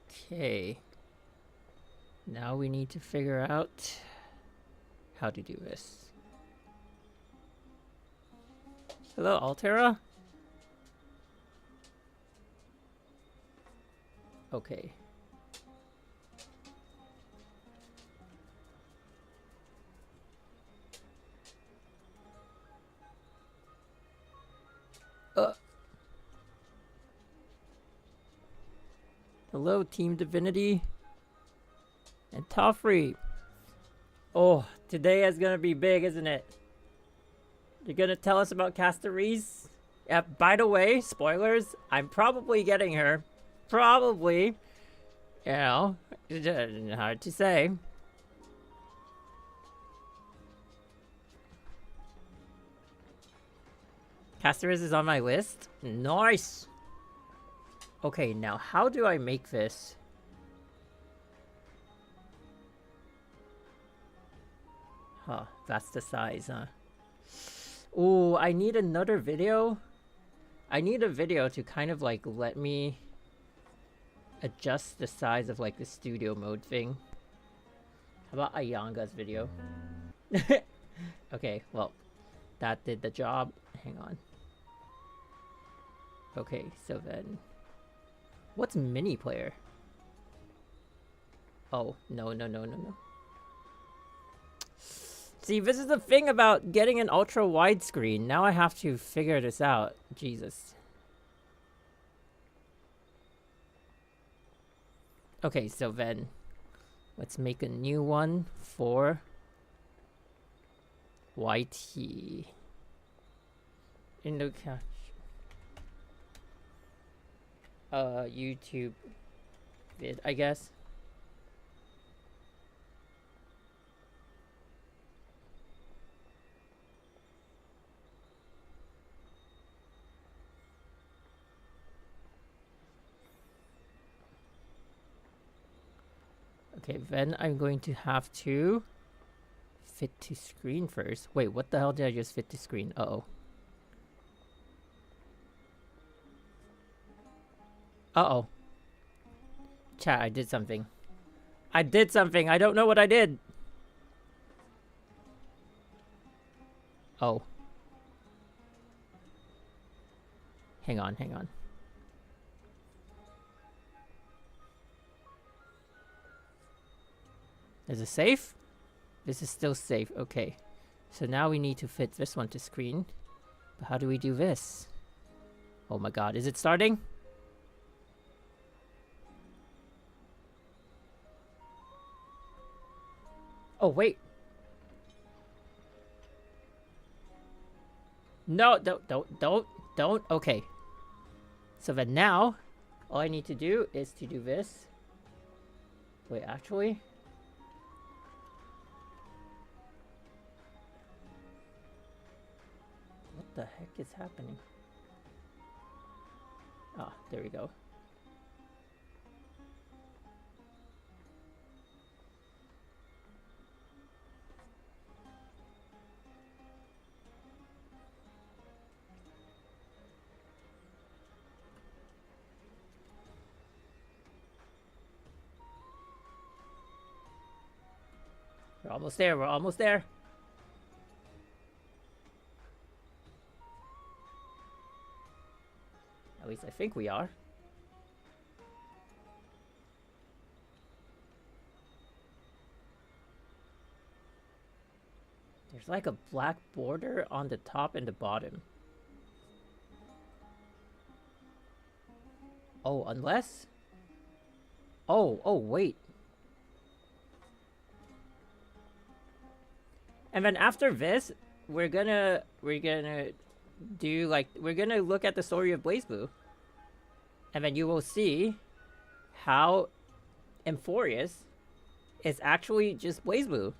Okay. Now we need to figure out how to do this. Hello, Altera? Okay. Hello, Team Divinity. And Toffree. Oh, today is gonna be big, isn't it? You're gonna tell us about Castorice? Yeah, by the way, spoilers, I'm probably getting her. Probably. You know, hard to say. Castorice is on my list. Nice! Okay, now how do I make this? Huh, that's the size, huh? Ooh, I need another video. I need a video to kind of like let me adjust the size of like the studio mode thing. How about Ayanga's video? Okay, well, that did the job. Hang on. Okay, so then... What's mini player? Oh, no. See, this is the thing about getting an ultra widescreen. Now I have to figure this out. Jesus. Okay, so then let's make a new one for YT. In the cache. YouTube vid, I guess. Okay, then I'm going to have to fit to screen first. Wait, what the hell did I just fit to screen? Uh-oh. Uh-oh. Chat, I did something. I did something. I don't know what I did. Oh. Hang on. Is it safe? This is still safe. Okay. So now we need to fit this one to screen. But how do we do this? Oh my god. Is it starting? Oh, wait. No, don't. Okay. So then now, all I need to do is to do this. Wait, actually? What the heck is happening? Ah, there we go. We're almost there. At least I think we are. There's like a black border on the top and the bottom. Oh, unless? Oh, wait. And then after this, we're gonna do like, we're gonna look at the story of BlazBlue. And then you will see how Amphorius is actually just BlazBlue.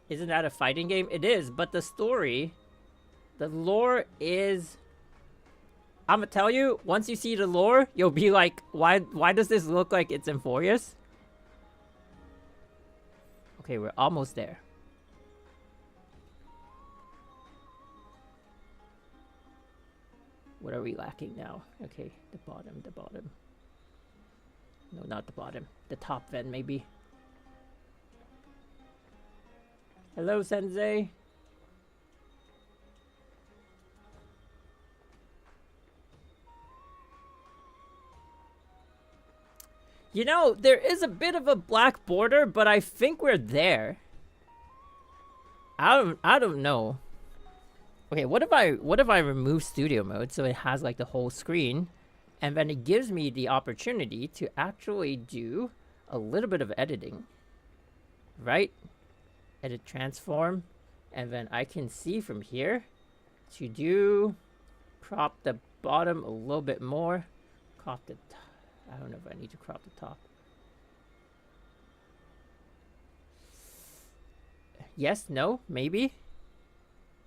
Isn't that a fighting game? It is, but the story, the lore is... I'm gonna tell you, once you see the lore, you'll be like, why does this look like it's Euphorious? Okay, we're almost there. What are we lacking now? Okay, the bottom. No, not the bottom. The top then, maybe. Hello, Sensei. You know, there is a bit of a black border, but I think we're there. I don't know. Okay, what if I remove studio mode so it has like the whole screen, and then it gives me the opportunity to actually do a little bit of editing, right? Edit transform, and then I can see from here to do crop the bottom a little bit more, crop the top. I don't know if I need to crop the top. Yes, no, maybe.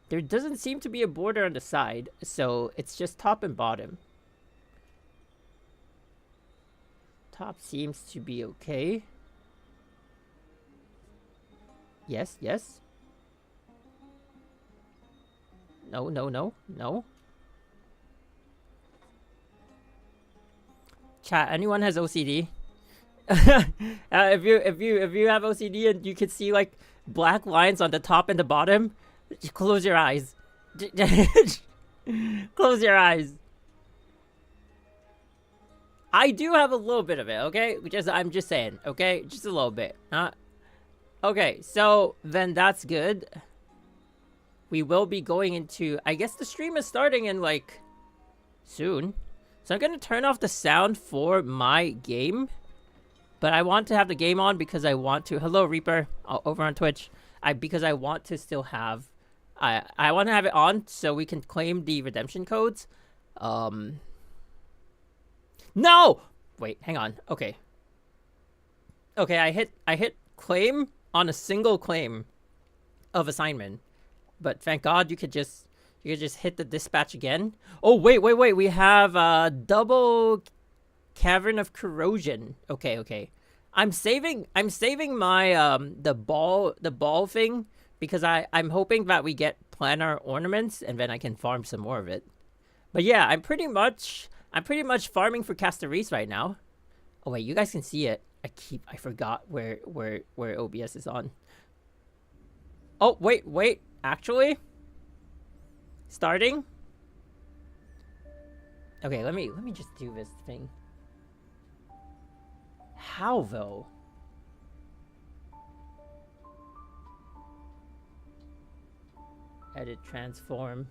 There doesn't seem to be a border on the side, so it's just top and bottom. Top seems to be okay. Yes, yes. No, no, no, no. Chat, anyone has OCD? If you have OCD and you can see like black lines on the top and the bottom, just close your eyes. Close your eyes. I do have a little bit of it, okay? I'm just saying, okay? Just a little bit. Okay, so then that's good. We will be going into, I guess the stream is starting in like soon. So I'm gonna turn off the sound for my game, but I want to have the game on because I want to. Hello, Reaper, over on Twitch. Because I want to still have, I want to have it on so we can claim the redemption codes. No, wait, hang on. Okay, I hit claim on a single claim of assignment, but thank God you could just hit the dispatch again. Oh, wait. We have double Cavern of Corrosion. Okay. I'm saving my the ball thing because I'm hoping that we get planar ornaments and then I can farm some more of it. But yeah, I'm pretty much farming for Castorice right now. Oh wait, you guys can see it. I forgot where OBS is on. Oh, wait. Actually, starting. Okay, let me just do this thing. How though? Edit transform.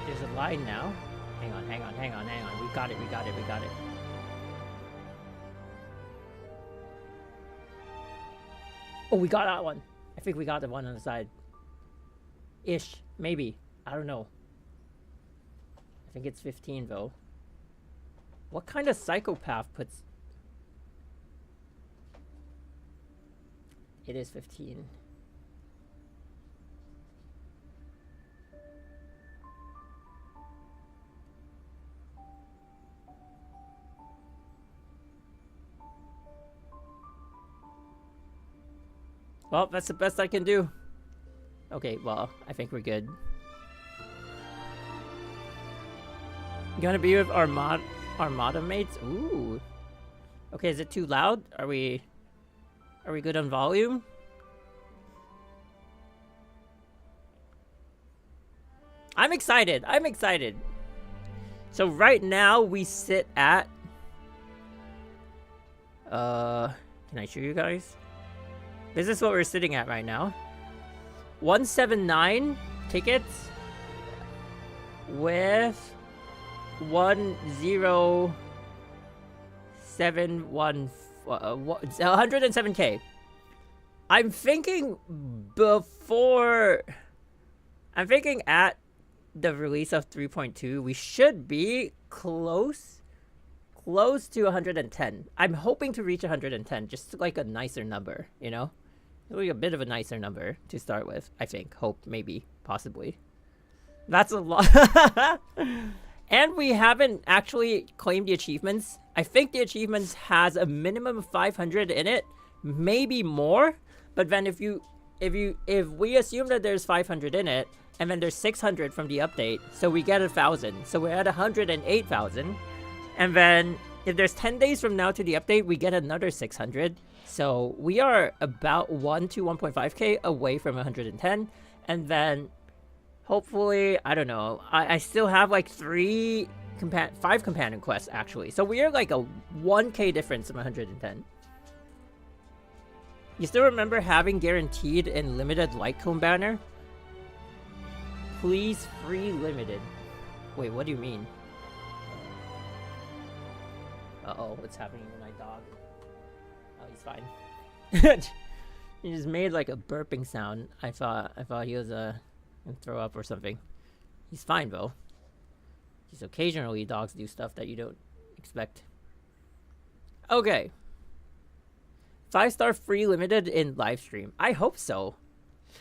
There's a line now. Hang on. We got it. Oh, we got that one. I think we got the one on the side. Ish. Maybe. I don't know. I think it's 15 though. What kind of psychopath puts... It is 15. Well, that's the best I can do. Okay, well, I think we're good. Gonna be with Armada mates? Ooh. Okay, is it too loud? Are we good on volume? I'm excited. So right now we sit at can I show you guys? This is what we're sitting at right now. 179 tickets. with 107K. I'm thinking at the release of 3.2, we should be close to 110. I'm hoping to reach 110, just like a nicer number, you know? Really a bit of a nicer number to start with, I think. Hope, maybe, possibly. That's a lot. And we haven't actually claimed the achievements. I think the achievements has a minimum of 500 in it, maybe more. But then if we assume that there's 500 in it, and then there's 600 from the update, so we get 1,000. So we're at 108,000. And then if there's 10 days from now to the update, we get another 600. So we are about 1 to 1.5k away from 110. And then hopefully, I don't know, I still have like 5 companion quests actually. So we are like a 1k difference from 110. You still remember having guaranteed and limited Litecoin banner? Please free limited. Wait, what do you mean? Uh-oh, what's happening to my dog? Oh, he's fine. He just made like a burping sound. I thought he was gonna throw up or something. He's fine though. Just occasionally dogs do stuff that you don't expect. Okay. 5-star free limited in livestream. I hope so.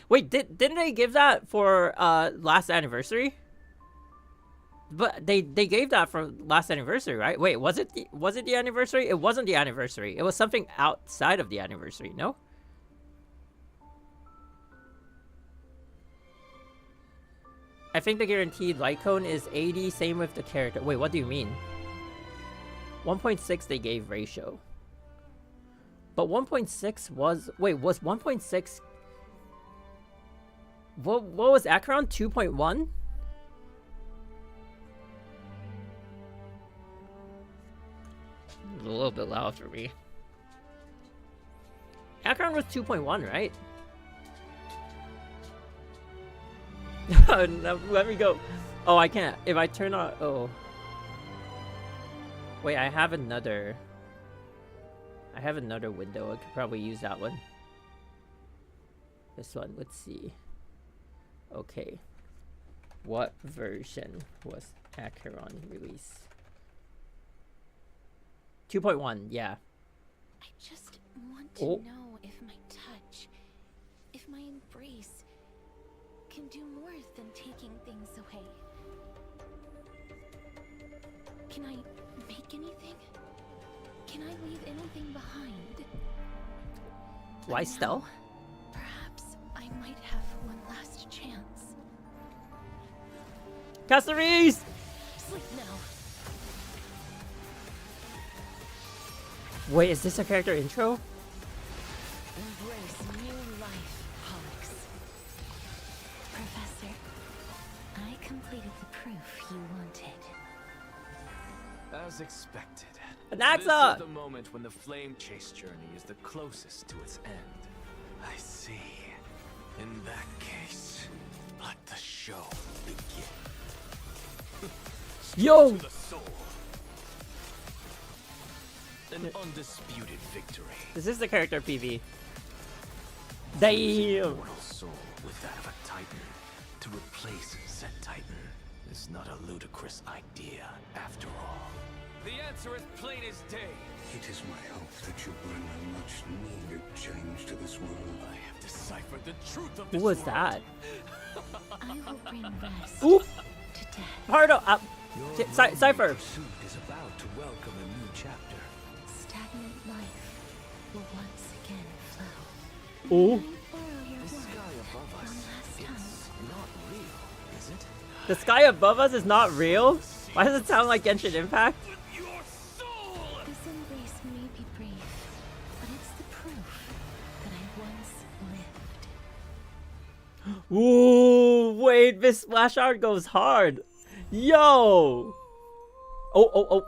Wait, didn't they give that for last anniversary? But they gave that for last anniversary, right? Wait, was it the anniversary? It wasn't the anniversary. It was something outside of the anniversary, no? I think the guaranteed Litecoin is 80, same with the character. Wait, what do you mean? 1.6 they gave ratio. But 1.6 was... Wait, was 1.6... What was Acheron? 2.1? A little bit loud for me. Acheron was 2.1, right? No, let me go. Oh, I can't. If I turn on... Oh. Wait, I have another window. I could probably use that one. This one. Let's see. Okay. What version was Acheron released? 2.1, yeah. I just want to know if my touch, if my embrace, can do more than taking things away. Can I make anything? Can I leave anything behind? Why stealth? Perhaps I might have one last chance. Castorice! Sleep now. Wait, is this a character intro? Embrace new life, Pollux. Professor, I completed the proof you wanted. As expected. Anaxa! This is the moment when the flame chase journey is the closest to its end. I see. In that case, let the show begin. Yo! To the soul. An undisputed victory. This is the character PV. Fusing Damn! mortal soul with that of a titan to replace said titan is not a ludicrous idea after all. The answer is plain as day. It is my hope that you bring a much-needed change to this world. I have deciphered the truth of Who this was world. that? I will bring rest Ooh! to death. Pardo! Your Cypher! pursuit is about to welcome a new chapter. Stagnant life will once again flow. Ooh! Can I borrow your The work sky above us, one last time? it's not real, is it? The sky above us is not real? Why does it sound like Genshin Impact? Your soul! This embrace may be brief, but it's the proof that I once lived. Ooh, wait, this splash art goes hard. Yo! Oh.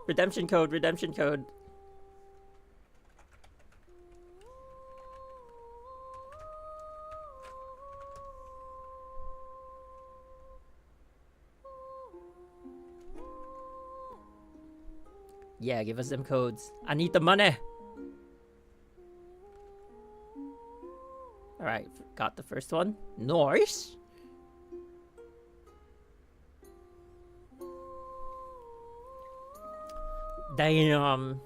Redemption code. Yeah, give us them codes. I need the money. All right, got the first one. Nice. Damn.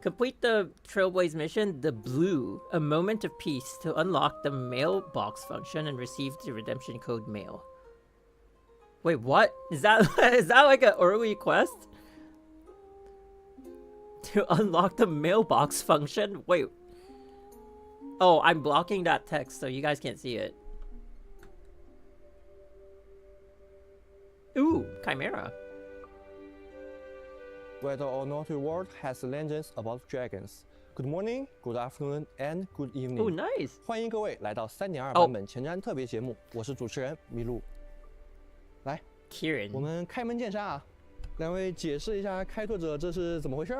Complete the Trailblaze mission, the blue, a moment of peace, to unlock the mailbox function and receive the redemption code mail. Wait, what? Is that is that like an early quest? To unlock the mailbox function? Wait. Oh, I'm blocking that text so you guys can't see it. Ooh, Chimera. Whether or not the world has legends about dragons. Good morning, good afternoon, and good evening. Oh, nice. 欢迎各位来到3.2版本前瞻特别节目，我是主持人麋鹿。来 Kieran. 我们开门见山啊！两位解释一下开拓者这是怎么回事？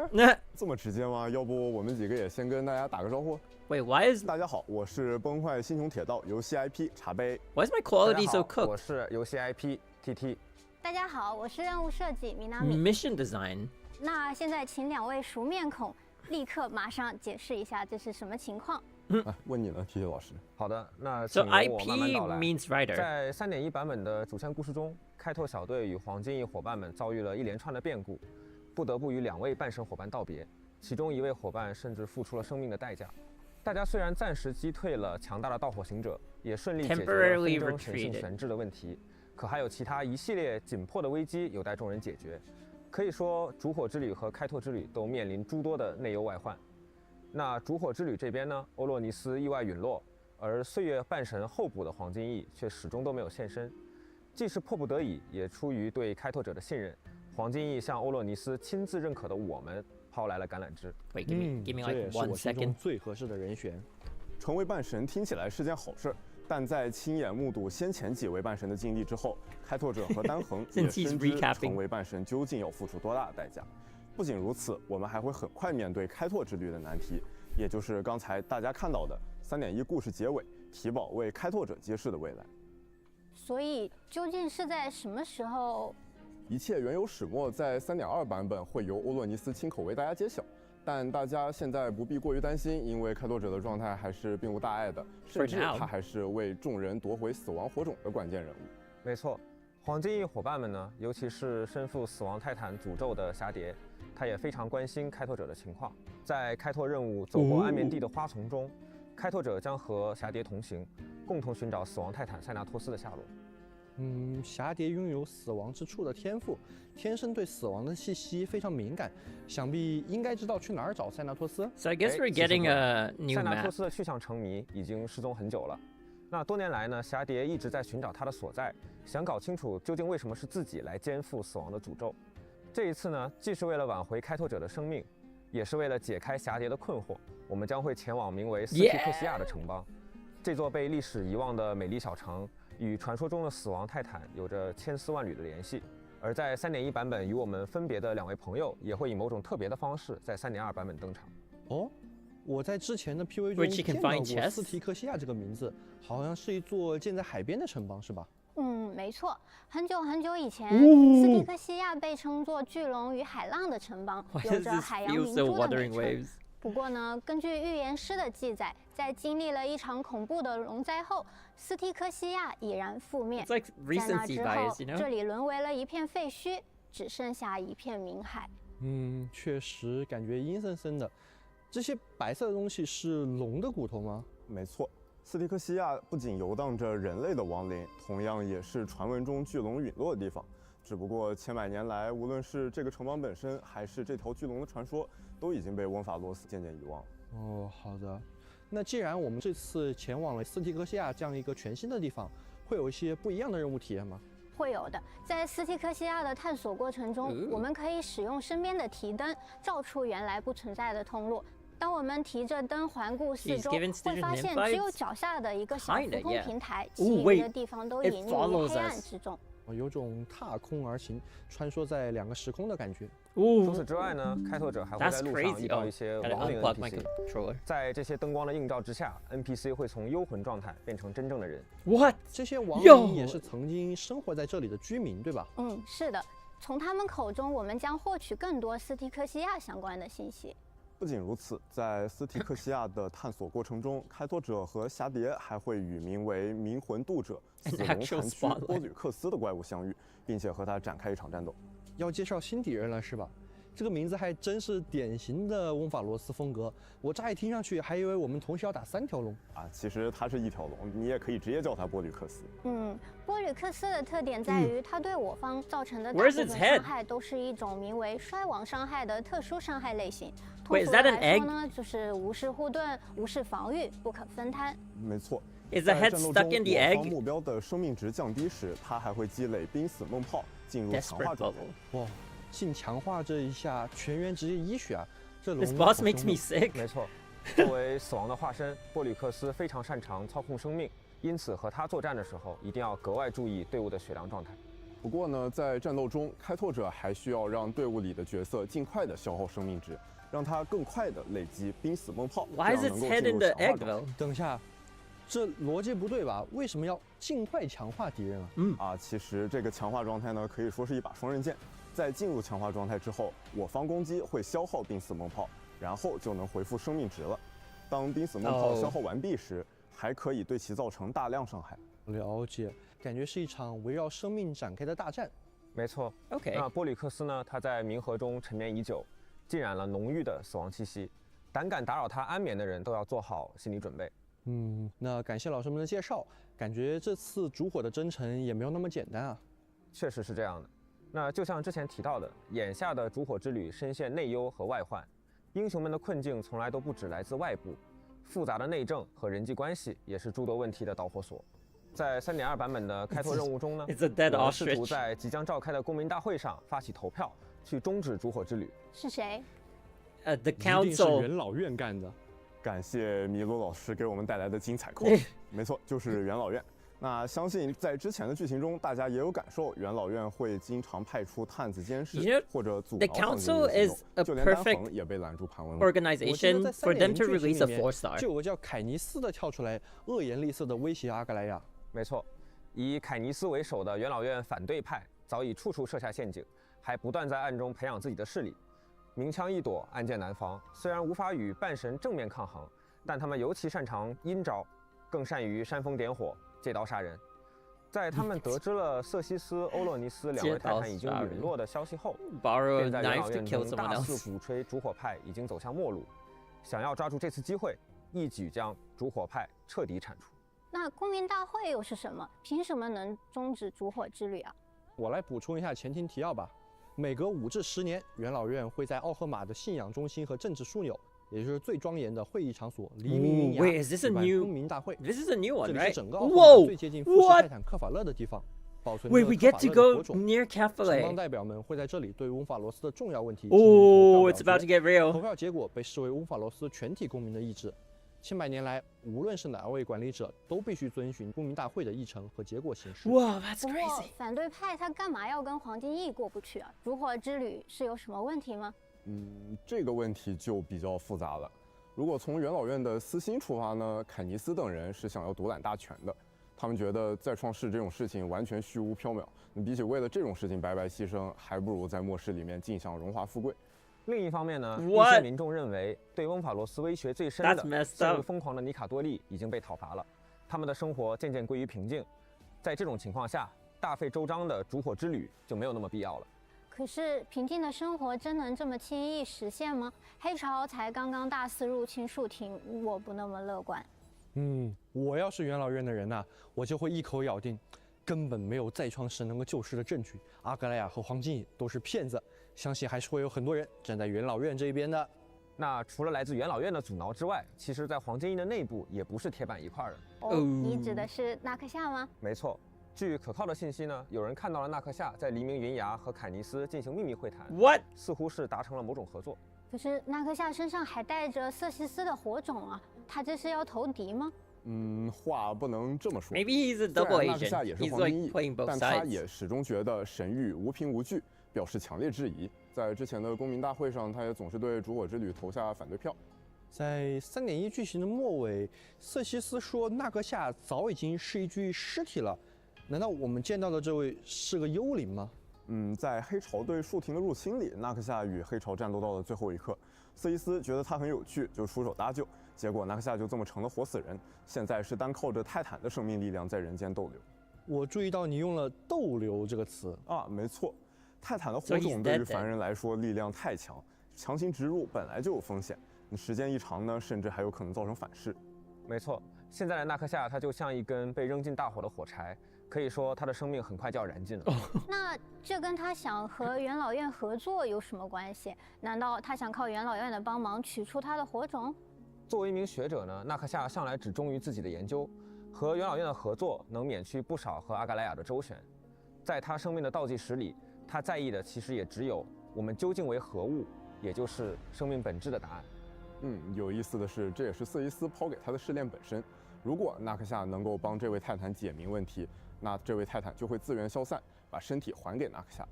这么直接吗？要不我们几个也先跟大家打个招呼。Wait, why is 大家好，我是崩坏星穹铁道游戏 IP 茶杯。why is my quality so 我 cooked? 是游戏 IP TT。大家好，我是任务设计米娜米。 Mission design. 那现在请两位熟面孔立刻马上解释一下这是什么情况。问你呢，TT 老师。好的，那 So 请由我 IP 慢慢道来。 means writer. 在3.1版本的主线故事中，开拓小队与黄金翼伙伴们遭遇了一连串的变故，不得不与2位半神伙伴道别，其中1位伙伴甚至付出了生命的代价。大家虽然暂时击退了强大的盗火行者，也顺利解决了纷争神性神智的问题，可还有其他一系列紧迫的危机有待众人解决。可以说，烛火之旅和开拓之旅都面临诸多的内忧外患。那烛火之旅这边呢，欧洛尼斯意外陨落，而岁月半神候补的黄金翼却始终都没有现身。既是迫不得已，也出于对开拓者的信任，黄金翼向欧洛尼斯亲自认可的我们抛来了橄榄枝。Wait, give me 这 like 也是 1我心中 second. 最合适的人选。成为半神听起来是件好事，但在亲眼目睹先前几位半神的经历之后，开拓者和单横也 Since he's 深知 recapping. 成为半神究竟要付出多大的代价。不仅如此，我们还会很快面对开拓之旅的难题，也就是刚才大家看到的3.1故事结尾，提宝为开拓者揭示的未来。所以究竟是在什么时候？一切原有始末，在3.2版本会由欧洛尼斯亲口为大家揭晓。但大家现在不必过于担心，因为开拓者的状态还是并无大碍的，甚至他还是为众人夺回死亡火种的关键人物。没错，黄金翼伙伴们呢，尤其是身负死亡泰坦诅咒的霞蝶，他也非常关心开拓者的情况。在开拓任务走过安眠地的花丛中，开拓者将和霞蝶同行，共同寻找死亡泰坦塞纳托斯的下落。霞蝶拥有死亡之处的天赋，天生对死亡的气息非常敏感，想必应该知道去哪儿找塞纳托斯。 So I guess we're getting a new 塞纳托 map. 斯的去向成谜，已经失踪很久了。那多年来呢，霞蝶一直在寻找他的所在，想搞清楚究竟为什么是自己来肩负死亡的诅咒。这一次呢，既是为了挽回开拓者的生命，也是为了解开霞蝶的困惑，我们将会前往名为斯提克西亚的城邦。这座被历史遗忘的美丽小城，与传说中的死亡泰坦有着千丝万缕的联系。而在3.1版本与我们分别的2位朋友，也会以某种特别的方式在3.2版本登场。哦，我在之前的 PV 中 Which you can 见到 find 过 chests? 斯提克西亚这个名字，好像是一座建在海边的城邦，是吧？没错，很久很久以前，斯蒂克西亚被称作巨龙与海浪的城邦， Why 有 does 着 this 海洋 feel 明 so 珠的美 Wuthering 称。 Waves? 不过呢，根据预言师的记载，在经历了一场恐怖的龙灾后，斯蒂克西亚已然覆灭。 It's like 在那 recency 之 bias, 后， you know? 这里沦为了一片废墟，只剩下一片冥海。确实感觉阴森森的。这些白色的东西是龙的骨头吗？没错，斯提克西亚不仅游荡着人类的亡灵，同样也是传闻中巨龙陨落的地方。只不过千百年来，无论是这个城邦本身，还是这条巨龙的传说，都已经被温法洛斯渐渐遗忘。哦，好的。那既然我们这次前往了斯提克西亚这样一个全新的地方，会有一些不一样的任务体验吗？会有的，在斯蒂克西亚的探索过程中，我们可以使用身边的提灯照出原来不存在的通路。当我们提着灯环顾四周，会发现只有脚下的一个小浮空平台，其余的地方都隐匿于黑暗之中。有种踏空而行，穿梭在2个时空的感觉。除此之外呢，开拓者还会在路上遇到一些亡灵 NPC。在这些灯光的映照之下 ，NPC 会从幽魂状态变成真正的人。What？ 这些亡灵也是曾经生活在这里的居民，对吧？是的。从他们口中，我们将获取更多斯蒂克西亚相关的信息。不仅如此，在斯提克西亚的探索过程中，开拓者和霞蝶还会与名为冥魂渡者死龙禅区波吕克斯的怪物相遇，并且和他展开一场战斗。要介绍新敌人了是吧？这个名字还真是典型的翁法罗斯风格。我乍一听上去还以为我们同时要打3条龙啊，其实它是1条龙，你也可以直接叫它波吕克斯。波吕克斯的特点在于它对我方造成的大部分伤害都是一种名为衰亡伤害的特殊伤害类型。通俗来说呢，就是无视护盾、无视防御、不可分摊。没错。Is the head stuck in the egg？ 当目标的生命值降低时，它还会积累濒死梦泡，进入强化状态。哇！进强化这一下，全员职业医学啊！这龙 This boss makes me sick。没错，作为死亡的化身，波吕克斯非常擅长操控生命，因此和他作战的时候，一定要格外注意队伍的血量状态。不过呢，在战斗中，开拓者还需要让队伍里的角色尽快的消耗生命值，让他更快的累积濒死梦泡，这样能够进入强化状态。等一下。这逻辑不对吧？为什么要尽快强化敌人啊？其实这个强化状态呢，可以说是一把双刃剑。在进入强化状态之后，我方攻击会消耗濒死梦泡，然后就能回复生命值了。当濒死梦泡消耗完毕时，还可以对其造成大量伤害。了解，感觉是一场围绕生命展开的大战。没错。OK。那波吕克斯呢？他在冥河中沉眠已久，浸染了浓郁的死亡气息，胆敢打扰他安眠的人都要做好心理准备。那感谢老师们的介绍，感觉这次烛火的征程也没有那么简单啊。确实是这样的。那就像之前提到的，眼下的烛火之旅深陷内忧和外患，英雄们的困境从来都不只来自外部，复杂的内政和人际关系也是诸多问题的导火索。在 3.2 版本的开拓任务中呢，我们试图在即将召开的公民大会上发起投票，去终止烛火之旅。是谁？The Council 一定是元老院干的。感谢麋鹿老师给我们带来的精彩扣。没错，就是元老院。那相信在之前的剧情中，大家也有感受，元老院会经常派出探子监视或者阻挠探子的行动，就连丹恒也被拦住盘问。Organization for them to release a 4-star。就有个叫凯尼斯的跳出来，恶言厉色的威胁阿格莱亚。没错，以凯尼斯为首的元老院反对派早已处处设下陷阱，还不断在暗中培养自己的势力。明枪易躲，暗箭难防。虽然无法与半神正面抗衡，但他们尤其擅长阴招，更善于煽风点火、借刀杀人。在他们得知了瑟西斯、欧洛尼斯2位泰坦已经陨落的消息后，便在元老院中大肆鼓吹烛火派已经走向末路，想要抓住这次机会，一举将烛火派彻底铲除。那公民大会又是什么？凭什么能终止烛火之旅啊？我来补充一下前情提要吧。每隔5至10年，元老院会在奥赫玛的信仰中心和政治枢纽，也就是最庄严的会议场所黎明云崖举办公民大会。This is a new one, right? 这里是整个奥赫玛最接近富士泰坦克法勒的地方，保存着克法勒的火种。城邦代表们会在这里对翁法罗斯的重要问题进行投票。It's about to get real. 投票结果被视为翁法罗斯全体公民的意志。千百年来，无论是哪位管理者，都必须遵循公民大会的议程和结果行事。哇 ，That's crazy！ 不过反对派他干嘛要跟黄金翼过不去啊？烛火之旅是有什么问题吗？这个问题就比较复杂了。如果从元老院的私心出发呢，凯尼斯等人是想要独揽大权的。他们觉得再创世这种事情完全虚无缥缈，比起为了这种事情白白牺牲，还不如在末世里面尽享荣华富贵。另一方面呢，一些民众认为对翁法罗斯威胁最深的、陷入疯狂的尼卡多利已经被讨伐了，他们的生活渐渐归于平静。在这种情况下，大费周章的烛火之旅就没有那么必要了。可是平静的生活真能这么轻易实现吗？黑潮才刚刚大肆入侵树亭，我不那么乐观。我要是元老院的人呐，我就会一口咬定，根本没有再创世能够救世的证据。阿格莱亚和黄金翼都是骗子。相信还是会有很多人站在元老院这一边的。那除了来自元老院的阻挠之外，其实在黄金翼的内部也不是铁板一块的。你指的是纳克夏吗？没错。据可靠的信息呢，有人看到了纳克夏在黎明云崖和凯尼斯进行秘密会谈，似乎是达成了某种合作。可是纳克夏身上还带着瑟西斯的火种啊，他这是要投敌吗？话不能这么说。Maybe he's a double agent. 纳克夏也是黄金翼，但他也始终觉得神域无凭无据，表示强烈质疑。在之前的公民大会上，他也总是对烛火之旅投下反对票。在3.1剧情的末尾，瑟西斯说纳克夏早已经是一具尸体了。难道我们见到的这位是个幽灵吗？在黑潮对树亭的入侵里，纳克夏与黑潮战斗到了最后一刻，瑟伊斯觉得他很有趣，就出手搭救，结果纳克夏就这么成了活死人，现在是单靠着泰坦的生命力量在人间逗留。我注意到你用了“逗留”这个词啊，没错，泰坦的火种对于凡人来说力量太强，强行植入本来就有风险，时间一长呢，甚至还有可能造成反噬。没错，现在的纳克夏他就像一根被扔进大火的火柴。可以说他的生命很快就要燃尽了。那这跟他想和元老院合作有什么关系？难道他想靠元老院的帮忙取出他的火种？作为一名学者呢，纳克夏向来只忠于自己的研究，和元老院的合作能免去不少和阿格莱亚的周旋。在他生命的倒计时里，他在意的其实也只有我们究竟为何物，也就是生命本质的答案。有意思的是，这也是瑟伊斯抛给他的试炼本身。如果纳克夏能够帮这位泰坦解明问题，那这位泰坦就会自愿消散，把身体还给纳克夏。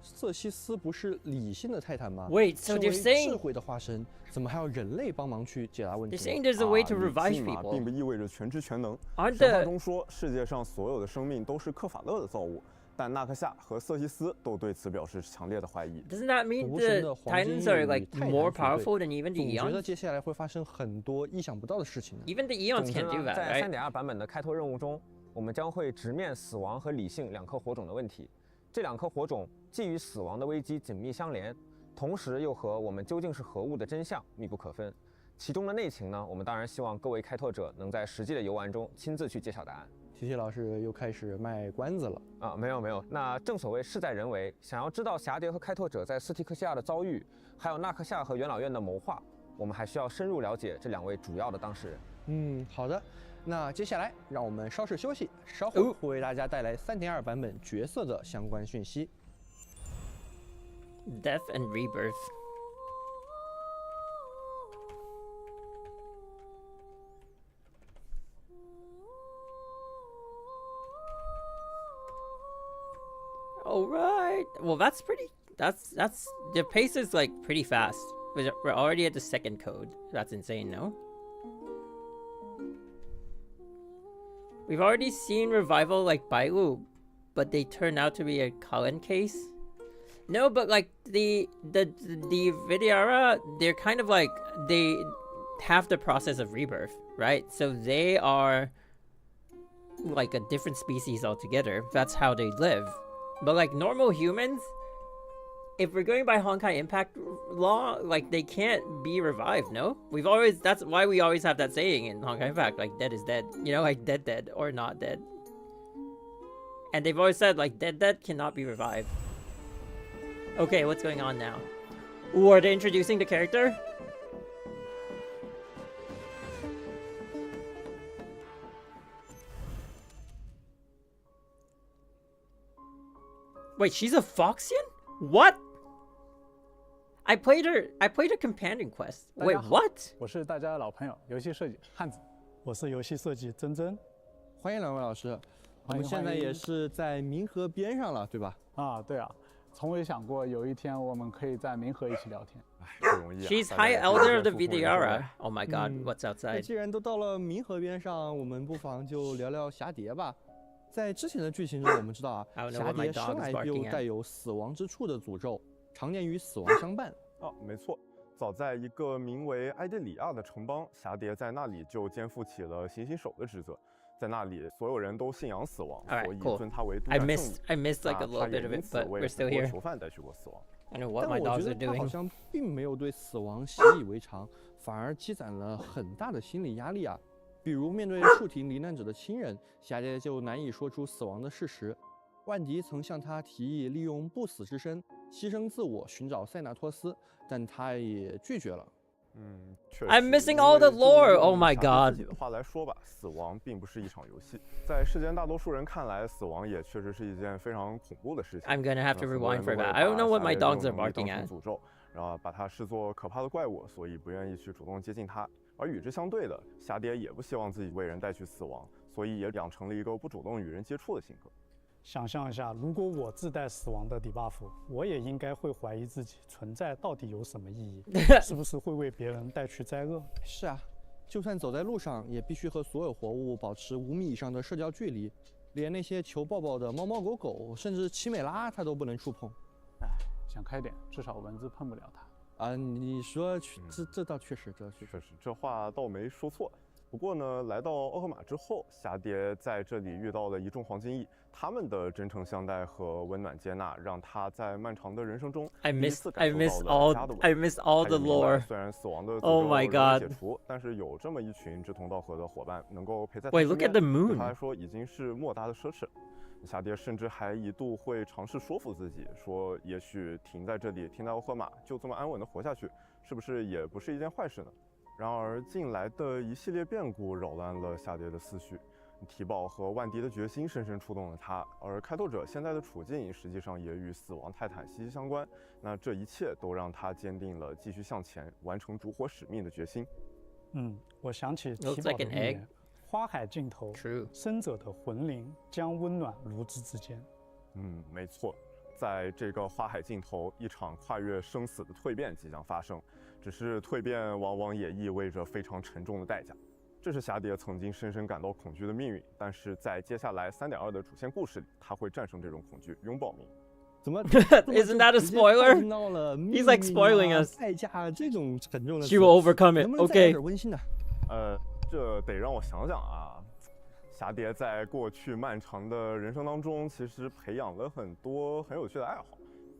瑟西斯不是理性的泰坦吗？ Wait, so they're saying 智慧的化身，怎么还要人类帮忙去解答问题 They're saying there's a way to revive 理性嘛， people. 并不意味着全知全能。 Aren't 神话 the 中说，世界上所有的生命都是克法勒的造物，但纳克夏和瑟西斯都对此表示强烈的怀疑。 Doesn't that mean 无神 the 的黄金 Titans are 与 like 泰坦 more 组队 powerful than even the 总觉得 Eons? 接下来会发生很多意想不到的事情呢。 Even the Eons 总之 can't do 呢， that, 在 right? 3.2版本的开拓任务中，我们将会直面死亡和理性2颗火种的问题。这2颗火种既与死亡的危机紧密相连，同时又和我们究竟是何物的真相密不可分。其中的内情呢，我们当然希望各位开拓者能在实际的游玩中亲自去揭晓答案。提老师又开始卖关子了啊！没有，那正所谓事在人为，想要知道霞蝶和开拓者在斯提克西亚的遭遇，还有纳克夏和元老院的谋划，我们还需要深入了解这2位主要的当事人。好的。那接下来让我们稍事休息，稍后会为大家带来3.2版本角色的相关讯息。Death and rebirth. All right. Well, that's pretty. That's the pace is like pretty fast. We're already at the 2nd code. That's insane, no? We've already seen revival like Bailu, but they turn out to be a Cullen case. No, but like the Vidyara, they're kind of like they have the process of rebirth, right? So they are like a different species altogether. That's how they live. But like normal humans, if we're going by Honkai Impact law, like they can't be revived, no? That's why we always have that saying in Honkai Impact, like dead is dead. You know, like dead or not dead. And they've always said like dead cannot be revived. Okay, what's going on now? Ooh, are they introducing the character? Wait, she's a Foxian? What? I played her companion quest. Wait, what? 我是大家的老朋友，游戏设计汉子。我是游戏设计珍珍。欢迎2位老师。我们现在也是在冥河边上了，对吧？对啊，从未想过有一天我们可以在冥河一起聊天。不容易啊。 She's High Elder of the Vidyara. Oh my god, what's outside? 既然都到了冥河边上，我们不妨就聊聊霞蝶吧。在之前的剧情中，我们知道啊，霞蝶生来就带有死亡之处的诅咒，常年与死亡相伴。没错。早在一个名为埃德里亚的城邦，霞蝶在那里就肩负起了行星手的职责。在那里，所有人都信仰死亡，所以尊他为督战圣女。I missed like a little bit of it, but we're still here. 囚犯带去过死亡。I know what my dogs are 但我觉得他好 doing. 像并没有对死亡习以为常，反而积攒了很大的心理压力啊。比如面对树亭罹难者的亲人，霞蝶就难以说出死亡的事实。万迪曾向他提议利用不死之身牺牲自我寻找塞纳托斯，但他也拒绝了。确实。I'm missing all the lore. Oh my god. 自己的话来说吧，死亡并不是一场游戏，在世间大多数人看来，死亡也确实是一件非常恐怖的事情。I'm gonna have to rewind for that. I don't know what my dogs are barking at. 诅咒，然后把它视作可怕的怪物，所以不愿意去主动接近它。而与之相对的，霞蝶也不希望自己为人带去死亡，所以也养成了一个不主动与人接触的性格。想象一下，如果我自带死亡的 debuff， 我也应该会怀疑自己存在到底有什么意义，是不是会为别人带去灾厄？是啊，就算走在路上，也必须和所有活物保持5米以上的社交距离，连那些求抱抱的猫猫狗狗，甚至奇美拉他都不能触碰。哎，想开点，至少蚊子碰不了它。啊，你说这倒确实，这话倒没说错。不过呢，来到奥赫玛之后，霞蝶在这里遇到了一众黄金翼，他们的真诚相待和温暖接纳，让他在漫长的人生中第一次感受到了家的温暖。 all the lore。虽然死亡的诅Oh 咒 my 容易 god 解除，但是有这么一群志同道合的伙伴能够陪在他 Wait, 身 look 边， at the 对 moon 他来说已经是莫大的奢侈。霞蝶甚至还一度会尝试说服自己，说也许停在这里，停在奥赫玛，就这么安稳的活下去，是不是也不是一件坏事呢？然而近来的一系列变故扰乱了霞蝶的思绪，提宝和万迪的决心深深触动了他，而开拓者现在的处境实际上也与死亡泰坦息息相关。那这一切都让他坚定了继续向前、完成烛火使命的决心。我想起提宝的预言，花海尽头，生者的魂灵将温暖如之之间。没错，在这个花海尽头，一场跨越生死的蜕变即将发生。只是蜕变往往也意味着非常沉重的代价，这是霞蝶曾经深深感到恐惧的命运。但是在接下来3.2的主线故事里，他会战胜这种恐惧，拥抱命运。怎么 Isn't that a spoiler? He's like spoiling us. 代价这种沉重的 She will overcome it. 能不能再来 Okay. 点温馨的？这得让我想想啊。霞蝶在过去漫长的人生当中，其实培养了很多很有趣的爱好。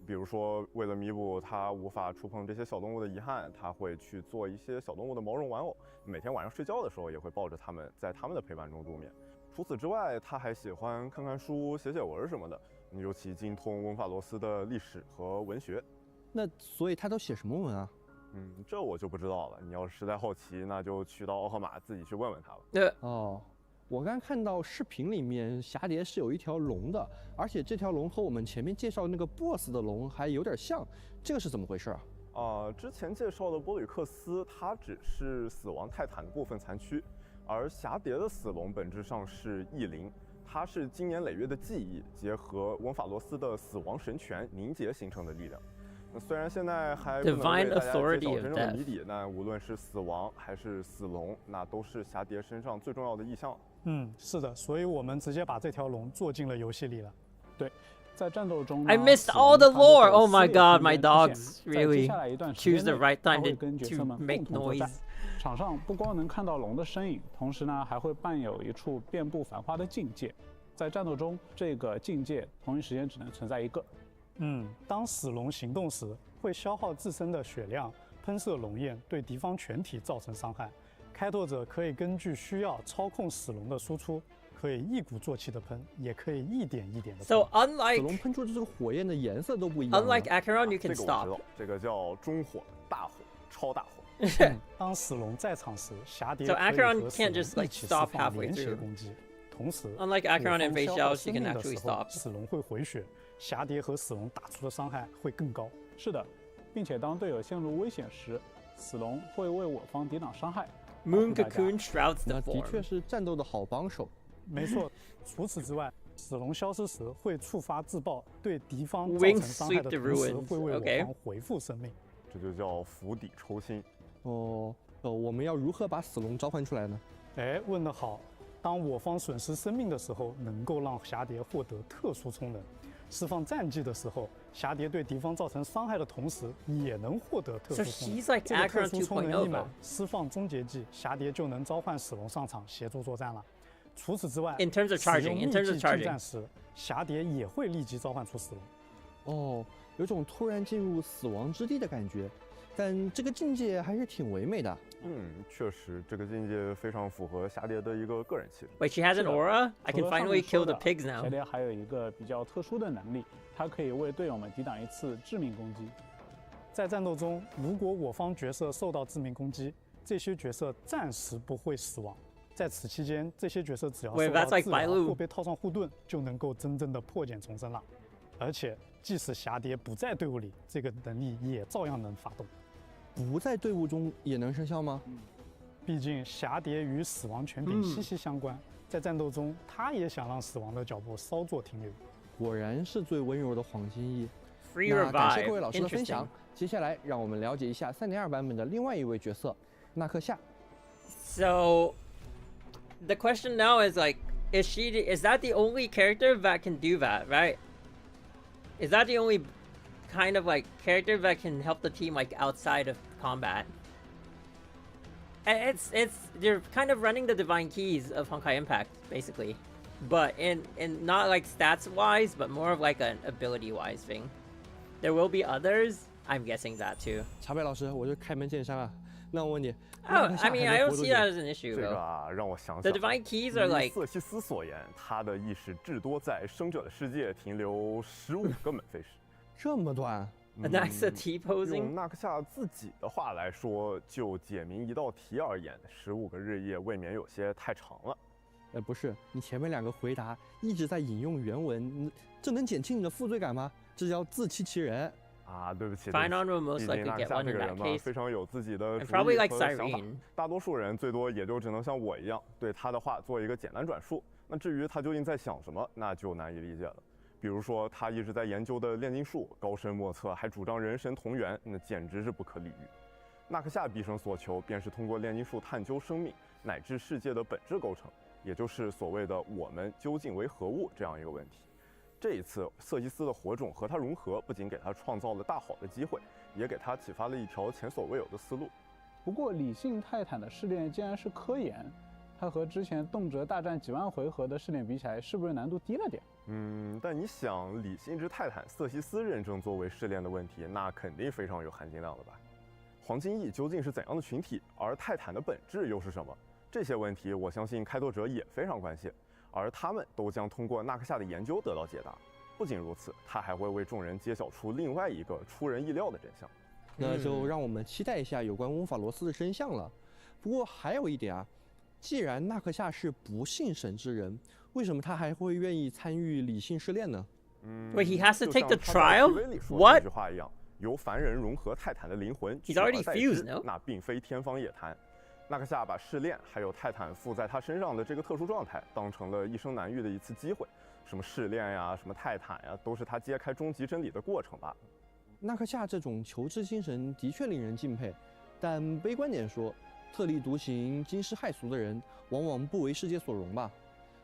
比如说，为了弥补他无法触碰这些小动物的遗憾，他会去做一些小动物的毛绒玩偶，每天晚上睡觉的时候也会抱着它们，在他们的陪伴中入眠。除此之外，他还喜欢看看书、写写文什么的，尤其精通温法罗斯的历史和文学。那所以他都写什么文啊？这我就不知道了。你要是实在好奇，那就去到奥赫玛自己去问问他了。哦。我刚看到视频里面，霞蝶是有一条龙的，而且这条龙和我们前面介绍那个 BOSS 的龙还有点像，这个是怎么回事啊？之前介绍的波吕克斯，它只是死亡泰坦的部分残躯，而霞蝶的死龙本质上是异灵，它是经年累月的记忆结合温法罗斯的死亡神权凝结形成的力量。虽然现在还不能为大家揭晓真正的谜底，那无论是死亡还是死龙，那都是霞蝶身上最重要的意象。是的，所以我们直接把这条龙做进了游戏里了。对，在战斗中 I missed all the lore. Oh my god, my dogs really choose the right time to make noise. 场上不光能看到龙的身影，同时呢还会伴有一处遍布繁花的境界。在战斗中，这个境界同一时间只能存在一个。当死龙行动时，会消耗自身的血量，喷射龙焰，对敌方全体造成伤害。开拓者可以根据需要操控死龙的输出，可以一鼓作气的喷，也可以一点一点的喷。 So unlike 死龙喷出的这个火焰的颜色都不一样。Unlike Acheron, you can 这个我知 stop. 道，这个叫中火、大火、超大火。当死龙在场时，霞蝶 So 可以 Acheron 和死 can't 龙 just 一 like 起释 stop 放 halfway 连血 through. 攻击。同时 Unlike Acheron and 火 Facial, 方消耗 she 生 can 命的 actually 时候 stop. 死龙会回血，霞蝶和死龙打出的伤害会更高。是的，并且当队友陷入危险时，死龙会为我方抵挡伤害。 Moon Cocoon shrouds 那 the 的确 form. 是战斗的好帮手。没错，除此之外，死龙消失时会触发自爆，对敌方造 Wings 成伤害的 sweep the 同时， ruins. 会为 Okay. 我方恢复生命。这就叫釜底抽薪。我们要如何把死龙召唤出来呢？问得好。当我方损失生命的时候，能够让霞蝶获得特殊充能；释放战技的时候，霞蝶对敌方造成伤害的同时，也能获得特殊 So 充能。 she's like 这个特 Acheron 殊充能一满 2.0. 释放终结技，霞蝶就能召唤死龙上场协助作战了。除此之外 In terms of charging, 使用 in terms of 秘技近战 charging. 时，霞蝶也会立即召唤出死龙。有种突然进入死亡之地的感觉，但这个境界还是挺唯美的。确实，这个境界非常符合霞蝶的一个个人气质。 Wait, she has an aura? I can 除了上 finally 面 kill 说 the 的 pigs now. 霞蝶还有一个比较特殊的能力，它可以为队友们抵挡一次致命攻击。在战斗中，如果我方角色受到致命攻击，这些角色暂时不会死亡。在此期间，这些角色只要 Wait, 受到 that's like 治疗 Bailu. 或被套上护盾，就能够真正的破茧重生了。而且，即使霞蝶不在队伍里，这个能力也照样能发动。不在队伍中也能生效吗？毕竟霞蝶与死亡权柄息息相关，在战斗中，他也想让死亡的脚步稍作停留。果然是最温柔的黄金翼。 Free 那感谢各 revive. 位老师的分 Interesting. 享。接下来让我们了解一下3.2版本的另外一位角色纳克夏。So the question now is like, Is that the only character that can do that, right? Is that the only kind of like character that can help the team like outside of combat? And they're kind of running the divine keys of Honkai Impact, basically. But in not like stats wise, but more of like an ability wise thing. There will be others, I'm guessing that too. 茶贝老师，我就开门见山啊。那我问你 Oh, I mean, I don't see that as an issue 这 though. 个啊，让我想想。 The divine keys are like 瑟西斯所言，他的意识至多在生者的世界停留15个门飞时。这么短？ Anaxa T posing. 用纳克夏自己的话来说，就解明一道题而言，15个日夜未免有些太长了。不是，你前面2个回答一直在引用原文，这能减轻你的负罪感吗？这叫自欺欺人。 啊，对不起， Finon will most 毕 likely 竟纳克 get 夏 one 这 in 个 that 人嘛， case. 非常有自己的 And 主 probably 意 like 和想法 Cyrene. 大多数人最多也就只能像我一样，对他的话做一个简单转述。那至于他究竟在想什么，那就难以理解了。比如说，他一直在研究的炼金术，高深莫测，还主张人神同源，那简直是不可理喻。纳克夏毕生所求，便是通过炼金术探究生命乃至世界的本质构成，也就是所谓的我们究竟为何物这样一个问题。这一次，瑟西斯的火种和他融合，不仅给他创造了大好的机会，也给他启发了一条前所未有的思路。不过，理性泰坦的试炼竟然是科研，它和之前动辄大战几万回合的试炼比起来，是不是难度低了点？但你想，理性之泰坦瑟西斯认证作为试炼的问题，那肯定非常有含金量的吧？黄金翼究竟是怎样的群体？而泰坦的本质又是什么？这些问题，我相信开拓者也非常关心。 而他们都将通过纳克夏的研究得到解答。不仅如此，他还会为众人揭晓出另外一个出人意料的真相。那就让我们期待一下有关翁法罗斯的真相了。不过还有一点啊，既然纳克夏是不信神之人，为什么他还会愿意参与理性试炼呢？Wait, he has to take the trial? 那 What? 句话一样，由凡人融合泰坦的灵魂， He's already fused, no? 那并非天方夜谭。 纳克夏把试炼还有泰坦附在他身上的这个特殊状态，当成了一生难遇的一次机会。什么试炼呀，什么泰坦呀，都是他揭开终极真理的过程罢了。纳克夏这种求知精神的确令人敬佩，但悲观点说，特立独行、惊世骇俗的人，往往不为世界所容吧。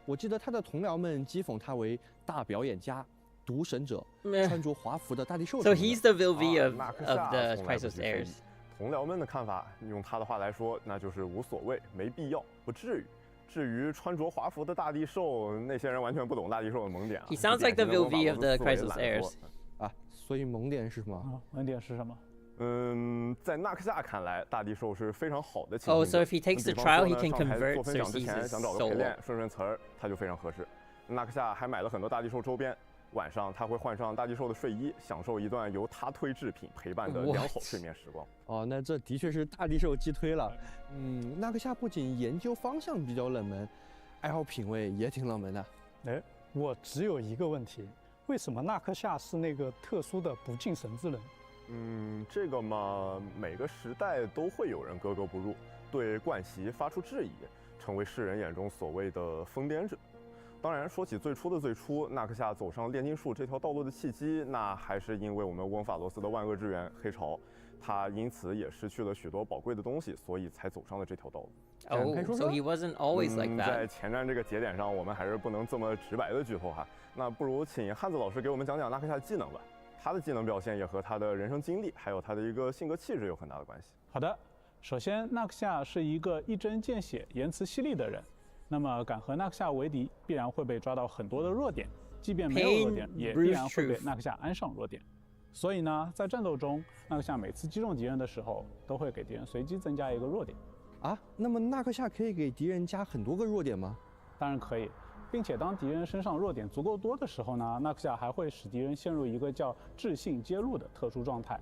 我记得他的同僚们讥讽他为大表演家、独神者，穿着华服的大地兽。So he's the Vilvi of the Crisis Heirs. 同僚们的看法，用他的话来说，那就是无所谓、没必要、不至于。至于穿着华服的大地兽，那些人完全不懂大地兽的萌点啊。He sounds like the Vilvi of the Crisis Heirs. 啊，所以萌点是什么？萌点是什么？在纳克夏看来，大地兽是非常好的。Oh, so if he takes the trial, he can convert 做分享之前 Circe's 想找个陪 soul. 练顺顺词儿，他就非常合适。纳克夏还买了很多大地兽周边。 晚上他会换上大地兽的睡衣，享受一段由他推制品陪伴的良好睡眠时光。哦，那这的确是大地兽击推了。纳克夏不仅研究方向比较冷门，爱好品味也挺冷门的。哎，我只有一个问题，为什么纳克夏是那个特殊的不敬神之人？这个嘛，每个时代都会有人格格不入，对惯习发出质疑，成为世人眼中所谓的疯癫者。 当然，说起最初的最初，纳克夏走上炼金术这条道路的契机，那还是因为我们翁法罗斯的万恶之源黑潮，他因此也失去了许多宝贵的东西，所以才走上了这条道路。Oh, so he wasn't always like that. 在前瞻这个节点上，我们还是不能这么直白的剧透哈。那不如请汉子老师给我们讲讲纳克夏的技能吧。他的技能表现也和他的人生经历，还有他的一个性格气质有很大的关系。好的，首先纳克夏是一个一针见血、言辞犀利的人。 那么敢和纳克夏为敌，必然会被抓到很多的弱点，即便没有弱点，也必然会被纳克夏安上弱点。所以呢，在战斗中，纳克夏每次击中敌人的时候，都会给敌人随机增加一个弱点。啊，那么纳克夏可以给敌人加很多个弱点吗？当然可以，并且当敌人身上弱点足够多的时候呢，纳克夏还会使敌人陷入一个叫智性揭露的特殊状态。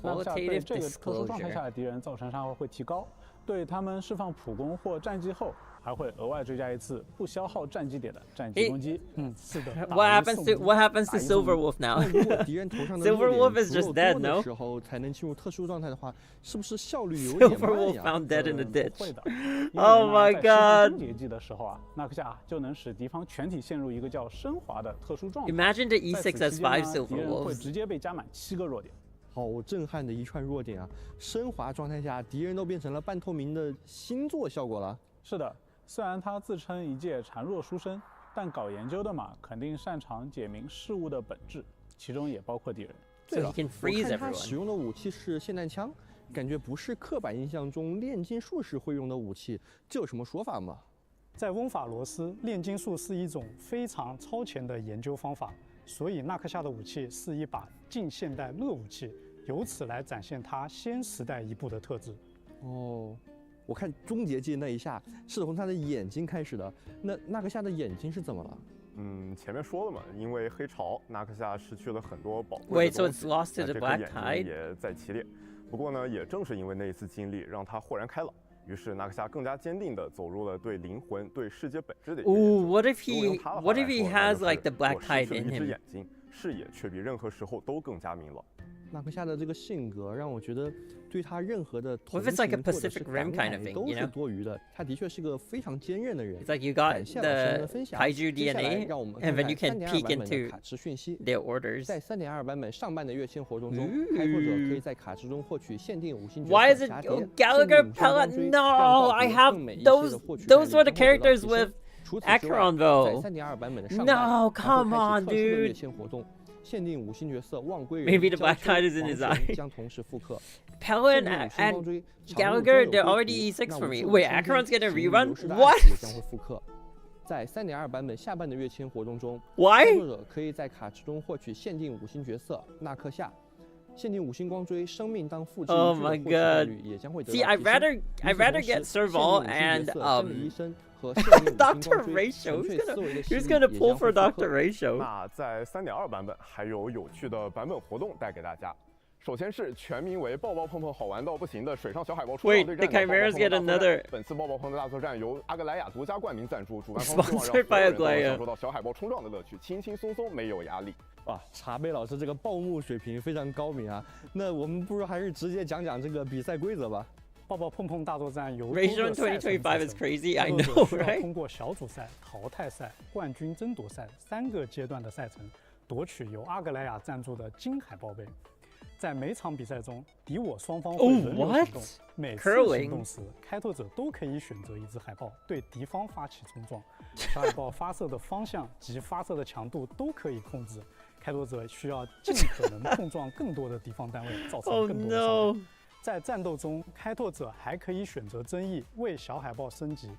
纳克夏对这个特殊状态下的敌人造成伤害会提高，对他们释放普攻或战绩后。 还会额外追加一次不消耗战绩点的战绩攻击。是的。What happens to Silver Wolf now? 如果敌人头上的 Silver Wolf is just dead, 的时候才能进入特殊状态的话，是不是效率有点 Silver 慢 Wolf 呀 found dead in the ditch. 会的。Oh my god! 终结技的时候啊，纳克夏就能使敌方全体陷入一个叫升华的特殊状态。 Imagine the E6 as 5 Silver 敌人会 Wolves. 直接被加满7个弱点。 好震撼的一串弱点啊！升华状态下，敌人都变成了半透明的星座效果了。是的。虽然他自称一介孱弱书生，但搞研究的嘛，肯定擅长解明事物的本质，其中也包括敌人。对了， So he can freeze 我看他 everyone. 使用的武器是霰弹枪，感觉不是刻板印象中炼金术士会用的武器，这有什么说法吗？在翁法罗斯，炼金术是一种非常超前的研究方法，所以纳克夏的武器是一把近现代热武器，由此来展现他先时代一步的特质。哦，我看终结技那一下是从他的眼睛开始的，那纳克夏的眼睛是怎么了？前面说了嘛，因为黑潮，纳克夏失去了很多宝贵的 Wait, so 东 it's 西， lost to 那 the 这颗 Black 眼睛 Tide? 也在其列。不过呢，也正是因为那一次经历，让他豁然开朗。于是纳克夏更加坚定地走入了对灵魂、对世界本质的一个研究。 Ooh, what if 如果用 he 他的话 what 来 if he 说，那 has 就是 like the Black 我失去 Tide 了 in 一只 him? 眼睛，视野却比任何时候都更加明朗。纳克夏的这个性格让我觉得，对他任何的 What 同 if it's like a 情或者是 Pacific Rim 感 kind of 慨 thing, 都 you 是 know? 多余的。他的确是个非常坚韧的人。 It's like you 感 got 谢老师们的 the 分享。 kaiju 接下来 DNA, 让我们 and 看 then you 看 can 3.2 peek 版本的 into 卡池讯息。 their orders. 在3.2版本上半的跃迁活动中，开拓者可以在卡池中获取限定5星角 Why 色 is it 侠碟 Gallagher Pellet? No, I have those were the characters with 除此之外， Acheron 在 though. 3.2版本的上半 No, 还 come 会 on, 开启特殊的跃 dude. 迁活动，限定5星角色望归人、 Maybe the 娇 Black 秋 Tide is in his 黄 eye. 神将同时复刻。 Pellet 限定5星 and 光锥 Gallagher, they're 常用 already 中 E6 有 for 归 me. 途 Wait, 那 Acheron's gonna 无尽 rerun? 流失的爱 What? 也将会复刻。在3.2版本下半的跃迁活动中， Why? 开拓者可以在卡池中获取限定5星角色纳克夏。限定5星光锥生命当复制 Oh 一 my 具的获取概 god. 率也将会得到 See, 提升。 I'd rather get Serval and 医生和限定5星 Dr. 光锥 Ratio. 纯粹思维的吸 Who's 引 gonna 也 pull 将 for 会复 Dr. 刻。 Ratio? 那在3.2版本还有有趣的版本活动带给大家。首先是全名为“抱抱碰碰好玩到不行”的水上小海豹冲浪 Wait, 对 the 战的 Chimeras 抱抱碰 get 碰大作战 another 本次抱抱碰的大作战由阿格莱亚独家冠名赞助，主办方希望让 Sponsored 所有 by 人都能 Aglaya. 享受到小海豹冲撞的乐趣，轻轻松松，没有压力。哇，茶杯老师这个报幕水平非常高明啊！那我们不如还是直接讲讲这个比赛规则吧。抱抱碰碰大作战由 Ratio 2025 is crazy, I know, 需要 right? 通过小组赛、淘汰赛、冠军争夺赛3个阶段的赛程，夺取由阿格莱亚赞助的金海豹杯。在每场比赛中，敌我双方会轮流行动。每次行动时，开拓者都可以选择一只海豹对敌方发起冲撞。小海豹发射的方向及发射的强度都可以控制。开拓者需要尽可能碰撞更多的敌方单位，造成更多的伤害。在战斗中，开拓者还可以选择增益为小海豹升级，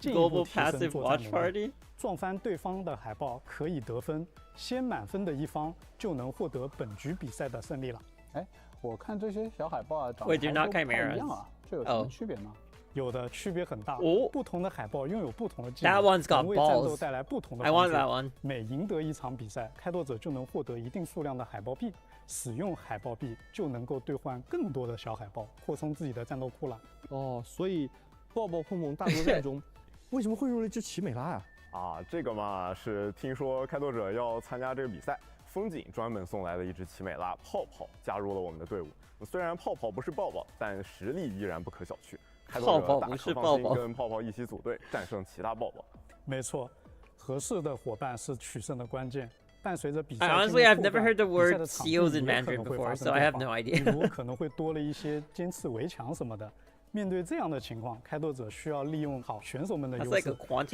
进一步提升作战能力。撞翻对方的海豹可以得分，先满分的一方就能获得本局比赛的胜利了。哎，我看这些小海豹啊，长得 Wait, they're not 不太一 chimeras. 样啊，这有什么区别呢？有的区别很大。不同的海豹拥有不同的技 That 能， one's got 能为战斗 balls. 带来不同的 I 帮 want 助。 that one. 每赢得一场比赛，开拓者就能获得一定数量的海豹币。使用海豹币就能够兑换更多的小海豹，扩充自己的战斗库了。哦，所以抱抱碰碰大作战中，为什么会用了一只奇美拉呀？啊，这个嘛是听说开拓者要参加这个比赛，风景专门送来了一只奇美拉泡泡加入了我们的队伍。虽然泡泡不是抱抱，但实力依然不可小觑。开拓者大可放心跟泡泡一起组队，战胜其他抱抱。没错，合适的伙伴是取胜的关键。伴随着比赛， Honestly, I've never heard the word seals in Mandarin before, so I have no idea. 比如可能会多了一些尖刺围墙什么的。面对这样的情况，开拓者需要利用好选手们的优势，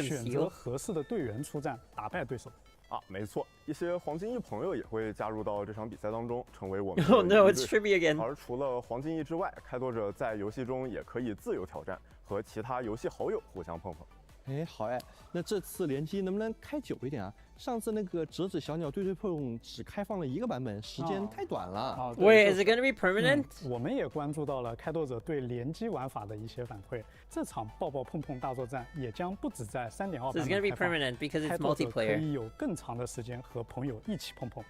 选择合适的队员出战，打败对手。啊，没错，一些黄金翼朋友也会加入到这场比赛当中，成为我们Oh no, it's Trivia again. 而除了黄金翼之外，开拓者在游戏中也可以自由挑战，和其他游戏好友互相碰碰。哎，好哎，那这次联机能不能开久一点啊？上次那个折纸小鸟对碰只开放了1个版本，时间太短了。Wait, is it gonna be permanent? 我们也关注到了开拓者对联机玩法的一些反馈。这场抱抱碰碰大作战也将不止在3.2版本开放， permanent because it's 开拓者可 multiplayer. 以有更长的时间和朋友一起碰碰。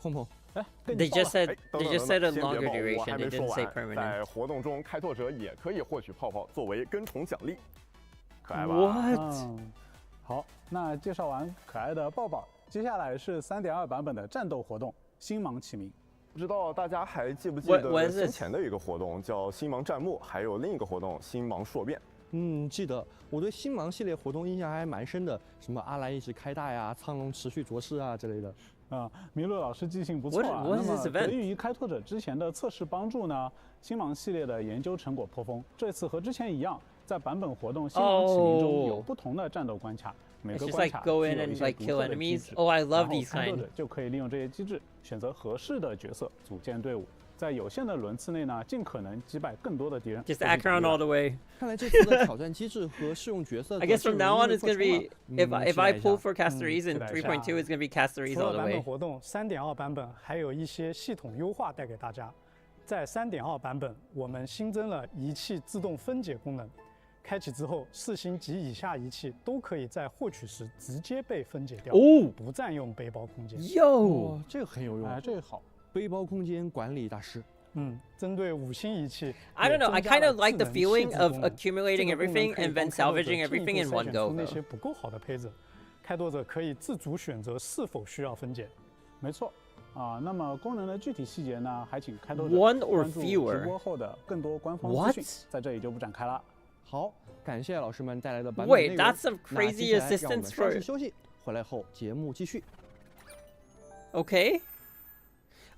碰碰。哎 They just said a longer 别 duration. 我还 They 没说 didn't say 完， permanent. 在活动中，开拓者也可以获取泡泡作为跟宠奖励。可爱吧 What？好，那介绍完可爱的抱抱，接下来是3.2版本的战斗活动——星芒启明。不知道大家还记不记得先前的一个活动叫星芒战幕，还有另一个活动星芒硕变。记得。我对星芒系列活动印象还蛮深的，什么阿兰一直开大呀、苍龙持续着势啊之类的。麋鹿老师记性不错啊。那么得益于开拓者之前的测试帮助呢，星芒系列的研究成果颇丰。这次和之前一样，在版本活动星芒启明中有不同的战斗关卡，每个关卡具有一些独特的机制。然后开拓者就可以利用这些机制，选择合适的角色组建队伍。在有限的轮次内呢，尽可能击败更多的敌人。Just Acheron all the way. 看来这次的挑战机制和试用角色 I guess from now on it's gonna be if I pull for Castorice in 3.2 it's gonna be Castorice all the way. 除了版本活动3.2版本还有一些系统优化带给大家。在3.2版本，我们新增了仪器自动分解功能，开启之后，4星及以下仪器都可以在获取时直接被分解掉，不占用背包空间。哟，这个很有用，这个好。背包空间管理大师。针对5星仪器 I don't know. I kind of like the feeling of accumulating everything and then salvaging everything in one go. 那些不够好的胚子，开拓者可以自主选择是否需要分解。没错。那么功能的具体细节呢，还请开拓者 One or 关注 fewer 直播后的更多官方资讯，在这里就不展开了。好，感谢老师们带来的版本内容。Wait, that's some crazy assistance for. 稍事休息，回来后节目继续。Okay.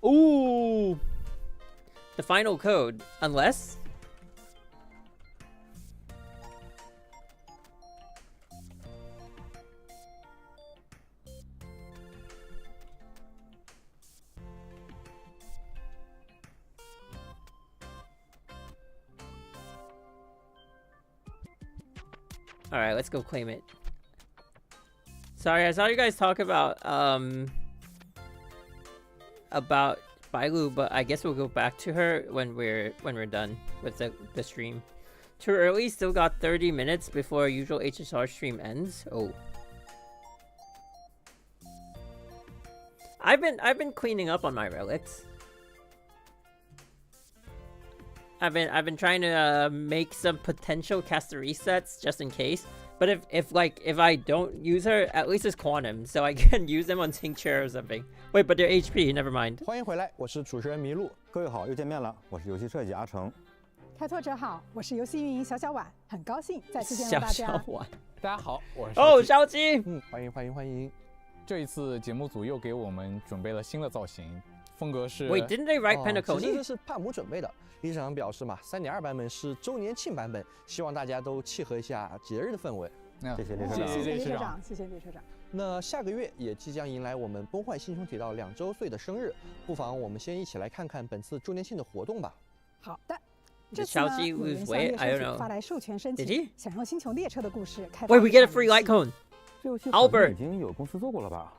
Ooh. The final code, unless. All right, let's go claim it. Sorry, I saw you guys talk about Bailu, but I guess we'll go back to her when we're done with the stream. Too early, still got 30 minutes before our usual HSR stream ends. Oh. I've been cleaning up on my relics. I've been trying to make some potential Castorice sets just in case. But if I don't use her, at least it's quantum, so I can use them on tincture or something. Wait, but they're HP, never mind. 欢迎回来，我是主持人麋鹿。各位好，又见面了，我是游戏设计阿成。开拓者好，我是游戏运营小小婉，很高兴再次见到大家。小婉，大家好，我是哦，小鸡。欢迎。这一次节目组又给我们准备了新的造型，风格是。Wait, didn't they write Pentaconi? 其实这是帕姆准备的。理事长表示嘛，3.2版本是周年庆版本，希望大家都契合一下节日的氛围。谢谢理事长，谢谢理事长，谢谢理事长。那下个月也即将迎来我们崩坏星穹铁道2周岁的生日，不妨我们先一起来看看本次周年庆的活动吧。好的。这次呢，有人向猎车组发来授权申请，想用星穹列车的故事开发。Wait, we get a free light cone. 这游戏 Albert 已经有公司做过了吧？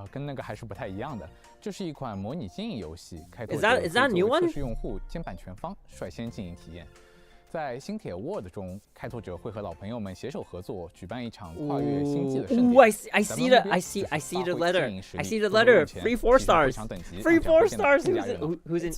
跟那个还是不太一样的。这是一款模拟经营游戏，开拓者 Is that new one? 测试用户兼版权方率先进行体验。在星铁 World 中，开拓者会和老朋友们携手合作，举办一场跨越星际的盛典。I see the letter. I see the letter. Free 4 stars. Free 4 stars. Who's in?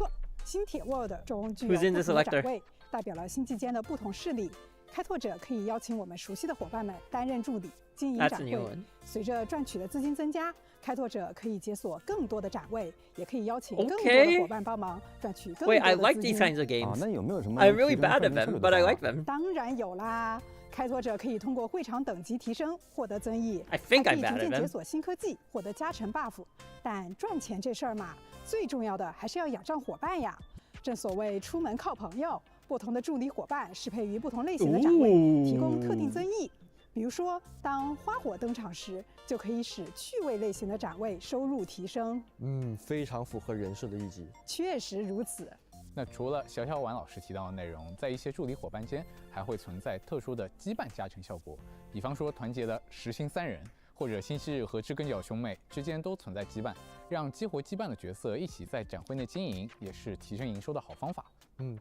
星铁 World 中具有不同的展位，代表了星际间的不同势力。开拓者可以邀请我们熟悉的伙伴们担任助理，经营展会。随着赚取的资金增加，开拓者可以解锁更多的展位，也可以邀请更多的伙伴帮忙赚取更多的资金。Wait, I like these kinds of games. 那有没有什么 I'm really bad at them, but I like them. 当然有啦！开拓者可以通过会场等级提升获得增益， I think 还 I'm 可以 bad 逐 at 渐 them. 解锁新科技，获得加成 buff。但赚钱这事儿嘛，最重要的还是要仰仗伙伴呀。正所谓出门靠朋友，不同的助理伙伴适配于不同类型的展位，提供特定增益。比如说，当花火登场时，就可以使趣味类型的展位收入提升。非常符合人设的一集。确实如此。那除了小小婉老师提到的内容，在一些助理伙伴间还会存在特殊的羁绊加成效果，比方说团结的10星3人，或者星期日和知更角兄妹之间都存在羁绊，让激活羁绊的角色一起在展会内经营，也是提升营收的好方法。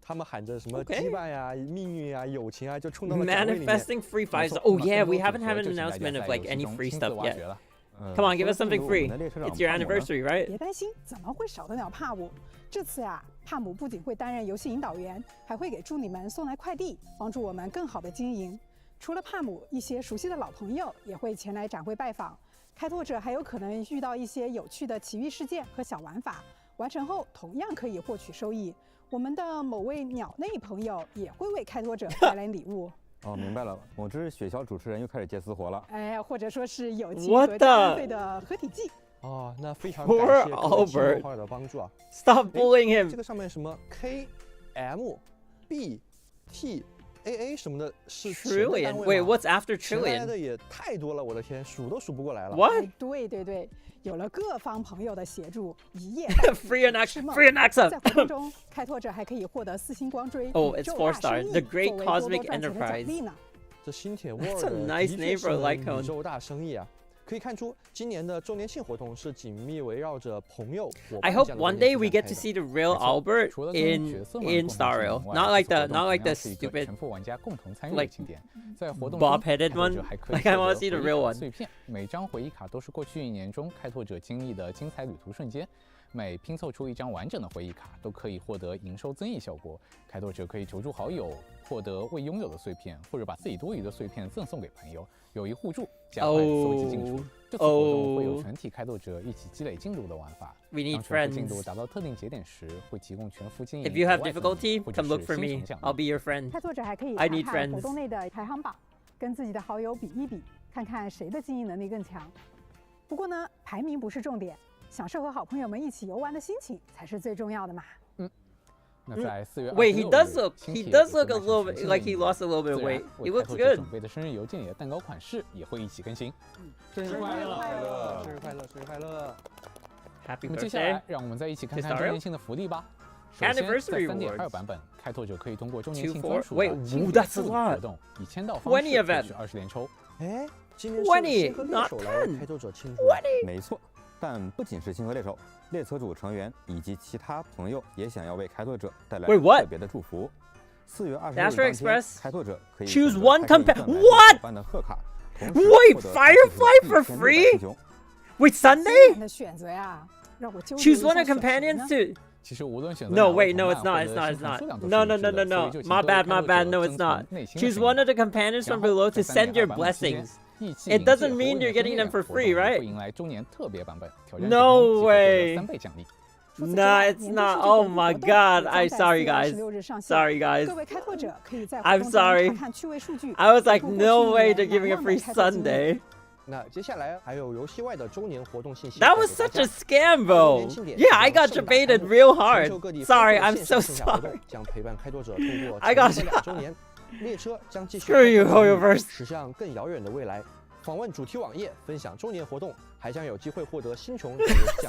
他们喊着什么羁绊呀、命运呀、友情啊，就冲到了展会里面。Manifesting free fives. Oh yeah, we haven't had an announcement of like any free stuff yet. Come on, give us something free. It's your anniversary, right? 别担心，怎么会少得了帕姆？这次呀，帕姆不仅会担任游戏引导员，还会给助理们送来快递，帮助我们更好的经营。除了帕姆，一些熟悉的老朋友也会前来展会拜访。开拓者还有可能遇到一些有趣的奇遇事件和小玩法，完成后同样可以获取收益。我们的某位鸟内朋友也会为开拓者带来礼物。明白了，我这雪橇主持人又开始接私活了。或者说是有机和加班费的合体技。哦，那非常 Poor 感谢各位亲 Albert 朋好友的帮助啊。 Stop bullying him. 这个上面什么 K M B T A A 什么的是钱的单 Trillion. 位 Wait, 吗 what's after 钱来 trillion? 的也太多了，我的天，数都数不过来了。 What? 对对对，有了各方朋友的协助，一夜 Free an free an accent. 在活动中，开拓者还可以获得4星光锥 Oh, 宇 it's 宙 4 大 star. 生意 The Great 作为多多 Cosmic 赚钱的奖 Enterprise. 励呢。这新铁 That's a World nice 的确 name 是 for a Lycon. 宇宙大生意啊。可以看出，今年的周年庆活动是紧密围绕着朋友、伙 I 伴 hope 这样的 one 关 day 系 we 展 get 开 to 的 see the real Albert 除了 in 角色们 in 共同 Star 参与 Rail, 外 not like 这 the 次 not 活动 like the 同样是一个 stupid 全部玩家共同参与的 like 庆典。在活动中， bob-headed 开拓 one. 者还可以 Like I 获 want 得 to see the 回忆 real 卡 one. 碎片，每张回忆卡都是过去1年中开拓者经历的精彩旅途瞬间。每拼凑出一张完整的回忆卡，都可以获得营收增益效果。开拓者可以求助好友，获得未拥有的碎片，或者把自己多余的碎片赠送给朋友，友谊互助，加快搜集进度。这次活动会有全体开拓者一起积累进度的玩法。 We need 当全部 friends. 进度达到特定节点时，会提供全服经营 If you have 额外赠 difficulty, 品或者 come look 是 for 新 me. 宠奖励 I'll be your friend. 开拓者还可以 I 查 need 看 friends. 活动内的排行榜，跟自己的好友比一比，看看谁的经营能力更强。不过呢，排名不是重点，享受和好朋友们一起游玩的心情才是最重要的嘛。那在4月26 Wait, he does 日 look 新 he 铁 does 也 look a 会 little 迈 bit 向 like he 新 lost a little bit of 自然 weight. 为 He 开 looks 拓者 good. 准备的生日邮件里的蛋糕款式也会一起更新。生日快乐！生日快乐！生日快乐！ Happy 那么接下 birthday. 来，让我们再一起看看 Castorice 周年庆的福利吧。首先，在 Anniversary 3.2 rewards 版本，开拓者可以通过周年庆 2-4 专属的 Wait, 庆 that's a 祝 lot. 活动，以签到方式 20 event 获取20连抽。哎，今年是20星河猎 not 手来为 10开拓者庆祝。没错，但不仅是星河猎手，列车组成员以及其他朋友也想要为开拓者带来 Wait, what? 特别的祝福。4月20日 Astro 当天， Express 开拓者可以 choose 选择 one 开给 compa- 一份来自 What? 伙伴的贺卡，同时 Wait, 获得 Firefly for 1600 free? 英雄 Wait, 今 Sunday? 年的选择呀，让我纠结 Choose 一 one 下 of 选谁 companions 呢 to. 其实无论选择 No, 哪位 wait, no, 同 it's 伴 not. 获 It's 得 not. 的 It's 生产 not. 数量都是 No, 一 no, 致 no, 的 no, 所以 no. 就请 My 各位 bad, 开 my 拓 bad. 者 No, 增 it's 强 not. 内心的 Choose 声 one 音 of the companions from 然后 below 在 to send your 3.2版本期间 blessings. 义气 It 迎接 doesn't 火 mean 影 you're 的 getting 经 them 典 for 活 free, 动 right? 会迎来周年特别版本，挑战 No 成功即可获得 way. 3倍奖励。 Nah, it's not. Oh my god. I'm sorry, guys. Sorry, guys. 各位开拓者可以在活 I'm 动中 sorry. 查看趣味数据。 I was like, 回顾 no 过去 way 一 they're 年 giving a 难忘的 free 开拓经历 Sunday. 那接下来还有游戏外的周年活动信息。 That was such a scam, bro. Yeah, I got debated real hard. Sorry, I'm so sorry. 将陪伴开拓者度过 I got 2周年，列车将继续 Screw you, HoYoverse. 驶向更遥远的未来。访问主题网页，分享周年活动，还将有机会获得星穹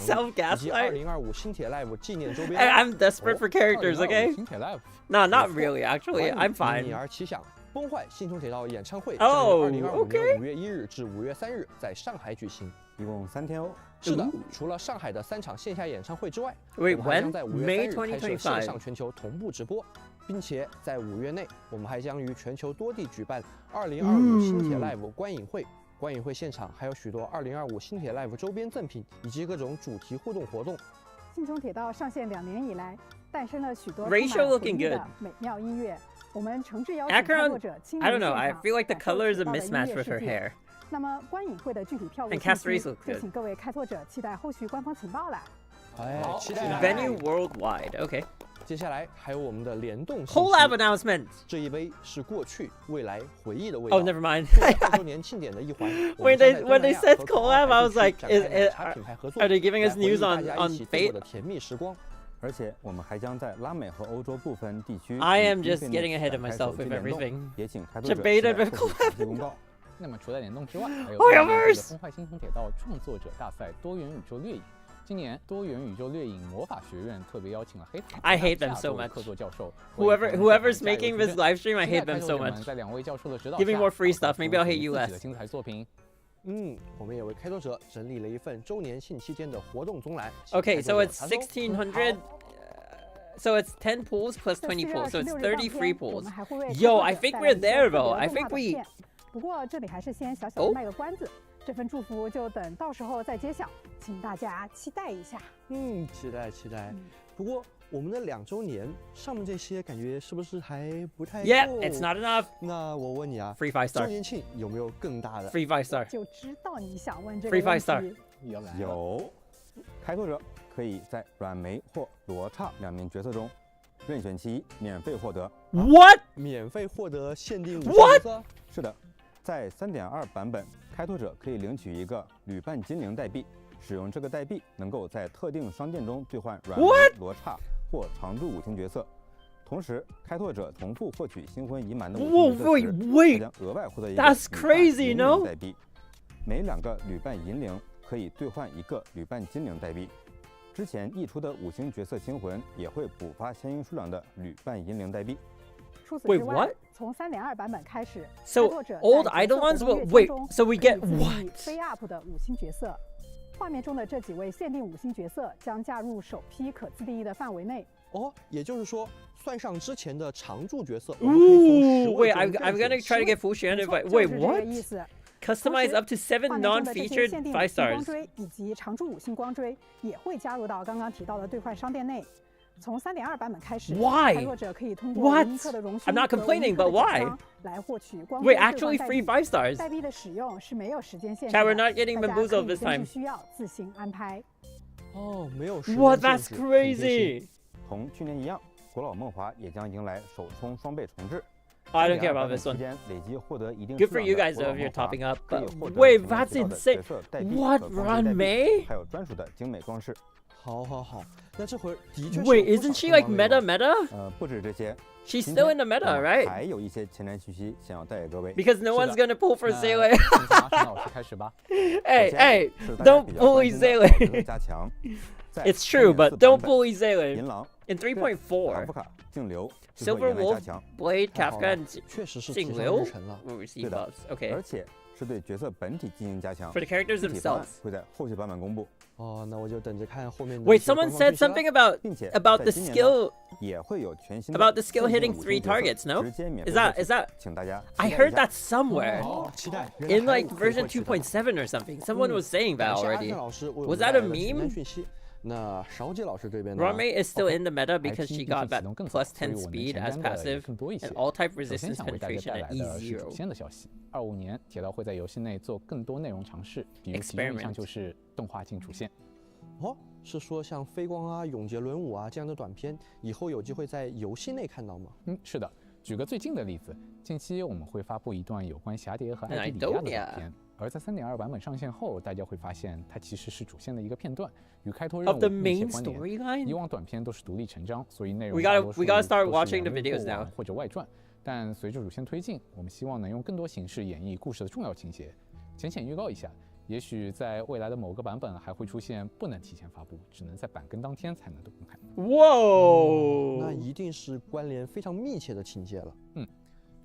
奖励，以及2025新铁 Live 纪念周边。 I'm desperate for characters, okay? 新铁 Live No, not really. Actually, I'm 因 fine. 你而起响，崩坏星穹铁道演唱会哦将于2025 OK 年5月1日至5月3日在上海举行，一共3天哦。是的，除了上海的3场线下演唱会之外， Wait, 我们还 when? 将在5月 May 3日开设线上 2025. 全球同步直播，并且在5月内，我们还将于全球多地举办2025新铁 Live 观影会。观影会现场还有许多2025新铁 Live 周边赠品以及各种主题互动活动。星穹铁道上线2年以来，诞生了许多 Rachel 充满 looking 回忆的 good. 美妙音乐。我们诚挚邀请开拓 Akron, 者亲 I 临 don't know. 现 I 场 feel like the 感受 color is a 铁道的音 mismatch 乐 with 世 her 界 hair. 那么观影会的具体票务 And 信 Castorice 息 looks 就 good. 请各位开拓者期待后续官方情报啦。哎，期待 Venue worldwide. Okay. 接下来还有我们的联动信息 Collab announcement. 这一杯是过去、未来、回忆的味道。 Oh, never mind. 2周年庆典的一环。 When they said collab, I was like, are they giving us news on Fate? 的甜蜜时光。而且我们还将在拉美和欧洲部分地区 I am just getting ahead of myself with everything. 也请开拓者 Debated with 后续详细公告。那么除了联动之外，还有 HoYoverse 崩坏星穹铁道创作者大赛多元宇宙掠影。今年多元宇宙掠影魔法学院特别邀请了黑塔 I hate them so much. 客座教授 Whoever's making this live stream, I hate them so much. 在2位教授的指导 Give me 下 more free stuff. 搞出 Maybe I'll hate you 自己 less. 的精彩作品。我们也为开拓者整理了一份周年庆期间的活动综览。 Okay, so it's 请开拓者查收。 1600. So it's 10 pools plus 20 pools. So it's 30 free 我 pools. 们还会为 Yo, 开 I 拓者 think 带 we're 来一个 there, 特别 though. I 动画 think 短 we. 片不过这里还是先小小的卖个关子，这份祝福就等到时候再揭晓，请大家期待一下。期待期待。不过我们的2周年上面这些感觉是不是还不太够 Yeah, it's not enough. 那我问你啊 Free 5 周 star. 年庆有没有更大的 Free 5 star. 就知道你想问这个 Free 问 5 star. 题。有，开拓者可以在软梅或罗刹2名角色中任选其一，免费获得。 What? 免费获得限定What？角色？是的，在3.2版本，开拓者可以领取一个旅伴精灵代币，使用这个代币能够在特定商店中兑换软What？罗刹或常驻5星角色。同时，开拓者重复获取新婚已满的Whoa, 5星角色时， wait, 将额外获得一个 that's 旅伴 crazy, 银 no？ 铃代币。每2个旅伴银铃可以兑换1个旅伴精灵代币。之前溢出的5星角色新魂也会补发相应数量的旅伴银铃代币。除此之 Wait, 外 what？ 从3.2版本开始， So 开拓者 old 在角 idle 色 ones? 活动 Wait, 乐中 so we 可以 get 自己 what？ 飞 up 的5星角色。画面中的这几位限定5星角色将加入首批可自定义的范围内。哦，也就是说，算上之前的常驻角色，我们可以从10 Ooh, 位 wait, 中 I'm 任 gonna 选 try to 10位 get full Shannon, 没 but 错 wait, 就是这个 what? 意思。 Customize up to 7画面中的这些 non-featured 限定 5 5星光 stars. 锥以及常驻5星光锥也会加入到刚刚提到的兑换商店内。从3.2版本开始， Why？ 开拓者可以通过 What？ 维尼克的荣 I'm 勋 not 和维尼 complaining, 克的 but 奖 why？ 章来获取光 Wait, 锥兑换 actually 代 free 币。 5 stars. 代币的使用是没有时间限制 Chat, 的， we're not getting 大家可 bamboozled 以 this 根据 time. 需要自行安排。哦，没有时 What? 间 That's 限制，很贴心 crazy. 同去年一样，古老梦华也将迎来首充双倍重置。 I don't care 3.2 about 版本 this one. 期间累计获得一定 Good 数 for 量 you 的 guys 古老 though if you're 梦华 topping up. 可以 But 获得 wait, 前面 that's 提到的 insane. 角色代币 What, 和光追代 Ran 币 Mei？ 还有专属的精美装饰。好，那这会儿的确是 Wait, 有不 isn't 少 she 动 like 漫内 meta 容 meta? 不止这些。 She's 今 still 天 in the meta, 我们 right? 还有一些前瞻讯息想要带给各位。 Because no one's gonna pull for 那 Sailor. 从阿成老师开始吧。Hey, 首先 hey, 是大家 don't 比较关 bully 心的 Sailor. 角色加强。在 It's true, but 3.4 don't 版本 bully Sailor. 银狼、 In 阿 3.4, 夫卡、净流经 Silver 过原来加 Wolf, 强， Blade, 太好 Kafka, 了 and 确实是净提上流日程了。 will receive 对的 buffs. Okay. 而且是对角色本体进行加强。 For the characters 具体方案 themselves. 会在后续版本公布。哦，那我就等着看后面的 Wait, 嗯一些 someone 官方 said 信息了 something about 并且 about 在 the 今年 skill 也会有全新的 about the skill 限定 hitting 5 3 星角色 targets. No, 直接免 is 费 that 获 is 取 that? 请大家 I 期待一 heard 下 that somewhere 哦，期待 in like 原来还有 version 可以期待 2.7 or something. Someone was saying 感 that 谢阿 already. 胜老师为我 Was 们 that 带 a 来的前瞻 meme? 讯息。那勺姐老师这边呢 Ranmei is still in the meta because IP she 毕 got 竟启 that 动更早， plus 所以 10我能 speed 前 as 瞻的也 passive 更多一些 and。all type 首先 resistance 想为大家 penetration 带 at 来的是 E0. 主线的消息。25年，铁道会在游戏内做更多内容尝试，比如其中一项就是动画进主线。哦，是说像飞光啊、永劫轮舞啊这样的短片，以后有机会在游戏内看到吗？是的。举个最近的例子，近期我们会发布一段有关霞蝶和艾迪里亚的短片，而在3.2版本上线后，大家会发现它其实是主线的一个片段，与开拓任务密切关联。以往短片都是独立成章，所以内容 We gotta start watching the videos now 或者外传。但随着主线推进，我们希望能用更多形式演绎故事的重要情节。浅预告一下，也许在未来的某个版本还会出现不能提前发布，只能在版更当天才能公开。Whoa！那一定是关联非常密切的情节了。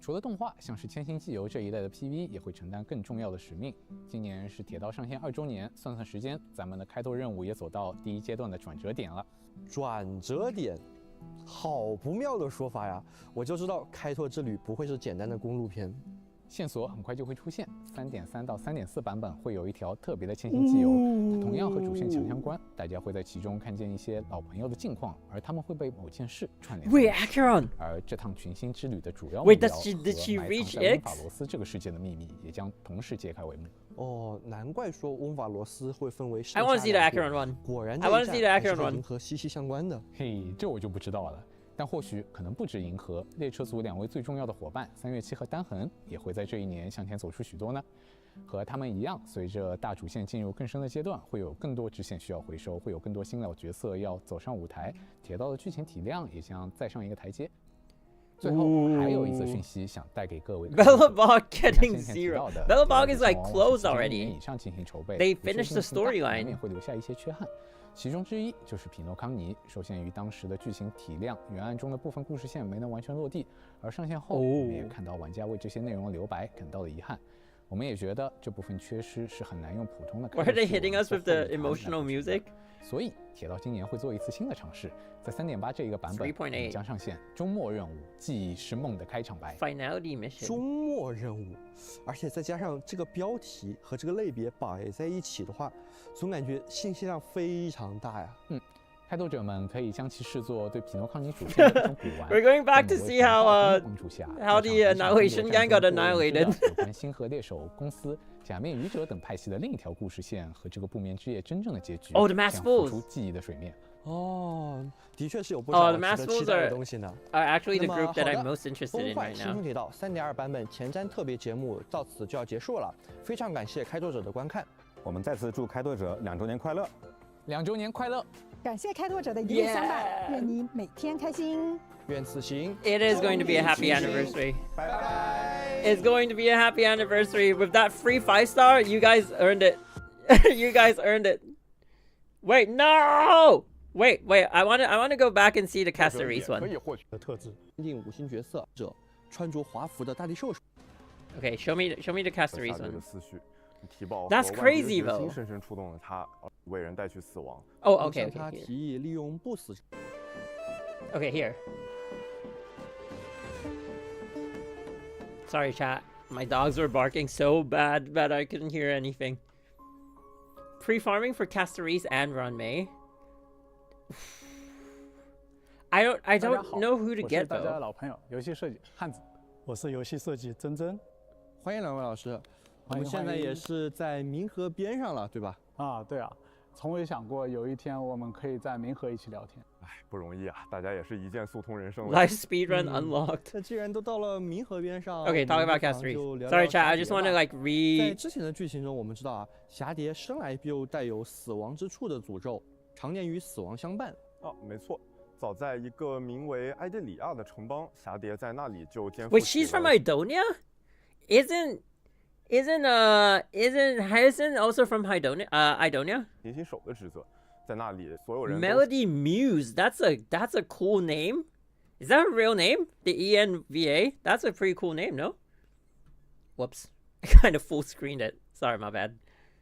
除了动画，像是千星纪游这一类的 PV 也会承担更重要的使命。今年是铁道上线2周年，算时间，咱们的开拓任务也走到第1阶段的转折点了。转折点，好不妙的说法呀！我就知道开拓之旅不会是简单的公路片。线索很快就会出现，3.3到3.4版本会有一条特别的千星纪游，它同样和主线强相关，大家会在其中看见一些老朋友的近况，而他们会被某件事串联。Wait, Acheron！ 而这趟群星之旅的主要目 Wait, 标 did she 和埋 reach 藏在温 X？ 法罗斯这个世界的秘密也将同时揭开帷幕。哦，难怪说翁法罗斯会分为 I want to see the Acheron one. 果然 I want to see the Acheron 和 one. 银河息息相关的。嘿，这我就不知道了。但或许可能不止银河，列车组2位最重要的伙伴3月7和单横也会在这一年向前走出许多呢。和他们一样，随着大主线进入更深的阶段，会有更多支线需要回收，会有更多新老角色要走上舞台，铁道的剧情体量也将再上一个台阶。最后还有一则讯息想带给各位。Bellabog getting 0. Bellabog is like closed already. 以上进行筹备 They finished the storyline. 难免会留下一些缺憾。其中之一就是匹诺康尼，受限于当时的剧情体量，原案中的部分故事线没能完全落地，而上线后我们也看到玩家为这些内容留白感到了遗憾。我们也觉得这部分缺失是很难用普通的。Why are they hitting us with the emotional music？ 所以铁道今年会做一次新的尝试，在3.8这一个版本将上线周末任务，记忆是梦的开场白。Finality mission。周末任务，而且再加上这个标题和这个类别摆在一起的话，总感觉信息量非常大呀。开拓者们可以将其视作对匹诺康尼主线的一种补完。We're going back to see how the Annihilation Gang got annihilated. 有关星河猎手公司、假面愚者等派系的另一条故事线和这个不眠之夜真正的结局， Oh, the Masked Fools 浮出记忆的水面。哦，的确是有不少值得期待的东西呢。Are actually the group that I'm most interested in 崩坏 right 星 now. 空铁道3.2版本前瞻特别节目到此就要结束了，非常感谢开拓者的观看。我们再次祝开拓者2周年快乐！2周年快乐！感谢开拓者的一路相伴，愿你每天开心。愿此行。 It is going to be a happy anniversary. Bye bye. It's going to be a happy anniversary. With that free 5-star, you guys earned it. You guys earned it. Wait, no! Wait. I want to go back and see the Castorice one. 的特质，进5星角色者穿着华服的大地兽。Okay, show me the Castorice one. 的思绪，提报 That's crazy, though. 心深深触动了他，为人带去死亡。Oh, okay. 他提议利用不死。Okay, here. Sorry, chat. My dogs were barking so bad that I couldn't hear anything. Pre-farming for Castorice and Ranmei. I don't know who to get 大家的 though. 老朋友，游戏设计汉子，我是游戏设计真真。欢迎2位老师，我欢迎们现在也是在冥河边上了，对吧？啊，对啊，从未想过有一天我们可以在冥河一起聊天。哎，不容易啊，大家也是一键速通人生。Live speedrun unlocked. 那既然都到了冥河边上 Okay, talk about Castorice. Sorry, chat. I just want to like 在 read. 之前的剧情中，我们知道啊，蛱蝶生来就带有死亡之处的诅咒，常年与死亡相伴。哦，没错。早在一个名为埃德里亚的城邦，蛱蝶在那里就肩负。 Wait, she's from Idonia? Isn't Hyacinth also from Idonia? 行星手的职责，在那里所有人。Melody Muse. That's a cool name. Is that a real name? The ENVA. That's a pretty cool name, no? Whoops. I kind of full screened it. Sorry, my bad.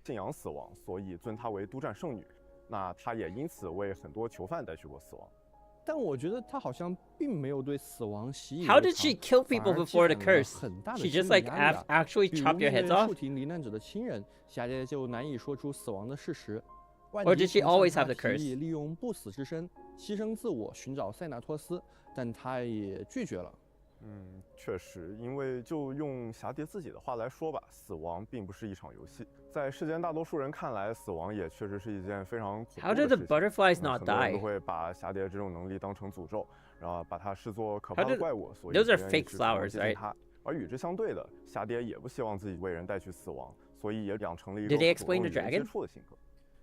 信仰死亡，所以尊她为督战圣女。那她也因此为很多囚犯带去过死亡。但我觉得她好像并没有对死亡习以为常。 How did she kill people before the curse? She just like actually chopped your heads off? 树体罹难者的亲人，蛱蝶就难以说出死亡的事实。 Or did she always have the curse? 利用不死之身牺牲自我寻找塞纳托斯，但她也拒绝了。确实，因为就用蛱蝶自己的话来说吧，死亡并不是一场游戏。在世间大多数人看来，死亡也确实是一件非常恐怖的 How 事 did the 情。 butterflies not 很多人 die? 都会把瑕蝶这种能力当成诅咒，然后把它视作可怕的怪物，所以 Those are 不愿意 fake 去主动 flowers, 接近 right? 它。而与之相对的，蛱蝶也不希望自己为人带去死亡，所以也养成了一 Did they 个主动 explain 与 the 人接 dragon? 触的性格。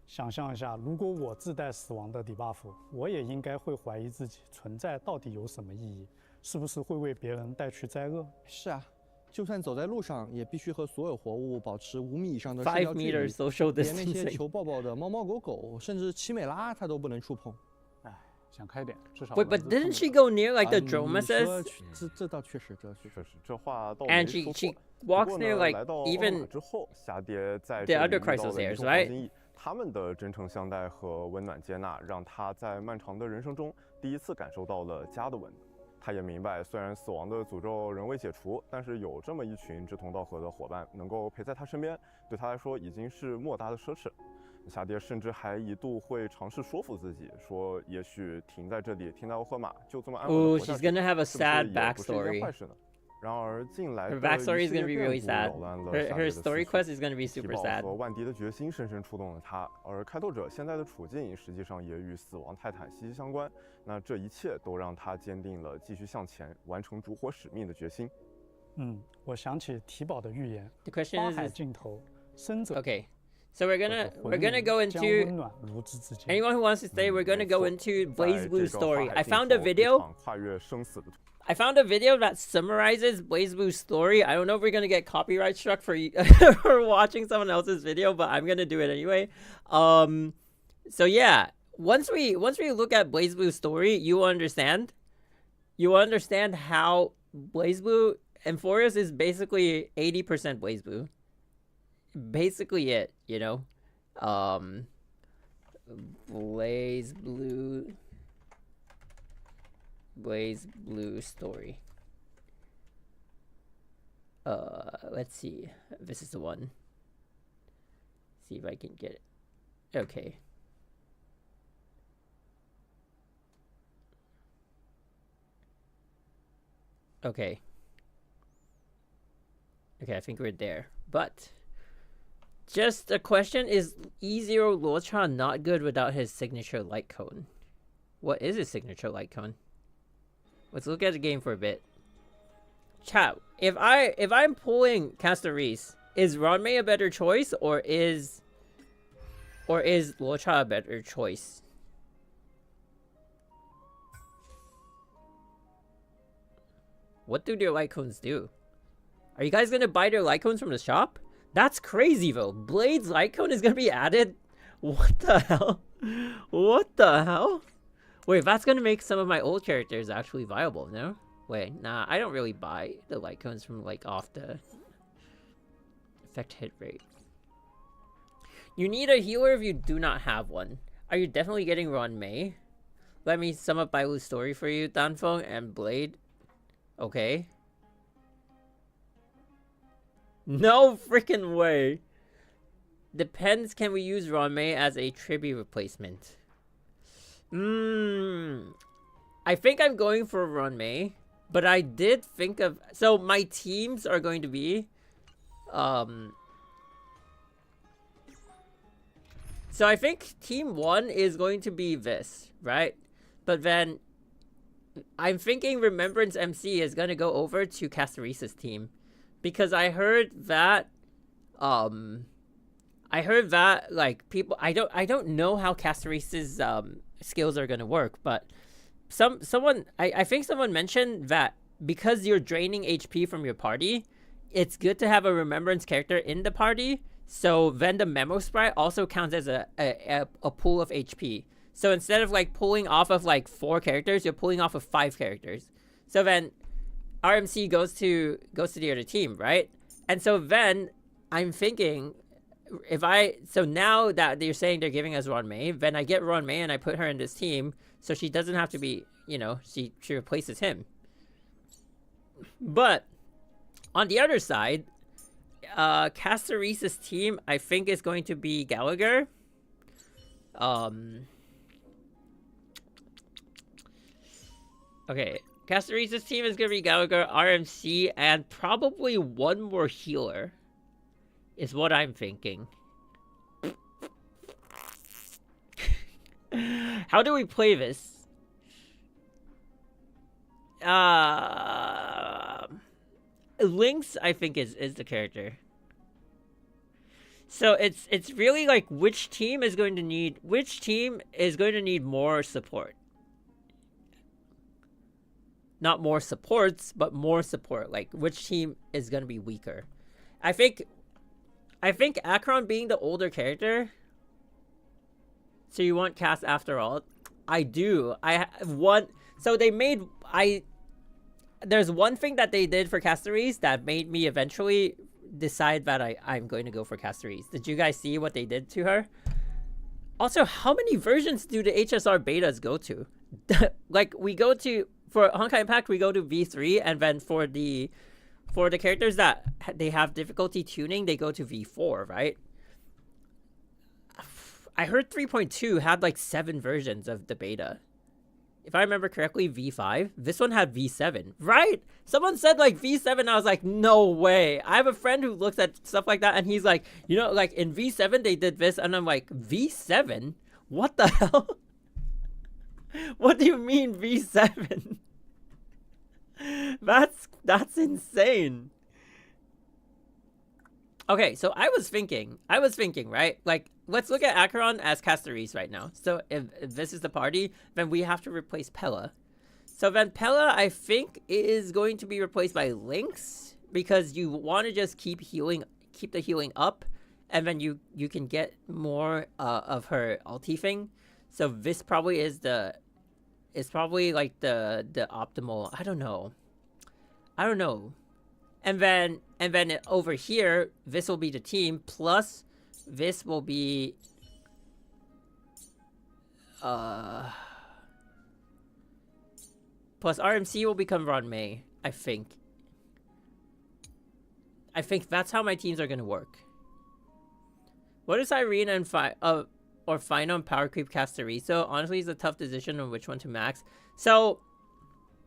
想象一下，如果我自带死亡的 debuff， 我也应该会怀疑自己存在到底有什么意义，是不是会为别人带去灾厄？是啊，就算走在路上，也必须和所有活物保持5米以上的社交距 5 离。 meters social 连那些 distancing. 求抱抱的猫猫狗狗，甚至奇美拉，它都不能触碰。哎，想开点，至少。 Wait, but didn't she go near like the Dromeses? 这倒确实，这话倒 And 没说 she 错。 walks 不过 near 呢 like 来到 even 之后，蛱蝶在 the 这里 other 遇到了 Chrysos 一 heirs, 众 right? 黄金翼，他们的真诚相待和温暖接纳，让他在漫长的人生中第一次感受到了家的温暖。他也明白，虽然死亡的诅咒仍未解除，但是有这么一群志同道合的伙伴能够陪在他身边，对他来说已经是莫大的奢侈。蛱蝶甚至还一度会尝试说服自己，说也许停在这里，停在欧赫玛，就这么安稳地 Ooh, 活下 she's 去， gonna have a 是不是 sad 也不是一件 backstory. 坏事呢？然而近来 Her 的 backstory 一 is 系 gonna 列 be 变 really 故 sad. 扰乱了 Her 夏蝶的思 story 绪 quest is gonna be 提 super 宝 sad. 和万迪的决心深深触动了他，而开拓者现在的处境实际上也与死亡泰坦息息相关。那这一切都让他坚定了继续向前、完成烛火使命的决心。我想起提宝的预言， The question 花 is, 海尽头，生者。 Okay, so we're gonna go into anyone who wants to stay. We're gonna go into Blaze Blue's story. I found a video. 跨越生死的 I found a video that summarizes Blaze Blue's story. I don't know if we're gonna get copyright struck for for watching someone else's video, but I'm gonna do it anyway. So yeah, once we look at Blaze Blue's story, you will understand how Blaze Blue Amphorius is basically 80% Blaze Blue. Basically it, you know. Blaze Blue story. Let's see. This is the one. See if I can get it. Okay. Okay, I think we're there. But just a question, is E0 Luotcha not good without his signature light cone? What is his signature light cone? Let's look at the game for a bit. Chat, if I'm pulling Castorice, is Ranmei a better choice, or is Or is Luocha a better choice? What do their Lycones do? Are you guys gonna buy their Lycones from the shop? That's crazy though. Blade's Lycone is gonna be added? What the hell? What the hell? Wait, that's gonna make some of my old characters actually viable, no? Wait, nah, I don't really buy the Lycones from like off the effect hit rate. You need a healer if you do not have one. Are you definitely getting Ron May? Let me sum up Bailu's story for you, Danfeng and Blade. Okay. No freaking way. Depends, can we use Ron May as a tribute replacement? I think I'm going for Ron May. But I did think of... So my teams are going to be... So I think team 1 is going to be this, right? But then I'm thinking Remembrance MC is going to go over to Castorice's team. Because I heard that like people I don't know how Castorice's skills are going to work, but someone I think someone mentioned that because you're draining HP from your party, it's good to have a Remembrance character in the party. So then the memo sprite also counts as a pool of HP. So instead of like pulling off of like 4 characters, you're pulling off of 5 characters. So then RMC goes to the other team, right? And so then I'm thinking, so now that they're saying they're giving us Ron May, then I get Ron May and I put her in this team, so she doesn't have to be, you know, she replaces him. But on the other side, Castorice's team, I think, is going to be Gallagher. Okay, Castorice's team is going to be Gallagher, RMC, and probably one more healer, is what I'm thinking. How do we play this? Lynx, I think, is the character. So it's really like which team is going to need more support. Not more supports, but more support. Like which team is going to be weaker. I think Akron being the older character. So you want Cass after all? I do. So they made there's one thing that they did for Castorice that made me eventually decide that I'm going to go for Castorice. Did you guys see what they did to her? Also, how many versions do the HSR betas go to? Like, we go to, for Honkai Impact, we go to V3, and then for the characters that they have difficulty tuning, they go to V4, right? I heard 3.2 had like 7 versions of the beta. If I remember correctly, V5. This one had V7, right? Someone said like V7. I was like, no way. I have a friend who looks at stuff like that, and he's like, you know, like in V7 they did this, and I'm like, V7? What the hell? What do you mean V7? That's insane. Okay, so I was thinking, right? Like, let's look at Acheron as Castorice right now. So if this is the party, then we have to replace Pella. So then Pella, I think, is going to be replaced by Lynx, because you want to just keep the healing up, and then you can get more of her ulti thing. So this probably is probably like the optimal. I don't know. And then over here, this will be the team, plus this will be plus RMC will become Ron May, I think. I think that's how my teams are gonna work. What is Irene and or Final and Power Creep Castorice? So honestly, it's a tough decision on which one to max. So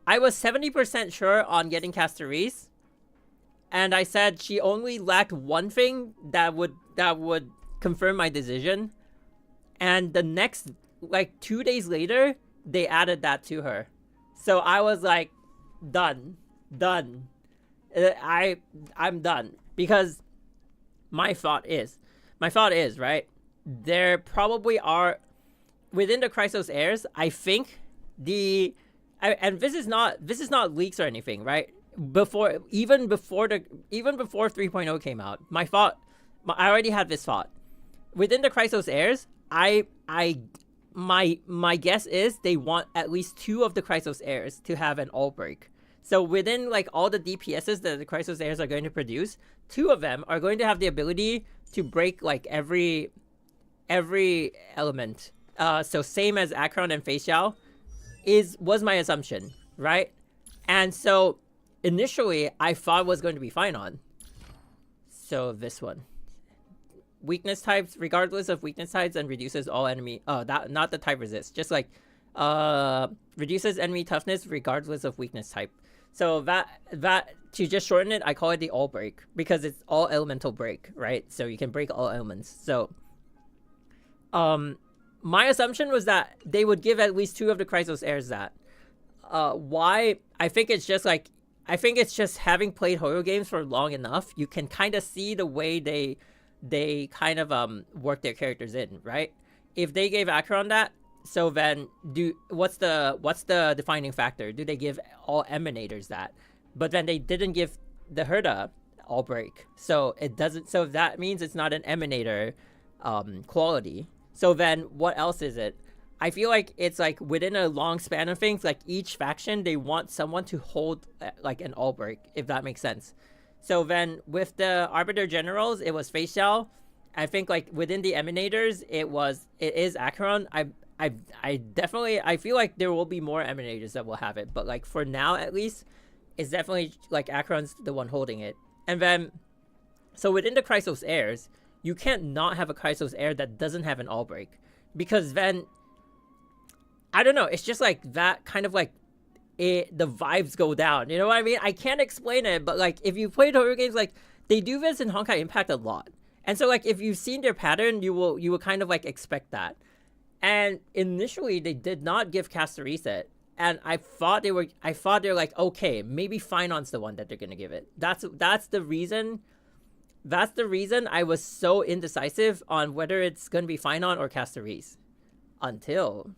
I was 70% sure on getting Castorice. And I said she only lacked one thing that would confirm my decision. And the next, like 2 days later, they added that to her. So I was like, done. I'm done. Because my thought is, right? there probably are within the Chrysos heirs. I think and this is not leaks or anything, right? Even before 3.0 came out, I already had this thought. Within the Chrysos heirs, my guess is they want at least 2 of the Chrysos heirs to have an all break. So within like all the DPSs that the Chrysos heirs are going to produce, 2 of them are going to have the ability to break like every element. So same as Akron and Facial was my assumption, right? And so initially I thought it was going to be Finon. So this one. Weakness types, regardless of weakness types, and reduces all enemy not the type resist, just like reduces enemy toughness regardless of weakness type. So that to just shorten it, I call it the all break because it's all elemental break, right? So you can break all elements. So my assumption was that they would give at least 2 of the Chrysos heirs that. Why? I think it's just having played Hoyo games for long enough, you can kind of see the way they kind of work their characters in, right? If they gave Akron that, so then what's the defining factor? Do they give all emanators that? But then they didn't give the Herda all break, so it doesn't. So that means it's not an emanator quality. So then what else is it? I feel like it's like within a long span of things, like each faction, they want someone to hold like an all break, if that makes sense. So then with the Arbiter Generals, it was Facial. I think like within the Emanators, it is Akron. I feel like there will be more Emanators that will have it. But like for now, at least, it's definitely like Akron's the one holding it. And then, so within the Chrysos heirs, you can't not have a Chrysos heir that doesn't have an all break. Because then, I don't know, it's just like that kind of like, the vibes go down. You know what I mean? I can't explain it, but like if you played horror games, like they do this in Honkai Impact a lot. And so like if you've seen their pattern, you will kind of like expect that. And initially they did not give Castorice it. And I thought they're like, okay, maybe Finon's the one that they're gonna give it. That's the reason I was so indecisive on whether it's gonna be Finon or Castorice. Until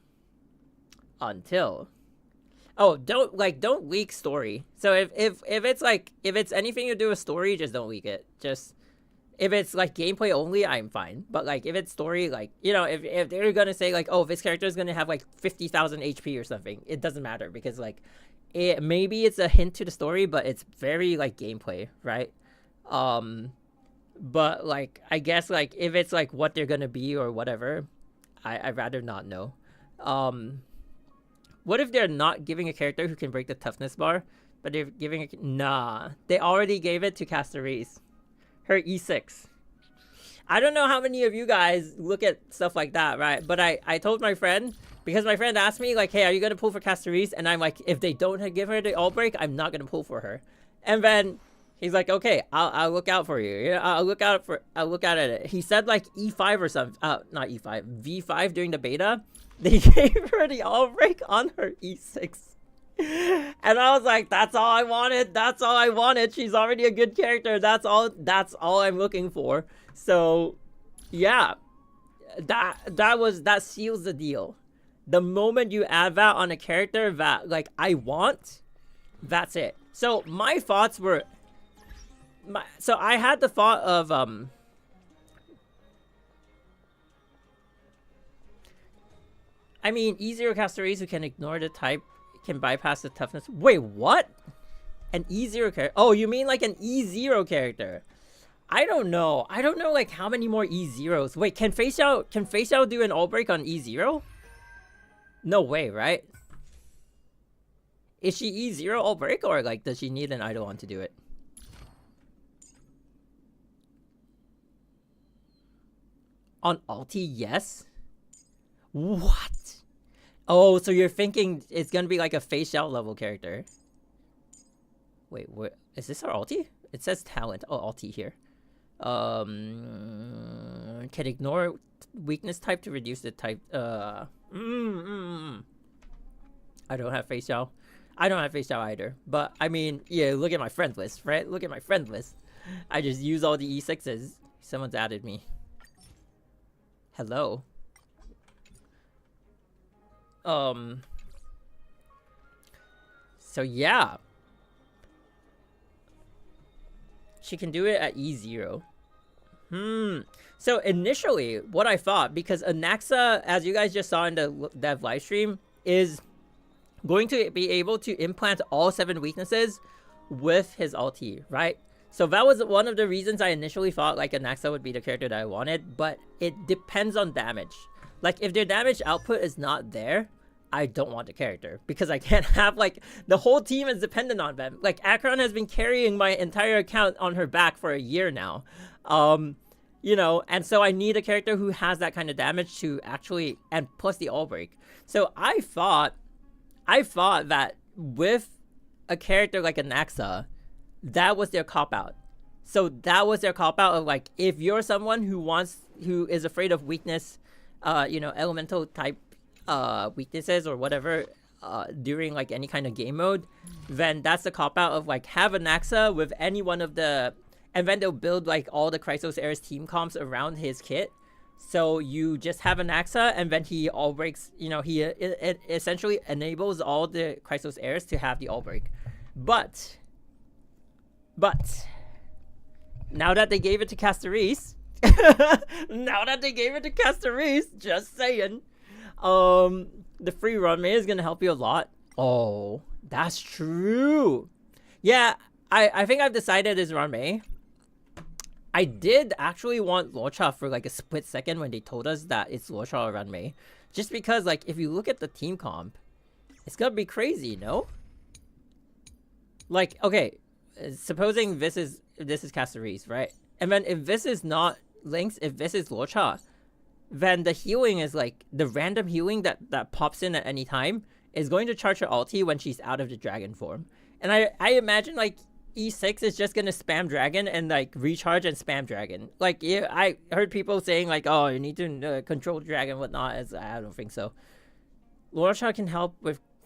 oh, don't leak story. So if it's anything to do with story, just don't leak it. Just if it's like gameplay only, I'm fine. But like if it's story, like, you know, if they're gonna say like, oh, this character is gonna have like 50,000 HP or something, it doesn't matter because like maybe it's a hint to the story, but it's very like gameplay, right? But like I guess like if it's like what they're gonna be or whatever, I'd rather not know. What if they're not giving a character who can break the toughness bar, but they're giving a... Nah. They already gave it to Castorice. Her E6. I don't know how many of you guys look at stuff like that, right? But I told my friend, because my friend asked me, like, hey, are you going to pull for Castorice? And I'm like, if they don't give her the all break, I'm not going to pull for her. And then he's like, okay, I'll look out for you. I'll look out at it. He said like E5 or something. Not E5. V5 during the beta. They gave her the all break on her E6. And I was like, that's all I wanted. That's all I wanted. She's already a good character. That's all I'm looking for. So yeah. That seals the deal. The moment you add that on a character that like I want, that's it. So my thoughts were so I had the thought of I mean, E0 Castorice who can ignore the type, can bypass the toughness. Wait, what? An E0 character? Oh, you mean like an E0 character? I don't know. I don't know like how many more E0s. Wait, can Facial do an all break on E0? No way, right? Is she E0 all break or like does she need an Eidolon to do it? On ulti, yes. What? Oh, so you're thinking it's gonna be like a Facial level character. Wait, what? Is this our ulti? It says talent. Oh, ulti here. Can ignore weakness type to reduce the type. I don't have Facial. I don't have Facial either. But I mean, yeah, look at my friend list, right? Look at my friend list. I just use all the E6s. Someone's added me. Hello. So yeah. She can do it at E0. So initially, what I thought, because Anaxa, as you guys just saw in the dev live stream, is going to be able to implant all 7 weaknesses with his ulti, right? So that was one of the reasons I initially thought like Anaxa would be the character that I wanted, but it depends on damage. Like if their damage output is not there, I don't want the character because I can't have like the whole team is dependent on them. Like Akron has been carrying my entire account on her back for a year now. You know, and so I need a character who has that kind of damage to actually, and plus the all break. So I thought that with a character like Anaxa, that was their cop-out. So that was their cop-out of like, if you're someone who is afraid of weakness, you know, elemental type weaknesses or whatever during like any kind of game mode, then that's the cop-out of like have Anaxa with any one of the, and then they'll build like all the Chrysos Heirs team comps around his kit. So you just have Anaxa, and then he all breaks, you know, he it essentially enables all the Chrysos Heirs to have the all break. But now that they gave it to Castorice, just saying, the free runway is gonna help you a lot. Oh, that's true. Yeah, I think I've decided is runway. I did actually want Lorcha for like a split second when they told us that it's Lorcha or Runmei. Just because like if you look at the team comp, it's gonna be crazy, no? Like, okay, supposing this is Castorice, right? And then if this is not Lynx, if this is Lorcha, then the healing is like the random healing that pops in at any time is going to charge her ulti when she's out of the dragon form. And I imagine like E6 is just gonna spam dragon and like recharge and spam dragon. Like, yeah, I heard people saying like, oh, you need to control dragon and whatnot. I don't think so. Lorcha can help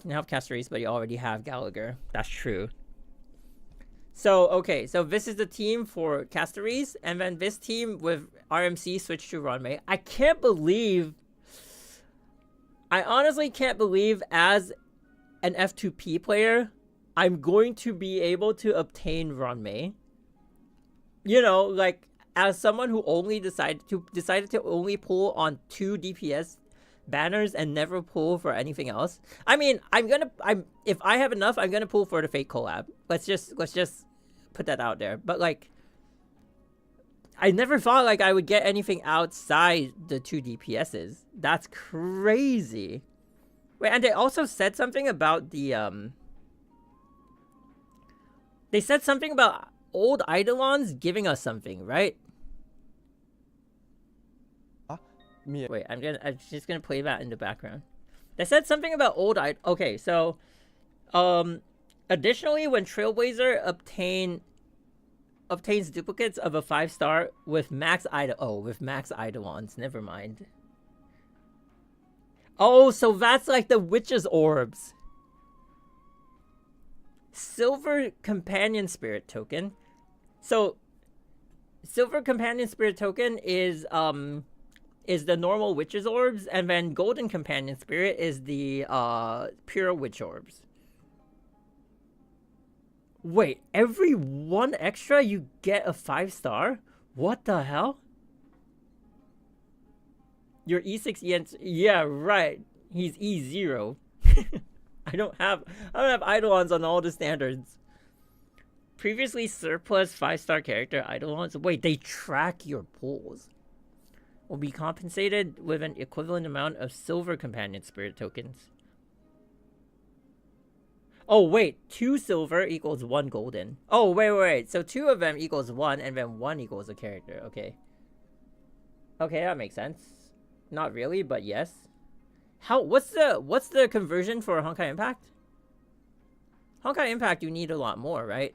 Castorice, but you already have Gallagher. That's true. So okay, so this is the team for Castorice, and then this team with RMC switched to Runmei. I honestly can't believe as an F2P player, I'm going to be able to obtain Runmei. You know, like as someone who only decided to only pull on 2 DPS banners and never pull for anything else. I mean, if I have enough, I'm gonna pull for the Fate collab. Let's just put that out there. But like, I never thought like I would get anything outside the 2 DPSs. That's crazy. Wait, and they also said something about the they said something about old Eidolons giving us something, right? Wait, I'm just gonna play that in the background. They said something about old okay, so additionally, when Trailblazer obtains duplicates of a 5-star with max Eidolons, never mind. Oh, so that's like the Witch's Orbs. Silver Companion Spirit token. So Silver Companion Spirit token is the normal Witch's Orbs, and then Golden Companion Spirit is the pure Witch Orbs. Wait, every 1 extra you get a 5-star? What the hell? Your E6 EN, yeah, right. He's E0. I don't have Eidolons on all the standards. Previously surplus 5-star character Eidolons. Wait, they track your pulls. Will be compensated with an equivalent amount of Silver Companion Spirit tokens. Oh wait, 2 silver equals 1 golden. Oh wait. So 2 of them equals 1, and then 1 equals a character. Okay. Okay, that makes sense. Not really, but yes. What's the conversion for Honkai Impact? Honkai Impact, you need a lot more, right?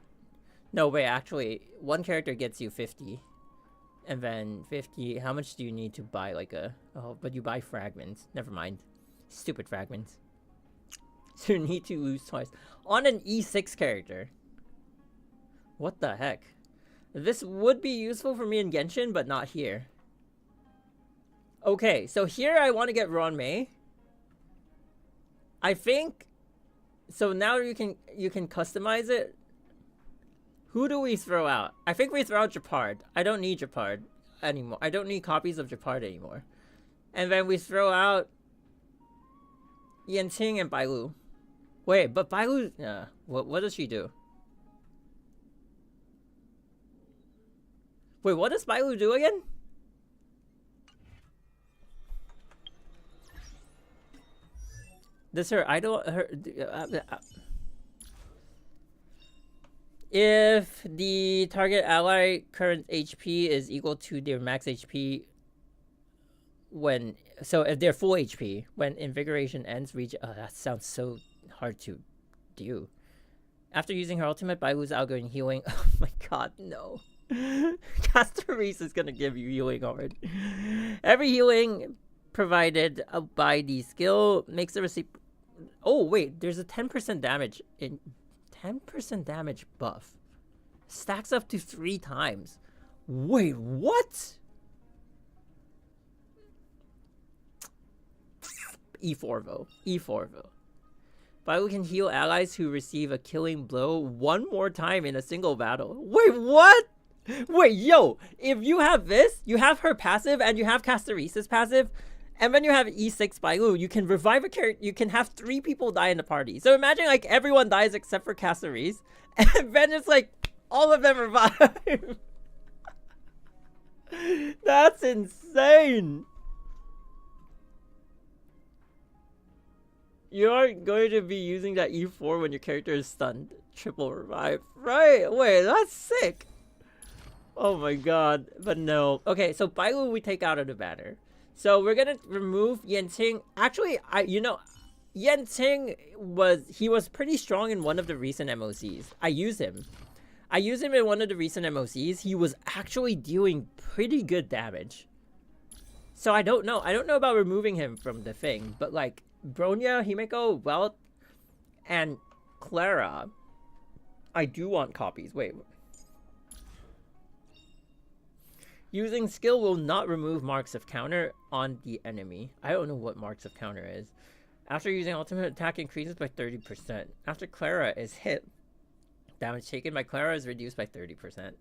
No, wait, actually, 1 character gets you 50. And then 50, how much do you need to buy like a... Oh, but you buy fragments. Never mind. Stupid fragments. So you need to lose twice. On an E6 character. What the heck? This would be useful for me in Genshin, but not here. Okay, so here I want to get Ron May. I think so. Now you can customize it. Who do we throw out? I think we throw out Japard. I don't need Japard anymore. I don't need copies of Japard anymore. And then we throw out Yenting and Bailu. Wait, but Bailu, what does she do? Wait, what does Bailu do again? Does her idol if the target ally current HP is equal to their max HP when if they're full HP when invigoration ends, that sounds so hard to do. After using her ultimate, Bailu's outgoing healing. Oh my god, no. Castorice is gonna give you healing already. Every healing provided by the skill makes the receipt. Oh wait, there's a 10% damage in 10% damage buff. Stacks up to 3 times. Wait, what? E4 vote. Bailu can heal allies who receive a killing blow 1 more time in a single battle. Wait, what? Wait, yo, if you have this, you have her passive and you have Castorice's passive, and then you have E6 Bailu, you can revive a character, you can have 3 people die in the party. So imagine like everyone dies except for Castorice, and then it's like all of them revive. That's insane. You aren't going to be using that E4 when your character is stunned. Triple revive. Right, wait, that's sick. Oh my god, but no. Okay, so Bailu we take out of the banner. So we're gonna remove Yenting. Actually, Yenting was pretty strong in one of the recent MOCs. I used him in one of the recent MOCs. He was actually dealing pretty good damage. So I don't know about removing him from the thing, but like Bronya, Himeko, Welt, and Clara, I do want copies. Wait. Using skill will not remove marks of counter on the enemy. I don't know what marks of counter is. After using ultimate, attack increases by 30%. After Clara is hit, damage taken by Clara is reduced by 30%.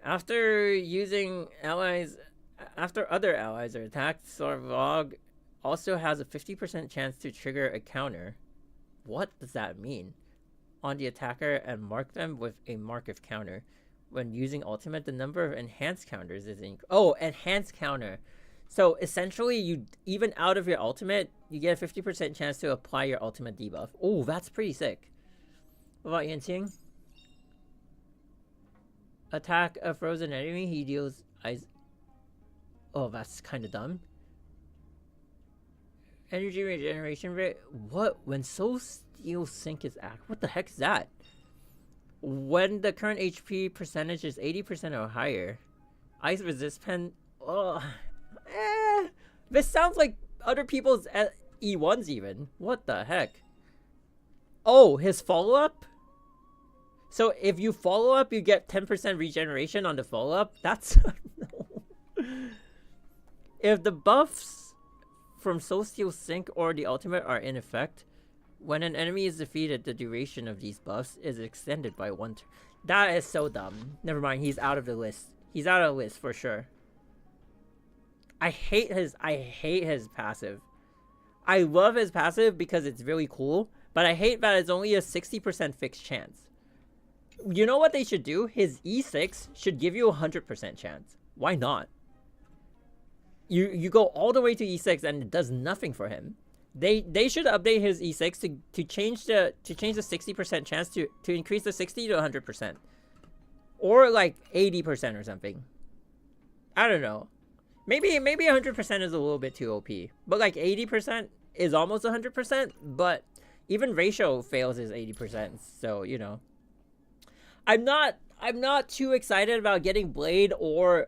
After other allies are attacked, Sorvog also has a 50% chance to trigger a counter. What does that mean? On the attacker and mark them with a mark of counter. When using ultimate, the number of enhanced counters is enhanced counter. So essentially, you even out of your ultimate, you get a 50% chance to apply your ultimate debuff. Oh, that's pretty sick. What about Yenting? Attack a frozen enemy, he deals ice. Oh, that's kind of dumb. Energy regeneration rate. What? When Soul Steel Sync is active. What the heck is that? When the current HP percentage is 80% or higher. Ice resist pen. Oh, this sounds like other people's E1s even. What the heck? Oh, his follow-up? So if you follow up, you get 10% regeneration on the follow-up? That's... no. If the buffs from Soul Steel Sync or the ultimate are in effect, when an enemy is defeated, the duration of these buffs is extended by 1 turn. That is so dumb. Never mind, he's out of the list. He's out of the list for sure. I hate his passive. I love his passive because it's really cool, but I hate that it's only a 60% fixed chance. You know what they should do? His E6 should give you a 100% chance. Why not? You go all the way to E6 and it does nothing for him. They should update his E6 to change the 60% chance to increase the 60 to 100%. Or like 80% or something. I don't know. Maybe 100% is a little bit too OP. But like 80% is almost 100%, but even ratio fails is 80%, so you know. I'm not too excited about getting Blade or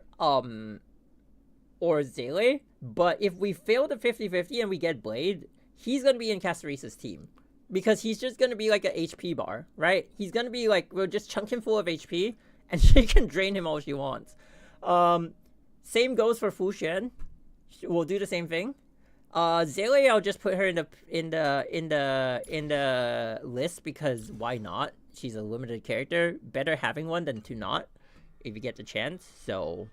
Zele, but if we fail the 50-50 and we get Blade, he's going to be in Castorice's team. Because he's just going to be like an HP bar, right? He's going to be like, we'll just chunk him full of HP, and she can drain him all she wants. Same goes for Fu Xuan. We'll do the same thing. Zaylee, I'll just put her in the list because why not? She's a limited character. Better having one than to not, if you get the chance. So,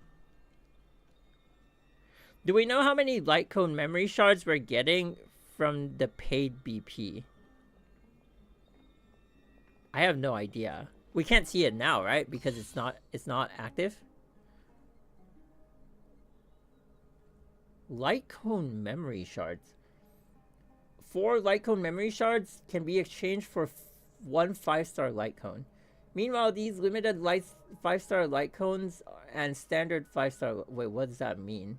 do we know how many light cone memory shards we're getting from the paid BP? I have no idea. We can't see it now, right? Because it's not active. Light cone memory shards. 4 light cone memory shards can be exchanged for 1 5-star light cone. Meanwhile, these limited 5-star light cones and standard 5-star. Wait, what does that mean?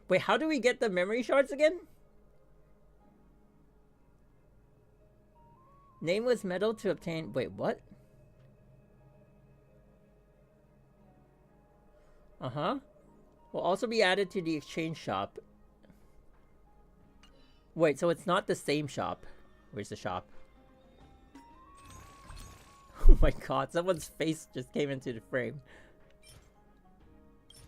Wait, how do we get the memory shards again? Nameless medal to obtain. Wait, what? Will also be added to the exchange shop. Wait, so it's not the same shop. Where's the shop? Oh my god, someone's face just came into the frame.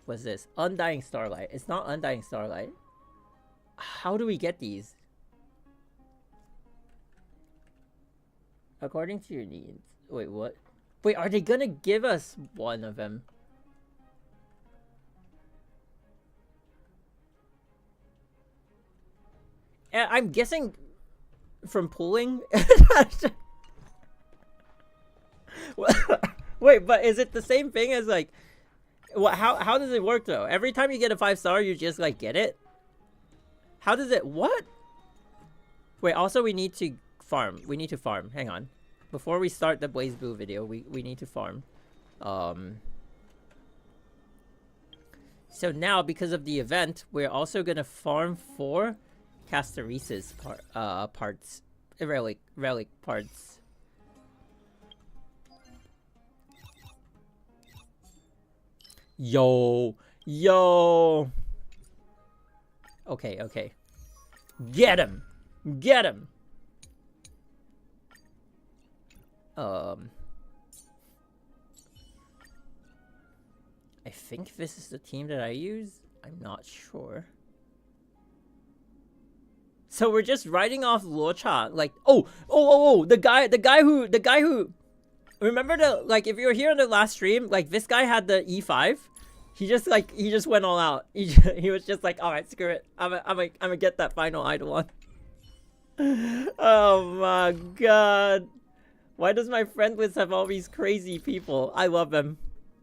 What's this? Undying Starlight. It's not Undying Starlight. How do we get these? According to your needs. Wait, what? Wait, are they gonna give us one of them? I'm guessing from pooling. Wait, but is it the same thing as like what? How does it work though? Every time you get a 5-star, you just like get it? How does it? What? Wait, also we need to farm. We need to farm. Hang on. Before we start the Blaze Blue video, we need to farm. So now, because of the event, we're also gonna farm for Castorice's parts. Relic parts. Yo. Okay. Get him. I think this is the team that I use. I'm not sure. So we're just writing off Luocha, like the guy who remember the, like, if you were here on the last stream, like this guy had the E5. He just went all out. He was just like, all right, screw it. I'm gonna get that final idol on. Oh my god. Why does my friend list have all these crazy people? I love them.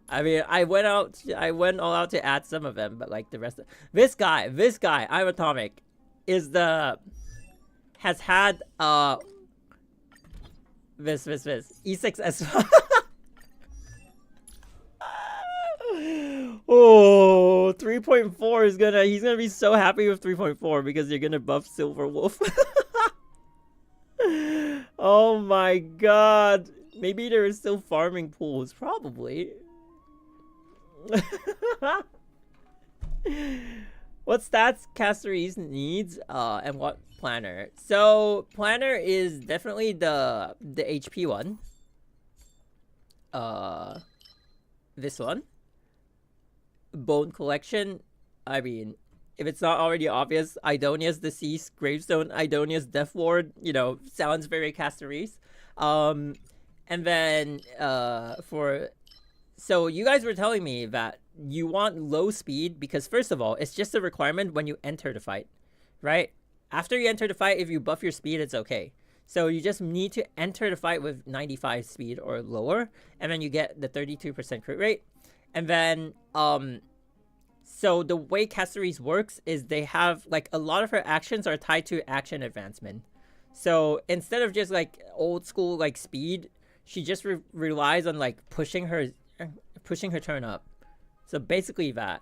I mean, I went all out to add some of them, but like the rest of this guy, I'm Atomic, has had this E6S. Oh, 3.4 is he's gonna be so happy with 3.4 because you're gonna buff Silver Wolf. Oh my god. Maybe there are still farming pools, probably. What stats Castorice needs and what planner? So planner is definitely the HP one. This one. Bone collection. I mean, if it's not already obvious, Idonia's Deceased, Gravestone, Idonia's Death Ward, you know, sounds very Castorice. And then so you guys were telling me that you want low speed because first of all, it's just a requirement when you enter the fight, right? After you enter the fight, if you buff your speed, it's okay. So you just need to enter the fight with 95 speed or lower, and then you get the 32% crit rate. And then, so the way Castorice works is they have, like, a lot of her actions are tied to action advancement. So instead of just, like, old school, like, speed, she just relies on, like, pushing her turn up. So basically that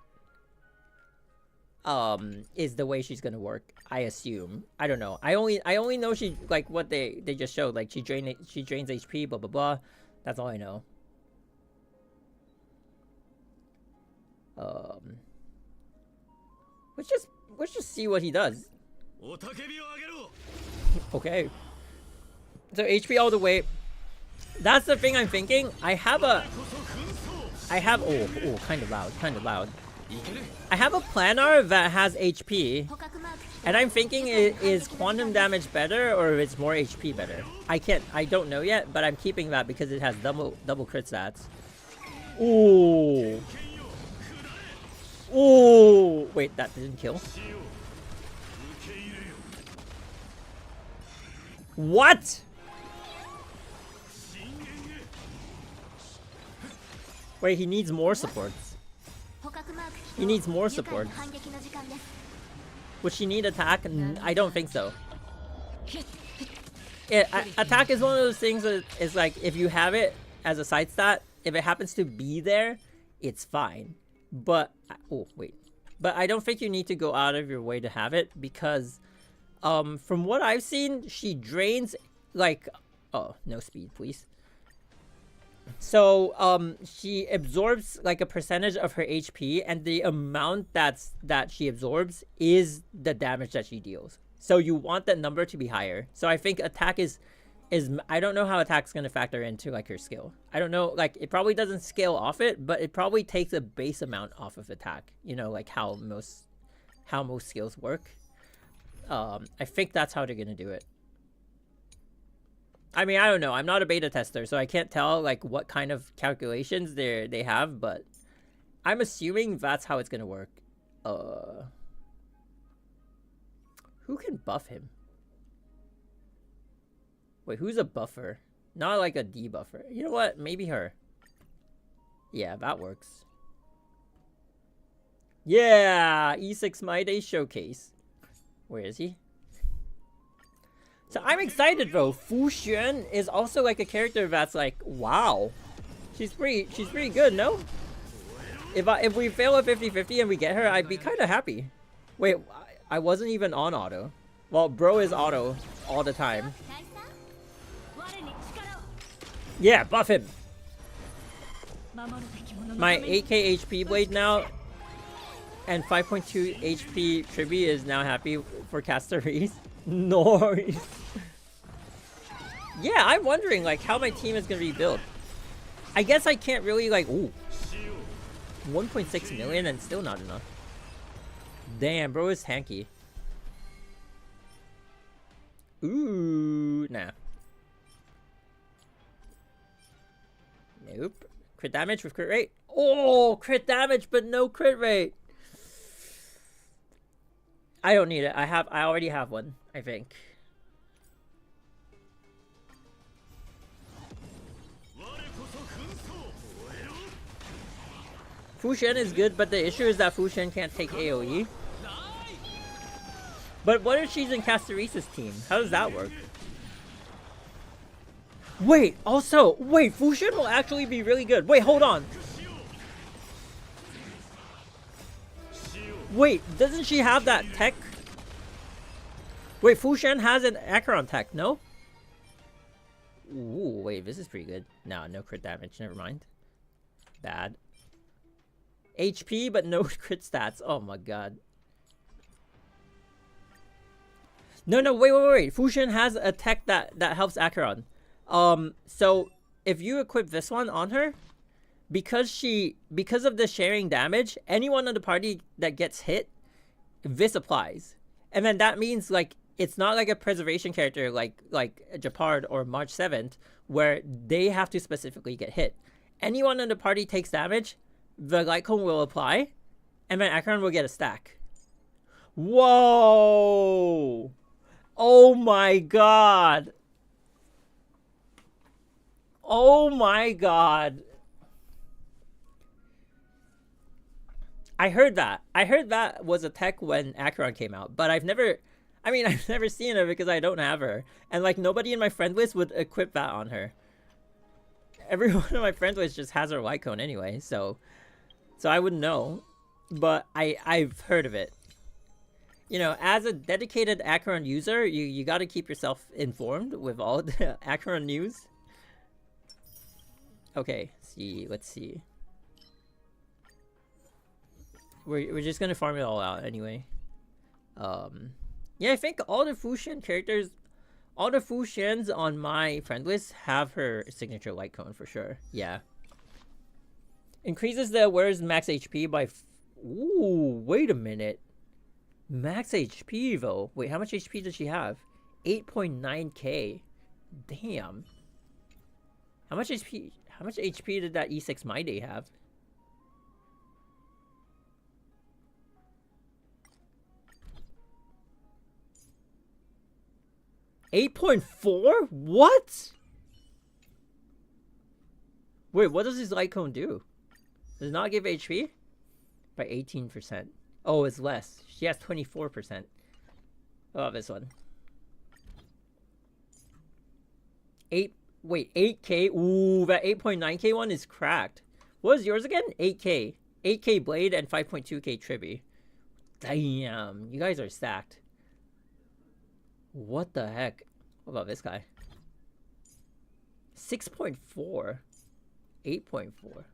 is the way she's gonna work, I assume. I don't know. I only know she, like, what they just showed, like, she drains HP, blah blah blah. That's all I know. Let's just see what he does. Okay. So HP all the way. That's the thing I'm thinking. I have, oh, kind of loud. I have a planar that has HP, and I'm thinking is quantum damage better or is more HP better? I don't know yet, but I'm keeping that because it has double crit stats. Ooh. Ooh. Wait, that didn't kill. What? Wait, he needs more supports. He needs more supports. Would she need attack? I don't think so. Attack is one of those things that is like, if you have it as a side stat, if it happens to be there, it's fine. But, oh, wait. But I don't think you need to go out of your way to have it because, from what I've seen, she drains, like, oh, no speed, please. So, she absorbs, like, a percentage of her HP, and the amount that she absorbs is the damage that she deals. So you want that number to be higher. So I think attack is I don't know how attack's going to factor into, like, her skill. I don't know, like, it probably doesn't scale off it, but it probably takes a base amount off of attack. You know, like, how most skills work. I think that's how they're going to do it. I mean, I don't know. I'm not a beta tester, so I can't tell, like, what kind of calculations they have, but I'm assuming that's how it's going to work. Who can buff him? Wait, who's a buffer? Not like a debuffer. You know what? Maybe her. Yeah, that works. Yeah! E6 My Day Showcase. Where is he? So I'm excited though. Fu Xuan is also like a character that's like, wow. She's pretty good, no? If we fail a 50-50 and we get her, I'd be kind of happy. Wait, I wasn't even on auto. Well, bro is auto all the time. Yeah, buff him. My 8k HP blade now and 5.2 HP Tribi is now happy for Castorice. Nice. Yeah, I'm wondering like how my team is gonna be built. I guess I can't really like, ooh, 1.6 million and still not enough. Damn, bro is tanky. Ooh, nah. Nope. Crit damage with crit rate. Oh, crit damage, but no crit rate. I don't need it. I already have one, I think. Fu Xuan is good, but the issue is that Fu Xuan can't take AoE. But what if she's in Castorice's team? How does that work? Wait, also, wait, Fu Xuan will actually be really good. Wait, hold on. Wait, doesn't she have that tech? Wait, Fu Xuan has an Acheron tech, no? Ooh, wait, this is pretty good. No, no crit damage, never mind. Bad. HP, but no crit stats. Oh my god. No, wait. Fu Xuan has a tech that helps Acheron. So if you equip this one on her, because of the sharing damage, anyone in the party that gets hit, this applies. And then that means like it's not like a preservation character like Japard or March 7th where they have to specifically get hit. Anyone in the party takes damage, the light cone will apply, and then Acheron will get a stack. Whoa! Oh my god! Oh my god! I heard that. I heard that was a tech when Acheron came out, but I've never seen her because I don't have her. And like nobody in my friend list would equip that on her. Everyone in my friend list just has her light cone anyway, so I wouldn't know. But I've heard of it. You know, as a dedicated Acheron user, you got to keep yourself informed with all the Acheron news. Okay, let's see. We're just gonna farm it all out anyway. Yeah, I think all the Fu Xuan characters All the Fu Xians on my friend list have her signature light cone for sure. Yeah. Increases the awareness max HP by... Ooh, wait a minute. Max HP though. Wait, how much HP does she have? 8.9k. Damn. How much HP did that E6 My Day have? $8.4? What? Wait, what does his light cone do? Does it not give HP? By 18%. Oh, it's less. She has 24%. Oh, this one. 8k? Ooh, that 8.9k one is cracked. What was yours again? 8k. 8k blade and 5.2k tribby. Damn, you guys are stacked. What the heck? What about this guy? 6.4. 8.4.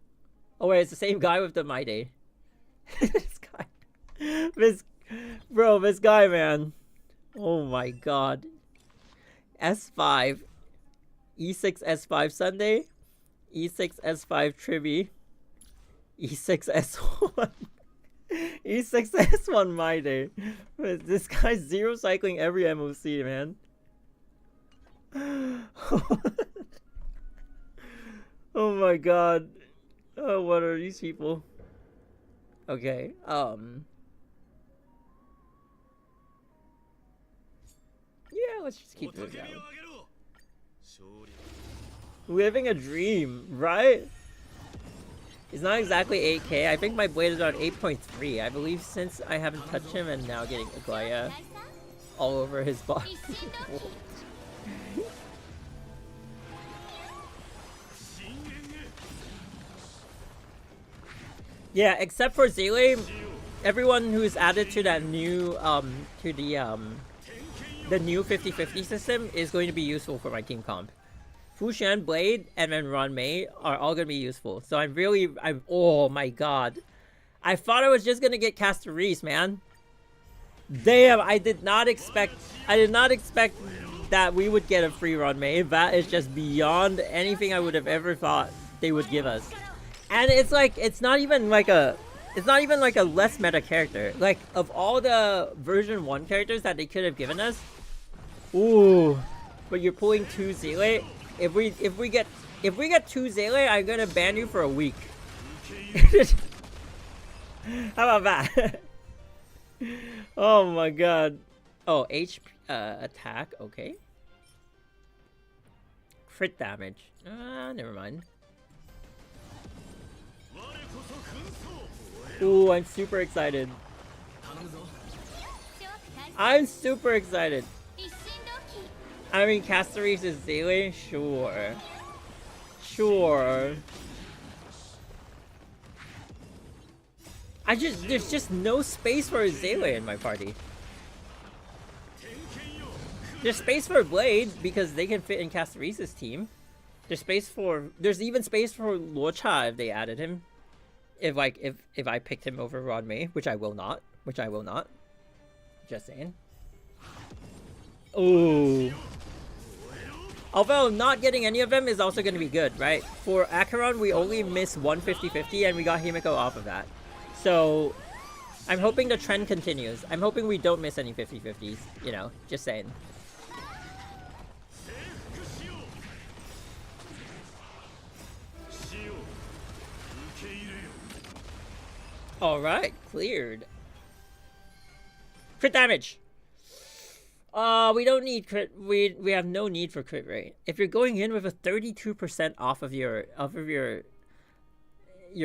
Oh wait, it's the same guy with the My Day. This guy. This guy, man. Oh my god. S5. E6 S5 Sunday. E6 S5 Tribby. E6 S1. E6 S1 My Day. This guy's zero cycling every MOC, man. Oh my god. Oh, what are these people? Okay, yeah, let's just keep this going. Living a dream, right? It's not exactly 8k. I think my blade is on 8.3. I believe since I haven't touched him and now getting Aglaya all over his body. Yeah, except for Zele, everyone who's added to that new to the new 50-50 system is going to be useful for my team comp. Fushan, Blade, and then Ron Mei are all gonna be useful. So I'm oh my god. I thought I was just gonna get Castorice, man. Damn, I did not expect that we would get a free Ron Mei. That is just beyond anything I would have ever thought they would give us. And it's like, it's not even like a less meta character. Like, of all the version 1 characters that they could have given us, ooh, but you're pulling 2 Zele. If we get 2 Zele, I'm gonna ban you for a week. How about that? Oh my god. Oh, attack, okay. Crit damage. Never mind. Ooh, I'm super excited. I'm super excited. I mean, Castorice is Zele? Sure. Sure. There's just no space for a Zele in my party. There's space for Blade because they can fit in Castorice's team. There's even space for Luocha if they added him. If I picked him over Rod Mei, which I will not. Just saying. Ooh. Although not getting any of them is also going to be good, right? For Acheron, we only miss one 50-50 and we got Himiko off of that. So, I'm hoping the trend continues. I'm hoping we don't miss any 50-50s, you know, just saying. Alright, cleared. Crit damage! We don't need crit. We have no need for crit rate. If you're going in with a 32% off of your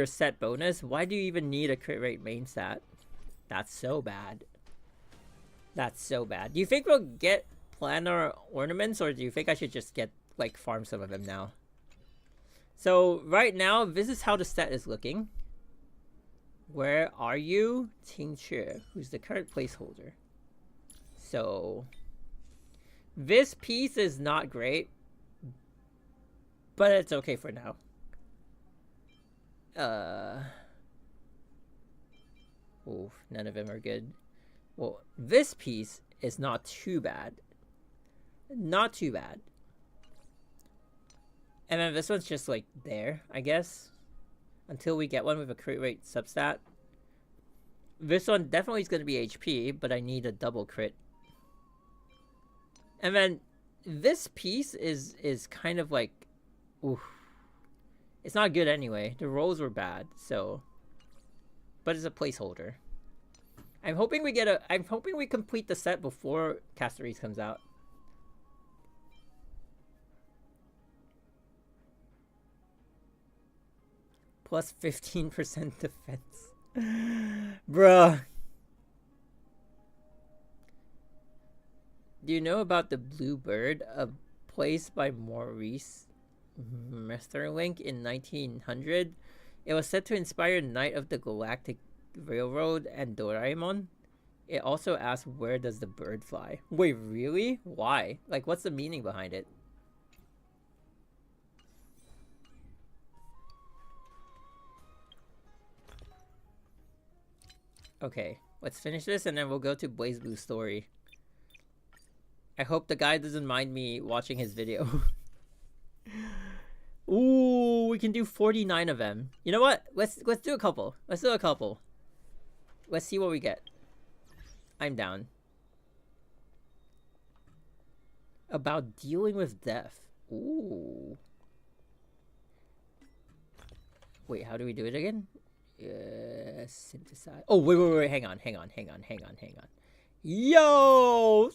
set bonus, why do you even need a crit rate main stat? That's so bad. That's so bad. Do you think we'll get planar ornaments, or do you think I should just get, like, farm some of them now? So right now, this is how the set is looking. Where are you? Tincture, who's the current placeholder. So, this piece is not great, but it's okay for now. Oof, none of them are good. Well, this piece is not too bad. Not too bad. And then this one's just like there, I guess. Until we get one with a crit rate substat. This one definitely is going to be HP, but I need a double crit. And then this piece is kind of like, oof. It's not good anyway. The rolls were bad, so. But it's a placeholder. I'm hoping we complete the set before Castorice comes out. Plus 15% defense. Bruh. Do you know about the Blue Bird, a place by Maurice Maeterlinck in 1900? It was said to inspire Knight of the Galactic Railroad and Doraemon. It also asks, where does the bird fly? Wait, really? Why? Like, what's the meaning behind it? Okay, let's finish this and then we'll go to Blaze Blue's story. I hope the guy doesn't mind me watching his video. Ooh, we can do 49 of them. You know what? Let's do a couple. Let's do a couple. Let's see what we get. I'm down. About dealing with death. Ooh. Wait, how do we do it again? Synthesize. Oh, wait. Hang on. Yo,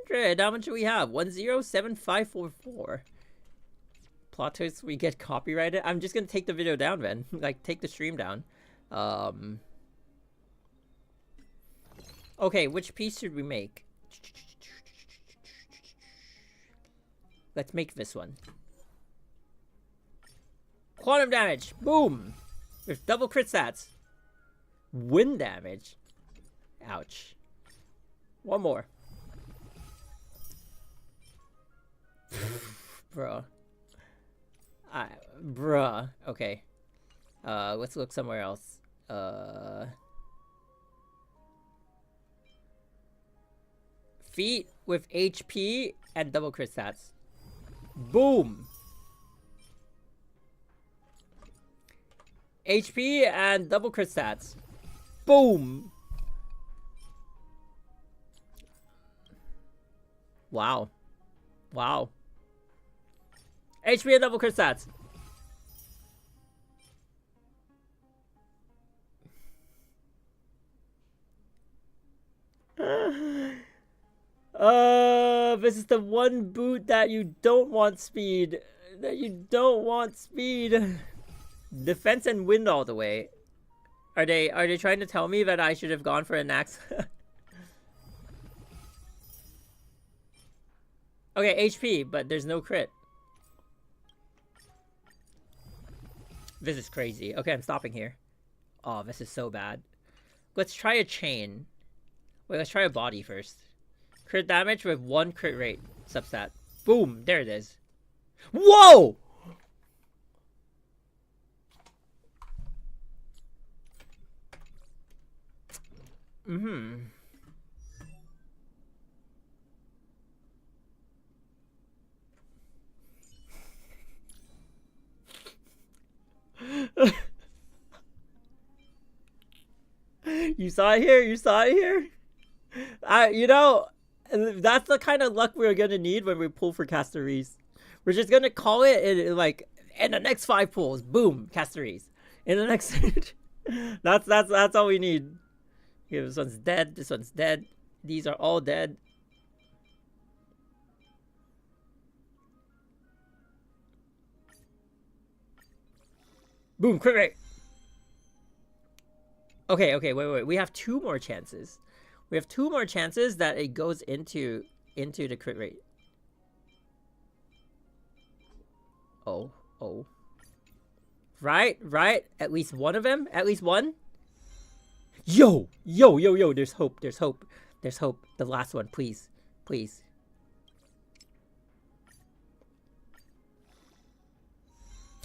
300. How much do we have? 107544. Plot twist, we get copyrighted. I'm just gonna take the video down, man. Like, take the stream down. Okay, which piece should we make? Let's make this one. Quantum damage. Boom. With double crit stats. Wind damage. Ouch. One more. Bruh. Bruh. Okay. Let's look somewhere else. Feet with HP and double crit stats. Boom. HP and double crit stats. Boom. Wow. Wow. HP and double crit stats. This is the one boot that you don't want speed. Defense and wind all the way. Are they trying to tell me that I should have gone for an axe? Okay, HP, but there's no crit. This is crazy. Okay, I'm stopping here. Oh, this is so bad. Let's try a chain. Wait, let's try a body first. Crit damage with 1 crit rate substat. Boom, there it is. Whoa! You saw it here? You saw it here? You know, that's the kind of luck we're gonna need when we pull for Castorice. We're just gonna call it in the next 5 pulls, boom, Castorice. In the next that's all we need. Okay, this one's dead, this one's dead. These are all dead. Boom, crit rate. Okay, wait. We have 2 more chances. We have 2 more chances that it goes into the crit rate. Oh. Right? At least one of them? At least one? Yo! There's hope. The last one, please.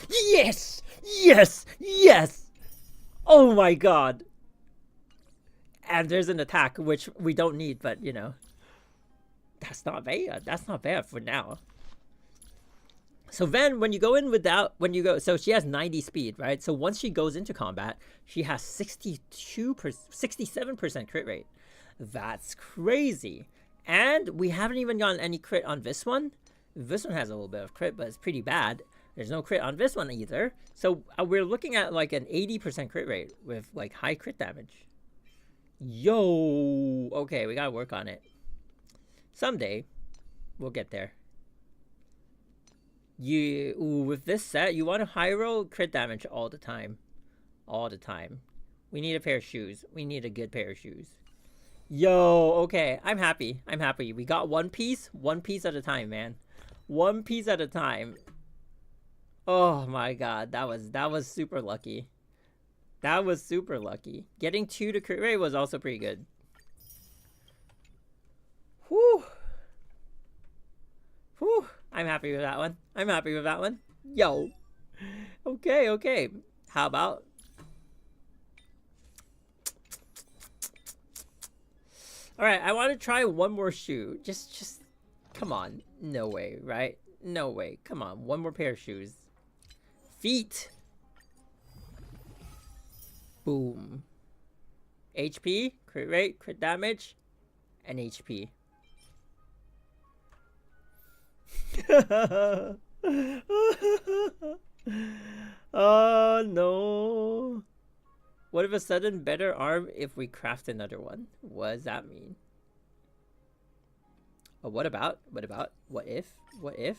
Yes! Oh my god. And there's an attack, which we don't need, but you know. That's not bad. That's not bad for now. So then when you go in without, so she has 90 speed, right? So once she goes into combat, she has 67% crit rate. That's crazy. And we haven't even gotten any crit on this one. This one has a little bit of crit, but it's pretty bad. There's no crit on this one either. So we're looking at like an 80% crit rate with like high crit damage. Yo, okay, we gotta work on it. Someday, we'll get there. With this set, you want to high roll crit damage all the time. All the time. We need a pair of shoes. We need a good pair of shoes. Yo, okay, I'm happy. I'm happy. We got one piece at a time, man. One piece at a time. Oh my god, that was super lucky. That was super lucky. Getting 2 to crit rate was also pretty good. Whew. Whew. I'm happy with that one. I'm happy with that one. Yo. Okay, okay. How about... Alright, I want to try one more shoe. Just... Come on. No way, right? No way. Come on. One more pair of shoes. Feet. Boom. HP, crit rate, crit damage, and HP. Oh no. What if a sudden better arm if we craft another one? What does that mean? Oh, what about? What if? What if?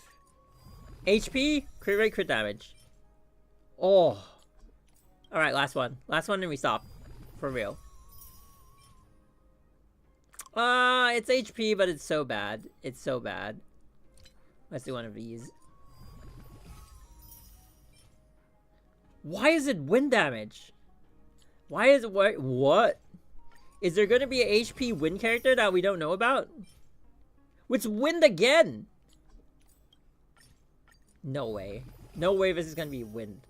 HP, crit rate, crit damage. Oh. Alright, last one. Last one and we stop. For real. It's HP, but it's so bad. It's so bad. Let's do one of these. Why is it wind damage? Why is it... What? Is there going to be an HP wind character that we don't know about? It's wind again! No way. No way this is going to be wind.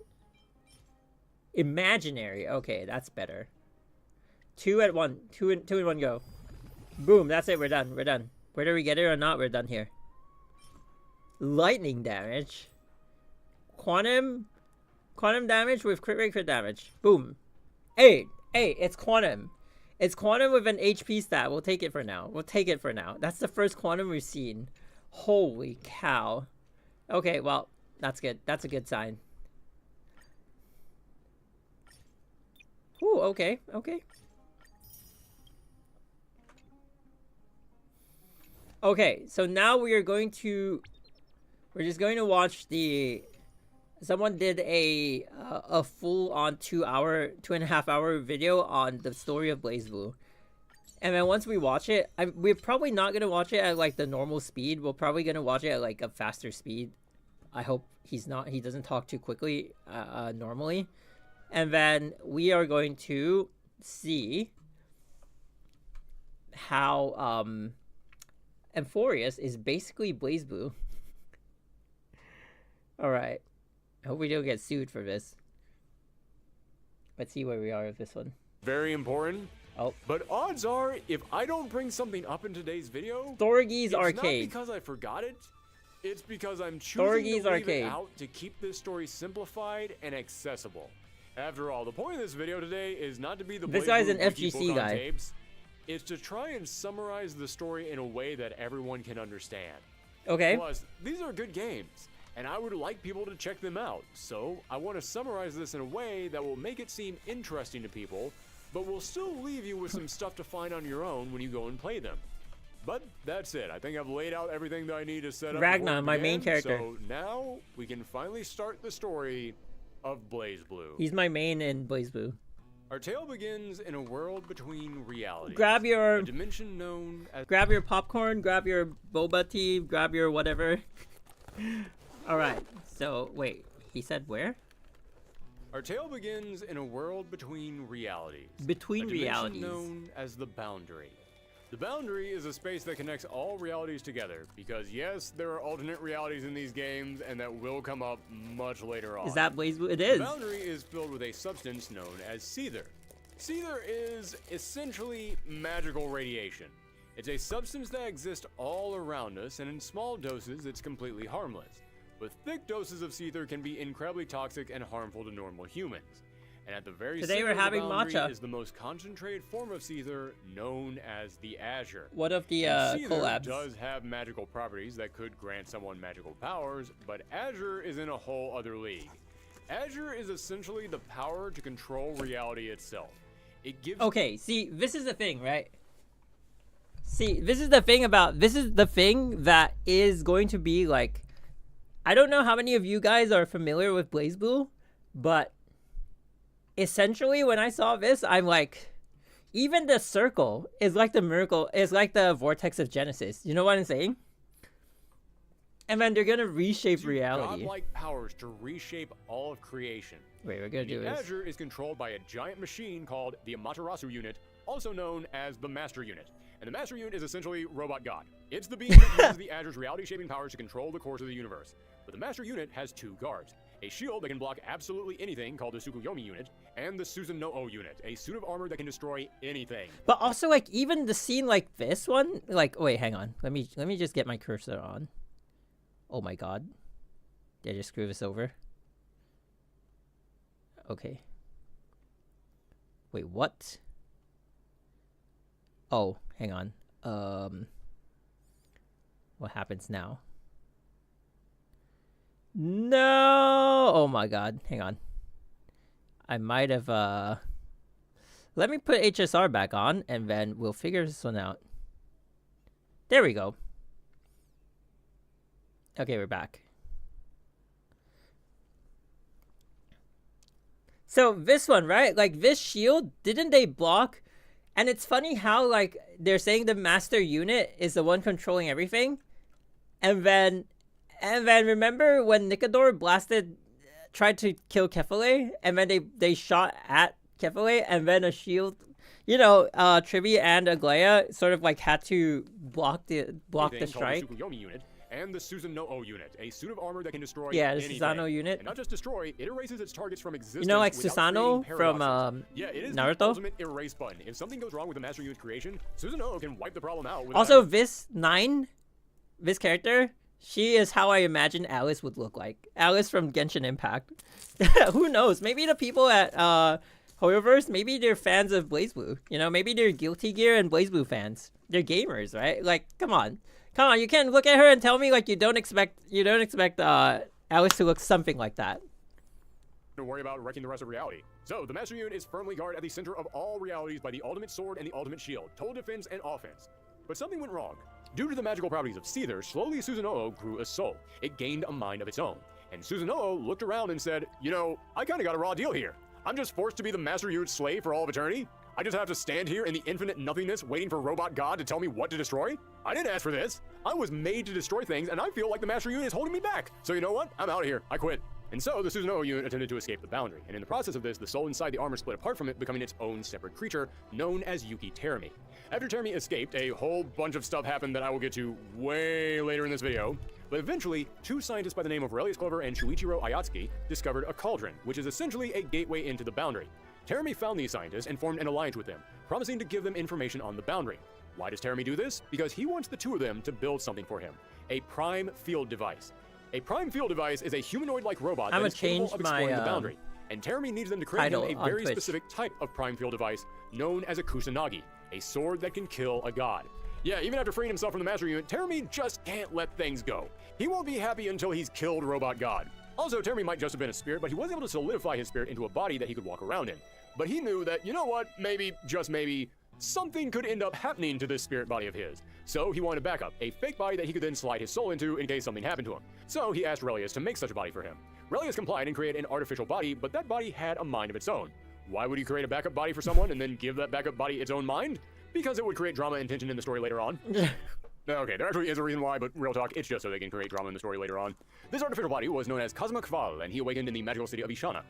Imaginary. Okay, that's better. 2 at 1. 2 in 1 go. Boom, that's it. We're done. We're done. Whether we get it or not, we're done here. Lightning damage. Quantum damage with crit rate, crit damage. Boom. Hey, it's quantum. It's quantum with an HP stat. We'll take it for now. We'll take it for now. That's the first quantum we've seen. Holy cow. Okay, well, that's good. That's a good sign. Ooh, okay, okay. Okay, so now we are going to... We're just going to watch the... Someone did a full-on 2.5 hour video on the story of BlazBlue. And then once we watch it, we're probably not going to watch it at like the normal speed. We're probably going to watch it at like a faster speed. I hope he doesn't talk too quickly normally. And then we are going to see how Amphorius is basically BlazBlue. Alright. I hope we don't get sued for this. Let's see where we are with this one. Very important. Oh. But odds are, if I don't bring something up in today's video, Thorgy's Arcade. It's not because I forgot it. It's because I'm choosing to leave it out to keep this story simplified and accessible. After all, the point of this video today is not to be the this guy's an FGC guy. Tapes. It's to try and summarize the story in a way that everyone can understand. Okay. Plus, these are good games, and I would like people to check them out. So I want to summarize this in a way that will make it seem interesting to people, but will still leave you with some stuff to find on your own when you go and play them. But that's it. I think I've laid out everything that I need to set up. Ragnar, my main character. So now we can finally start the story of BlazBlue. He's my main in BlazBlue. Our tale begins in a world between realities. Grab your a dimension known as grab your popcorn, grab your boba tea, grab your whatever. All right. So, wait. He said where? Our tale begins in a world between realities. Between realities. Known as the Boundary. The Boundary is a space that connects all realities together, because yes, there are alternate realities in these games, and that will come up much later on. Is that BlazBlue? It is. The Boundary is filled with a substance known as Seether. Seether is essentially magical radiation. It's a substance that exists all around us, and in small doses, it's completely harmless. But thick doses of Seether can be incredibly toxic and harmful to normal humans. And at the very Today center we're of the having boundary matcha. is the most concentrated form of Seether, known as the Azure. What of the And Seether collabs? does have magical properties that could grant someone magical powers, but Azure is in a whole other league. Azure is essentially the power to control reality itself. It gives. Okay, see, this is the thing, right? See, this is the thing that is going to be like, I don't know how many of you guys are familiar with BlazBlue, but essentially when I saw this, I'm like, even the circle is like the miracle, is like the vortex of Genesis. You know what I'm saying? And then they're gonna reshape reality. Godlike powers to reshape all of creation. Wait, we're gonna do The this. Azure is controlled by a giant machine called the Amaterasu unit, also known as the Master Unit. And the Master Unit is essentially Robot God. It's the being that uses the Azure's reality-shaping powers to control the course of the universe. But the Master Unit has two guards. A shield that can block absolutely anything called the Tsukuyomi Unit, and the Susanoo Unit, a suit of armor that can destroy anything. But also, like, even the scene like this one, like, wait, hang on. Let me just get my cursor on. Oh my god. Did I just screw this over? Okay. Wait, what? Oh, hang on. What happens now? No! Oh my god, hang on. I might have, let me put HSR back on, and then we'll figure this one out. There we go. Okay, we're back. So this one, right? Like this shield, didn't they block? And it's funny how like they're saying the master unit is the one controlling everything. And then remember when Nicodor tried to kill Kefale, and then they shot at Kefale, and then a shield, you know, Trivi and Aglaia sort of like had to block the strike. The Tsukuyomi Unit and the Susanoo Unit, a suit of armor that can destroy Yeah, the anything. Susanoo unit. And not just destroy, it erases its targets from existence. You know, like without Susanoo creating from paradoxes. Yeah, it is the Naruto. ultimate erase button. If something goes wrong with the Master Unit's creation, Susanoo can wipe the problem out. Also, this character, she is how I imagine Alice would look like. Alice from Genshin Impact. Who knows? Maybe the people at HoYoverse, maybe they're fans of BlazBlue. You know, maybe they're Guilty Gear and BlazBlue fans. They're gamers, right? Like, come on. Come on, you can't look at her and tell me like you don't expect Alice to look something like that. To worry about wrecking the rest of reality. So, the Master Unit is firmly guarded at the center of all realities by the ultimate sword and the ultimate shield, total defense and offense. But something went wrong. Due to the magical properties of Seether, slowly Susanoo grew a soul. It gained a mind of its own. And Susanoo looked around and said, you know, I kinda got a raw deal here. I'm just forced to be the Master Unit's slave for all of eternity? I just have to stand here in the infinite nothingness waiting for Robot God to tell me what to destroy? I didn't ask for this. I was made to destroy things, and I feel like the Master Unit is holding me back. So you know what? I'm out of here. I quit. And so the Susanoo unit attempted to escape the boundary, and in the process of this, the soul inside the armor split apart from it, becoming its own separate creature, known as Yuki Terumi. After Terumi escaped, a whole bunch of stuff happened that I will get to way later in this video. But eventually, two scientists by the name of Relius Clover and Shuichiro Ayatsuki discovered a cauldron, which is essentially a gateway into the boundary. Terumi found these scientists and formed an alliance with them, promising to give them information on the boundary. Why does Terumi do this? Because he wants the two of them to build something for him, a prime field device. A prime field device is a humanoid-like robot that is capable of exploring the boundary, and Terumi needs them to create him a very specific type of prime field device known as a Kusanagi, a sword that can kill a god. Yeah, even after freeing himself from the Master Unit, Terumi just can't let things go. He won't be happy until he's killed Robot God. Also, Terumi might just have been a spirit, but he was able to solidify his spirit into a body that he could walk around in. But he knew that, you know what, maybe, just maybe, something could end up happening to this spirit body of his. So he wanted backup, a fake body that he could then slide his soul into in case something happened to him. So he asked Relius to make such a body for him. Relius complied and created an artificial body, but that body had a mind of its own. Why would he create a backup body for someone and then give that backup body its own mind? Because it would create drama and tension in the story later on. Okay, there actually is a reason why, but real talk, it's just so they can create drama in the story later on. This artificial body was known as Kazuma Kval, and he awakened in the magical city of Ishana.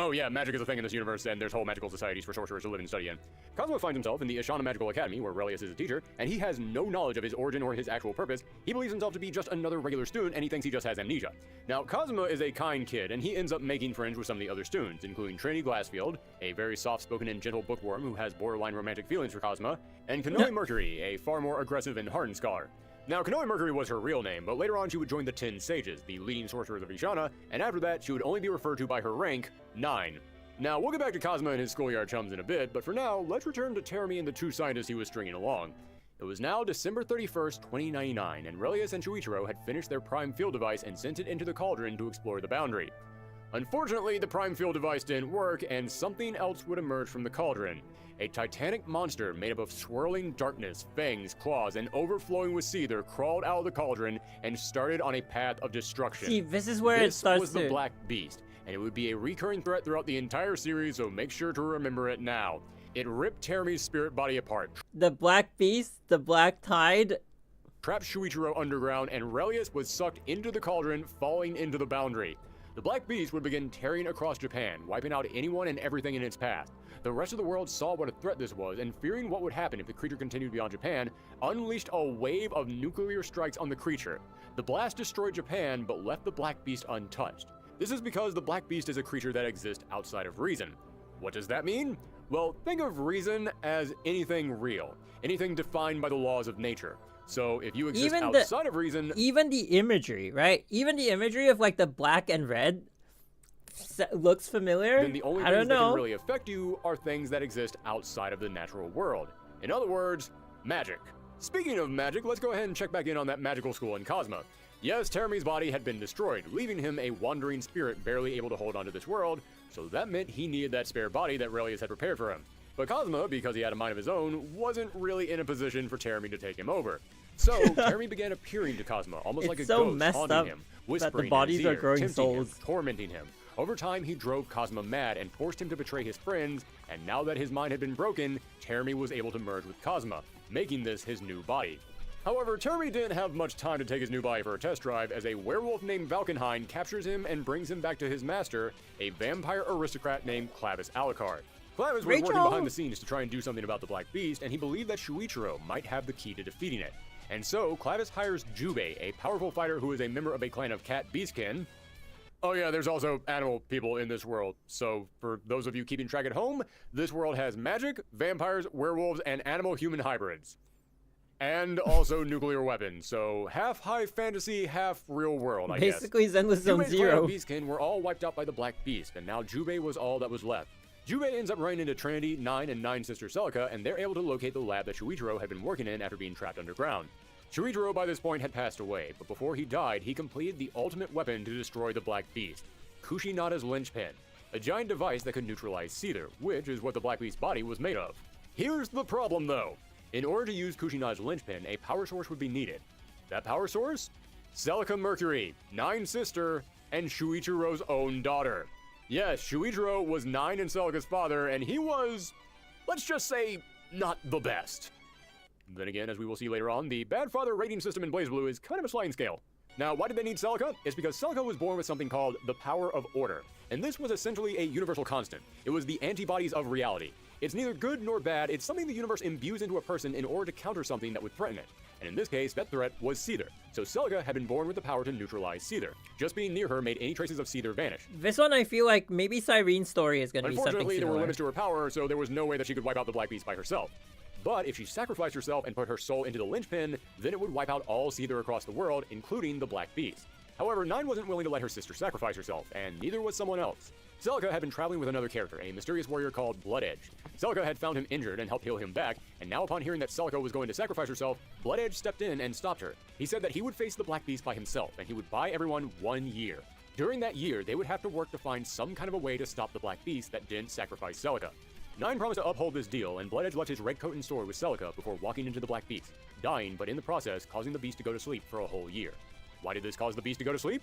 Oh yeah, magic is a thing in this universe, and there's whole magical societies for sorcerers to live and study in. Cosmo finds himself in the Ishana Magical Academy, where Relius is a teacher, and he has no knowledge of his origin or his actual purpose. He believes himself to be just another regular student, and he thinks he just has amnesia. Now, Cosmo is a kind kid, and he ends up making friends with some of the other students, including Trinity Glassfield, a very soft-spoken and gentle bookworm who has borderline romantic feelings for Cosmo, and Kanoe Mercury, a far more aggressive and hardened scholar. Now, Kanoe Mercury was her real name, but later on she would join the 10 Sages, the leading sorcerers of Ishana, and after that she would only be referred to by her rank, 9. Now, we'll get back to Cosmo and his schoolyard chums in a bit, but for now, let's return to Terumi and the 2 scientists he was stringing along. It was now December 31st, 2099, and Relius and Shuichiro had finished their Prime Field device and sent it into the cauldron to explore the boundary. Unfortunately, the Prime Field device didn't work, and something else would emerge from the cauldron. A titanic monster made up of swirling darkness, fangs, claws, and overflowing with seether crawled out of the cauldron and started on a path of destruction. See, this is where it starts This was the Black Beast, and it would be a recurring threat throughout the entire series, so make sure to remember it now. It ripped Terumi's spirit body apart. The Black Beast, the Black Tide, trapped Shuichiro underground, and Relius was sucked into the cauldron, falling into the boundary. The Black Beast would begin tearing across Japan, wiping out anyone and everything in its path. The rest of the world saw what a threat this was, and fearing what would happen if the creature continued beyond Japan, unleashed a wave of nuclear strikes on the creature. The blast destroyed Japan, but left the Black Beast untouched. This is because the Black Beast is a creature that exists outside of reason. What does that mean? Well, think of reason as anything real, anything defined by the laws of nature. So if you exist outside of reason... Even the imagery, right? Even the imagery of like the black and red looks familiar. Then the only things that can really affect you are things that exist outside of the natural world. In other words, magic. Speaking of magic, let's go ahead and check back in on that magical school in Cosmo. Yes, Terumi's body had been destroyed, leaving him a wandering spirit barely able to hold onto this world, so that meant he needed that spare body that Relius had prepared for him. But Cosmo, because he had a mind of his own, wasn't really in a position for Terumi to take him over. So Terumi began appearing to Cosmo, almost like a ghost, haunting him, whispering the bodies in his are ear, growing tempting souls. him, tormenting him. Over time, he drove Cosmo mad and forced him to betray his friends, and now that his mind had been broken, Terumi was able to merge with Cosmo, making this his new body. However, Terumi didn't have much time to take his new body for a test drive, as a werewolf named Valkenhayn captures him and brings him back to his master, a vampire aristocrat named Clavis Alucard. Clavis was working behind the scenes to try and do something about the Black Beast, and he believed that Shuichiro might have the key to defeating it. And so, Clavis hires Jubei, a powerful fighter who is a member of a clan of cat beastkin. Oh yeah, there's also animal people in this world. So, for those of you keeping track at home, this world has magic, vampires, werewolves, and animal-human hybrids. And also nuclear weapons, so half high fantasy, half real world, I guess. Basically Zenless Zone Zero. Jubei's clan of beastkin were all wiped out by the Black Beast, and now Jubei was all that was left. Jubei ends up running into Trinity, 9, and 9 sister Celica, and they're able to locate the lab that Shuichiro had been working in after being trapped underground. Shuichiro by this point had passed away, but before he died, he completed the ultimate weapon to destroy the Black Beast, Kushinada's linchpin, a giant device that could neutralize seether, which is what the Black Beast's body was made of. Here's the problem though. In order to use Kushinada's linchpin, a power source would be needed. That power source? Celica Mercury, 9's sister, and Shuichiro's own daughter. Yes, Shuichiro was 9 and Celica's father, and he was, let's just say, not the best. Then again, as we will see later on, the bad father rating system in BlazBlue is kind of a sliding scale. Now, why did they need Celica? It's because Celica was born with something called the power of order, and this was essentially a universal constant. It was the antibodies of reality. It's neither good nor bad, it's something the universe imbues into a person in order to counter something that would threaten it. And in this case, that threat was seether. So Celica had been born with the power to neutralize seether. Just being near her made any traces of seether vanish. This one I feel like maybe Cyrene's story is going to be something similar. Unfortunately, there were limits to her power, so there was no way that she could wipe out the Black Beast by herself. But if she sacrificed herself and put her soul into the linchpin, then it would wipe out all seether across the world, including the Black Beast. However, 9 wasn't willing to let her sister sacrifice herself, and neither was someone else. Celica had been traveling with another character, a mysterious warrior called Blood Edge. Celica had found him injured and helped heal him back, and now upon hearing that Celica was going to sacrifice herself, Blood Edge stepped in and stopped her. He said that he would face the Black Beast by himself, and he would buy everyone 1 year. During that year, they would have to work to find some kind of a way to stop the Black Beast that didn't sacrifice Celica. 9 promised to uphold this deal, and Blood Edge left his red coat and sword with Celica before walking into the Black Beast, dying, but in the process, causing the beast to go to sleep for a whole year. Why did this cause the beast to go to sleep?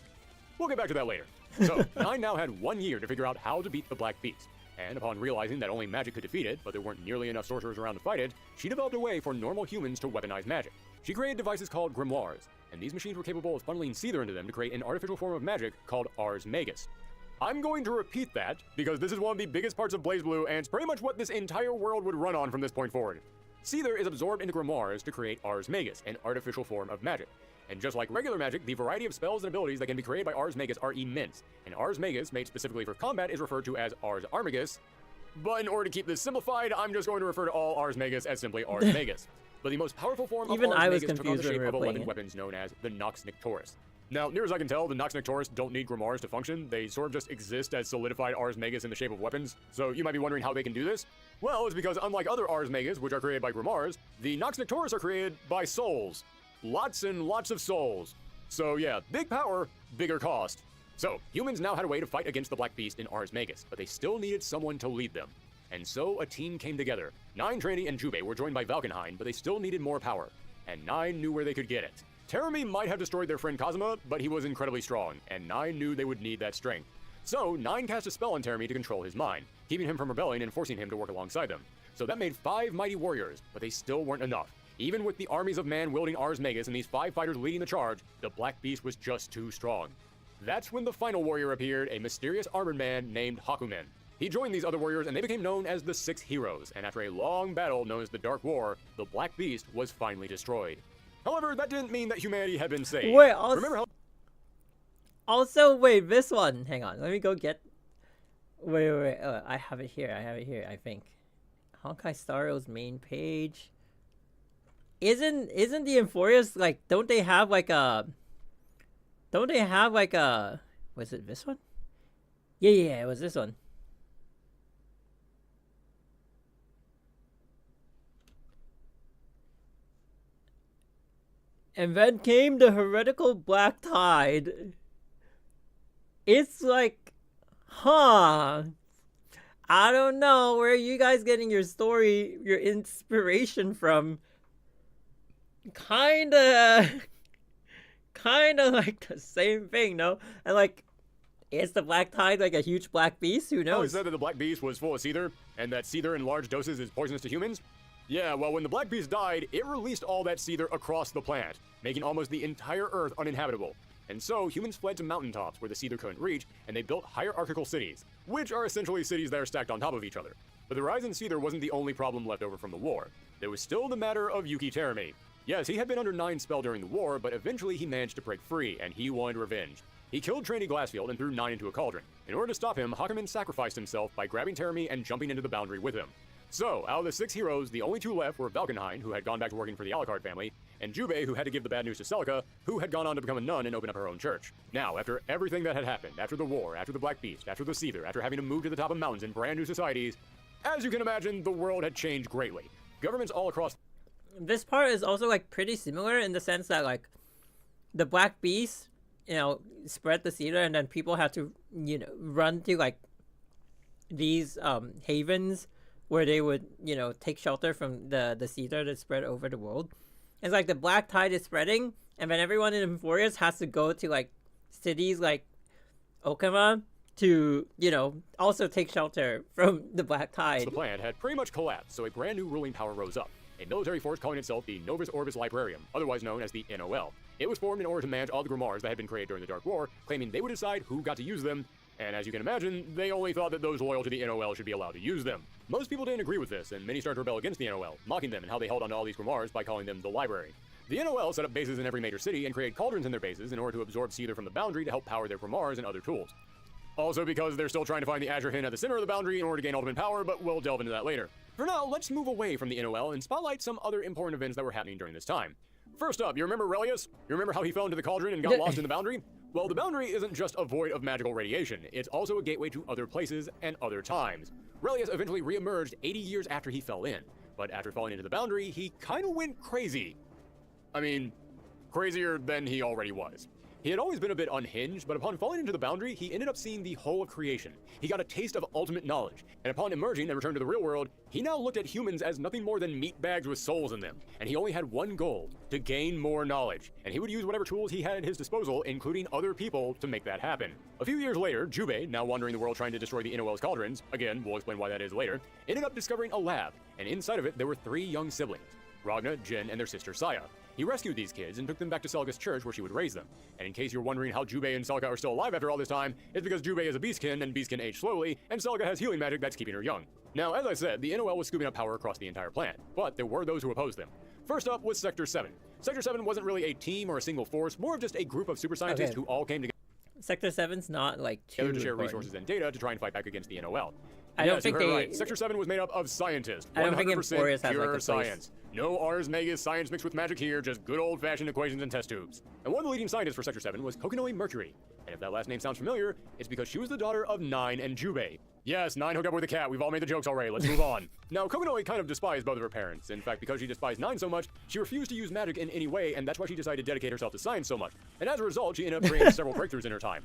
We'll get back to that later. So, 9 now had 1 year to figure out how to beat the Black Beast. And upon realizing that only magic could defeat it, but there weren't nearly enough sorcerers around to fight it, she developed a way for normal humans to weaponize magic. She created devices called grimoires, and these machines were capable of funneling seether into them to create an artificial form of magic called Ars Magus. I'm going to repeat that because this is one of the biggest parts of BlazBlue and it's pretty much what this entire world would run on from this point forward. Seether is absorbed into grimoires to create Ars Magus, an artificial form of magic. And just like regular magic, the variety of spells and abilities that can be created by Ars Magus are immense. And Ars Magus, made specifically for combat, is referred to as Ars Armagus. But in order to keep this simplified, I'm just going to refer to all Ars Magus as simply Ars Magus. But the most powerful form of Ars Magus took on the shape of 11 weapons known as the Nox Nictoris. Now, near as I can tell, the Nox Nictoris don't need grimoires to function. They sort of just exist as solidified Ars Magus in the shape of weapons. So you might be wondering how they can do this. Well, it's because unlike other Ars Magus, which are created by grimoires, the Nox Nictoris are created by souls. Lots and lots of souls. So yeah, big power, bigger cost. So, humans now had a way to fight against the Black Beast in Ars Magus, but they still needed someone to lead them. And so a team came together. Nine, Tranny, and Jubei were joined by Valkenhayn, but they still needed more power. And Nine knew where they could get it. Terumi might have destroyed their friend Kazuma, but he was incredibly strong, and Nine knew they would need that strength. So, Nine cast a spell on Terumi to control his mind, keeping him from rebelling and forcing him to work alongside them. So that made 5 mighty warriors, but they still weren't enough. Even with the armies of man wielding Ars Magus and these 5 fighters leading the charge, the Black Beast was just too strong. That's when the final warrior appeared, a mysterious armored man named Hakumen. He joined these other warriors and they became known as the 6 Heroes, and after a long battle known as the Dark War, the Black Beast was finally destroyed. However, that didn't mean that humanity had been saved. Wait, wait, this one. Hang on, let me go get... Wait. I have it here, I think. Honkai Star Rail's main page. Isn't the Euphorius, like, don't they have like a... Was it this one? Yeah, it was this one. And then came the heretical Black Tide. It's like, I don't know where you guys getting your story, your inspiration from. Kinda like the same thing, no? And like, is the Black Tide like a huge black beast? Who knows? Oh, it said that the Black Beast was full of Seether, and that Seether in large doses is poisonous to humans? Yeah, well, when the Black Beast died, it released all that Seether across the planet, making almost the entire Earth uninhabitable. And so, humans fled to mountaintops where the Seether couldn't reach, and they built hierarchical cities, which are essentially cities that are stacked on top of each other. But the rise in Seether wasn't the only problem left over from the war. There was still the matter of Yuki Terumi. Yes, he had been under 9 spell during the war, but eventually he managed to break free, and he wanted revenge. He killed Tranny Glassfield and threw 9 into a cauldron. In order to stop him, Hakumen sacrificed himself by grabbing Terumi and jumping into the boundary with him. So, out of the 6 heroes, the only 2 left were Valkenhayn, who had gone back to working for the Alucard family, and Jubei, who had to give the bad news to Celica, who had gone on to become a nun and open up her own church. Now, after everything that had happened, after the war, after the Black Beast, after the Seether, after having to move to the top of mountains in brand new societies, as you can imagine, the world had changed greatly. Governments all across... This part is also like pretty similar in the sense that like the Black Beast, spread the Seether, and then people had to, run to like these havens where they would, take shelter from the Seether that spread over the world. It's like the Black Tide is spreading, and then everyone in Euphorius has to go to like cities like Okama to, also take shelter from the Black Tide. The plan had pretty much collapsed, so a brand new ruling power rose up. A military force calling itself the Novus Orbis Librarium, otherwise known as the NOL. It was formed in order to manage all the grimoires that had been created during the Dark War, claiming they would decide who got to use them, and as you can imagine, they only thought that those loyal to the NOL should be allowed to use them. Most people didn't agree with this, and many started to rebel against the NOL, mocking them and how they held onto all these grimoires by calling them the library. The NOL set up bases in every major city and created cauldrons in their bases in order to absorb Seether from the boundary to help power their grimoires and other tools. Also because they're still trying to find the Azure Hin at the center of the boundary in order to gain ultimate power, but we'll delve into that later. For now, let's move away from the NOL and spotlight some other important events that were happening during this time. First up, you remember Relius? You remember how he fell into the cauldron and got lost in the boundary? Well, the boundary isn't just a void of magical radiation, it's also a gateway to other places and other times. Relius eventually re-emerged 80 years after he fell in, but after falling into the boundary, he kinda went crazy. I mean, crazier than he already was. He had always been a bit unhinged, but upon falling into the boundary, he ended up seeing the whole of creation. He got a taste of ultimate knowledge, and upon emerging and returning to the real world, he now looked at humans as nothing more than meat bags with souls in them, and he only had one goal, to gain more knowledge, and he would use whatever tools he had at his disposal, including other people, to make that happen. A few years later, Jubei, now wandering the world trying to destroy the NOL's cauldrons, again, we'll explain why that is later, ended up discovering a lab, and inside of it there were 3 young siblings, Ragna, Jin, and their sister Saya. He rescued these kids and took them back to Celica's church where she would raise them. And in case you're wondering how Jubei and Celica are still alive after all this time, it's because Jubei is a beastkin and beastkin age slowly, and Celica has healing magic that's keeping her young. Now, as I said, the NOL was scooping up power across the entire planet, but there were those who opposed them. First up was Sector 7. Sector 7 wasn't really a team or a single force, more of just a group of super scientists who all came together. Sector 7's not like too to share important. resources and data to try and fight back against the NOL. I don't think they. Right. Sector 7 was made up of scientists. I don't think Emporius has pure like a science. No Ars Magus science mixed with magic here, just good old-fashioned equations and test tubes. And one of the leading scientists for Sector 7 was Kokonoi Mercury. And if that last name sounds familiar, it's because she was the daughter of Nine and Jubei. Yes, Nine hooked up with a cat. We've all made the jokes already. Let's move on. Now, Kokonoi kind of despised both of her parents. In fact, because she despised Nine so much, she refused to use magic in any way, and that's why she decided to dedicate herself to science so much. And as a result, she ended up creating several breakthroughs in her time,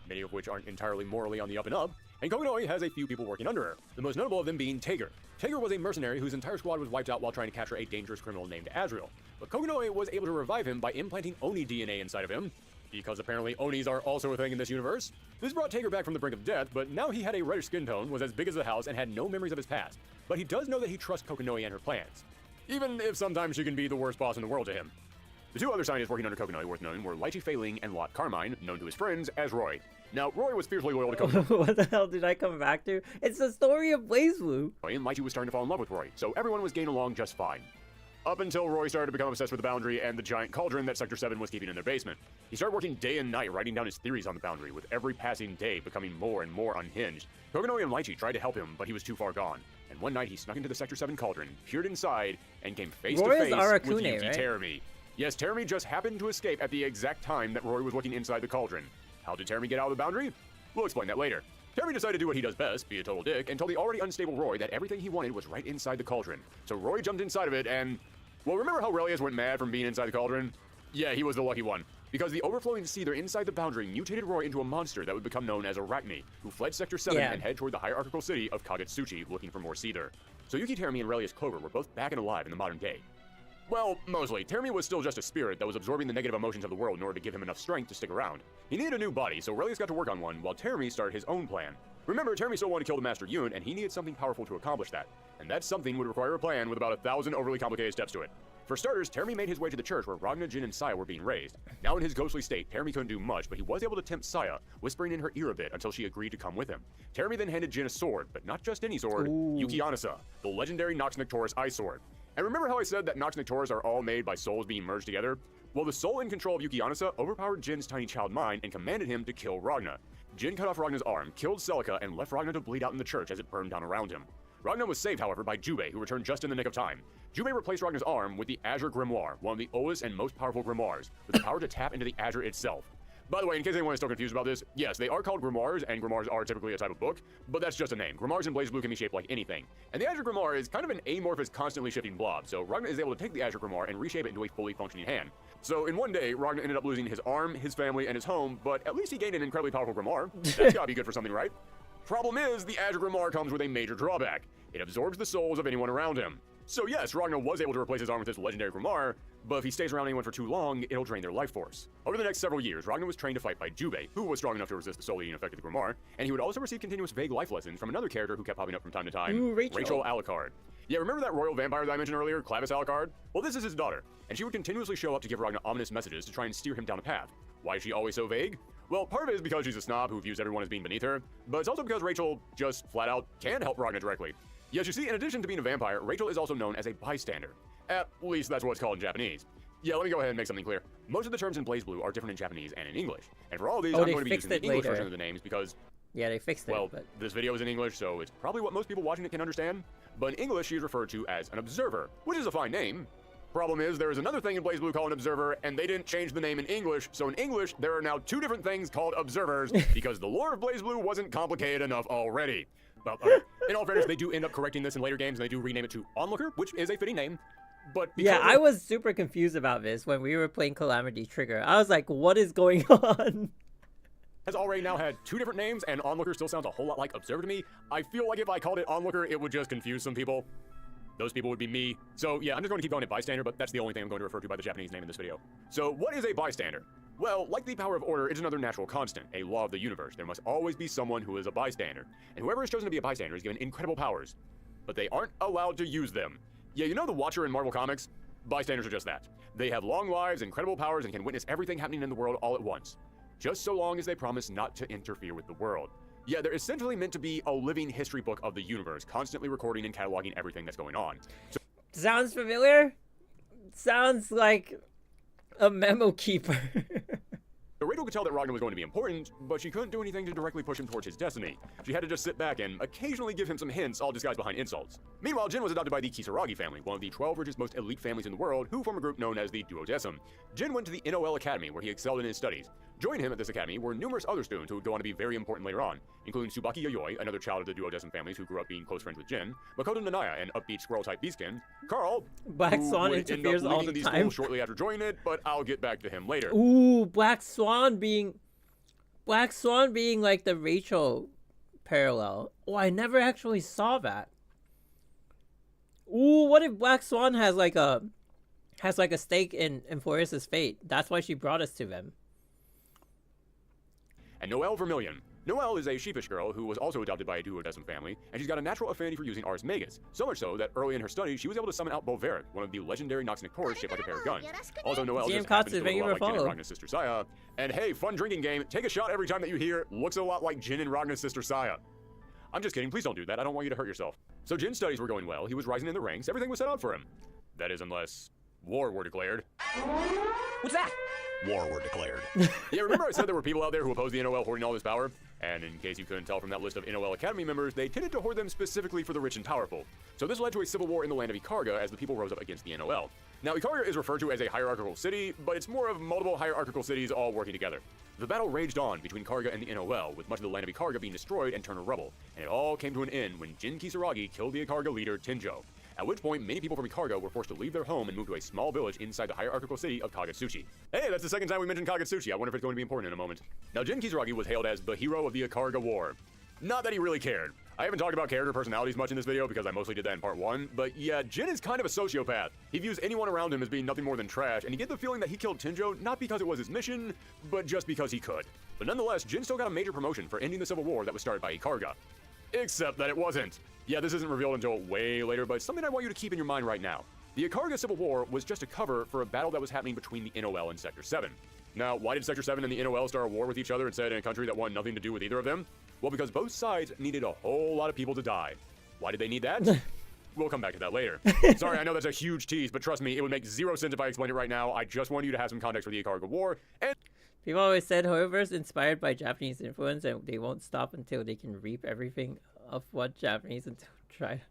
many of which aren't entirely morally on the up and up, and Kokonoi has a few people working under her, the most notable of them being Tager. Tager was a mercenary whose entire squad was wiped out while trying to capture a dangerous criminal named Azrael, but Kokonoi was able to revive him by implanting Oni DNA inside of him, because apparently Onis are also a thing in this universe. This brought Tager back from the brink of death, but now he had a reddish skin tone, was as big as the house, and had no memories of his past. But he does know that he trusts Kokonoi and her plans, even if sometimes she can be the worst boss in the world to him. The two other scientists working under Kokonoi worth knowing were Lychee Fei Ling and Lot Carmine, known to his friends as Roy. Now, Roy was fiercely loyal to Kokonoi. What the hell did I come back to? It's the story of BlazBlue. And Lychee was starting to fall in love with Roy, so everyone was getting along just fine. Up until Roy started to become obsessed with the Boundary and the giant cauldron that Sector 7 was keeping in their basement. He started working day and night writing down his theories on the Boundary, with every passing day becoming more and more unhinged. Kokonoi and Lychee tried to help him, but he was too far gone. And one night he snuck into the Sector 7 cauldron, peered inside, and came face to face with Yuki Terumi. Yes, Terumi just happened to escape at the exact time that Roy was looking inside the cauldron. How did Terumi get out of the Boundary? We'll explain that later. Terumi decided to do what he does best, be a total dick, and told the already unstable Roy that everything he wanted was right inside the cauldron. So Roy jumped inside of it and... well, remember how Relius went mad from being inside the cauldron? Yeah, he was the lucky one. Because the overflowing seether inside the Boundary mutated Roy into a monster that would become known as Arachne, who fled Sector 7 and head toward the hierarchical city of Kagetsuchi looking for more seether. So Yuki Terumi and Relius Clover were both back and alive in the modern day. Well, mostly. Terumi was still just a spirit that was absorbing the negative emotions of the world in order to give him enough strength to stick around. He needed a new body, so Relius got to work on one, while Terumi started his own plan. Remember, Terumi still wanted to kill the Master Yun, and he needed something powerful to accomplish that. And that something would require a plan with about 1,000 overly complicated steps to it. For starters, Terumi made his way to the church where Ragna, Jin, and Saya were being raised. Now in his ghostly state, Terumi couldn't do much, but he was able to tempt Saya, whispering in her ear a bit until she agreed to come with him. Terumi then handed Jin a sword, but not just any sword, Yuki Anasa, the legendary Nox Nectoris Ice Sword. And remember how I said that Nox Nectoris are all made by souls being merged together? Well, the soul in control of Yuki Anasa overpowered Jin's tiny child mind and commanded him to kill Ragna. Jin cut off Ragna's arm, killed Celica, and left Ragna to bleed out in the church as it burned down around him. Ragna was saved, however, by Jubei, who returned just in the nick of time. Jubei replaced Ragna's arm with the Azure Grimoire, one of the oldest and most powerful grimoires, with the power to tap into the Azure itself. By the way, in case anyone is still confused about this, yes, they are called grimoires, and grimoires are typically a type of book, but that's just a name. Grimoires in BlazBlue can be shaped like anything. And the Azure Grimoire is kind of an amorphous, constantly shifting blob, so Ragna is able to take the Azure Grimoire and reshape it into a fully functioning hand. So in one day, Ragna ended up losing his arm, his family, and his home, but at least he gained an incredibly powerful grimoire. That's gotta be good for something, right? Problem is, the Azure Grimoire comes with a major drawback. It absorbs the souls of anyone around him. So yes, Ragna was able to replace his arm with this legendary grimoire, but if he stays around anyone for too long, it'll drain their life force. Over the next several years, Ragna was trained to fight by Jubei, who was strong enough to resist the soul-eating effect of the grimoire, and he would also receive continuous vague life lessons from another character who kept popping up from time to time, Rachel Alucard. Yeah, remember that royal vampire that I mentioned earlier, Clavis Alucard? Well, this is his daughter, and she would continuously show up to give Ragna ominous messages to try and steer him down a path. Why is she always so vague? Well, part of it is because she's a snob who views everyone as being beneath her, but it's also because Rachel just flat out can help Ragna directly. Yes, you see, in addition to being a vampire, Rachel is also known as a bystander. At least that's what it's called in Japanese. Yeah, let me go ahead and make something clear. Most of the terms in BlazBlue are different in Japanese and in English. And for all of these, I'm going to be using the English version of the names because... yeah, they fixed it. Well, this video is in English, so it's probably what most people watching it can understand. But in English, she is referred to as an observer, which is a fine name. Problem is, there is another thing in BlazBlue called an observer, and they didn't change the name in English, so in English, there are now two different things called observers, because the lore of BlazBlue wasn't complicated enough already. Well, okay. In all fairness, they do end up correcting this in later games, and they do rename it to Onlooker, which is a fitting name. But yeah, I was super confused about this when we were playing Calamity Trigger. I was like, what is going on? Has already now had two different names, and Onlooker still sounds a whole lot like Observer to me. I feel like if I called it Onlooker, it would just confuse some people. Those people would be me. So yeah, I'm just going to keep calling it Bystander, but that's the only thing I'm going to refer to by the Japanese name in this video. So what is a bystander? Well, like the power of order, it's another natural constant, a law of the universe. There must always be someone who is a bystander. And whoever is chosen to be a bystander is given incredible powers. But they aren't allowed to use them. Yeah, you know the Watcher in Marvel Comics? bystanders are just that. They have long lives, incredible powers, and can witness everything happening in the world all at once. Just so long as they promise not to interfere with the world. Yeah, they're essentially meant to be a living history book of the universe, constantly recording and cataloging everything that's going on. So sounds familiar? Sounds like a memo keeper. Rachel could tell that Ragnar was going to be important, but she couldn't do anything to directly push him towards his destiny. She had to just sit back and occasionally give him some hints, all disguised behind insults. Meanwhile, Jin was adopted by the Kisaragi family, one of the 12 richest, most elite families in the world, who form a group known as the Duodecim. Jin went to the NOL Academy, where he excelled in his studies. Joining him at this academy were numerous other students who would go on to be very important later on, including Tsubaki Yayoi, another child of the Duodecim families who grew up being close friends with Jin, Makoto Nanaya, an upbeat squirrel-type beastkin, Carl, Black Swan interferes all the time. Shortly after joining it, but I'll get back to him later. Ooh, Black Swan being like the Rachel parallel. Oh, I never actually saw that. Ooh, what if Black Swan has like a stake in Forrest's fate? That's why she brought us to them. And Noelle Vermillion. Noelle is a sheepish girl who was also adopted by a Duodecim family, and she's got a natural affinity for using Ars Magus. So much so that early in her studies, she was able to summon out Bolveric, one of the legendary Noxnic cores shaped like a pair of guns. Also, Noelle just happens to look a lot like Jin and Ragnar's sister Saya. And hey, fun drinking game, take a shot every time that you hear looks a lot like Jin and Ragnar's sister Saya. I'm just kidding, please don't do that, I don't want you to hurt yourself. So Jin's studies were going well, he was rising in the ranks, everything was set up for him. That is, unless war were declared. What's that? War were declared. Yeah, remember I said there were people out there who opposed the NOL hoarding all this power? And in case you couldn't tell from that list of NOL Academy members, they tended to hoard them specifically for the rich and powerful. So this led to a civil war in the land of Ikarga as the people rose up against the NOL. Now, Ikarga is referred to as a hierarchical city, but it's more of multiple hierarchical cities all working together. The battle raged on between Karga and the NOL, with much of the land of Ikarga being destroyed and turned to rubble, and it all came to an end when Jin Kisaragi killed the Ikarga leader Tenjo. At which point, many people from Ikarga were forced to leave their home and move to a small village inside the hierarchical city of Kagetsuchi. Hey, that's the second time we mentioned Kagetsuchi. I wonder if it's going to be important in a moment. Now, Jin Kisaragi was hailed as the hero of the Ikarga War. Not that he really cared. I haven't talked about character personalities much in this video because I mostly did that in part 1, but yeah, Jin is kind of a sociopath. He views anyone around him as being nothing more than trash, and you get the feeling that he killed Tenjo not because it was his mission, but just because he could. But nonetheless, Jin still got a major promotion for ending the civil war that was started by Ikarga. Except that it wasn't. Yeah, this isn't revealed until way later, but it's something I want you to keep in your mind right now. The Ikarga Civil War was just a cover for a battle that was happening between the NOL and Sector 7. Now, why did Sector 7 and the NOL start a war with each other instead in a country that wanted nothing to do with either of them? Well, because both sides needed a whole lot of people to die. Why did they need that? We'll come back to that later. Sorry, I know that's a huge tease, but trust me, it would make zero sense if I explained it right now. I just wanted you to have some context for the Ikarga War, and... People always said HoYoverse inspired by Japanese influence, and they won't stop until they can reap everything of what Japanese until try.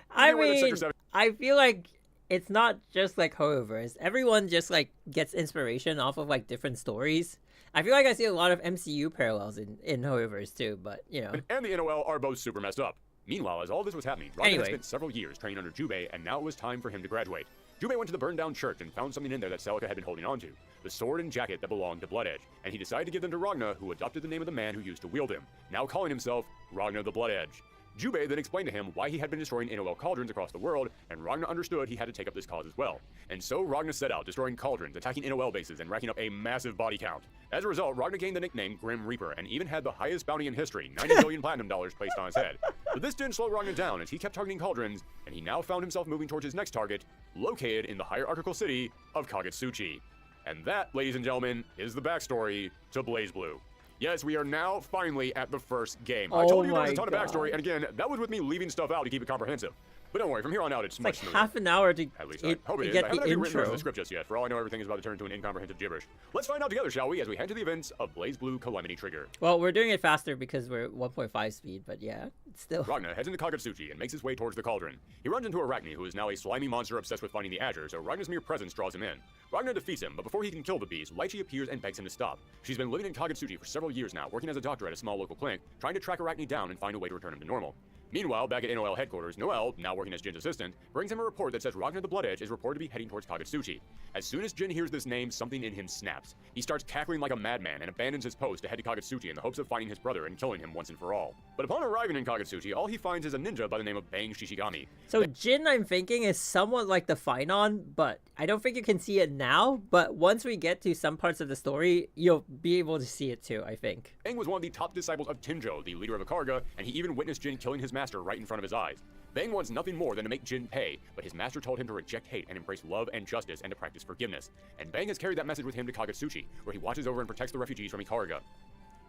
I mean, I feel like it's not just like HoYoverse. Everyone just like gets inspiration off of like different stories. I feel like I see a lot of MCU parallels in HoYoverse too, but you know. And the NOL are both super messed up. Meanwhile, as all this was happening, Ragnar had spent several years training under Jubei, and now it was time for him to graduate. Jubei went to the burned-down church and found something in there that Celica had been holding onto, the sword and jacket that belonged to Blood Edge, and he decided to give them to Ragnar, who adopted the name of the man who used to wield him, now calling himself Ragnar the Blood Edge. Jubei then explained to him why he had been destroying NOL cauldrons across the world, and Ragnar understood he had to take up this cause as well. And so Ragnar set out, destroying cauldrons, attacking NOL bases, and racking up a massive body count. As a result, Ragnar gained the nickname Grim Reaper, and even had the highest bounty in history, 90 million platinum dollars placed on his head. But this didn't slow Ragnar down, as he kept targeting cauldrons, and he now found himself moving towards his next target, located in the hierarchical city of Kagetsuchi. And that, ladies and gentlemen, is the backstory to BlazBlue. Yes, we are now finally at the first game. I told you there was a ton of backstory, and again, that was with me leaving stuff out to keep it comprehensive. But don't worry, from here on out, it's much smoother. Half an hour to at least I hope it is. I haven't actually written the script just yet. For all I know, everything is about to turn into an incomprehensive gibberish. Let's find out together, shall we, as we head to the events of BlazBlue Calamity Trigger. Well, we're doing it faster because we're at 1.5 speed, but yeah, it's still... Ragnar heads into Kagetsuchi and makes his way towards the cauldron. He runs into Arachne, who is now a slimy monster obsessed with finding the Azure, so Ragnar's mere presence draws him in. Ragnar defeats him, but before he can kill the beast, Lychee appears and begs him to stop. She's been living in Kagetsuchi for several years now, working as a doctor at a small local clinic, trying to track Arachne down and find a way to return him to normal. Meanwhile, back at NOL headquarters, Noelle, now working as Jin's assistant, brings him a report that says Ragnar the Blood Edge is reported to be heading towards Kagetsuchi. As soon as Jin hears this name, something in him snaps. He starts cackling like a madman and abandons his post to head to Kagetsuchi in the hopes of finding his brother and killing him once and for all. But upon arriving in Kagetsuchi, all he finds is a ninja by the name of Bang Shishigami. So Jin, I'm thinking, is somewhat like the Finon, but I don't think you can see it now, but once we get to some parts of the story, you'll be able to see it too, I think. Bang was one of the top disciples of Tenjo, the leader of Ikarga, and he even witnessed Jin killing his master right in front of his eyes. Bang wants nothing more than to make Jin pay, but his master told him to reject hate and embrace love and justice and to practice forgiveness. And Bang has carried that message with him to Kagetsuchi, where he watches over and protects the refugees from Ikaruga.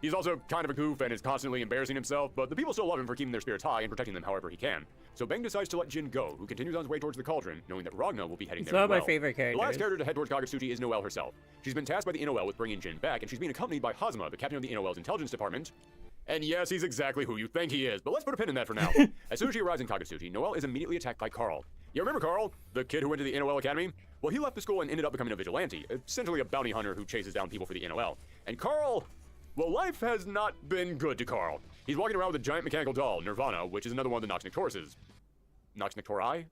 He's also kind of a goof and is constantly embarrassing himself, but the people still love him for keeping their spirits high and protecting them however he can. So Bang decides to let Jin go, who continues on his way towards the cauldron, knowing that Ragna will be heading there as well. It's one of my favorite characters. The last character to head towards Kagetsuchi is Noelle herself. She's been tasked by the NOL with bringing Jin back, and she's being accompanied by Hazuma, the captain of the NOL's intelligence department. And yes, he's exactly who you think he is, but let's put a pin in that for now. As soon as she arrives in Kagetsuchi, Noelle is immediately attacked by Carl. You remember Carl, the kid who went to the NOL Academy? Well, he left the school and ended up becoming a vigilante, essentially a bounty hunter who chases down people for the NOL. And Carl, well, life has not been good to Carl. He's walking around with a giant mechanical doll, Nirvana, which is another one of the Nox Nectauruses. Nox Nectauri?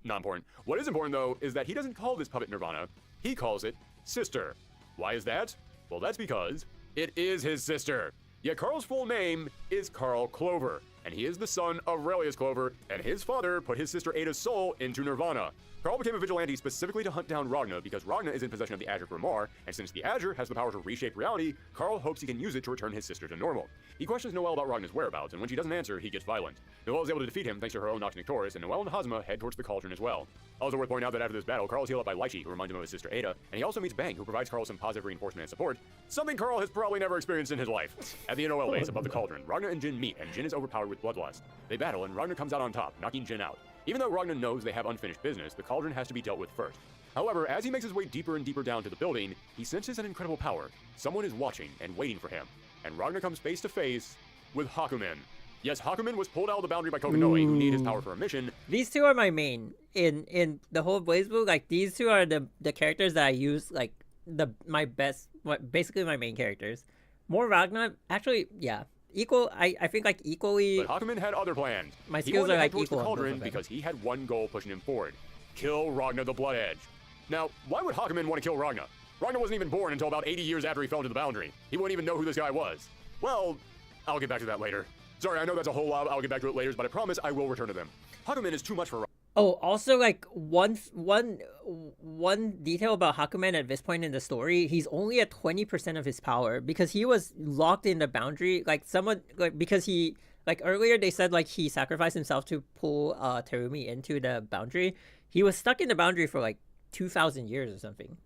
Not important. What is important, though, is that he doesn't call this puppet Nirvana. He calls it Sister. Why is that? Well, that's because it is his sister. Yet Carl's full name is Carl Clover, and he is the son of Relius Clover, and his father put his sister Ada's soul into Nirvana. Carl became a vigilante specifically to hunt down Ragna because Ragna is in possession of the Azure Grimoire, and since the Azure has the power to reshape reality, Carl hopes he can use it to return his sister to normal. He questions Noelle about Ragna's whereabouts, and when she doesn't answer, he gets violent. Noelle is able to defeat him thanks to her own Nox Nectaurus, and Noelle and Hazuma head towards the cauldron as well. Also worth pointing out that after this battle, Carl is healed up by Lychee, who reminds him of his sister Ada, and he also meets Bang, who provides Carl some positive reinforcement and support, something Carl has probably never experienced in his life. At the NOL base above the cauldron, Ragna and Jin meet, and Jin is overpowered with bloodlust. They battle, and Ragna comes out on top, knocking Jin out. Even though Ragna knows they have unfinished business, the cauldron has to be dealt with first. However, as he makes his way deeper and deeper down to the building, he senses an incredible power. Someone is watching and waiting for him, and Ragna comes face to face with Hakumen. Yes, Hakumen was pulled out of the boundary by Kokonoe, who need his power for a mission. These two are my main in the whole BlazBlue. Like, these two are the characters that I use, like basically my main characters. More Ragna, actually, yeah. Equal, I think like equally. But Hakumen had other plans. My skills are like equal. The cauldron because he had one goal pushing him forward: kill Ragna the Blood Edge. Now, why would Hakumen want to kill Ragna? Ragna wasn't even born until about 80 years after he fell into the boundary. He wouldn't even know who this guy was. Well, I'll get back to that later. Sorry, I know that's a whole lot. I'll get back to it later, but I promise I will return to them. Hakumen is too much for Ragna. Oh, also, like, one detail about Hakumen at this point in the story, he's only at 20% of his power because he was locked in the boundary. Like, someone, like, because he, like, earlier they said, like, he sacrificed himself to pull Terumi into the boundary. He was stuck in the boundary for, like, 2,000 years or something.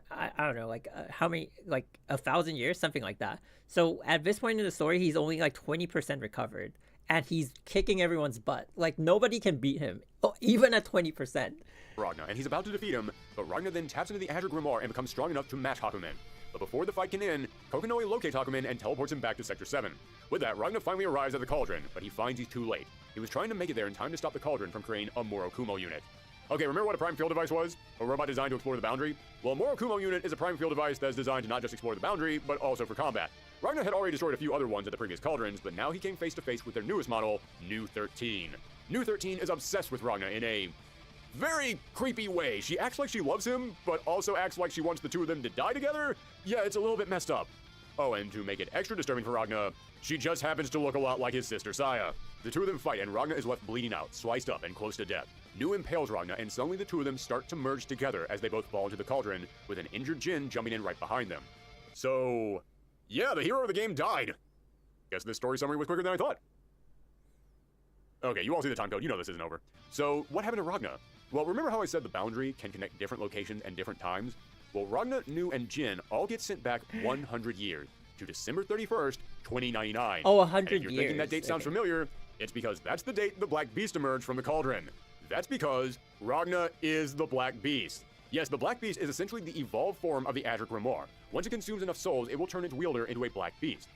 I don't know, like, how many, like, 1,000 years, something like that. So, at this point in the story, he's only, like, 20% recovered. And he's kicking everyone's butt. Like, nobody can beat him, even at 20%. Ragna, and he's about to defeat him, but Ragna then taps into the Azure Grimoire and becomes strong enough to match Hakumen. But before the fight can end, Kokonoe locates Hakumen and teleports him back to Sector 7. With that, Ragna finally arrives at the cauldron, but he finds he's too late. He was trying to make it there in time to stop the cauldron from creating a Morokumo unit. Okay, remember what a prime field device was? A robot designed to explore the boundary? Well, a Morokumo unit is a prime field device that's designed to not just explore the boundary, but also for combat. Ragna had already destroyed a few other ones at the previous cauldrons, but now he came face to face with their newest model, New 13. New 13 is obsessed with Ragna in a very creepy way. She acts like she loves him, but also acts like she wants the two of them to die together? Yeah, it's a little bit messed up. Oh, and to make it extra disturbing for Ragna, she just happens to look a lot like his sister Saya. The two of them fight, and Ragna is left bleeding out, sliced up, and close to death. New impales Ragna, and suddenly the two of them start to merge together as they both fall into the cauldron, with an injured Jin jumping in right behind them. So, yeah, the hero of the game died. Guess this story summary was quicker than I thought. Okay, you all see the time code, you know this isn't over. So, what happened to Ragna? Well, remember how I said the boundary can connect different locations and different times? Well, Ragna, New, and Jin all get sent back 100 years, to December 31st, 2099. Oh, 100 years. If you're thinking that date sounds familiar, it's because that's the date the Black Beast emerged from the cauldron. That's because Ragna is the Black Beast. Yes, the Black Beast is essentially the evolved form of the Azure Grimoire. Once it consumes enough souls, it will turn its wielder into a Black Beast.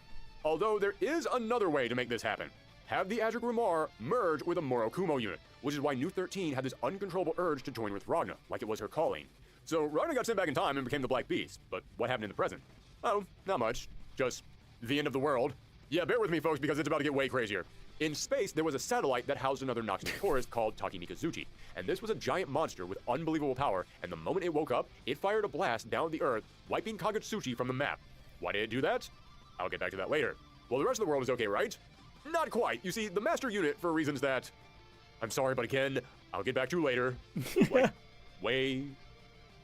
Although there is another way to make this happen. Have the Azure Grimoire merge with a Morokumo unit, which is why New 13 had this uncontrollable urge to join with Ragna, like it was her calling. So Ragna got sent back in time and became the Black Beast, but what happened in the present? Oh, not much. Just the end of the world. Yeah, bear with me, folks, because it's about to get way crazier. In space, there was a satellite that housed another Nox Nectaurus called Takemikazuchi, and this was a giant monster with unbelievable power, and the moment it woke up, it fired a blast down at the Earth, wiping Kagetsuchi from the map. Why did it do that? I'll get back to that later. Well, the rest of the world is okay, right? Not quite. You see, the Master Unit, for reasons that... I'm sorry, but again, I'll get back to later. Like, way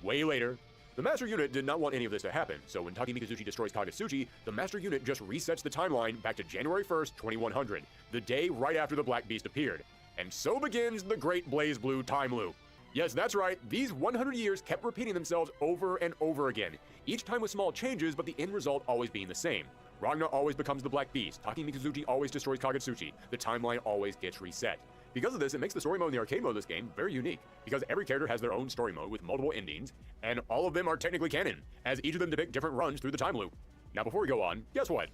later. The Master Unit did not want any of this to happen, so when Takemikazuchi destroys Kagetsuchi, the Master Unit just resets the timeline back to January 1st, 2100, the day right after the Black Beast appeared. And so begins the Great Blaze Blue time loop. Yes, that's right, these 100 years kept repeating themselves over and over again, each time with small changes, but the end result always being the same. Ragna always becomes the Black Beast, Taki Mikazuchi always destroys Kagutsuchi, the timeline always gets reset. Because of this, it makes the story mode in the arcade mode of this game very unique, because every character has their own story mode with multiple endings, and all of them are technically canon, as each of them depict different runs through the time loop. Now before we go on, guess what?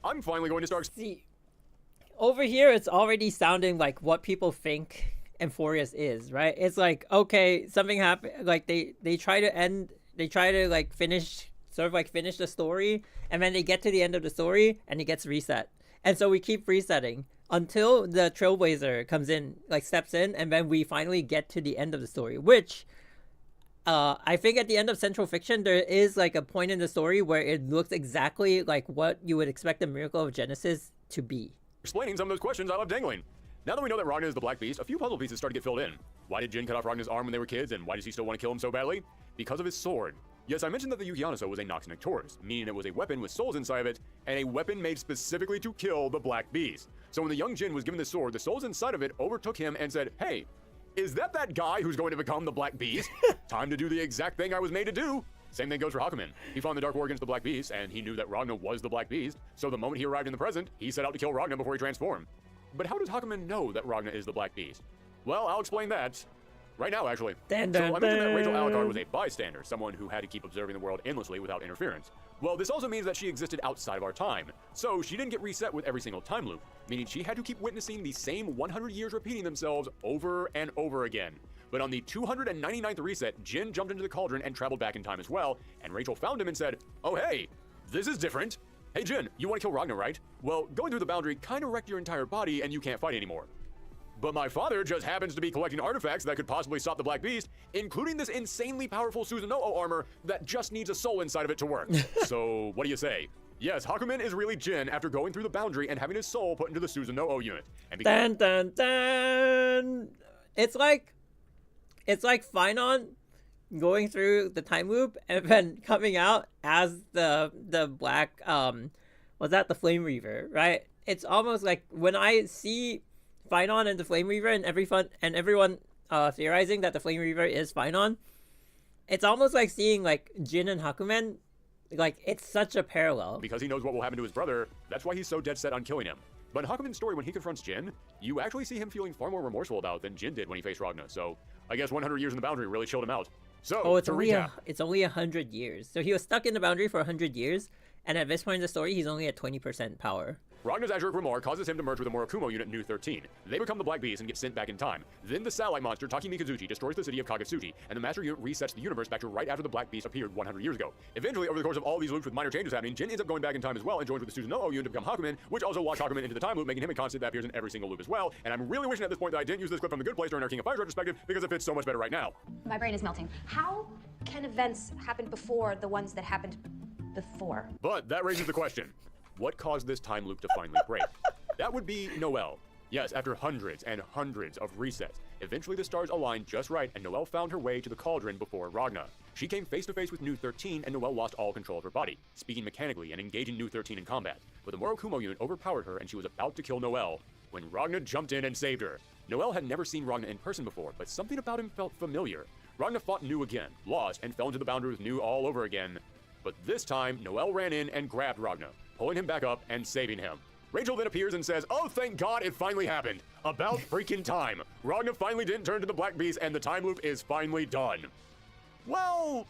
I'm finally going to start... See, over here it's already sounding like what people think Amphorius is, right? It's like, okay, something happened, like they try to like finish the story, and then they get to the end of the story and it gets reset. And so we keep resetting until the Trailblazer comes in, like steps in, and then we finally get to the end of the story, which I think at the end of Central Fiction there is like a point in the story where it looks exactly like what you would expect the Miracle of Genesis to be. Explaining some of those questions I love dangling. Now that we know that Ragna is the Black Beast, a few puzzle pieces start to get filled in. Why did Jin cut off Ragna's arm when they were kids, and why does he still want to kill him so badly? Because of his sword. Yes, I mentioned that the Yukianaso was a Nox Nectoris, meaning it was a weapon with souls inside of it, and a weapon made specifically to kill the Black Beast. So when the young Jin was given the sword, the souls inside of it overtook him and said, hey, is that guy who's going to become the Black Beast? Time to do the exact thing I was made to do. Same thing goes for Hakumen. He fought in the Dark War against the Black Beast, and he knew that Ragna was the Black Beast, so the moment he arrived in the present, he set out to kill Ragna before he transformed. But how does Hakumen know that Ragna is the Black Beast? Well, I'll explain that right now, actually. So I mentioned that Rachel Alucard was a bystander, someone who had to keep observing the world endlessly without interference. Well, this also means that she existed outside of our time. So she didn't get reset with every single time loop, meaning she had to keep witnessing the same 100 years repeating themselves over and over again. But on the 299th reset, Jin jumped into the cauldron and traveled back in time as well, and Rachel found him and said, oh hey, this is different. Hey Jin, you want to kill Ragna, right? Well, going through the boundary kind of wrecked your entire body and you can't fight anymore. But my father just happens to be collecting artifacts that could possibly stop the Black Beast, including this insanely powerful Susanoo armor that just needs a soul inside of it to work. So, what do you say? Yes, Hakumen is really Jin after going through the boundary and having his soul put into the Susanoo unit. And dun dun dun! It's like Finon going through the time loop and then coming out as the black was that the Flame Reaver, right? It's almost like when I see Finon and the Flame Reaver and everyone theorizing that the Flame Reaver is Finon, it's almost like seeing like Jin and Hakumen. Like, it's such a parallel. Because he knows what will happen to his brother, that's why he's so dead set on killing him. But in Hakumen's story, when he confronts Jin, you actually see him feeling far more remorseful about it than Jin did when he faced Ragna. So I guess 100 years in the boundary really chilled him out. So, it's only 100 years. So he was stuck in the boundary for 100 years, and at this point in the story, he's only at 20% power. Ragna's Azure Grimoire causes him to merge with the Murakumo unit Nu 13. They become the Black Beast and get sent back in time. Then the satellite monster Taki Mikazuchi destroys the city of Kagutsuchi, and the Master Unit resets the universe back to right after the Black Beast appeared 100 years ago. Eventually, over the course of all these loops with minor changes happening, Jin ends up going back in time as well and joins with the Susanoo unit to become Hakumen, which also locks Hakumen into the time loop, making him a constant that appears in every single loop as well. And I'm really wishing at this point that I didn't use this clip from The Good Place during our King of Fighters retrospective, because it fits so much better right now. My brain is melting. How can events happen before the ones that happened before? But that raises the question. What caused this time loop to finally break? That would be Noelle. Yes, after hundreds and hundreds of resets, eventually the stars aligned just right and Noelle found her way to the cauldron before Ragna. She came face to face with Nu 13 and Noelle lost all control of her body, speaking mechanically and engaging Nu 13 in combat. But the Murakumo unit overpowered her and she was about to kill Noelle when Ragna jumped in and saved her. Noelle had never seen Ragna in person before, but something about him felt familiar. Ragna fought Nu again, lost, and fell into the boundary with Nu all over again. But this time, Noelle ran in and grabbed Ragna, pulling him back up and saving him. Rachel then appears and says, oh, thank God it finally happened. About freaking time. Ragna finally didn't turn to the Black Beast and the time loop is finally done. Well,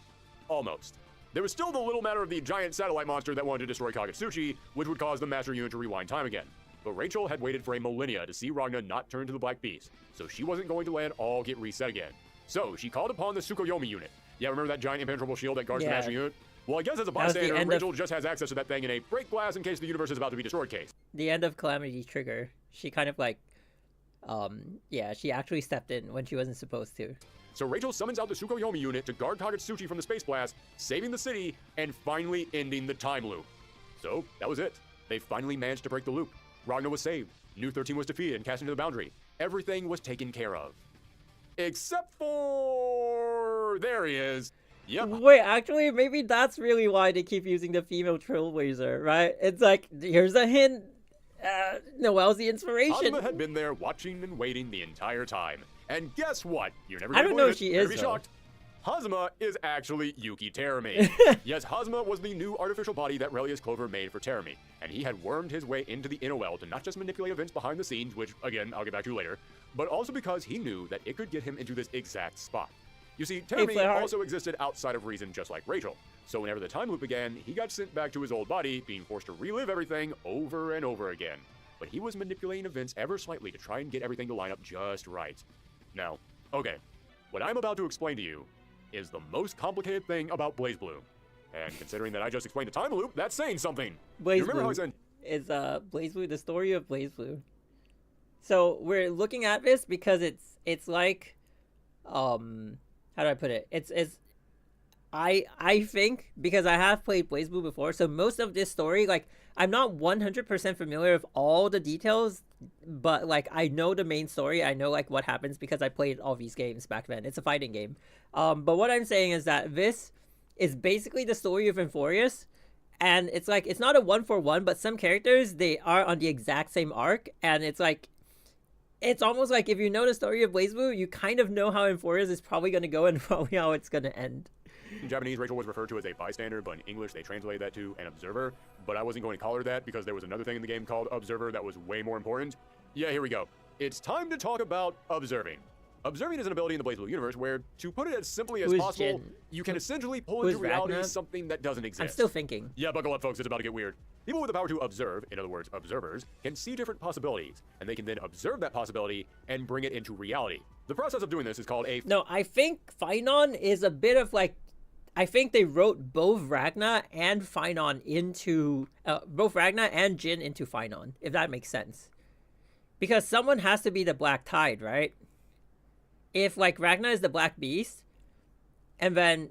almost. There was still the little matter of the giant satellite monster that wanted to destroy Kagutsuchi, which would cause the Master Unit to rewind time again. But Rachel had waited for a millennia to see Ragna not turn to the Black Beast, so she wasn't going to let it all get reset again. So she called upon the Tsukuyomi unit. Yeah, remember that giant impenetrable shield that guards the Master Unit? Well, I guess as a bystander, Rachel just has access to that thing in a break glass in case the universe is about to be destroyed case. The end of Calamity Trigger. She kind of like, yeah, she actually stepped in when she wasn't supposed to. So Rachel summons out the Tsukuyomi unit to guard Kagutsuchi from the space blast, saving the city, and finally ending the time loop. So, that was it. They finally managed to break the loop. Ragna was saved. Nu 13 was defeated and cast into the boundary. Everything was taken care of. Except for... there he is. Yep. Wait, actually, maybe that's really why they keep using the female Trailblazer, right? It's like, here's a hint. Noelle's the inspiration. Hazuma had been there watching and waiting the entire time. And guess what? You're never I gonna don't know believe if she it. You're is, gonna be though. shocked. Hazuma is actually Yuki Terumi. Yes, Hazuma was the new artificial body that Relius Clover made for Terumi, and he had wormed his way into the NOL to not just manipulate events behind the scenes, which, again, I'll get back to later, but also because he knew that it could get him into this exact spot. You see, Terumi also existed outside of reason just like Rachel, so whenever the time loop began, he got sent back to his old body, being forced to relive everything over and over again. But he was manipulating events ever slightly to try and get everything to line up just right. Now, okay, what I'm about to explain to you is the most complicated thing about BlazBlue. And considering that I just explained the time loop, that's saying something. You remember how I said... Is BlazBlue, the story of BlazBlue. So we're looking at this because it's like, how do I put it? I think, because I have played BlazBlue before, so most of this story, like, I'm not 100% familiar with all the details, but, like, I know the main story. I know, like, what happens because I played all these games back then. It's a fighting game. But what I'm saying is that this is basically the story of Euphorius, and it's, like, it's not a 1-for-1, but some characters, they are on the exact same arc, and it's, like, it's almost like if you know the story of BlazBlue, you kind of know how Euphorius is probably going to go and probably how it's going to end. In Japanese, Rachel was referred to as a bystander, but in English, they translated that to an observer. But I wasn't going to call her that because there was another thing in the game called observer that was way more important. Yeah, here we go. It's time to talk about observing. Observing is an ability in the BlazBlue universe where, to put it as simply as possible, you can essentially pull into reality something that doesn't exist. I'm still thinking. Yeah, buckle up, folks. It's about to get weird. People with the power to observe, in other words, observers, can see different possibilities, and they can then observe that possibility and bring it into reality. The process of doing this is called a... No, I think Finon is a bit of like... I think they wrote both Ragna and Finon into... both Ragna and Jin into Finon, if that makes sense. Because someone has to be the Black Tide, right? If, like, Ragna is the Black Beast, and then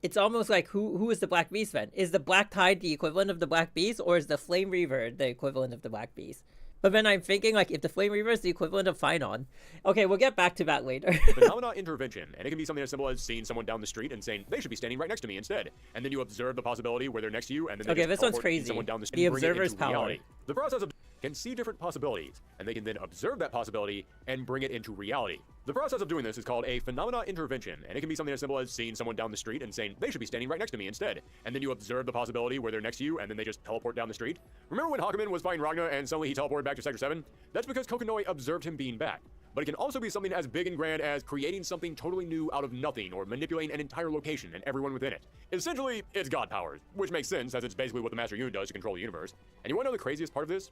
it's almost like who is the Black Beast then? Is the Black Tide the equivalent of the Black Beast, or is the Flame Reaver the equivalent of the Black Beast? But then I'm thinking, like, if the Flame Reaver is the equivalent of Finon. Okay, we'll get back to that later. Phenomena intervention, and it can be something as simple as seeing someone down the street and saying, they should be standing right next to me instead. And then you observe the possibility where they're next to you, and then they okay, this one's crazy. Someone down the street The and bring it observer's into power. reality. The process of can see different possibilities, and they can then observe that possibility and bring it into reality. The process of doing this is called a phenomena intervention, and it can be something as simple as seeing someone down the street and saying, they should be standing right next to me instead. And then you observe the possibility where they're next to you, and then they just teleport down the street. Remember when Hakumen was fighting Ragna and suddenly he teleported back to Sector 7? That's because Kokonoi observed him being back. But it can also be something as big and grand as creating something totally new out of nothing, or manipulating an entire location and everyone within it. Essentially, it's God powers, which makes sense as it's basically what the Master Unit does to control the universe. And you want to know the craziest part of this?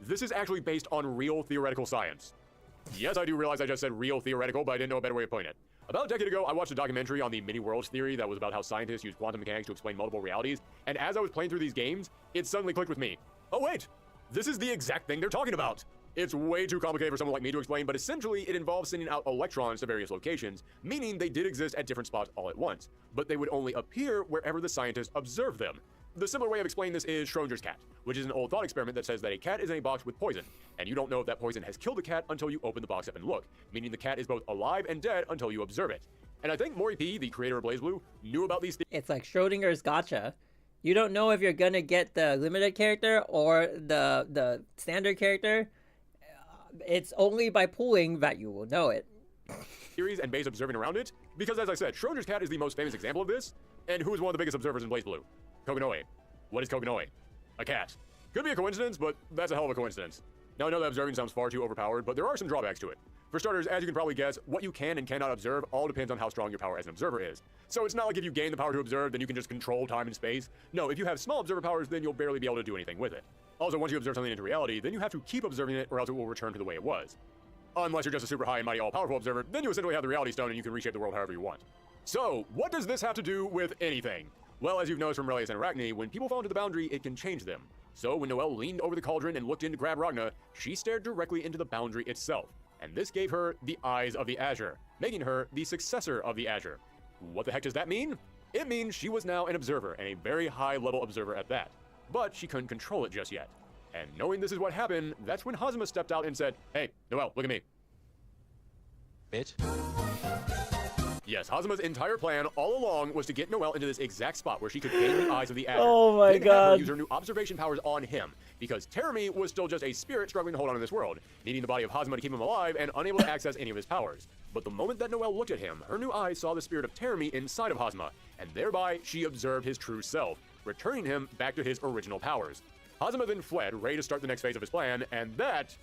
This is actually based on real theoretical science. Yes, I do realize I just said real theoretical, but I didn't know a better way of putting it. About a decade ago, I watched a documentary on the many-worlds theory that was about how scientists use quantum mechanics to explain multiple realities, and as I was playing through these games, it suddenly clicked with me. Oh wait, this is the exact thing they're talking about. It's way too complicated for someone like me to explain, but essentially it involves sending out electrons to various locations, meaning they did exist at different spots all at once, but they would only appear wherever the scientists observed them. The similar way of explaining this is Schrodinger's cat, which is an old thought experiment that says that a cat is in a box with poison, and you don't know if that poison has killed the cat until you open the box up and look, meaning the cat is both alive and dead until you observe it. And I think Mori P, the creator of BlazBlue, knew about these things. It's like Schrodinger's gotcha. You don't know if you're gonna get the limited character or the standard character. It's only by pulling that you will know it. Theories and base observing around it, because as I said, Schrodinger's cat is the most famous example of this, and who is one of the biggest observers in BlazBlue? Kokonoi. What is Kokonoi? A cat. Could be a coincidence, but that's a hell of a coincidence. Now I know that observing sounds far too overpowered, but there are some drawbacks to it. For starters, as you can probably guess, what you can and cannot observe all depends on how strong your power as an observer is. So it's not like if you gain the power to observe, then you can just control time and space. No, if you have small observer powers, then you'll barely be able to do anything with it. Also, once you observe something into reality, then you have to keep observing it or else it will return to the way it was. Unless you're just a super high and mighty all-powerful observer, then you essentially have the reality stone and you can reshape the world however you want. So, what does this have to do with anything? Well, as you've noticed from Relius and Arachne, when people fall into the boundary, it can change them. So when Noelle leaned over the cauldron and looked in to grab Ragna, she stared directly into the boundary itself. And this gave her the eyes of the Azure, making her the successor of the Azure. What the heck does that mean? It means she was now an observer, and a very high-level observer at that. But she couldn't control it just yet. And knowing this is what happened, that's when Hazuma stepped out and said, "Hey, Noelle, look at me." Bitch. Yes, Hazuma's entire plan all along was to get Noelle into this exact spot where she could gain the eyes of the Azure. Oh my then god. Have her use her new observation powers on him, because Teremi was still just a spirit struggling to hold on in this world, needing the body of Hazuma to keep him alive and unable to access any of his powers. But the moment that Noelle looked at him, her new eyes saw the spirit of Teremi inside of Hazuma, and thereby she observed his true self, returning him back to his original powers. Hazuma then fled, ready to start the next phase of his plan, and that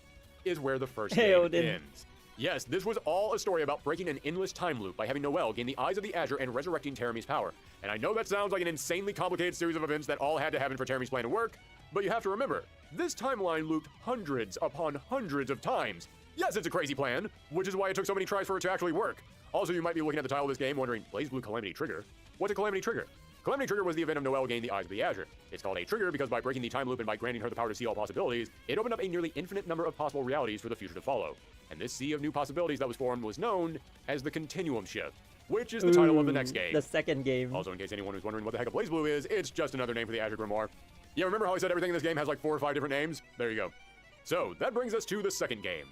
is where the first game ends. Yes, this was all a story about breaking an endless time loop by having Noelle gain the eyes of the Azure and resurrecting Teremi's power. And I know that sounds like an insanely complicated series of events that all had to happen for Teremi's plan to work, but you have to remember, this timeline looped hundreds upon hundreds of times. Yes, it's a crazy plan, which is why it took so many tries for it to actually work. Also, you might be looking at the title of this game wondering, BlazBlue Calamity Trigger? What's a Calamity Trigger? Calamity Trigger was the event of Noelle gaining the eyes of the Azure. It's called a trigger because by breaking the time loop and by granting her the power to see all possibilities, it opened up a nearly infinite number of possible realities for the future to follow. And this sea of new possibilities that was formed was known as the Continuum Shift, which is the title of the next game. The second game. Also, in case anyone was wondering what the heck a BlazBlue is, it's just another name for the Azure Grimoire. Yeah, remember how I said everything in this game has like 4 or 5 different names? There you go. So, that brings us to the second game.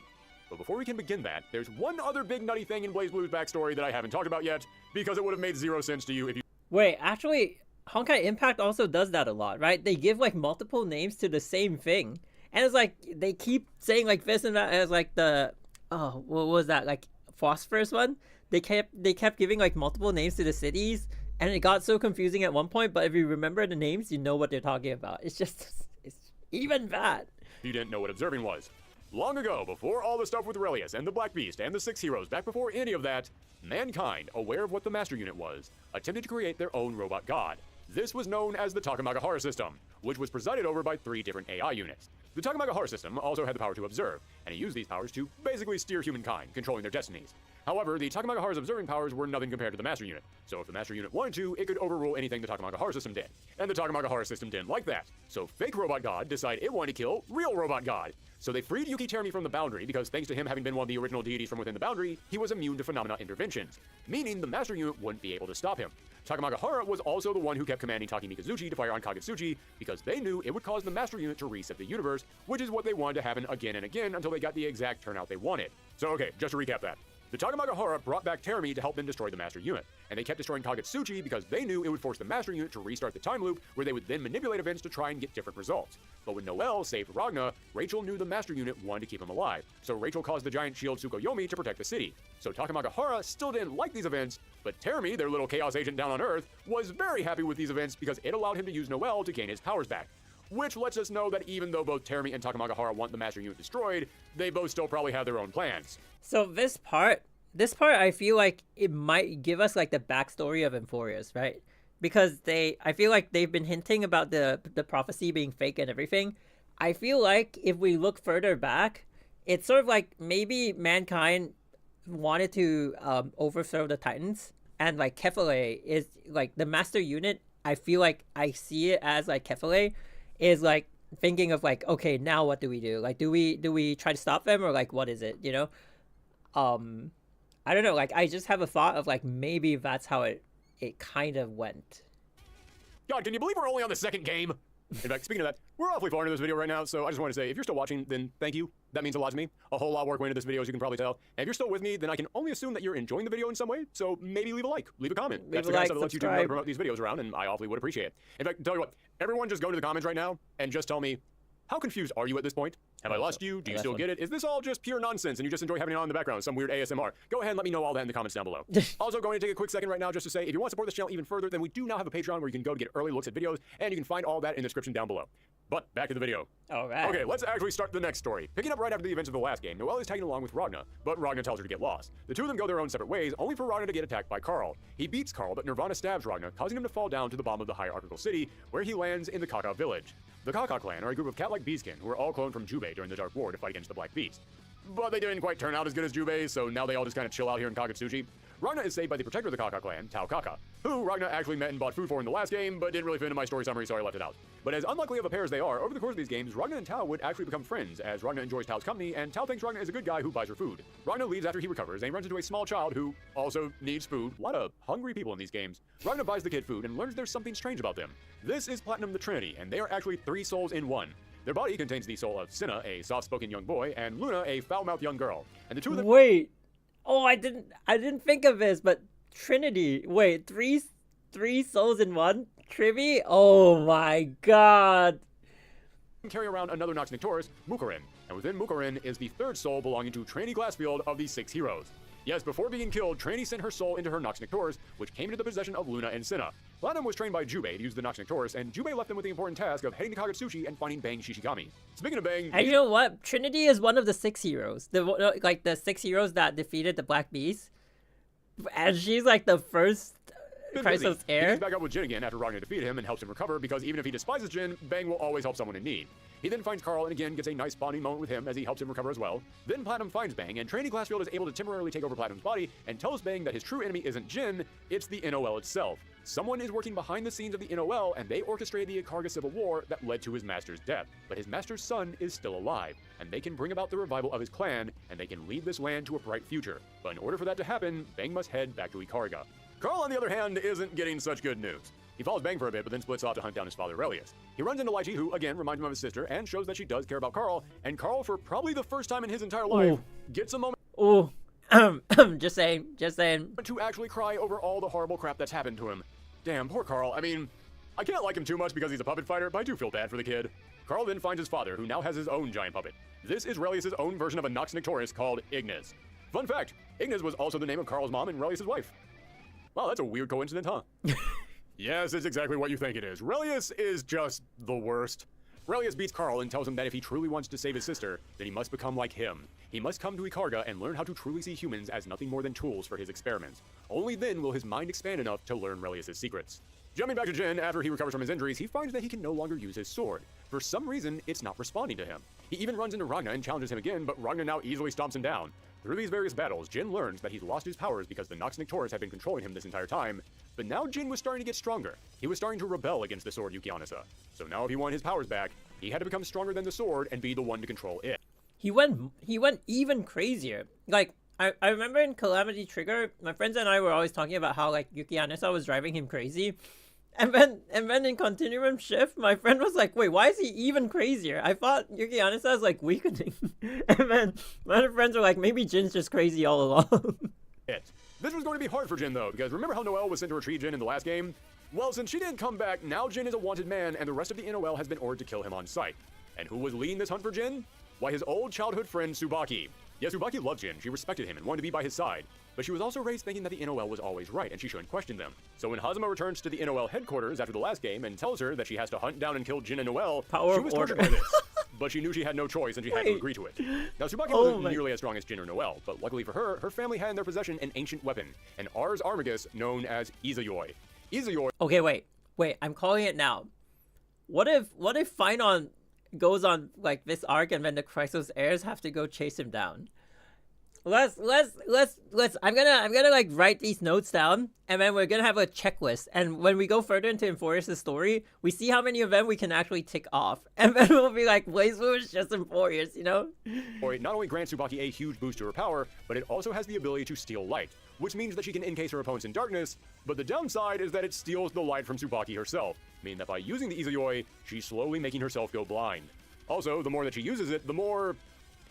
But before we can begin that, there's one other big nutty thing in BlazBlue's backstory that I haven't talked about yet, because it would have made 0 sense to you if you... Wait, actually, Honkai Impact also does that a lot, right? They give like multiple names to the same thing. And it's like, they keep saying like this and that as like the, oh, what was that? Like Phosphorus one? They kept giving like multiple names to the cities, and it got so confusing at one point, but if you remember the names, you know what they're talking about. It's just, it's even that. You didn't know what observing was. Long ago, before all the stuff with Relius and the Black Beast and the 6 heroes, back before any of that, mankind, aware of what the Master Unit was, attempted to create their own robot god. This was known as the Takamagahara system, which was presided over by 3 different AI units. The Takamagahara system also had the power to observe, and he used these powers to basically steer humankind, controlling their destinies. However, the Takamagahara's observing powers were nothing compared to the Master Unit, so if the Master Unit wanted to, it could overrule anything the Takamagahara system did. And the Takamagahara system didn't like that, so fake Robot God decided it wanted to kill real Robot God. So they freed Yuki Teremi from the Boundary because thanks to him having been one of the original deities from within the Boundary, he was immune to phenomena interventions, meaning the Master Unit wouldn't be able to stop him. Takamagahara was also the one who kept commanding Taki Mikazuchi to fire on Kagetsuchi because they knew it would cause the Master Unit to reset the universe, which is what they wanted to happen again and again until they got the exact turnout they wanted. So okay, just to recap that. The Takamagahara brought back Teremi to help them destroy the Master Unit, and they kept destroying Kagetsuchi because they knew it would force the Master Unit to restart the time loop where they would then manipulate events to try and get different results. But when Noelle saved Ragna, Rachel knew the Master Unit wanted to keep him alive, so Rachel caused the giant shield Tsukuyomi to protect the city. So Takamagahara still didn't like these events, but Teremi, their little chaos agent down on Earth, was very happy with these events because it allowed him to use Noelle to gain his powers back. Which lets us know that even though both Teremi and Takamagahara want the Master Unit destroyed, they both still probably have their own plans. So this part I feel like it might give us like the backstory of Emphorius, right? Because I feel like they've been hinting about the prophecy being fake and everything. I feel like if we look further back, it's sort of like maybe mankind wanted to overthrow the Titans, and like Kefale is like the Master Unit. I feel like I see it as like Kefale is like thinking of like, okay, now what do we do? Like, do we try to stop them, or like what is it? You know, I don't know. Like, I just have a thought of like maybe that's how it kind of went. God, can you believe we're only on the second game? In fact, speaking of that, we're awfully far into this video right now, so I just want to say, if you're still watching, then thank you. That means a lot to me. A whole lot of work went into this video, as you can probably tell. And if you're still with me, then I can only assume that you're enjoying the video in some way, so maybe leave a like, leave a comment. That's the kind of stuff that lets YouTube know to promote these videos around, and I awfully would appreciate it. In fact, tell you what, everyone just go to the comments right now and just tell me, how confused are you at this point? Have I lost you? Do you still get it? Is this all just pure nonsense and you just enjoy having it on in the background, some weird ASMR? Go ahead and let me know all that in the comments down below. Also, going to take a quick second right now just to say, if you want to support this channel even further, then we do now have a Patreon where you can go to get early looks at videos, and you can find all that in the description down below. But back to the video. All right. Okay, let's actually start the next story. Picking up right after the events of the last game, Noelle is tagging along with Ragna, but Ragna tells her to get lost. The two of them go their own separate ways, only for Ragna to get attacked by Carl. He beats Carl, but Nirvana stabs Ragna, causing him to fall down to the bottom of the hierarchical city, where he lands in the Kaka village. The Kaka clan are a group of cat-like beastkin who were all cloned from Jubei during the Dark War to fight against the Black Beast. But they didn't quite turn out as good as Jubei, so now they all just kind of chill out here in Kagetsuchi. Ragna is saved by the protector of the Kaka clan, Tao Kaka, who Ragna actually met and bought food for in the last game, but didn't really fit into my story summary, so I left it out. But as unlikely of a pair as they are, over the course of these games, Ragna and Tao would actually become friends, as Ragna enjoys Tao's company, and Tao thinks Ragna is a good guy who buys her food. Ragna leaves after he recovers, and he runs into a small child who also needs food. A lot of hungry people in these games. Ragna buys the kid food and learns there's something strange about them. This is Platinum the Trinity, and they are actually 3 souls in one. Their body contains the soul of Cinna, a soft-spoken young boy, and Luna, a foul-mouthed young girl. And the two of them— Wait. Oh, I didn't think of this, but Trinity. Wait, three souls in one? Trivi? Oh my god. Carry around another Nox Nictoris, Mukarin, and within Mukarin is the third soul belonging to Tranny Glassfield of the 6 heroes. Yes, before being killed, Tranny sent her soul into her Nox Nictoris, which came into the possession of Luna and Cinna. Platinum was trained by Jubei to use the Nox Nictoris, and Jubei left them with the important task of heading to Kagetsuchi and finding Bang Shishigami. Speaking of Bang... And you know what? Trinity is one of the 6 heroes. The 6 heroes that defeated the Black Beast. And she's like the first Chrysos heir. He gets back up with Jin again after Ragnar defeated him and helps him recover because even if he despises Jin, Bang will always help someone in need. He then finds Carl and again gets a nice bonding moment with him as he helps him recover as well. Then Platinum finds Bang, and Tranny Glassfield is able to temporarily take over Platinum's body and tells Bang that his true enemy isn't Jin, it's the NOL itself. Someone is working behind the scenes of the NOL, and they orchestrated the Ikarga Civil War that led to his master's death. But his master's son is still alive, and they can bring about the revival of his clan, and they can lead this land to a bright future. But in order for that to happen, Bang must head back to Ikarga. Carl, on the other hand, isn't getting such good news. He follows Bang for a bit, but then splits off to hunt down his father, Relius. He runs into Lychee, who, again, reminds him of his sister, and shows that she does care about Carl, and Carl, for probably the first time in his entire life, gets a moment just saying. To actually cry over all the horrible crap that's happened to him. Damn, poor Carl. I mean, I can't like him too much because he's a puppet fighter, but I do feel bad for the kid. Carl then finds his father, who now has his own giant puppet. This is Relius' own version of a Nox Nictoris called Ignis. Fun fact, Ignis was also the name of Carl's mom and Relius' wife. Wow, that's a weird coincidence, huh? Yes, it's exactly what you think it is. Relius is just the worst. Relius beats Carl and tells him that if he truly wants to save his sister, then he must become like him. He must come to Ikarga and learn how to truly see humans as nothing more than tools for his experiments. Only then will his mind expand enough to learn Relius' secrets. Jumping back to Jin, after he recovers from his injuries, he finds that he can no longer use his sword. For some reason, it's not responding to him. He even runs into Ragnar and challenges him again, but Ragnar now easily stomps him down. Through these various battles, Jin learns that he's lost his powers because the Nox Nictoris had been controlling him this entire time, but now Jin was starting to get stronger. He was starting to rebel against the sword Yuki-Anasa. So now if he wanted his powers back, he had to become stronger than the sword and be the one to control it. He went even crazier. Like, I remember in Calamity Trigger, my friends and I were always talking about how, like, Yuki-Anasa was driving him crazy. And then in Continuum Shift, my friend was like, wait, why is he even crazier? I thought Yuki-Anasa was, like, weakening. And then my other friends were like, maybe Jin's just crazy all along. This was going to be hard for Jin, though, because remember how Noelle was sent to retrieve Jin in the last game? Well, since she didn't come back, now Jin is a wanted man, and the rest of the NOL has been ordered to kill him on sight. And who was leading this hunt for Jin? Why, his old childhood friend, Tsubaki. Yeah, Tsubaki loved Jin, she respected him and wanted to be by his side. But she was also raised thinking that the NOL was always right and she shouldn't question them. So when Hazama returns to the NOL headquarters after the last game and tells her that she has to hunt down and kill Jin and Noelle, she was tortured by this. But she knew she had no choice and she had to agree to it. Now, Tsubaki wasn't nearly as strong as Jin or Noelle, but luckily for her, her family had in their possession an ancient weapon, an Ars Armagus known as Izayoi. Izayoi... Okay, wait, I'm calling it now. What if Finon goes on, like, this arc and then the Chrysos heirs have to go chase him down? Let's I'm gonna like write these notes down, and then we're gonna have a checklist, and when we go further into Emphorius' story, we see how many of them we can actually tick off, and then we'll be like, Blazeblue is just Emphorius, you know? Not only grants Tsubaki a huge boost to her power, but it also has the ability to steal light, which means that she can encase her opponents in darkness, but the downside is that it steals the light from Tsubaki herself, meaning that by using the Izayoi, she's slowly making herself go blind. Also, the more that she uses it, the more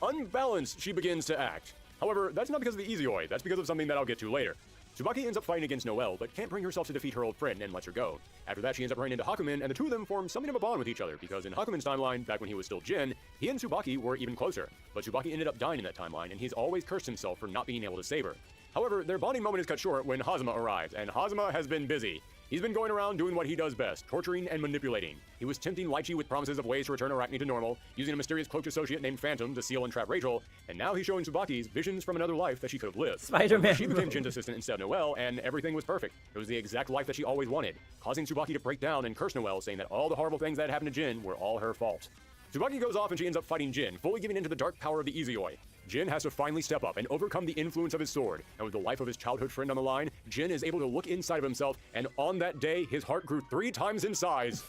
unbalanced she begins to act. However, that's not because of the Izayoi, that's because of something that I'll get to later. Tsubaki ends up fighting against Noelle, but can't bring herself to defeat her old friend and lets her go. After that, she ends up running into Hakumen, and the two of them form something of a bond with each other, because in Hakumen's timeline, back when he was still Jin, he and Tsubaki were even closer. But Tsubaki ended up dying in that timeline, and he's always cursed himself for not being able to save her. However, their bonding moment is cut short when Hazama arrives, and Hazama has been busy. He's been going around doing what he does best, torturing and manipulating. He was tempting Lychee with promises of ways to return Arachne to normal, using a mysterious cloaked associate named Phantom to seal and trap Rachel, and now he's showing Tsubaki's visions from another life that she could have lived. Spider-Man. She became Jin's assistant instead of Noelle, and everything was perfect. It was the exact life that she always wanted, causing Tsubaki to break down and curse Noelle, saying that all the horrible things that happened to Jin were all her fault. Tsubaki goes off and she ends up fighting Jin, fully giving into the dark power of the Izayoi. Jin has to finally step up and overcome the influence of his sword, and with the life of his childhood friend on the line, Jin is able to look inside of himself, and on that day, his heart grew 3 times in size.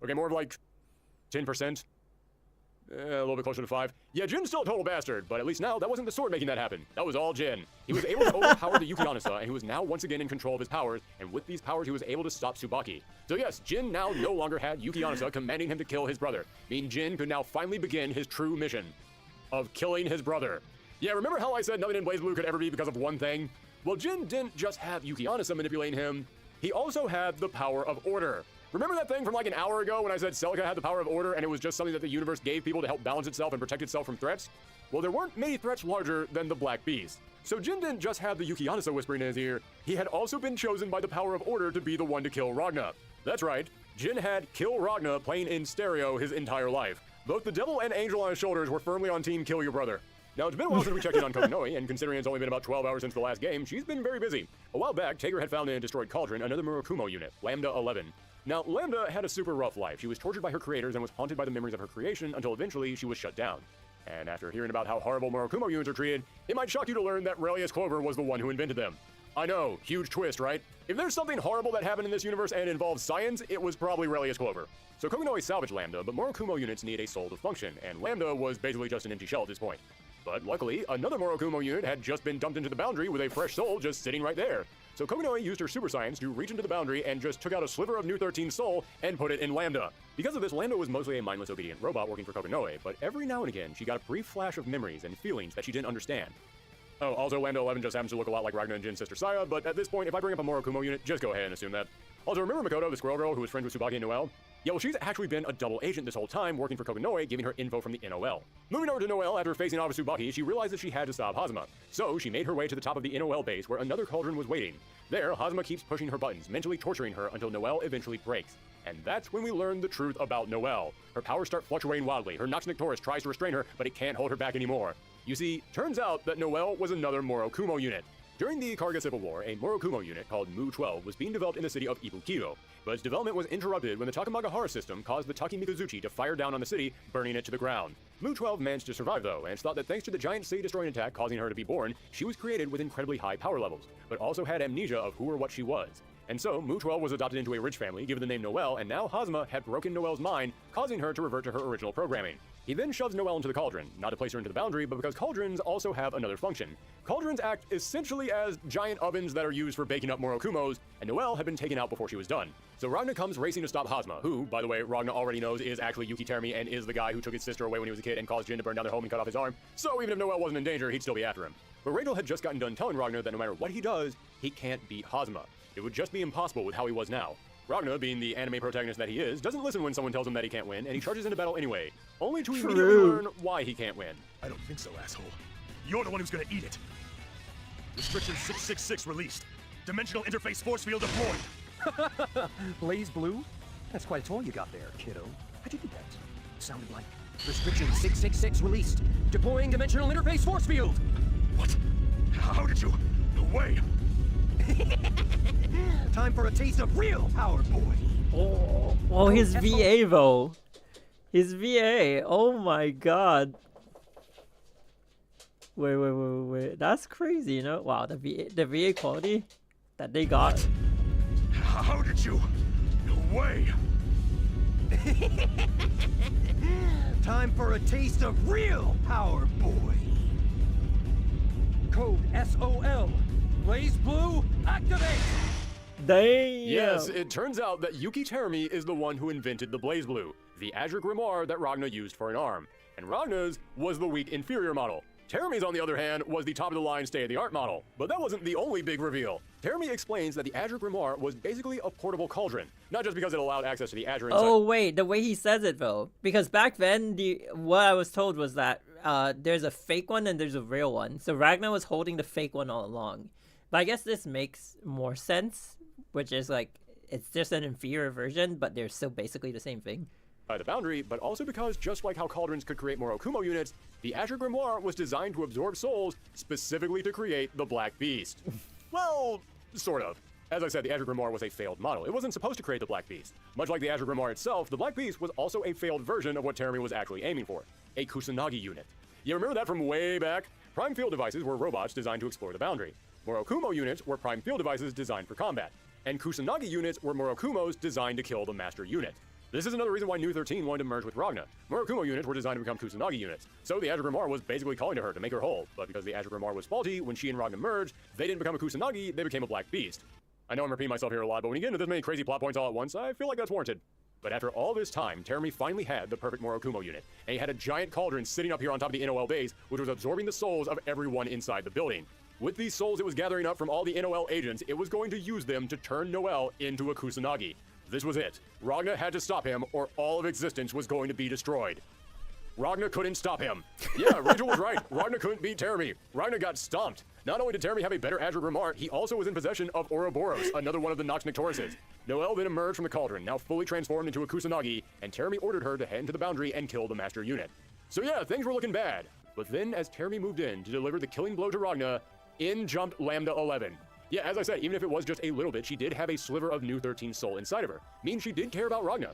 Okay, more of like 10%. A little bit closer to 5. Yeah, Jin's still a total bastard, but at least now that wasn't the sword making that happen. That was all Jin. He was able to overpower the Yuki-Anasa, and he was now once again in control of his powers, and with these powers he was able to stop Tsubaki. So yes, Jin now no longer had Yuki-Anasa commanding him to kill his brother, meaning Jin could now finally begin his true mission of killing his brother. Yeah, remember how I said nothing in BlazBlue could ever be because of one thing? Well, Jin didn't just have Yuki Anasa manipulating him, he also had the power of order. Remember that thing from like an hour ago when I said Celica had the power of order and it was just something that the universe gave people to help balance itself and protect itself from threats? Well, there weren't many threats larger than the Black Beast. So Jin didn't just have the Yuki Anasa whispering in his ear, he had also been chosen by the power of order to be the one to kill Ragna. That's right, Jin had Kill Ragna playing in stereo his entire life. Both the devil and angel on his shoulders were firmly on team kill your brother. Now, it's been a while since we checked in on Kokonoi, and considering it's only been about 12 hours since the last game, she's been very busy. A while back, Tager had found in a destroyed cauldron another Murakumo unit, Lambda 11. Now, Lambda had a super rough life. She was tortured by her creators and was haunted by the memories of her creation until eventually she was shut down. And after hearing about how horrible Murakumo units are treated, it might shock you to learn that Relius Clover was the one who invented them. I know, huge twist, right? If there's something horrible that happened in this universe and involves science, it was probably Relius Clover. So Kokonoi salvaged Lambda, but Murakumo units need a soul to function, and Lambda was basically just an empty shell at this point. But luckily, another Murakumo unit had just been dumped into the boundary with a fresh soul just sitting right there. So Kokonoi used her super science to reach into the boundary and just took out a sliver of New 13's soul and put it in Lambda. Because of this, Lambda was mostly a mindless, obedient robot working for Kokonoi, but every now and again, she got a brief flash of memories and feelings that she didn't understand. Oh, also, Lambda 11 just happens to look a lot like Ragna and Jin's sister Saya, but at this point, if I bring up a Murakumo unit, just go ahead and assume that. Also, remember Makoto, the squirrel girl who was friends with Tsubaki and Noelle? Yeah, well, she's actually been a double agent this whole time, working for Kokonoi, giving her info from the NOL. Moving over to Noelle, after facing off with Tsubaki, she realized that she had to stop Hazama. So, she made her way to the top of the NOL base, where another cauldron was waiting. There, Hazama keeps pushing her buttons, mentally torturing her until Noelle eventually breaks. And that's when we learn the truth about Noelle. Her powers start fluctuating wildly, her Nox Nictoris tries to restrain her, but it can't hold her back anymore. You see, turns out that Noelle was another Morokumo unit. During the Karga Civil War, a Morokumo unit called Mu-12 was being developed in the city of Ibukiro, but its development was interrupted when the Takamagahara system caused the Taki Mikazuchi to fire down on the city, burning it to the ground. Mu-12 managed to survive though, and it's thought that thanks to the giant city-destroying attack causing her to be born, she was created with incredibly high power levels, but also had amnesia of who or what she was. And so, Mu-12 was adopted into a rich family, given the name Noelle, and now Hazama had broken Noelle's mind, causing her to revert to her original programming. He then shoves Noelle into the cauldron, not to place her into the boundary, but because cauldrons also have another function. Cauldrons act essentially as giant ovens that are used for baking up Morokumos, and Noelle had been taken out before she was done. So Ragna comes racing to stop Hazama, who, by the way, Ragna already knows is actually Yuki Terumi and is the guy who took his sister away when he was a kid and caused Jin to burn down their home and cut off his arm, so even if Noelle wasn't in danger, he'd still be after him. But Rachel had just gotten done telling Ragna that no matter what he does, he can't beat Hazama. It would just be impossible with how he was now. Ragna, being the anime protagonist that he is, doesn't listen when someone tells him that he can't win, and he charges into battle anyway, only to immediately learn why he can't win. I don't think so, asshole. You're the one who's gonna eat it. Restriction 666 released. Dimensional interface force field deployed. Blaze Blue? That's quite a toy you got there, kiddo. How'd you do that? Sounded like Restriction 666 released. Deploying dimensional interface force field. What? How did you? No way. Time for a taste of real power, boy. Oh, his VA though. His VA. Oh my god. Wait. That's crazy, you know? Wow, the VA quality that they got. How did you? No way. Time for a taste of real power, boy. Code SOL. Blaze Blue, activate! Damn! Yes, it turns out that Yuki Terumi is the one who invented the Blaze Blue, the Azure Grimoire that Ragna used for an arm. And Ragna's was the weak inferior model. Terumi's, on the other hand, was the top-of-the-line state-of-the-art model. But that wasn't the only big reveal. Terumi explains that the Azure Grimoire was basically a portable cauldron, not just because it allowed access to the Azure inside. Oh wait, the way he says it though, because back then what I was told was that there's a fake one and there's a real one. So Ragna was holding the fake one all along. But I guess this makes more sense, which is like, it's just an inferior version, but they're still basically the same thing. By the boundary, but also because just like how cauldrons could create Morokumo units, the Azure Grimoire was designed to absorb souls specifically to create the Black Beast. Well, sort of. As I said, the Azure Grimoire was a failed model. It wasn't supposed to create the Black Beast. Much like the Azure Grimoire itself, the Black Beast was also a failed version of what Terumi was actually aiming for, a Kusanagi unit. You remember that from way back? Prime field devices were robots designed to explore the boundary. Morokumo units were prime field devices designed for combat, and Kusanagi units were Morokumos designed to kill the master unit. This is another reason why New 13 wanted to merge with Ragna. Morokumo units were designed to become Kusanagi units, so the Azure Grimoire was basically calling to her to make her whole, but because the Azure Grimoire was faulty, when she and Ragna merged, they didn't become a Kusanagi, they became a Black Beast. I know I'm repeating myself here a lot, but when you get into this many crazy plot points all at once, I feel like that's warranted. But after all this time, Terumi finally had the perfect Morokumo unit, and he had a giant cauldron sitting up here on top of the NOL base, which was absorbing the souls of everyone inside the building. With these souls it was gathering up from all the NOL agents, it was going to use them to turn Noel into a Kusanagi. This was it. Ragna had to stop him, or all of existence was going to be destroyed. Ragna couldn't stop him. Yeah, Rachel was right. Ragna couldn't beat Teremi. Ragna got stomped. Not only did Teremi have a better Azure Grimoire, he also was in possession of Ouroboros, another one of the Nox Nectarises. Noel then emerged from the cauldron, now fully transformed into a Kusanagi, and Teremi ordered her to head into the boundary and kill the master unit. So yeah, things were looking bad. But then, as Teremi moved in to deliver the killing blow to Ragna, in jumped Lambda 11. Yeah, as I said, even if it was just a little bit, she did have a sliver of New 13 soul inside of her, meaning she did care about Ragna,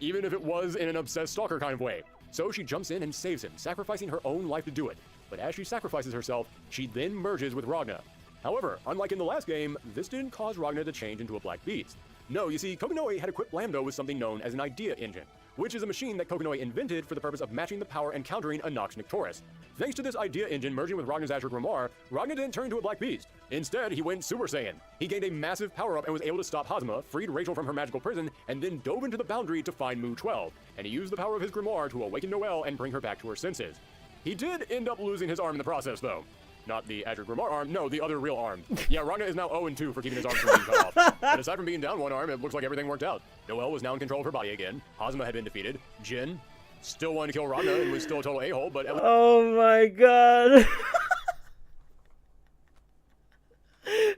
even if it was in an obsessed stalker kind of way. So she jumps in and saves him, sacrificing her own life to do it. But as she sacrifices herself, she then merges with Ragna. However, unlike in the last game, this didn't cause Ragna to change into a black beast. No, you see, Kokonoi had equipped Lambda with something known as an idea engine, which is a machine that Kokonoi invented for the purpose of matching the power and countering a Nox Nectaris. Thanks to this idea engine merging with Ragna's Azure Grimoire, Ragna didn't turn into a black beast. Instead, he went Super Saiyan. He gained a massive power-up and was able to stop Hazama, freed Rachel from her magical prison, and then dove into the boundary to find Mu 12. And he used the power of his Grimoire to awaken Noelle and bring her back to her senses. He did end up losing his arm in the process, though. Not the Azure Grimoire arm, no, the other real arm. Yeah, Ragna is now 0-2 for keeping his arms from being cut off. But aside from being down one arm, it looks like everything worked out. Noelle was now in control of her body again. Hazama had been defeated. Jin still wanted to kill Ragna and was still a total a-hole, but... Oh my god.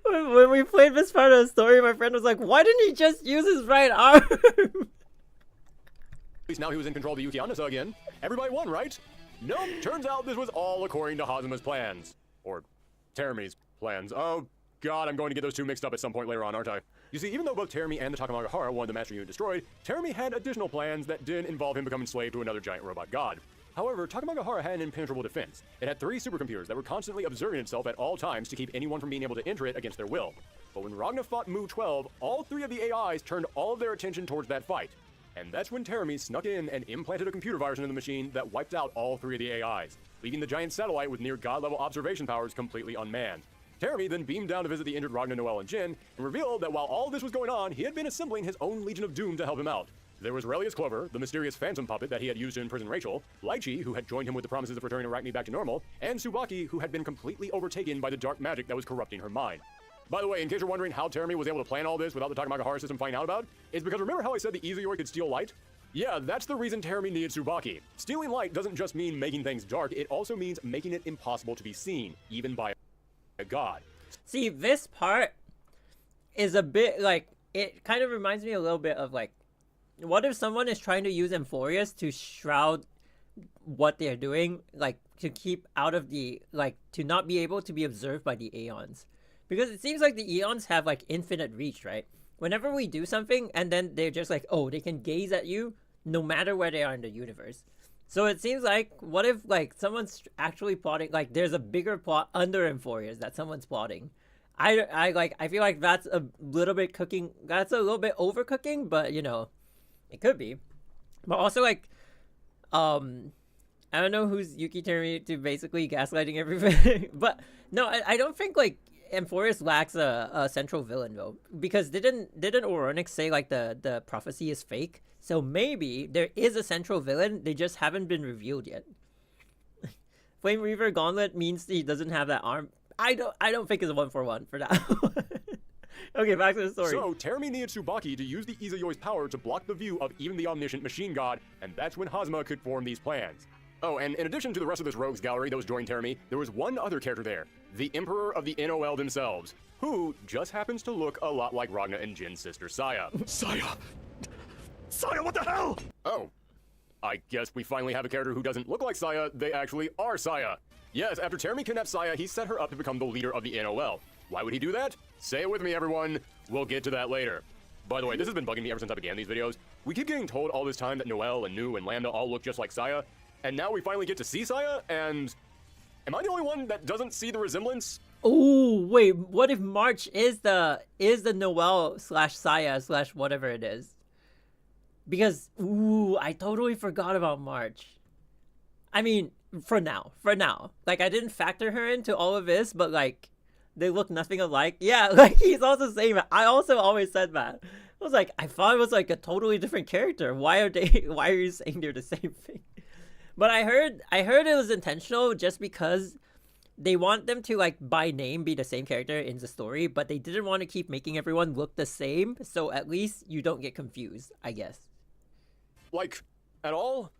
When we played this part of the story, my friend was like, why didn't he just use his right arm? At least now he was in control of the Yuki Anasa again. Everybody won, right? Nope, turns out this was all according to Hazama's plans. Or Teremi's plans. Oh god, I'm going to get those two mixed up at some point later on, aren't I? You see, even though both Teremi and the Takamagahara wanted the Master Unit destroyed, Teremi had additional plans that didn't involve him becoming slave to another giant robot god. However, Takamagahara had an impenetrable defense. It had 3 supercomputers that were constantly observing itself at all times to keep anyone from being able to enter it against their will. But when Ragna fought Mu 12, all 3 of the AIs turned all of their attention towards that fight. And that's when Teremi snuck in and implanted a computer virus into the machine that wiped out all 3 of the AIs, leaving the giant satellite with near god-level observation powers completely unmanned. Teremi then beamed down to visit the injured Ragna, Noelle, and Jin, and revealed that while all this was going on, he had been assembling his own Legion of Doom to help him out. There was Relius Clover, the mysterious phantom puppet that he had used to imprison Rachel, Lychee, who had joined him with the promises of returning Arachne back to normal, and Tsubaki, who had been completely overtaken by the dark magic that was corrupting her mind. By the way, in case you're wondering how Teremi was able to plan all this without the Takamagahara system finding out about, it's because remember how I said the Izuyori could steal light? Yeah, that's the reason Teremi needed Tsubaki. Stealing light doesn't just mean making things dark, it also means making it impossible to be seen, even by a god. See, this part is a bit like, it kind of reminds me a little bit of like, what if someone is trying to use Amphorius to shroud what they're doing, like to keep out of the, like to not be able to be observed by the Aeons? Because it seems like the Aeons have like infinite reach, right? Whenever we do something and then they're just like, oh, they can gaze at you no matter where they are in the universe. So it seems like, what if like someone's actually plotting, like there's a bigger plot under Amphorius that someone's plotting. I feel like that's a little bit cooking, that's a little bit overcooking, but you know, it could be. But also like, I don't know who's Yuki Teremi to basically gaslighting everything, but no, I don't think like Amphorius lacks a central villain though, because didn't Oronix say like the prophecy is fake? So maybe there is a central villain, they just haven't been revealed yet. Flame Reaver Gauntlet means he doesn't have that arm. I don't think it's a 1-for-1 for that. Okay, back to the story. So, Teremi needed Tsubaki to use the Izuyori's power to block the view of even the omniscient machine god, and that's when Hazama could form these plans. Oh, and in addition to the rest of this rogues gallery that was joining Teremi, there was one other character there, the Emperor of the NOL themselves, who just happens to look a lot like Ragna and Jin's sister Saya. Saya! Saya, what the hell? Oh, I guess we finally have a character who doesn't look like Saya, they actually are Saya. Yes, after Teremi kidnapped Saya, he set her up to become the leader of the NOL. Why would he do that? Say it with me, everyone. We'll get to that later. By the way, this has been bugging me ever since I began these videos. We keep getting told all this time that Noelle and Nu and Lambda all look just like Saya, and now we finally get to see Saya, and am I the only one that doesn't see the resemblance? Oh, wait, what if March is the Noelle / Saya / whatever it is? Because, ooh, I totally forgot about March. I mean, for now. Like, I didn't factor her into all of this, but like, they look nothing alike. Yeah, like, he's also saying that. I also always said that. I was like, I thought it was like a totally different character. Why are you saying they're the same thing? But I heard it was intentional just because they want them to like by name be the same character in the story, but they didn't want to keep making everyone look the same, so at least you don't get confused, I guess. Like, at all?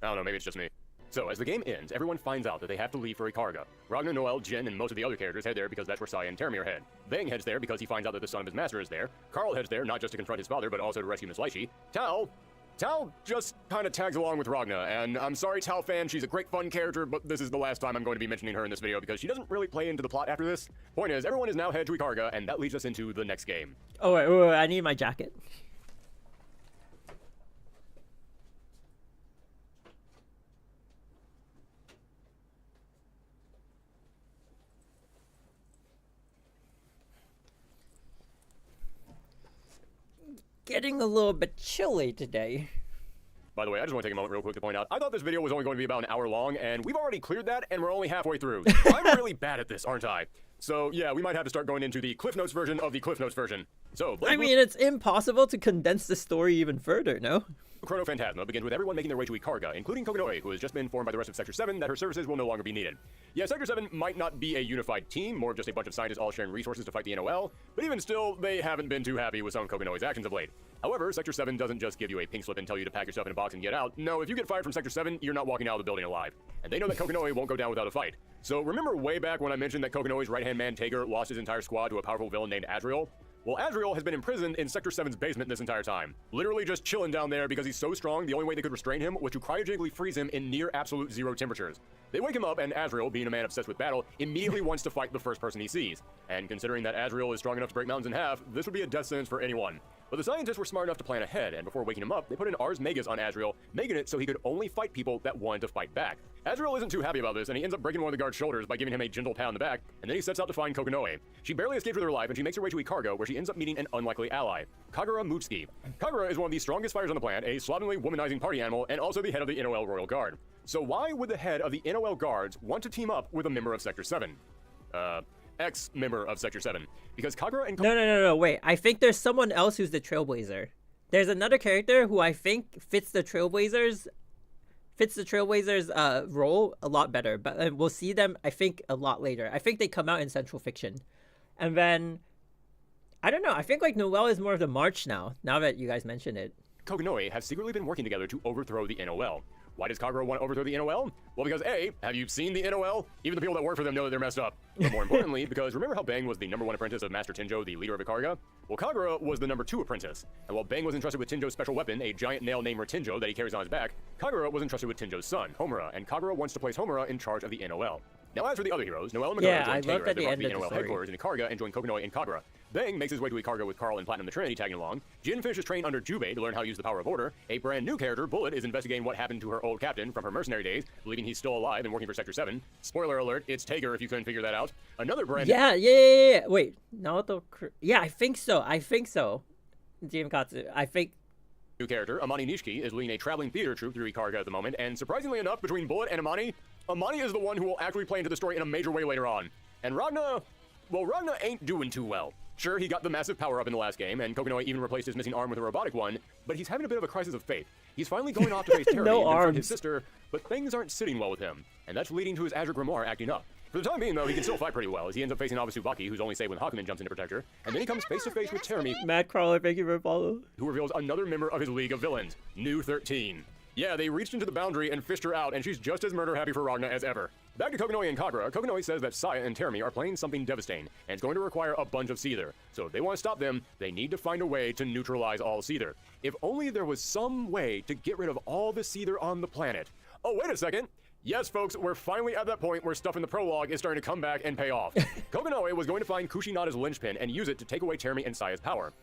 I don't know, maybe it's just me. So, as the game ends, everyone finds out that they have to leave for Ikarga. Ragnar, Noel, Jin, and most of the other characters head there because that's where Saya and Termi are head. Bang heads there because he finds out that the son of his master is there. Carl heads there not just to confront his father, but also to rescue Miss Lychee. Tal just kind of tags along with Ragnar, and I'm sorry, Tal fan, she's a great fun character, but this is the last time I'm going to be mentioning her in this video because she doesn't really play into the plot after this. Point is, everyone is now head to Ikarga, and that leads us into the next game. Oh, wait, I need my jacket. Getting a little bit chilly today. By the way, I just want to take a moment real quick to point out, I thought this video was only going to be about an hour long, and we've already cleared that, and we're only halfway through. I'm really bad at this, aren't I? So, yeah, we might have to start going into the Cliff Notes version of the Cliff Notes version. So, I mean, it's impossible to condense the story even further, no? Chrono Phantasma begins with everyone making their way to Ikarga, including Kokonoe, who has just been informed by the rest of Sector 7 that her services will no longer be needed. Yeah, Sector 7 might not be a unified team, more of just a bunch of scientists all sharing resources to fight the NOL, but even still, they haven't been too happy with some of Kokonoe's actions of late. However, Sector 7 doesn't just give you a pink slip and tell you to pack your stuff in a box and get out. No, if you get fired from Sector 7, you're not walking out of the building alive. And they know that Kokonoe won't go down without a fight. So remember way back when I mentioned that Kokonoe's right-hand man, Tager, lost his entire squad to a powerful villain named Azrael? Well, Azrael has been imprisoned in Sector 7's basement this entire time. Literally just chilling down there because he's so strong, the only way they could restrain him was to cryogenically freeze him in near absolute zero temperatures. They wake him up, and Azrael, being a man obsessed with battle, immediately wants to fight the first person he sees. And considering that Azrael is strong enough to break mountains in half, this would be a death sentence for anyone. But the scientists were smart enough to plan ahead, and before waking him up, they put an Ars Magus on Azrael, making it so he could only fight people that wanted to fight back. Azrael isn't too happy about this, and he ends up breaking one of the guard's shoulders by giving him a gentle pat on the back, and then he sets out to find Kokonoe. She barely escaped with her life, and she makes her way to Ikarga, where she ends up meeting an unlikely ally, Kagura Mutsuki. Kagura is one of the strongest fighters on the planet, a slovenly, womanizing party animal, and also the head of the NOL Royal Guard. So why would the head of the NOL Guards want to team up with a member of Sector 7? Ex-member of Sector 7. Because Kagura and... No, wait. I think there's someone else who's the Trailblazer. There's another character who I think fits the Trailblazers' role a lot better, but we'll see them, I think, a lot later. I think they come out in Central Fiction. And then, I don't know, I think like Noel is more of the March now that you guys mention it. Kokonoe have secretly been working together to overthrow the NOL. Why does Kagura want to overthrow the NOL? Well, because A, have you seen the NOL? Even the people that work for them know that they're messed up. But more importantly, because remember how Bang was the #1 apprentice of Master Tenjo, the leader of Ikarga? Well, Kagura was the #2 apprentice. And while Bang was entrusted with Tenjo's special weapon, a giant nail named Tenjo that he carries on his back, Kagura was entrusted with Tenjo's son, Homura, and Kagura wants to place Homura in charge of the NOL. Now, as for the other heroes, Noel and Megara join Tager as they march the NOL headquarters in Ikarga and join Kokonoe and Kagura. Bang makes his way to Ikarga with Carl and Platinum the Trinity tagging along. Jin finishes training under Jubei to learn how to use the power of order. A brand new character, Bullet, is investigating what happened to her old captain from her mercenary days, believing he's still alive and working for Sector 7. Spoiler alert, it's Tager if you couldn't figure that out. Another brand... Yeah. Wait, Naoto... Yeah, I think so. GM Katsu, I think... New character, Amani Nishiki, is leading a traveling theater troupe through Ikarga at the moment, and surprisingly enough, between Bullet and Amani is the one who will actually play into the story in a major way later on. And Ragnar ain't doing too well. Sure, he got the massive power-up in the last game, and Kokonoe even replaced his missing arm with a robotic one, but he's having a bit of a crisis of faith. He's finally going off to face Terry and confront his sister, but things aren't sitting well with him, and that's leading to his Azure Grimoire acting up. For the time being, though, he can still fight pretty well, as he ends up facing Tsubaki, who's only saved when Hakumen jumps in to protect her, and then he comes face-to-face with Termi, Matt Crawler, thank you for follow, who reveals another member of his League of Villains, New 13. Yeah, they reached into the boundary and fished her out, and she's just as murder-happy for Ragnar as ever. Back to Kokonoe and Kagura, Kokonoe says that Saya and Termi are planning something devastating, and it's going to require a bunch of Seether. So if they want to stop them, they need to find a way to neutralize all Seether. If only there was some way to get rid of all the Seether on the planet. Oh, wait a second. Yes, folks, we're finally at that point where stuff in the prologue is starting to come back and pay off. Kokonoe was going to find Kushinada's linchpin and use it to take away Termi and Saya's power.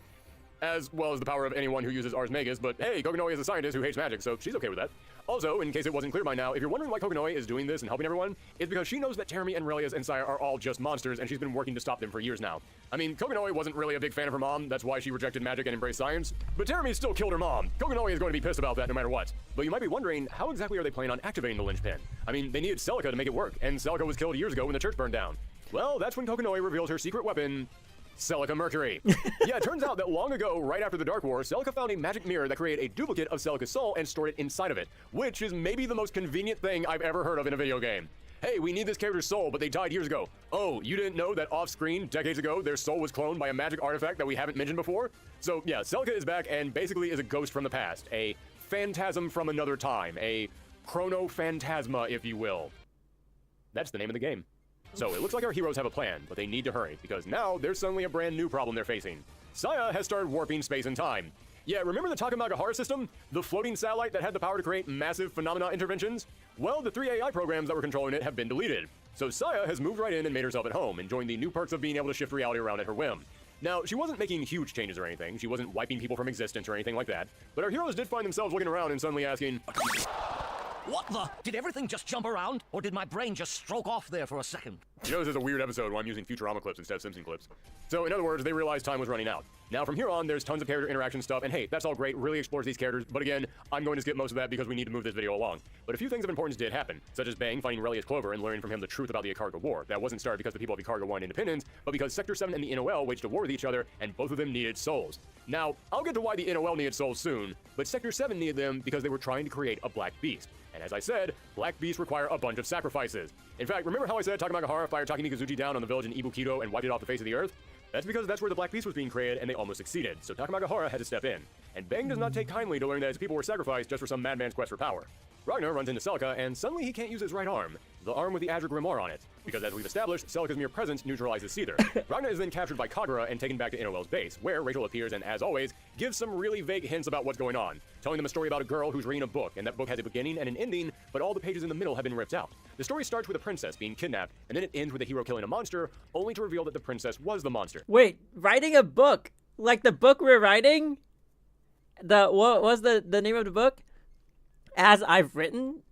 As well as the power of anyone who uses Ars Magus, but hey, Kokonoe is a scientist who hates magic, so she's okay with that. Also, in case it wasn't clear by now, if you're wondering why Kokonoe is doing this and helping everyone, it's because she knows that Termi and Relias and Saya are all just monsters, and she's been working to stop them for years now. I mean, Kokonoe wasn't really a big fan of her mom, that's why she rejected magic and embraced science, but Termi still killed her mom. Kokonoe is going to be pissed about that no matter what. But you might be wondering, how exactly are they planning on activating the linchpin? I mean, they needed Celica to make it work, and Celica was killed years ago when the church burned down. Well, that's when Kokonoe reveals her secret weapon, Celica Mercury. Yeah, it turns out that long ago, right after the Dark War, Celica found a magic mirror that created a duplicate of Celica's soul and stored it inside of it, which is maybe the most convenient thing I've ever heard of in a video game. Hey, we need this character's soul, but they died years ago. Oh, you didn't know that off-screen, decades ago, their soul was cloned by a magic artifact that we haven't mentioned before? So yeah, Celica is back and basically is a ghost from the past, a phantasm from another time, a chrono-phantasma, if you will. That's the name of the game. So it looks like our heroes have a plan, but they need to hurry, because now there's suddenly a brand new problem they're facing. Saya has started warping space and time. Yeah, remember the Takamagahara system? The floating satellite that had the power to create massive phenomena interventions? Well, the 3 AI programs that were controlling it have been deleted. So Saya has moved right in and made herself at home, enjoying the new perks of being able to shift reality around at her whim. Now, she wasn't making huge changes or anything, she wasn't wiping people from existence or anything like that, but our heroes did find themselves looking around and suddenly asking, What the? Did everything just jump around? Or did my brain just stroke off there for a second? You know, this is a weird episode where I'm using Futurama clips instead of Simpson clips. So, in other words, they realized time was running out. Now, from here on, there's tons of character interaction stuff, and hey, that's all great, really explores these characters, but again, I'm going to skip most of that because we need to move this video along. But a few things of importance did happen, such as Bang finding Relius Clover and learning from him the truth about the Icarga War. That wasn't started because the people of Icarga wanted independence, but because Sector 7 and the NOL waged a war with each other, and both of them needed souls. Now, I'll get to why the NOL needed souls soon, but Sector 7 needed them because they were trying to create a Black Beast. And as I said, Black Beasts require a bunch of sacrifices. In fact, remember how I said Takamagahara fired Takemikazuchi down on the village in Ibukido and wiped it off the face of the earth? That's because that's where the Black Beast was being created, and they almost succeeded, so Takamagahara had to step in. And Bang does not take kindly to learn that his people were sacrificed just for some madman's quest for power. Ragnar runs into Celica, and suddenly he can't use his right arm, the arm with the Azure Grimoire on it, because as we've established, Celica's mere presence neutralizes Seether. Ragnar is then captured by Kagura and taken back to NOL's base, where Rachel appears and, as always, gives some really vague hints about what's going on, telling them a story about a girl who's reading a book, and that book has a beginning and an ending, but all the pages in the middle have been ripped out. The story starts with a princess being kidnapped, and then it ends with a hero killing a monster, only to reveal that the princess was the monster. Wait, writing a book? Like the book we're writing? What was the name of the book? As I've Written?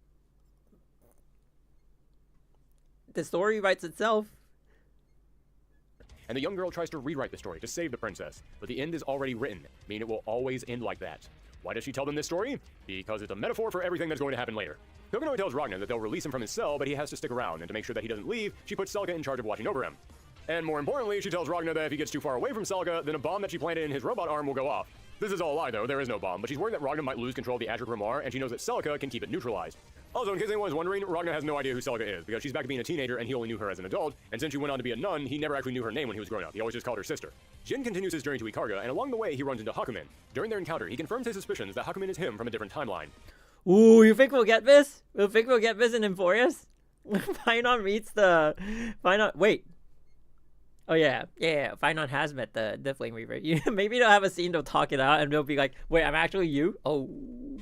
The story writes itself. And the young girl tries to rewrite the story to save the princess, but the end is already written, meaning it will always end like that. Why does she tell them this story? Because it's a metaphor for everything that's going to happen later. Kokonoi tells Ragnar that they'll release him from his cell, but he has to stick around, and to make sure that he doesn't leave, she puts Celica in charge of watching over him. And more importantly, she tells Ragnar that if he gets too far away from Celica, then a bomb that she planted in his robot arm will go off. This is all a lie though, there is no bomb, but she's worried that Ragnar might lose control of the Azure Grimoire, and she knows that Celica can keep it neutralized. Also, in case anyone is wondering, Ragnar has no idea who Celica is, because she's back to being a teenager and he only knew her as an adult, and since she went on to be a nun, he never actually knew her name when he was growing up. He always just called her sister. Jin continues his journey to Icarga, and along the way he runs into Hakumen. During their encounter, he confirms his suspicions that Hakumen is him from a different timeline. Ooh, you think we'll get this? You think we'll get this in Emphorius? Finon meets the... Finon... Wait. Oh yeah. Finon has met the Flame Reaver. Maybe they'll have a scene, they'll talk it out, and they'll be like, wait, I'm actually you? Oh.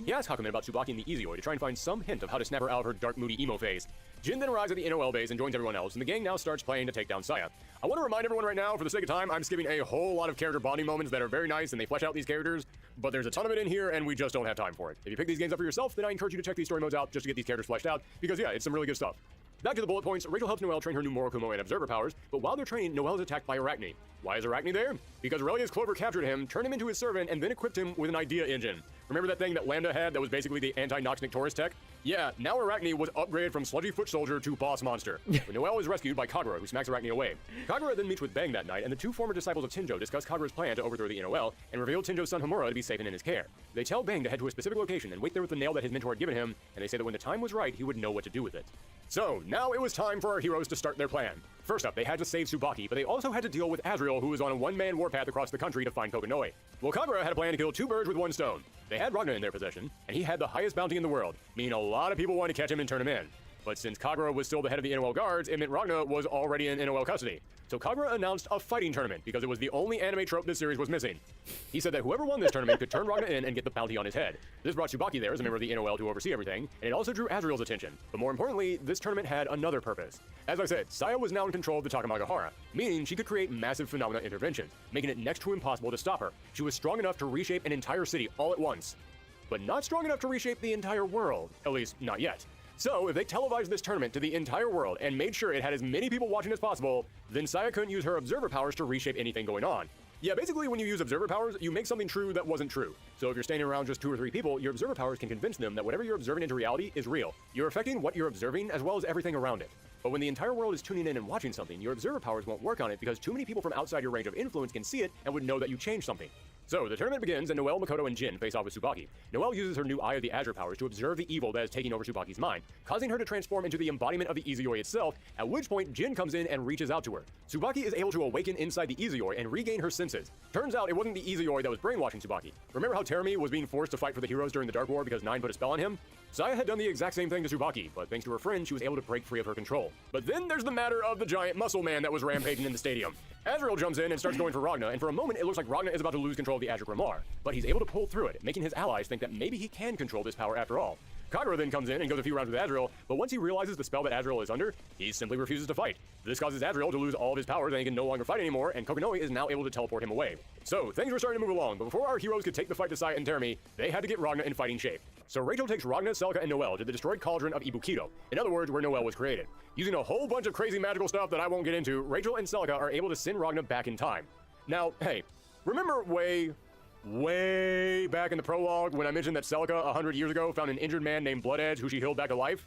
He asks Hakumen about Tsubaki and the Easy Oi to try and find some hint of how to snap her out of her dark, moody emo phase. Jin then arrives at the NOL base and joins everyone else, and the gang now starts playing to take down Saya. I want to remind everyone right now, for the sake of time, I'm skipping a whole lot of character bonding moments that are very nice and they flesh out these characters, but there's a ton of it in here and we just don't have time for it. If you pick these games up for yourself, then I encourage you to check these story modes out just to get these characters fleshed out, because yeah, it's some really good stuff. Back to the bullet points, Rachel helps Noelle train her new Morokumo and Observer powers, but while they're training, Noelle is attacked by Arachne. Why is Arachne there? Because Relius Clover captured him, turned him into his servant, and then equipped him with an idea engine. Remember that thing that Lambda had that was basically the anti-Nox Nictoris tech? Yeah, now Arachne was upgraded from sludgy foot soldier to boss monster. Noelle is rescued by Kagura, who smacks Arachne away. Kagura then meets with Bang that night, and the two former disciples of Tenjo discuss Kagura's plan to overthrow the NOL, and reveal Tenjo's son Homura to be safe and in his care. They tell Bang to head to a specific location and wait there with the nail that his mentor had given him, and they say that when the time was right, he would know what to do with it. So, now it was time for our heroes to start their plan. First up, they had to save Tsubaki, but they also had to deal with Azrael, who was on a one-man warpath across the country to find Kokonoi. Well, Kagura had a plan to kill two birds with one stone. They had Ragnar in their possession, and he had the highest bounty in the world, meaning a lot of people wanted to catch him and turn him in. But since Kagura was still the head of the NOL guards, it meant Ragnar was already in NOL custody. So Kagura announced a fighting tournament, because it was the only anime trope this series was missing. He said that whoever won this tournament could turn Ragnar in and get the bounty on his head. This brought Tsubaki there as a member of the NOL to oversee everything, and it also drew Azrael's attention. But more importantly, this tournament had another purpose. As I said, Saya was now in control of the Takamagahara, meaning she could create massive phenomena interventions, making it next to impossible to stop her. She was strong enough to reshape an entire city all at once, but not strong enough to reshape the entire world, at least not yet. So, if they televised this tournament to the entire world and made sure it had as many people watching as possible, then Saya couldn't use her observer powers to reshape anything going on. Yeah, basically when you use observer powers, you make something true that wasn't true. So if you're standing around just 2 or 3 people, your observer powers can convince them that whatever you're observing into reality is real. You're affecting what you're observing as well as everything around it. But when the entire world is tuning in and watching something, your observer powers won't work on it because too many people from outside your range of influence can see it and would know that you changed something. So, the tournament begins, and Noelle, Makoto, and Jin face off with Tsubaki. Noelle uses her new Eye of the Azure powers to observe the evil that is taking over Tsubaki's mind, causing her to transform into the embodiment of the Izuyoi itself, at which point Jin comes in and reaches out to her. Tsubaki is able to awaken inside the Izuyoi and regain her senses. Turns out it wasn't the Izuyoi that was brainwashing Tsubaki. Remember how Terumi was being forced to fight for the heroes during the Dark War because Nine put a spell on him? Saya had done the exact same thing to Tsubaki, but thanks to her friend, she was able to break free of her control. But then there's the matter of the giant muscle man that was rampaging in the stadium. Azrael jumps in and starts going for Ragna, and for a moment it looks like Ragna is about to lose control of the Azure Grimoire. But he's able to pull through it, making his allies think that maybe he can control this power after all. Kagura then comes in and goes a few rounds with Azrael, but once he realizes the spell that Azrael is under, he simply refuses to fight. This causes Azrael to lose all of his powers and he can no longer fight anymore, and Kokonoe is now able to teleport him away. So, things were starting to move along, but before our heroes could take the fight to Saya and Terumi, they had to get Ragna in fighting shape. So Rachel takes Ragna, Celica, and Noelle to the destroyed cauldron of Ibukido, in other words, where Noelle was created. Using a whole bunch of crazy magical stuff that I won't get into, Rachel and Celica are able to send Ragna back in time. Now, hey, remember way back in the prologue when I mentioned that Celica 100 years ago found an injured man named Blood Edge who she healed back to life?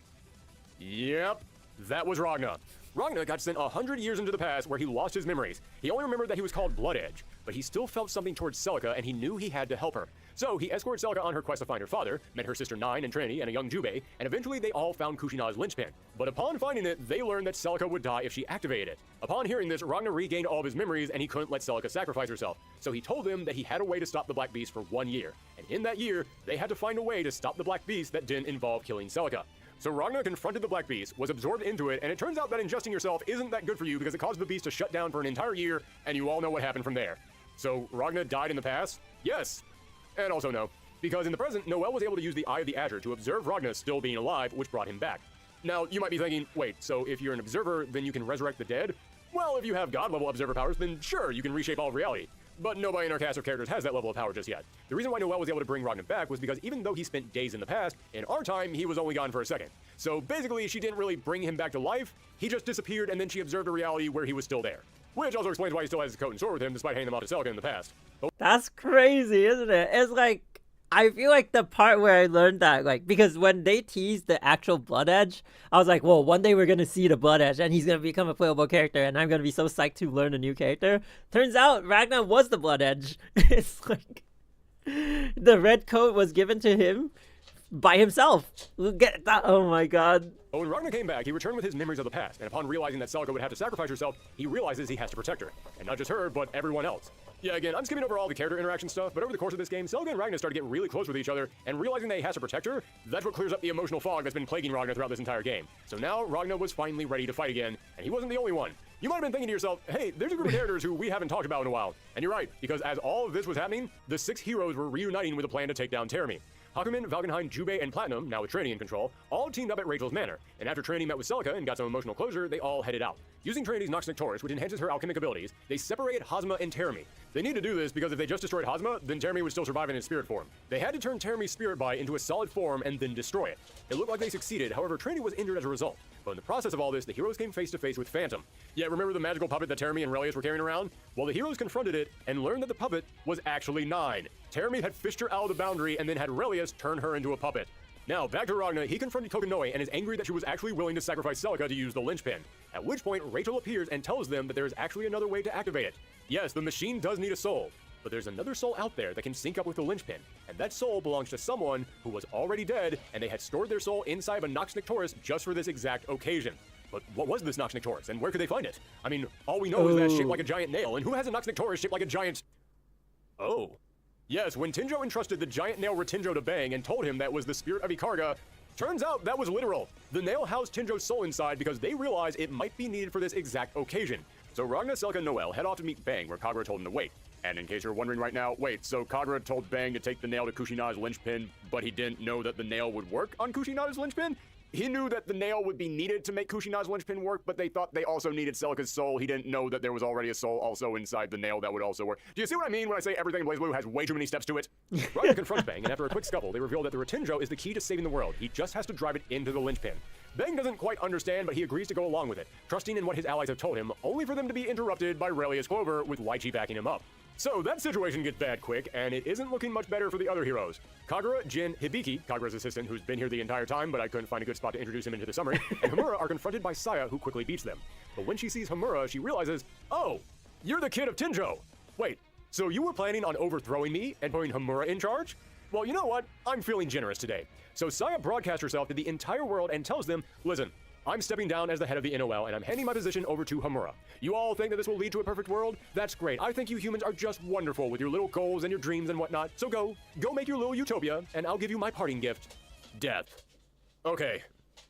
Yep, that was Ragna. Ragna got sent 100 years into the past where he lost his memories. He only remembered that he was called Blood Edge, but he still felt something towards Celica and he knew he had to help her. So he escorted Celica on her quest to find her father, met her sister Nine and Trinity and a young Jubei, and eventually they all found Kushina's linchpin. But upon finding it, they learned that Celica would die if she activated it. Upon hearing this, Ragna regained all of his memories and he couldn't let Celica sacrifice herself. So he told them that he had a way to stop the Black Beast for 1 year. And in that year, they had to find a way to stop the Black Beast that didn't involve killing Celica. So Ragna confronted the Black Beast, was absorbed into it, and it turns out that ingesting yourself isn't that good for you because it caused the beast to shut down for an entire year, and you all know what happened from there. So Ragna died in the past? Yes. And also no. Because in the present, Noelle was able to use the Eye of the Azure to observe Ragna still being alive, which brought him back. Now, you might be thinking, wait, so if you're an observer, then you can resurrect the dead? Well, if you have god-level observer powers, then sure, you can reshape all of reality. But nobody in our cast of characters has that level of power just yet. The reason why Noelle was able to bring Ragna back was because even though he spent days in the past, in our time, he was only gone for a second. So basically, she didn't really bring him back to life, he just disappeared and then she observed a reality where he was still there. Which also explains why he still has his coat and sword with him despite handing them off to Celica in the past. That's crazy, isn't it? It's like, I feel like the part where I learned that, like, because when they teased the actual Blood Edge, I was like, well, one day we're going to see the Blood Edge and he's going to become a playable character and I'm going to be so psyched to learn a new character. Turns out Ragna was the Blood Edge. It's like, the red coat was given to him by himself. Look at that. Oh my god. But when Ragna came back, he returned with his memories of the past, and upon realizing that Celica would have to sacrifice herself, he realizes he has to protect her. And not just her, but everyone else. Yeah, again, I'm skipping over all the character interaction stuff, but over the course of this game, Celica and Ragna start to get really close with each other, and realizing that he has to protect her, that's what clears up the emotional fog that's been plaguing Ragna throughout this entire game. So now, Ragna was finally ready to fight again, and he wasn't the only one. You might have been thinking to yourself, hey, there's a group of characters who we haven't talked about in a while. And you're right, because as all of this was happening, the 6 heroes were reuniting with a plan to take down Terumi. Hakumen, Valkenheim, Jubei, and Platinum, now with Trinity in control, all teamed up at Rachel's manor, and after Trinity met with Celica and got some emotional closure, they all headed out. Using Trinity's Nox Nectaris, which enhances her alchemic abilities, they separated Hazma and Terumi. They need to do this because if they just destroyed Hazma, then Terumi would still survive in his spirit form. They had to turn Terumi's spirit bite into a solid form and then destroy it. It looked like they succeeded, however Trinity was injured as a result. But in the process of all this, the heroes came face to face with Phantom. Yeah, remember the magical puppet that Terumi and Relius were carrying around? Well, the heroes confronted it and learned that the puppet was actually Nine. Terumi had fished her out of the boundary and then had Relius turn her into a puppet. Now, back to Ragna, he confronted Kokonoe and is angry that she was actually willing to sacrifice Celica to use the linchpin. At which point, Rachel appears and tells them that there is actually another way to activate it. Yes, the machine does need a soul, but there's another soul out there that can sync up with the linchpin, and that soul belongs to someone who was already dead, and they had stored their soul inside of a Nox Nectaris just for this exact occasion. But what was this Nox Nectaris, and where could they find it? I mean, all we know is that it's shaped like a giant nail, and who has a Nox Nectaris shaped like a giant... Oh. Yes, when Tenjo entrusted the giant nail Retinjo to Bang and told him that was the spirit of Ikarga, turns out that was literal. The nail housed Tenjo's soul inside because they realized it might be needed for this exact occasion. So Ragna, Celica, and Noelle head off to meet Bang, where Kagura told him to wait. And in case you're wondering right now, wait, so Kagura told Bang to take the nail to Kushinada's linchpin, but he didn't know that the nail would work on Kushinada's linchpin? He knew that the nail would be needed to make Kushinada's linchpin work, but they thought they also needed Celica's soul. He didn't know that there was already a soul also inside the nail that would also work. Do you see what I mean when I say everything in BlazBlue has way too many steps to it? Ragna confronts Bang, and after a quick scuffle, they reveal that the Retinjo is the key to saving the world. He just has to drive it into the linchpin. Bang doesn't quite understand, but he agrees to go along with it, trusting in what his allies have told him, only for them to be interrupted by Relius Clover, with Waichi backing him up. So that situation gets bad quick, and it isn't looking much better for the other heroes. Kagura, Jin, Hibiki, Kagura's assistant who's been here the entire time, but I couldn't find a good spot to introduce him into the summary, and Homura are confronted by Saya, who quickly beats them. But when she sees Homura, she realizes, oh, you're the kid of Tenjo. Wait, So you were planning on overthrowing me and putting Homura in charge? Well, you know what? I'm feeling generous today. So Saya broadcasts herself to the entire world and tells them, listen, I'm stepping down as the head of the NOL and I'm handing my position over to Homura. You all think that this will lead to a perfect world? That's great. I think you humans are just wonderful with your little goals and your dreams and whatnot. So go make your little utopia and I'll give you my parting gift. Death. Okay,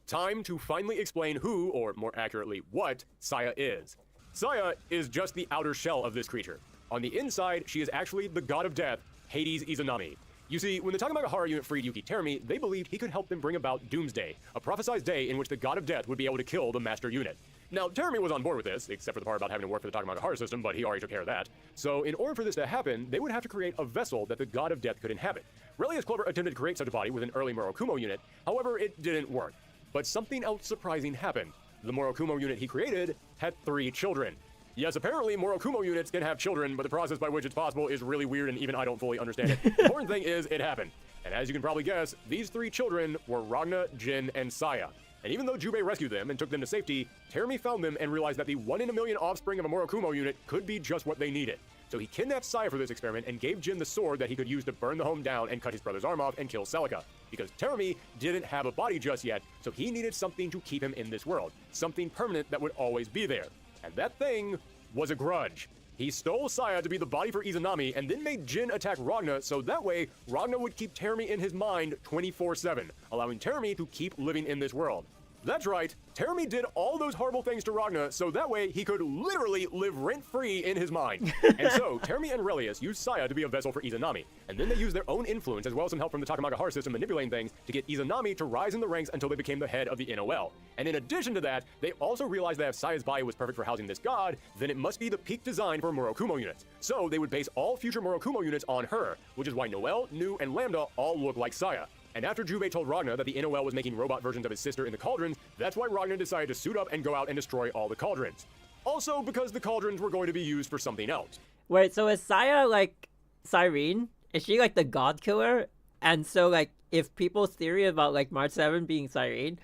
time to finally explain who, or more accurately, what Saya is. Saya is just the outer shell of this creature. On the inside, she is actually the god of death, Hades Izanami. You see, when the Takamagahara unit freed Yuki Terumi, they believed he could help them bring about Doomsday, a prophesized day in which the god of death would be able to kill the master unit. Now, Terumi was on board with this, except for the part about having to work for the Takamagahara system, but he already took care of that. So, in order for this to happen, they would have to create a vessel that the god of death could inhabit. Relius Clover attempted to create such a body with an early Morokumo unit, however, it didn't work. But something else surprising happened. The Morokumo unit he created had 3 children. Yes, apparently Morokumo units can have children, but the process by which it's possible is really weird and even I don't fully understand it. The important thing is it happened. And as you can probably guess, these 3 children were Ragna, Jin, and Saya. And even though Jubei rescued them and took them to safety, Terumi found them and realized that the 1 in a million offspring of a Morokumo unit could be just what they needed. So he kidnapped Saya for this experiment and gave Jin the sword that he could use to burn the home down and cut his brother's arm off and kill Celica. Because Terumi didn't have a body just yet, so he needed something to keep him in this world. Something permanent that would always be there. And that thing was a grudge. He stole Saya to be the body for Izanami and then made Jin attack Ragna so that way Ragna would keep Terumi in his mind 24/7, allowing Terumi to keep living in this world. That's right, Terumi did all those horrible things to Ragna so that way he could literally live rent-free in his mind. And so, Terumi and Relius used Saya to be a vessel for Izanami, and then they used their own influence as well as some help from the Takamagahara system manipulating things to get Izanami to rise in the ranks until they became the head of the NOL. And in addition to that, they also realized that if Saya's body was perfect for housing this god, then it must be the peak design for Morokumo units. So they would base all future Morokumo units on her, which is why Noel, Nu, and Lambda all look like Saya. And after Jubei told Ragna that the NOL was making robot versions of his sister in the cauldrons, that's why Ragna decided to suit up and go out and destroy all the cauldrons. Also because the cauldrons were going to be used for something else. Wait, so is Saya like Cyrene? Is she like the god killer? And so like if people's theory about like March 7 being Cyrene,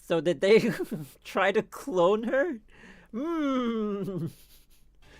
so did they try to clone her?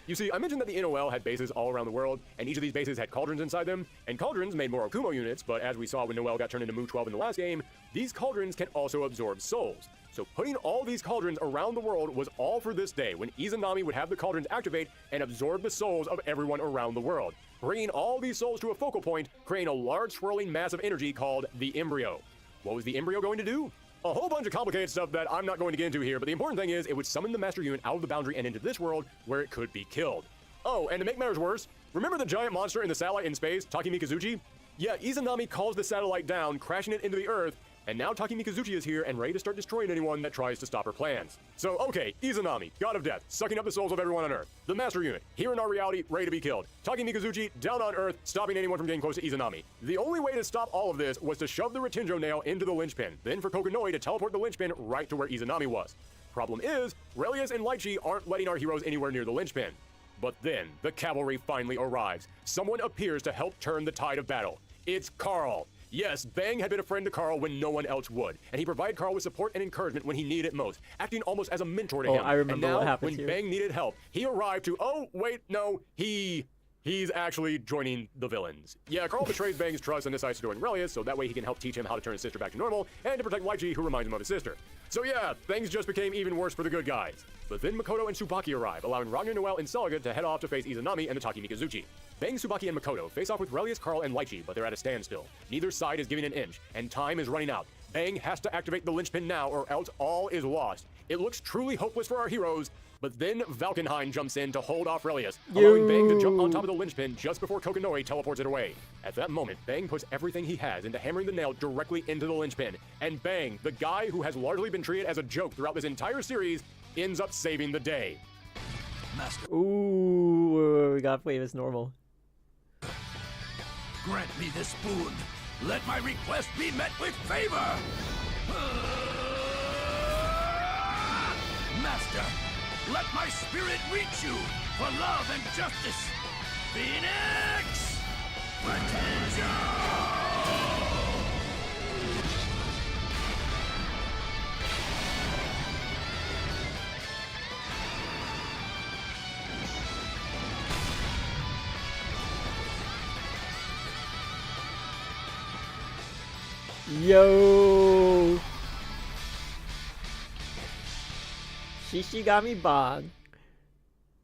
You see, I mentioned that the NOL had bases all around the world, and each of these bases had cauldrons inside them, and cauldrons made Morokumo units, but as we saw when Noel got turned into Mu 12 in the last game, these cauldrons can also absorb souls. So putting all these cauldrons around the world was all for this day, when Izanami would have the cauldrons activate and absorb the souls of everyone around the world, bringing all these souls to a focal point, creating a large swirling mass of energy called the embryo. What was the embryo going to do? A whole bunch of complicated stuff that I'm not going to get into here, but the important thing is it would summon the master unit out of the boundary and into this world where it could be killed. Oh, and to make matters worse, remember the giant monster in the satellite in space, Taki Mikazuchi? Yeah, Izanami calls the satellite down, crashing it into the Earth, and now Taki Mikazuchi is here and ready to start destroying anyone that tries to stop her plans. So, okay, Izanami, god of death, sucking up the souls of everyone on Earth. The master unit, here in our reality, ready to be killed. Taki Mikazuchi, down on Earth, stopping anyone from getting close to Izanami. The only way to stop all of this was to shove the Retenjo nail into the linchpin, then for Kokonoi to teleport the linchpin right to where Izanami was. Problem is, Relius and Lychee aren't letting our heroes anywhere near the linchpin. But then, the cavalry finally arrives. Someone appears to help turn the tide of battle. It's Carl. Yes, Bang had been a friend to Carl when no one else would, and he provided Carl with support and encouragement when he needed it most, acting almost as a mentor to him. I remember and now, what happened when here. Bang needed help, he arrived to, oh, wait, no, he's actually joining the villains. Yeah, Carl betrays Bang's trust and decides to join Relius, so that way he can help teach him how to turn his sister back to normal, and to protect Lychee, who reminds him of his sister. So yeah, things just became even worse for the good guys. But then Makoto and Tsubaki arrive, allowing Ragna, Noel, and Celica to head off to face Izanami and the Taki Mikazuchi. Bang, Tsubaki, and Makoto face off with Relius, Carl, and Lychee, but they're at a standstill. Neither side is giving an inch, and time is running out. Bang has to activate the linchpin now, or else all is lost. It looks truly hopeless for our heroes, but then Valkenheim jumps in to hold off Relius, allowing Bang to jump on top of the linchpin just before Kokonoi teleports it away. At that moment, Bang puts everything he has into hammering the nail directly into the linchpin, and Bang, the guy who has largely been treated as a joke throughout this entire series, ends up saving the day. Master, Ooh, we gotta play this normal. grant me this boon. Let my request be met with favor. Master, let my spirit reach you for love and justice. Phoenix! Retenjo! Yo! Shishigami Bog.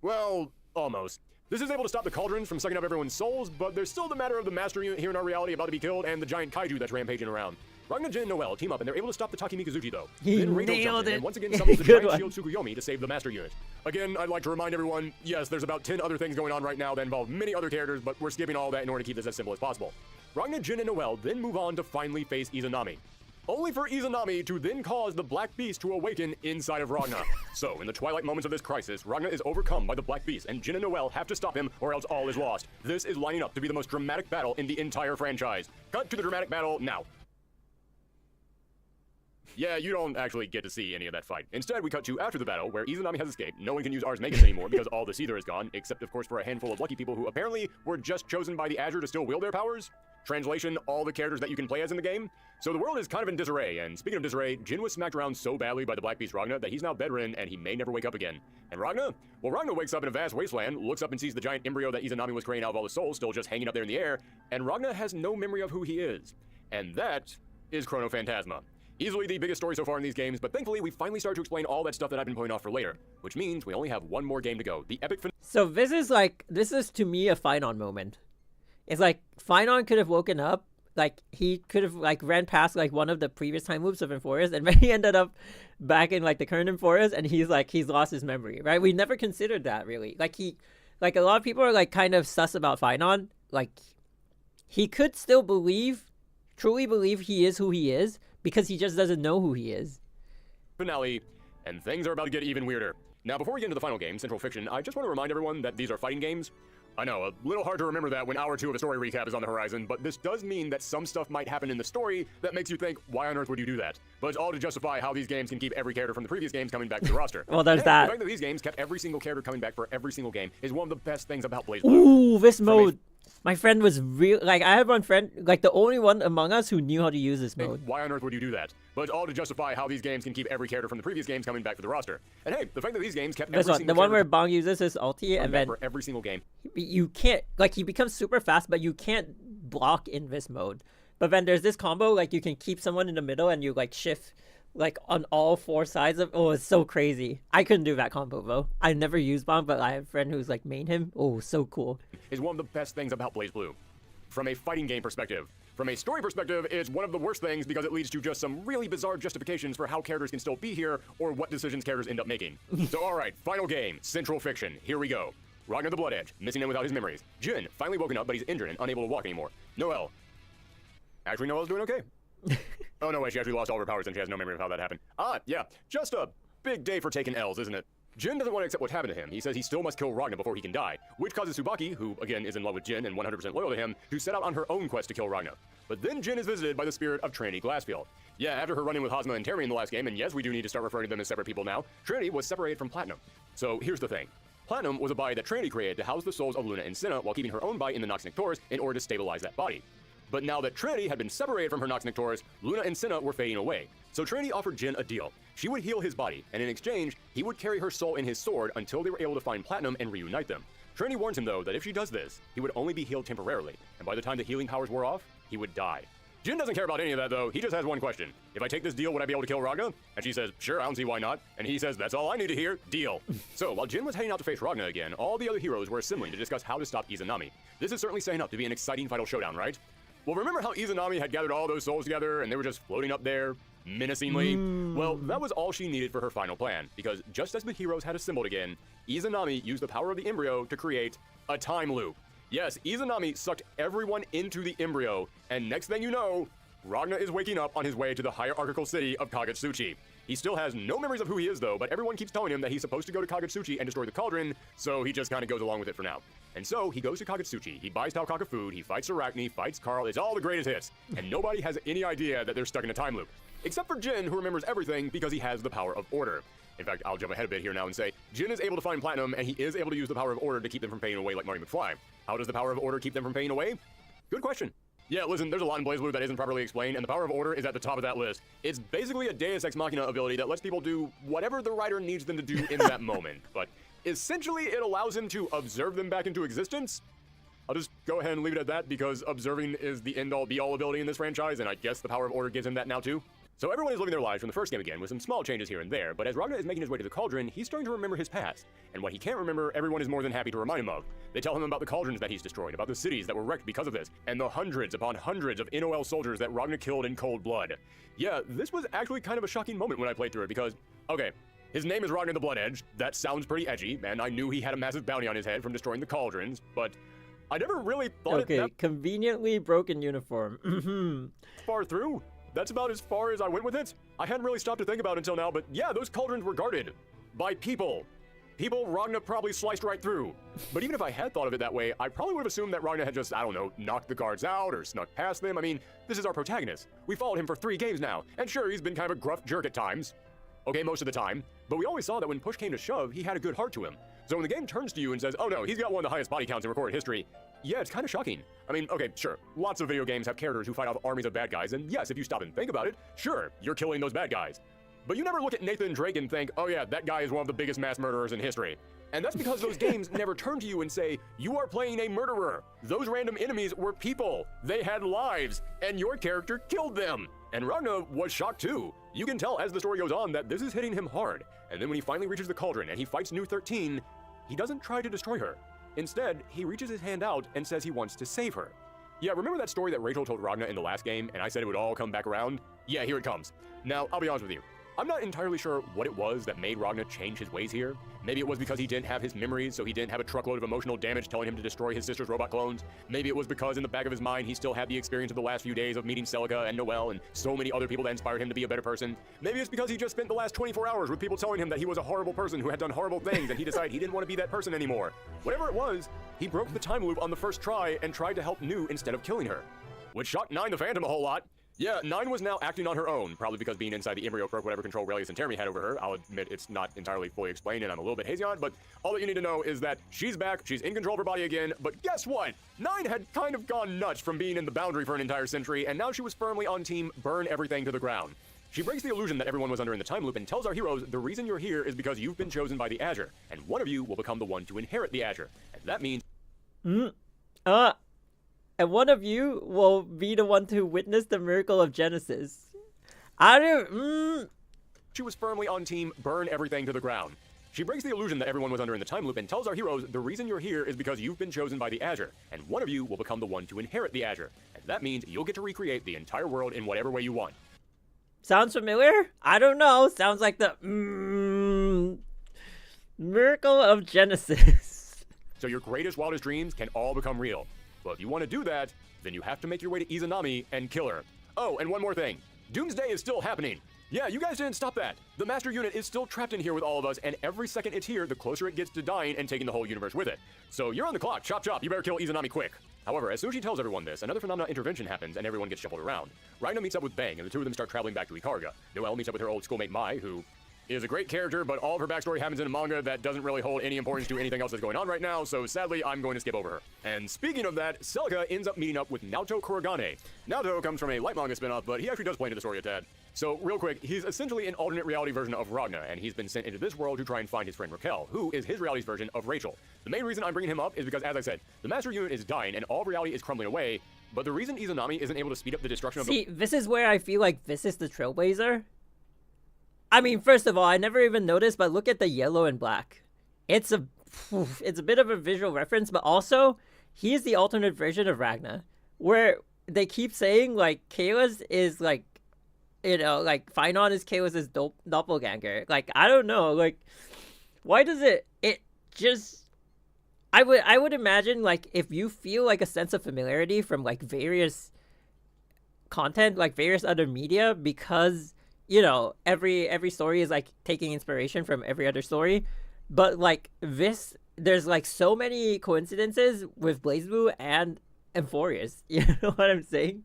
Well, almost. This is able to stop the cauldrons from sucking up everyone's souls, but there's still the matter of the master unit here in our reality about to be killed and the giant kaiju that's rampaging around. Ragna, Jin, and Noel team up and they're able to stop the Taki Mikazuchi though. Then Rachel jumps in and once again summons the giant shield Tsukuyomi to save the master unit. Again, I'd like to remind everyone, yes, there's about 10 other things going on right now that involve many other characters, but we're skipping all that in order to keep this as simple as possible. Ragna, Jin, and Noel then move on to finally face Izanami. Only for Izanami to then cause the Black Beast to awaken inside of Ragna. So, in the twilight moments of this crisis, Ragna is overcome by the Black Beast, and Jin and Noel have to stop him, or else all is lost. This is lining up to be the most dramatic battle in the entire franchise. Cut to the dramatic battle now. Yeah, you don't actually get to see any of that fight. Instead, we cut to after the battle, where Izanami has escaped. No one can use Ars Magus anymore because all the Seether is gone, except of course for a handful of lucky people who apparently were just chosen by the Azure to still wield their powers. Translation, all the characters that you can play as in the game. So the world is kind of in disarray, and speaking of disarray, Jin was smacked around so badly by the Black Beast Ragna that he's now bedridden and he may never wake up again. And Ragna? Well, Ragna wakes up in a vast wasteland, looks up and sees the giant embryo that Izanami was creating out of all the souls still just hanging up there in the air, and Ragna has no memory of who he is. And that is Chrono Phantasma. Easily the biggest story so far in these games, but thankfully we finally start to explain all that stuff that I've been putting off for later, which means we only have one more game to go. The epic So this is to me a Finon moment. It's like Finon could have woken up, like he could have like ran past like one of the previous time loops of Inforest, and then he ended up back in like the current Inforest, and he's lost his memory, right? We never considered that really. Like a lot of people are like kind of sus about Finon. Like he could still truly believe he is who he is, because he just doesn't know who he is. Finale, and things are about to get even weirder. Now, before we get into the final game, Central Fiction, I just want to remind everyone that these are fighting games. I know, a little hard to remember that when hour 2 of a story recap is on the horizon, but this does mean that some stuff might happen in the story that makes you think, why on earth would you do that? But it's all to justify how these games can keep every character from the previous games coming back to the roster. Well, there's that. The fact that these games kept every single character coming back for every single game is one of the best things about BlazBlue. Ooh, this mode. My friend was real. Like, I had one friend, like the only one among us who knew how to use this mode. Why on earth would you do that? But it's all to justify how these games can keep every character from the previous games coming back for the roster. And hey, the fact that these games kept every single the one where Bong uses his ulti and then for every single game. You can't, like, he becomes super fast, but you can't block in this mode. But then there's this combo, like you can keep someone in the middle and you like shift like on all 4 sides of. Oh, it's so crazy. I couldn't do that combo though. I never used Bong, but I have a friend who's like main him. Oh, so cool. Is one of the best things about BlazBlue. From a fighting game perspective. From a story perspective, it's one of the worst things because it leads to just some really bizarre justifications for how characters can still be here or what decisions characters end up making. So alright, final game, Central Fiction. Here we go. Ragnar the Blood Edge, missing him without his memories. Jin, finally woken up, but he's injured and unable to walk anymore. Noel. Actually, Noel's doing okay. Oh no, wait, she actually lost all her powers and she has no memory of how that happened. Ah, yeah, just a big day for taking L's, isn't it? Jin doesn't want to accept what happened to him. He says he still must kill Ragna before he can die, which causes Tsubaki, who again is in love with Jin and 100% loyal to him, to set out on her own quest to kill Ragna. But then Jin is visited by the spirit of Trinity Glassfield. Yeah, after her run-in with Hosma and Terry in the last game, and yes, we do need to start referring to them as separate people now, Trinity was separated from Platinum. So here's the thing. Platinum was a body that Trinity created to house the souls of Luna and Senna while keeping her own body in the Nox Nectaurus in order to stabilize that body. But now that Trinity had been separated from her Nox Nectaurus, Luna and Senna were fading away. So Trinity offered Jin a deal. She would heal his body, and in exchange, he would carry her soul in his sword until they were able to find Platinum and reunite them. Trinity warns him, though, that if she does this, he would only be healed temporarily, and by the time the healing powers wore off, he would die. Jin doesn't care about any of that, though. He just has one question. If I take this deal, would I be able to kill Ragna? And she says, sure, I don't see why not. And he says, that's all I need to hear. Deal. So while Jin was heading out to face Ragna again, all the other heroes were assembling to discuss how to stop Izanami. This is certainly setting up to be an exciting final showdown, right? Well, remember how Izanami had gathered all those souls together and they were just floating up there, menacingly? Well, that was all she needed for her final plan, because just as the heroes had assembled again, Izanami used the power of the embryo to create a time loop. Yes, Izanami sucked everyone into the embryo, and next thing you know, Ragna is waking up on his way to the hierarchical city of Kagetsuchi. He still has no memories of who he is, though, but everyone keeps telling him that he's supposed to go to Kagetsuchi and destroy the cauldron, so he just kind of goes along with it for now. And so, he goes to Kagetsuchi, he buys Talkaka food, he fights Arachne, fights Carl, it's all the greatest hits, and nobody has any idea that they're stuck in a time loop. Except for Jin, who remembers everything because he has the power of order. In fact, I'll jump ahead a bit here now and say, Jin is able to find Platinum, and he is able to use the power of order to keep them from fading away like Marty McFly. How does the power of order keep them from fading away? Good question. Yeah, listen, there's a lot in BlazBlue that isn't properly explained, and the power of order is at the top of that list. It's basically a Deus Ex Machina ability that lets people do whatever the writer needs them to do in that moment. But essentially, it allows him to observe them back into existence. I'll just go ahead and leave it at that because observing is the end-all be-all ability in this franchise, and I guess the power of order gives him that now too. So everyone is living their lives from the first game again, with some small changes here and there, but as Ragnar is making his way to the cauldron, he's starting to remember his past. And what he can't remember, everyone is more than happy to remind him of. They tell him about the cauldrons that he's destroyed, about the cities that were wrecked because of this, and the hundreds upon hundreds of NOL soldiers that Ragnar killed in cold blood. Yeah, this was actually kind of a shocking moment when I played through it because, okay, his name is Ragnar the Blood Edge, that sounds pretty edgy, and I knew he had a massive bounty on his head from destroying the cauldrons, but I never really thought okay, it conveniently broken uniform. far through. That's about as far as I went with it. I hadn't really stopped to think about it until now, but yeah, those cauldrons were guarded by people. People Ragnar probably sliced right through. But even if I had thought of it that way, I probably would have assumed that Ragnar had just, I don't know, knocked the guards out or snuck past them. I mean, this is our protagonist. We followed him for 3 games now, and sure, he's been kind of a gruff jerk at times. Okay, most of the time. But we always saw that when push came to shove, he had a good heart to him. So when the game turns to you and says, oh no, he's got one of the highest body counts in recorded history, yeah, it's kind of shocking. I mean, okay, sure, lots of video games have characters who fight off armies of bad guys, and yes, if you stop and think about it, sure, you're killing those bad guys. But you never look at Nathan Drake and think, oh yeah, that guy is one of the biggest mass murderers in history. And that's because those games never turn to you and say, you are playing a murderer. Those random enemies were people. They had lives, and your character killed them. And Ragnar was shocked too. You can tell as the story goes on that this is hitting him hard. And then when he finally reaches the cauldron and he fights New 13, he doesn't try to destroy her. Instead, he reaches his hand out and says he wants to save her. Yeah, remember that story that Rachel told Ragnar in the last game, and I said it would all come back around? Yeah, here it comes. Now, I'll be honest with you. I'm not entirely sure what it was that made Ragnar change his ways here. Maybe it was because he didn't have his memories, so he didn't have a truckload of emotional damage telling him to destroy his sister's robot clones. Maybe it was because in the back of his mind he still had the experience of the last few days of meeting Celica and Noelle and so many other people that inspired him to be a better person. Maybe it's because he just spent the last 24 hours with people telling him that he was a horrible person who had done horrible things and he decided he didn't want to be that person anymore. Whatever it was, he broke the time loop on the first try and tried to help New instead of killing her. Which shocked Nine the Phantom a whole lot. Yeah, Nine was now acting on her own, probably because being inside the embryo broke whatever control Relius and Termy had over her. I'll admit it's not entirely fully explained and I'm a little bit hazy on it, but all that you need to know is that she's back, she's in control of her body again, but guess what? Nine had kind of gone nuts from being in the boundary for an entire century, and now she was firmly on team burn everything to the ground. She breaks the illusion that everyone was under in the time loop and tells our heroes the reason you're here is because you've been chosen by the Azure, and one of you will become the one to inherit the Azure, and that means... And one of you will be the one to witness the miracle of Genesis. She was firmly on team burn everything to the ground. She breaks the illusion that everyone was under in the time loop and tells our heroes the reason you're here is because you've been chosen by the Azure, and one of you will become the one to inherit the Azure, and that means you'll get to recreate the entire world in whatever way you want. Sounds familiar? I don't know. Sounds like the miracle of Genesis. So your greatest, wildest dreams can all become real. Well, if you want to do that, then you have to make your way to Izanami and kill her. Oh, and one more thing. Doomsday is still happening. Yeah, you guys didn't stop that. The Master Unit is still trapped in here with all of us, and every second it's here, the closer it gets to dying and taking the whole universe with it. So you're on the clock. Chop, chop. You better kill Izanami quick. However, as soon as she tells everyone this, another phenomena intervention happens and everyone gets shuffled around. Rhino meets up with Bang, and the two of them start traveling back to Ikarga. Noelle meets up with her old schoolmate Mai, who is a great character, but all of her backstory happens in a manga that doesn't really hold any importance to anything else that's going on right now, so sadly, I'm going to skip over her. And speaking of that, Celica ends up meeting up with Naoto Kurogane. Naoto comes from a light manga spinoff, but he actually does play into the story a tad. So, real quick, he's essentially an alternate reality version of Ragnar, and he's been sent into this world to try and find his friend Raquel, who is his reality's version of Rachel. The main reason I'm bringing him up is because, as I said, the Master Unit is dying, and all of reality is crumbling away, but the reason Izanami isn't able to speed up the destruction of the... See, this is where I feel like this is the Trailblazer. I mean, first of all, I never even noticed, but look at the yellow and black. It's a bit of a visual reference, but also, he is the alternate version of Ragnar, where they keep saying, like, Kayla's is, like, you know, like, Finon is Kayla's doppelganger. Like, I don't know, like, why does it just... I would imagine, like, if you feel, like, a sense of familiarity from, like, various content, like, various other media, because... you know, every story is like taking inspiration from every other story, but like this, there's like so many coincidences with BlazBlue and Euphorius. You know what I'm saying?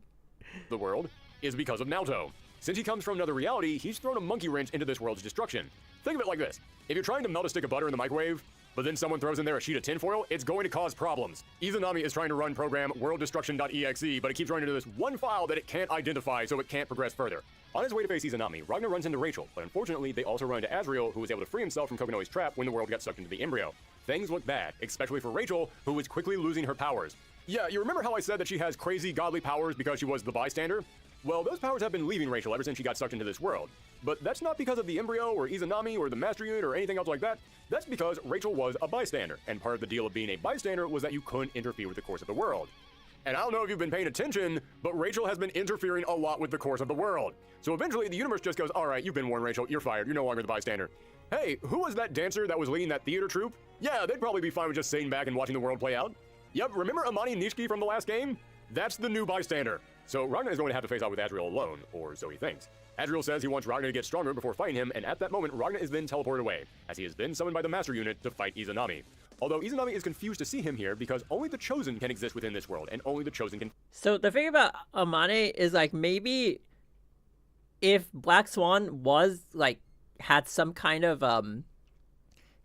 The world is because of Naoto. Since he comes from another reality, he's thrown a monkey wrench into this world's destruction. Think of it like this. If you're trying to melt a stick of butter in the microwave, but then someone throws in there a sheet of tinfoil, it's going to cause problems. Izanami is trying to run program worlddestruction.exe, but it keeps running into this one file that it can't identify, so it can't progress further. On his way to face Izanami, Ragnar runs into Rachel, but unfortunately, they also run into Azrael, who was able to free himself from Kokonoe's trap when the world got sucked into the embryo. Things look bad, especially for Rachel, who is quickly losing her powers. Yeah, you remember how I said that she has crazy godly powers because she was the bystander? Well, those powers have been leaving Rachel ever since she got sucked into this world. But that's not because of the embryo or Izanami or the master unit or anything else like that. That's because Rachel was a bystander, and part of the deal of being a bystander was that you couldn't interfere with the course of the world. And I don't know if you've been paying attention, but Rachel has been interfering a lot with the course of the world. So eventually the universe just goes, all right, you've been warned, Rachel, you're fired, you're no longer the bystander. Hey, who was that dancer that was leading that theater troupe? Yeah, they'd probably be fine with just sitting back and watching the world play out. Yep, remember Amani Nishiki from the last game? That's the new bystander. So Ragna is going to have to face off with Azrael alone, or so he thinks. Azrael says he wants Ragna to get stronger before fighting him, and at that moment, Ragna is then teleported away, as he is then summoned by the Master Unit to fight Izanami. Although Izanami is confused to see him here because only the Chosen can exist within this world, and only the Chosen can... So the thing about Amane is, like, maybe if Black Swan was, like, had some kind of,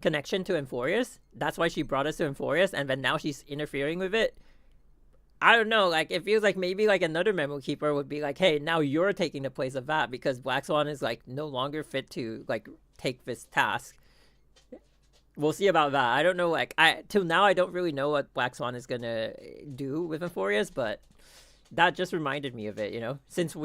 connection to Euphorius, that's why she brought us to Euphorius, and then now she's interfering with it. I don't know, like, it feels like maybe, like, another Memo Keeper would be like, hey, now you're taking the place of that because Black Swan is, like, no longer fit to, like, take this task. We'll see about that. I don't know, like, till now I don't really know what Black Swan is gonna do with Euphorius, but that just reminded me of it, you know? Since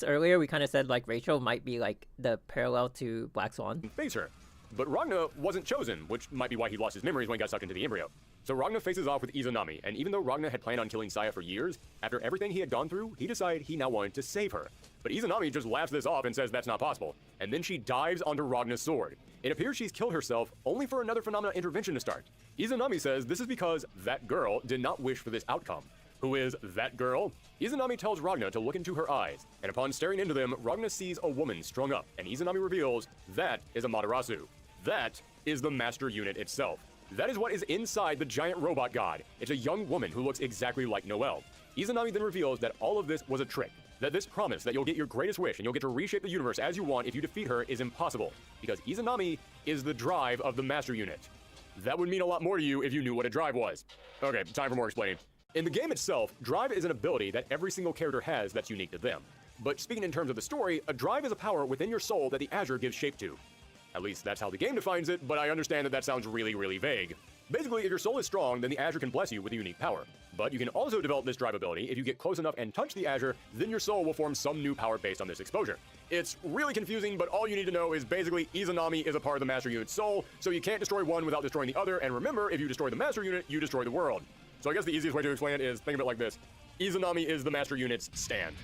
earlier we kind of said, like, Rachel might be, like, the parallel to Black Swan. Face her. But Ragna wasn't chosen, which might be why he lost his memories when he got sucked into the embryo. So Ragna faces off with Izanami, and even though Ragna had planned on killing Saya for years, after everything he had gone through, he decided he now wanted to save her. But Izanami just laughs this off and says that's not possible, and then she dives onto Ragna's sword. It appears she's killed herself only for another phenomena intervention to start. Izanami says this is because that girl did not wish for this outcome. Who is that girl? Izanami tells Ragna to look into her eyes, and upon staring into them, Ragna sees a woman strung up, and Izanami reveals that is Amaterasu. That is the Master Unit itself. That is what is inside the giant robot god. It's a young woman who looks exactly like Noelle. Izanami then reveals that all of this was a trick, that this promise that you'll get your greatest wish and you'll get to reshape the universe as you want if you defeat her is impossible, because Izanami is the drive of the Master Unit. That would mean a lot more to you if you knew what a drive was. Okay, time for more explaining. In the game itself, drive is an ability that every single character has that's unique to them. But speaking in terms of the story, a drive is a power within your soul that the Azure gives shape to. At least that's how the game defines it, but I understand that sounds really, really vague. Basically, if your soul is strong, then the Azure can bless you with a unique power. But you can also develop this drive ability if you get close enough and touch the Azure, then your soul will form some new power based on this exposure. It's really confusing, but all you need to know is basically Izanami is a part of the Master Unit's soul, so you can't destroy one without destroying the other, and remember, if you destroy the Master Unit, you destroy the world. So I guess the easiest way to explain it is think of it like this. Izanami is the Master Unit's stand.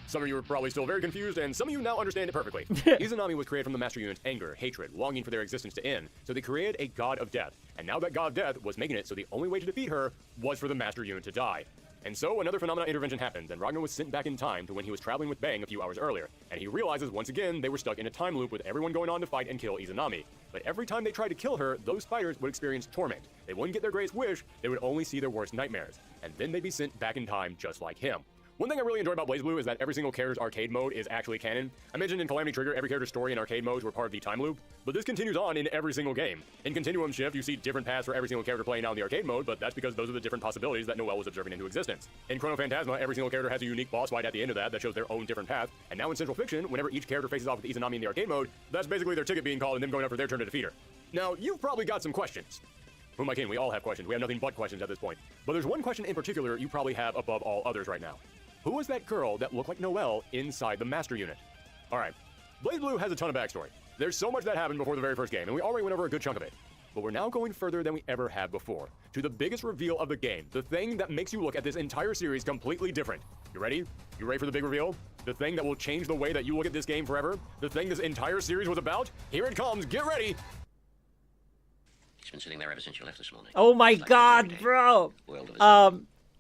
Some of you are probably still very confused, and some of you now understand it perfectly. Izanami was created from the Master Unit's anger, hatred, longing for their existence to end, so they created a god of death. And now that god of death was making it so the only way to defeat her was for the Master Unit to die. And so another phenomena intervention happens, and Ragnar was sent back in time to when he was traveling with Bang a few hours earlier, and he realizes once again they were stuck in a time loop with everyone going on to fight and kill Izanami. But every time they tried to kill her, those fighters would experience torment. They wouldn't get their greatest wish, they would only see their worst nightmares, and then they'd be sent back in time just like him. One thing I really enjoy about BlazBlue is that every single character's arcade mode is actually canon. I mentioned in Calamity Trigger, every character's story and arcade modes were part of the time loop, but this continues on in every single game. In Continuum Shift, you see different paths for every single character playing out in the arcade mode, but that's because those are the different possibilities that Noelle was observing into existence. In Chrono Phantasma, every single character has a unique boss fight at the end of that shows their own different path, and now in Central Fiction, whenever each character faces off with Izanami in the arcade mode, that's basically their ticket being called and them going up for their turn to defeat her. Now, you've probably got some questions. Who am I kidding? We all have questions. We have nothing but questions at this point. But there's one question in particular you probably have above all others right now. Who was that girl that looked like Noelle inside the Master Unit? Alright, BlazBlue has a ton of backstory. There's so much that happened before the very first game, and we already went over a good chunk of it. But we're now going further than we ever have before, to the biggest reveal of the game, the thing that makes you look at this entire series completely different. You ready? You ready for the big reveal? The thing that will change the way that you look at this game forever? The thing this entire series was about? Here it comes, get ready! He's been sitting there ever since you left this morning. Oh my god, bro!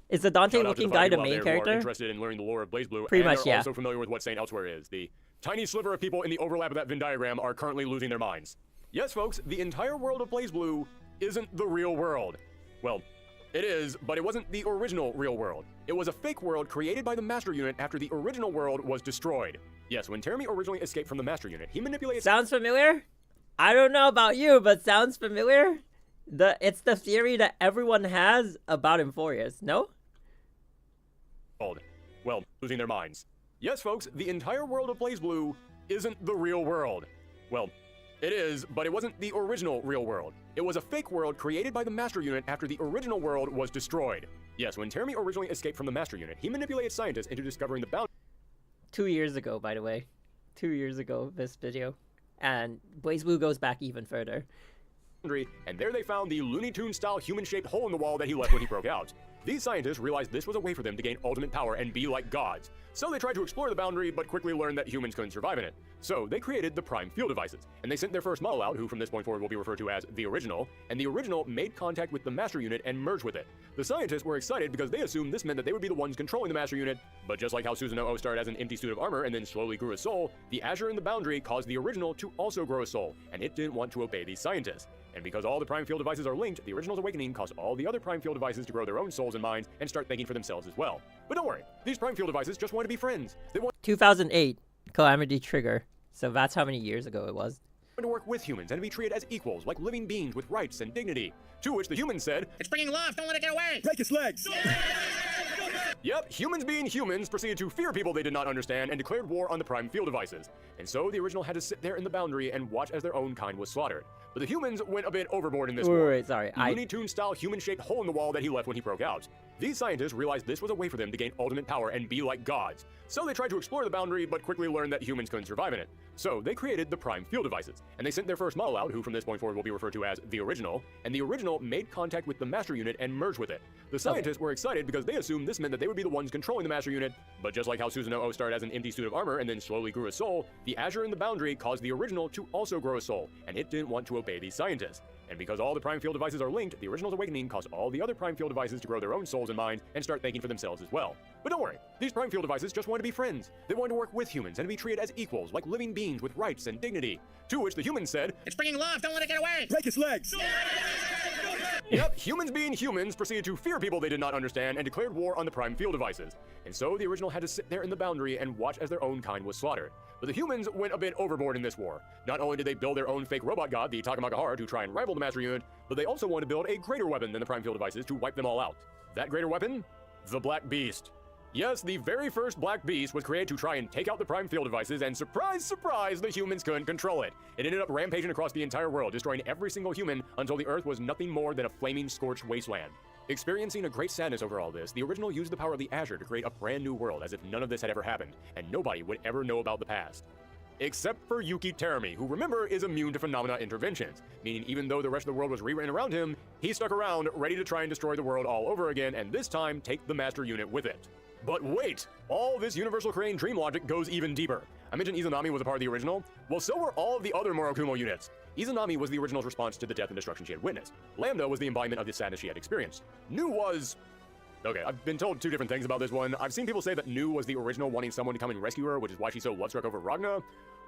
Is the Dante-looking guy the main character? Interested in learning the lore of BlazBlue, Pretty and much, they're yeah. also familiar with what Saint Elsewhere is. The tiny sliver of people in the overlap of that Venn diagram are currently losing their minds. Yes, folks, the entire world of BlazBlue isn't the real world. Well, it is, but it wasn't the original real world. It was a fake world created by the Master Unit after the original world was destroyed. Yes, when Terumi originally escaped from the Master Unit, he manipulated— Sounds familiar? I don't know about you, but sounds familiar? It's the theory that everyone has about Euphorius, no? Well, losing their minds. Yes, folks, the entire world of BlazBlue isn't the real world. Well, It is, but it wasn't the original real world. It was a fake world created by the Master Unit after the original world was destroyed. Yes, when Termy originally escaped from the Master Unit, he manipulated scientists into discovering the boundary. 2 years ago, by the way. 2 years ago, this video. And BlazBlue goes back even further. And there they found the Looney Tunes-style human-shaped hole in the wall that he left when he broke out. These scientists realized this was a way for them to gain ultimate power and be like gods. So they tried to explore the boundary, but quickly learned that humans couldn't survive in it. So they created the Prime Field Devices, and they sent their first model out, who from this point forward will be referred to as the Original, and the Original made contact with the Master Unit and merged with it. The scientists were excited because they assumed this meant that they would be the ones controlling the Master Unit, but just like how Susanoo started as an empty suit of armor and then slowly grew a soul, the Azure in the boundary caused the Original to also grow a soul, and it didn't want to obey these scientists. And because all the Prime Field Devices are linked, the Original's awakening caused all the other Prime Field Devices to grow their own souls and minds and start thinking for themselves as well. But don't worry, these Prime Field Devices just want to be friends. They want 2008, Calamity Trigger. So that's how many years ago it was. to work with humans and to be treated as equals, like living beings with rights and dignity. To which the humans said, "It's bringing love, don't let it get away! Break its legs!" Yep, humans being humans proceeded to fear people they did not understand and declared war on the Prime Field Devices. And so the Original had to sit there in the boundary and watch as their own kind was slaughtered. But the humans went a bit overboard in this war. Wait, sorry. Looney Tunes-style human-shaped hole in the wall that he left when he broke out. These scientists realized this was a way for them to gain ultimate power and be like gods. So they tried to explore the boundary, but quickly learned that humans couldn't survive in it. So they created the Prime Field Devices, and they sent their first model out, who from this point forward will be referred to as the Original, and the Original made contact with the Master Unit and merged with it. The scientists were excited because they assumed this meant that they would be the ones controlling the Master Unit, but just like how Susanoo started as an empty suit of armor and then slowly grew a soul, the Azure in the boundary caused the Original to also grow a soul, and it didn't want to obey these scientists. And because all the Prime Field Devices are linked, the Original's awakening caused all the other Prime Field Devices to grow their own souls and minds and start thinking for themselves as well. But don't worry, these Prime Field Devices just want to be friends. They want to work with humans and to be treated as equals, like living beings with rights and dignity. To which the humans said, "It's bringing love, don't let it get away! Break its legs!" Yep, humans being humans proceeded to fear people they did not understand and declared war on the Prime Field Devices. And so the Original had to sit there in the boundary and watch as their own kind was slaughtered. But the humans went a bit overboard in this war. Not only did they build their own fake robot god, the Takamaka Heart, to try and rival the Master Unit, but they also wanted to build a greater weapon than the Prime Field Devices to wipe them all out. That greater weapon? The Black Beast. Yes, the very first Black Beast was created to try and take out the Prime Field Devices, and surprise, surprise, the humans couldn't control it. It ended up rampaging across the entire world, destroying every single human until the Earth was nothing more than a flaming, scorched wasteland. Experiencing a great sadness over all this, the Original used the power of the Azure to create a brand new world as if none of this had ever happened, and nobody would ever know about the past. Except for Yuki Terumi, who remember is immune to phenomena interventions, meaning even though the rest of the world was rewritten around him, he stuck around, ready to try and destroy the world all over again, and this time take the Master Unit with it. But wait! All this Universal Crane dream logic goes even deeper. I mentioned Izanami was a part of the Original. Well, so were all of the other Morokumo units. Izanami was the Original's response to the death and destruction she had witnessed. Lambda was the embodiment of the sadness she had experienced. Nu was... Okay, I've been told two different things about this one. I've seen people say that Nu was the Original wanting someone to come and rescue her, which is why she's so bloodstruck over Ragna.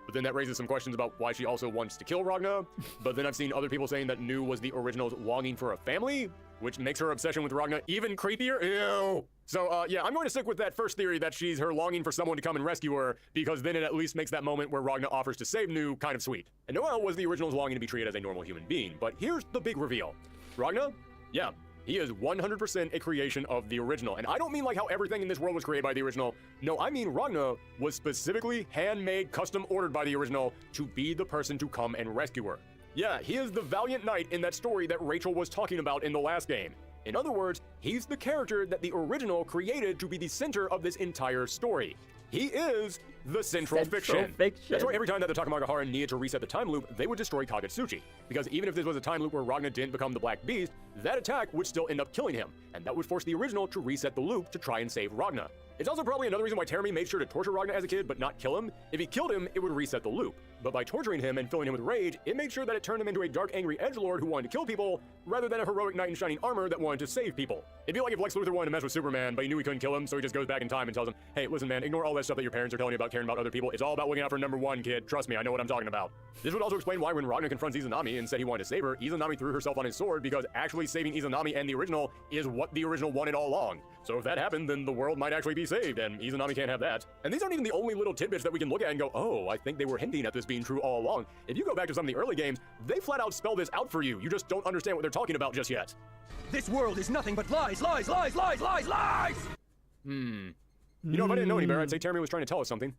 But then that raises some questions about why she also wants to kill Ragna. But then I've seen other people saying that Nu was the Original's longing for a family, which makes her obsession with Ragna even creepier. Ew! So, yeah, I'm going to stick with that first theory that she's her longing for someone to come and rescue her, because then it at least makes that moment where Ragna offers to save Nu kind of sweet. And Noel was the Original's longing to be treated as a normal human being, but here's the big reveal. Ragna? Yeah, he is 100% a creation of the Original. And I don't mean like how everything in this world was created by the Original. No, I mean Ragna was specifically handmade, custom ordered by the Original to be the person to come and rescue her. Yeah, he is the valiant knight in that story that Rachel was talking about in the last game. In other words, he's the character that the Original created to be the center of this entire story. He is the central fiction. That's why every time that the Takamaka Haran needed to reset the time loop, they would destroy Kagetsuchi. Because even if this was a time loop where Ragna didn't become the Black Beast, that attack would still end up killing him, and that would force the Original to reset the loop to try and save Ragna. It's also probably another reason why Terumi made sure to torture Ragna as a kid, but not kill him. If he killed him, it would reset the loop. But by torturing him and filling him with rage, it made sure that it turned him into a dark, angry edgelord who wanted to kill people, rather than a heroic knight in shining armor that wanted to save people. It'd be like if Lex Luthor wanted to mess with Superman, but he knew he couldn't kill him, so he just goes back in time and tells him, "Hey, listen man, ignore all that stuff that your parents are telling you about caring about other people. It's all about looking out for number one, kid. Trust me, I know what I'm talking about." This would also explain why when Ragna confronts Izanami and said he wanted to save her, Izanami threw herself on his sword, because actually saving Izanami and the Original is what the Original wanted all along. So if that happened, then the world might actually be saved, and Izanami can't have that. And these aren't even the only little tidbits that we can look at and go, oh, I think they were hinting at this being true all along. If you go back to some of the early games, they flat out spell this out for you. You just don't understand what they're talking about just yet. This world is nothing but lies, lies, lies, lies, lies, lies! You know, if I didn't know any better, I'd say Terumi was trying to tell us something.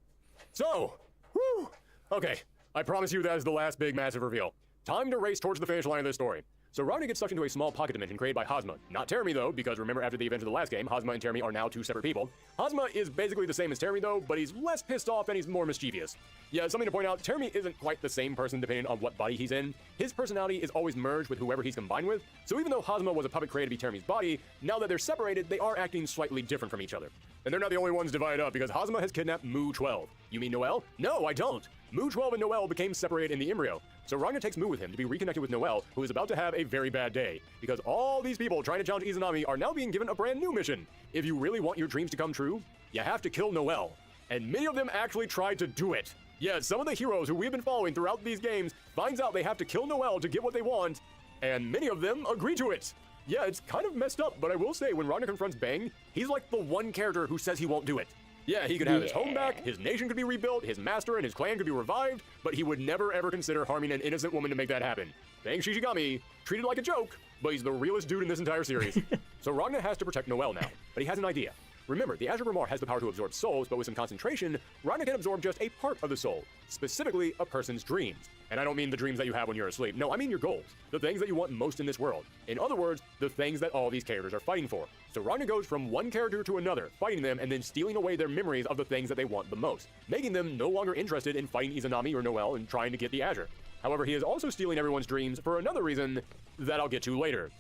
So, whew, okay, I promise you that is the last big massive reveal. Time to race towards the finish line of this story. So Ragna gets sucked into a small pocket dimension created by Hazma. Not Termi though, because remember after the event of the last game, Hazma and Termi are now two separate people. Hazma is basically the same as Termi though, but he's less pissed off and he's more mischievous. Yeah, something to point out, Termi isn't quite the same person depending on what body he's in. His personality is always merged with whoever he's combined with, so even though Hazma was a puppet created to be Termi's body, now that they're separated, they are acting slightly different from each other. And they're not the only ones divided up, because Hazma has kidnapped Mu 12. You mean Noelle? No, I don't. Mu 12 and Noelle became separated in the embryo. So Ragna takes Mu with him to be reconnected with Noelle, who is about to have a very bad day, because all these people trying to challenge Izanami are now being given a brand new mission. If you really want your dreams to come true, you have to kill Noelle. And many of them actually tried to do it. Yeah, some of the heroes who we've been following throughout these games finds out they have to kill Noelle to get what they want, and many of them agree to it. Yeah, it's kind of messed up, but I will say when Ragna confronts Bang, he's like the one character who says he won't do it. Yeah, he could have his home back, his nation could be rebuilt, his master and his clan could be revived, but he would never ever consider harming an innocent woman to make that happen. Bang Shishigami, treated like a joke, but he's the realest dude in this entire series. So Ragna has to protect Noelle now, but he has an idea. Remember, the Azure Grimoire has the power to absorb souls, but with some concentration, Ragna can absorb just a part of the soul, specifically a person's dreams. And I don't mean the dreams that you have when you're asleep. No, I mean your goals, the things that you want most in this world. In other words, the things that all these characters are fighting for. So Ragna goes from one character to another, fighting them and then stealing away their memories of the things that they want the most, making them no longer interested in fighting Izanami or Noelle and trying to get the Azure. However, he is also stealing everyone's dreams for another reason that I'll get to later.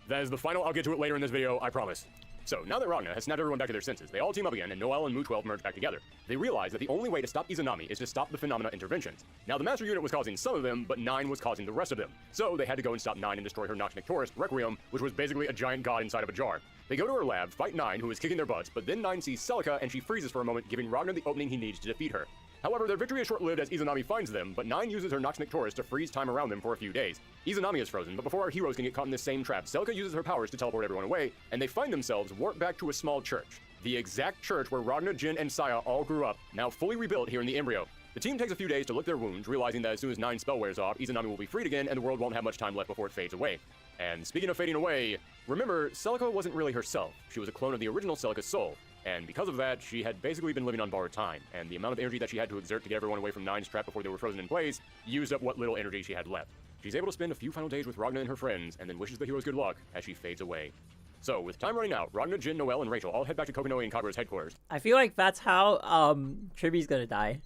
That is the final, I'll get to it later in this video, I promise. So, now that Ragna has snapped everyone back to their senses, they all team up again and Noelle and Mu 12 merge back together. They realize that the only way to stop Izanami is to stop the phenomena interventions. Now, the Master Unit was causing some of them, but 9 was causing the rest of them. So, they had to go and stop 9 and destroy her Nox Nectoris, Requiem, which was basically a giant god inside of a jar. They go to her lab, fight 9, who is kicking their butts, but then 9 sees Celica and she freezes for a moment, giving Ragna the opening he needs to defeat her. However, their victory is short-lived as Izanami finds them, but 9 uses her Nox Nectoris to freeze time around them for a few days. Izanami is frozen, but before our heroes can get caught in this same trap, Celica uses her powers to teleport everyone away, and they find themselves warped back to a small church. The exact church where Ragna, Jin, and Saya all grew up, now fully rebuilt here in the embryo. The team takes a few days to lick their wounds, realizing that as soon as 9 spell wears off, Izanami will be freed again and the world won't have much time left before it fades away. And speaking of fading away, remember, Celica wasn't really herself. She was a clone of the original Celica's soul. And because of that, she had basically been living on borrowed time, and the amount of energy that she had to exert to get everyone away from 9's trap before they were frozen in place used up what little energy she had left. She's able to spend a few final days with Ragna and her friends, and then wishes the heroes good luck as she fades away. So, with time running out, Ragna, Jin, Noelle, and Rachel all head back to Kokonoi and Kagura's headquarters. I feel like that's how Triby's gonna die.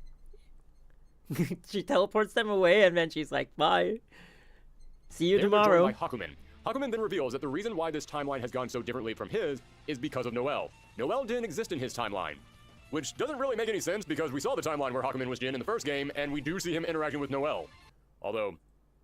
She teleports them away, and then she's like, bye. See you tomorrow. By Hakumen. Hakumen then reveals that the reason why this timeline has gone so differently from his is because of Noelle. Noelle didn't exist in his timeline, which doesn't really make any sense because we saw the timeline where Hakumen was Jin in the first game, and we do see him interacting with Noelle. Although,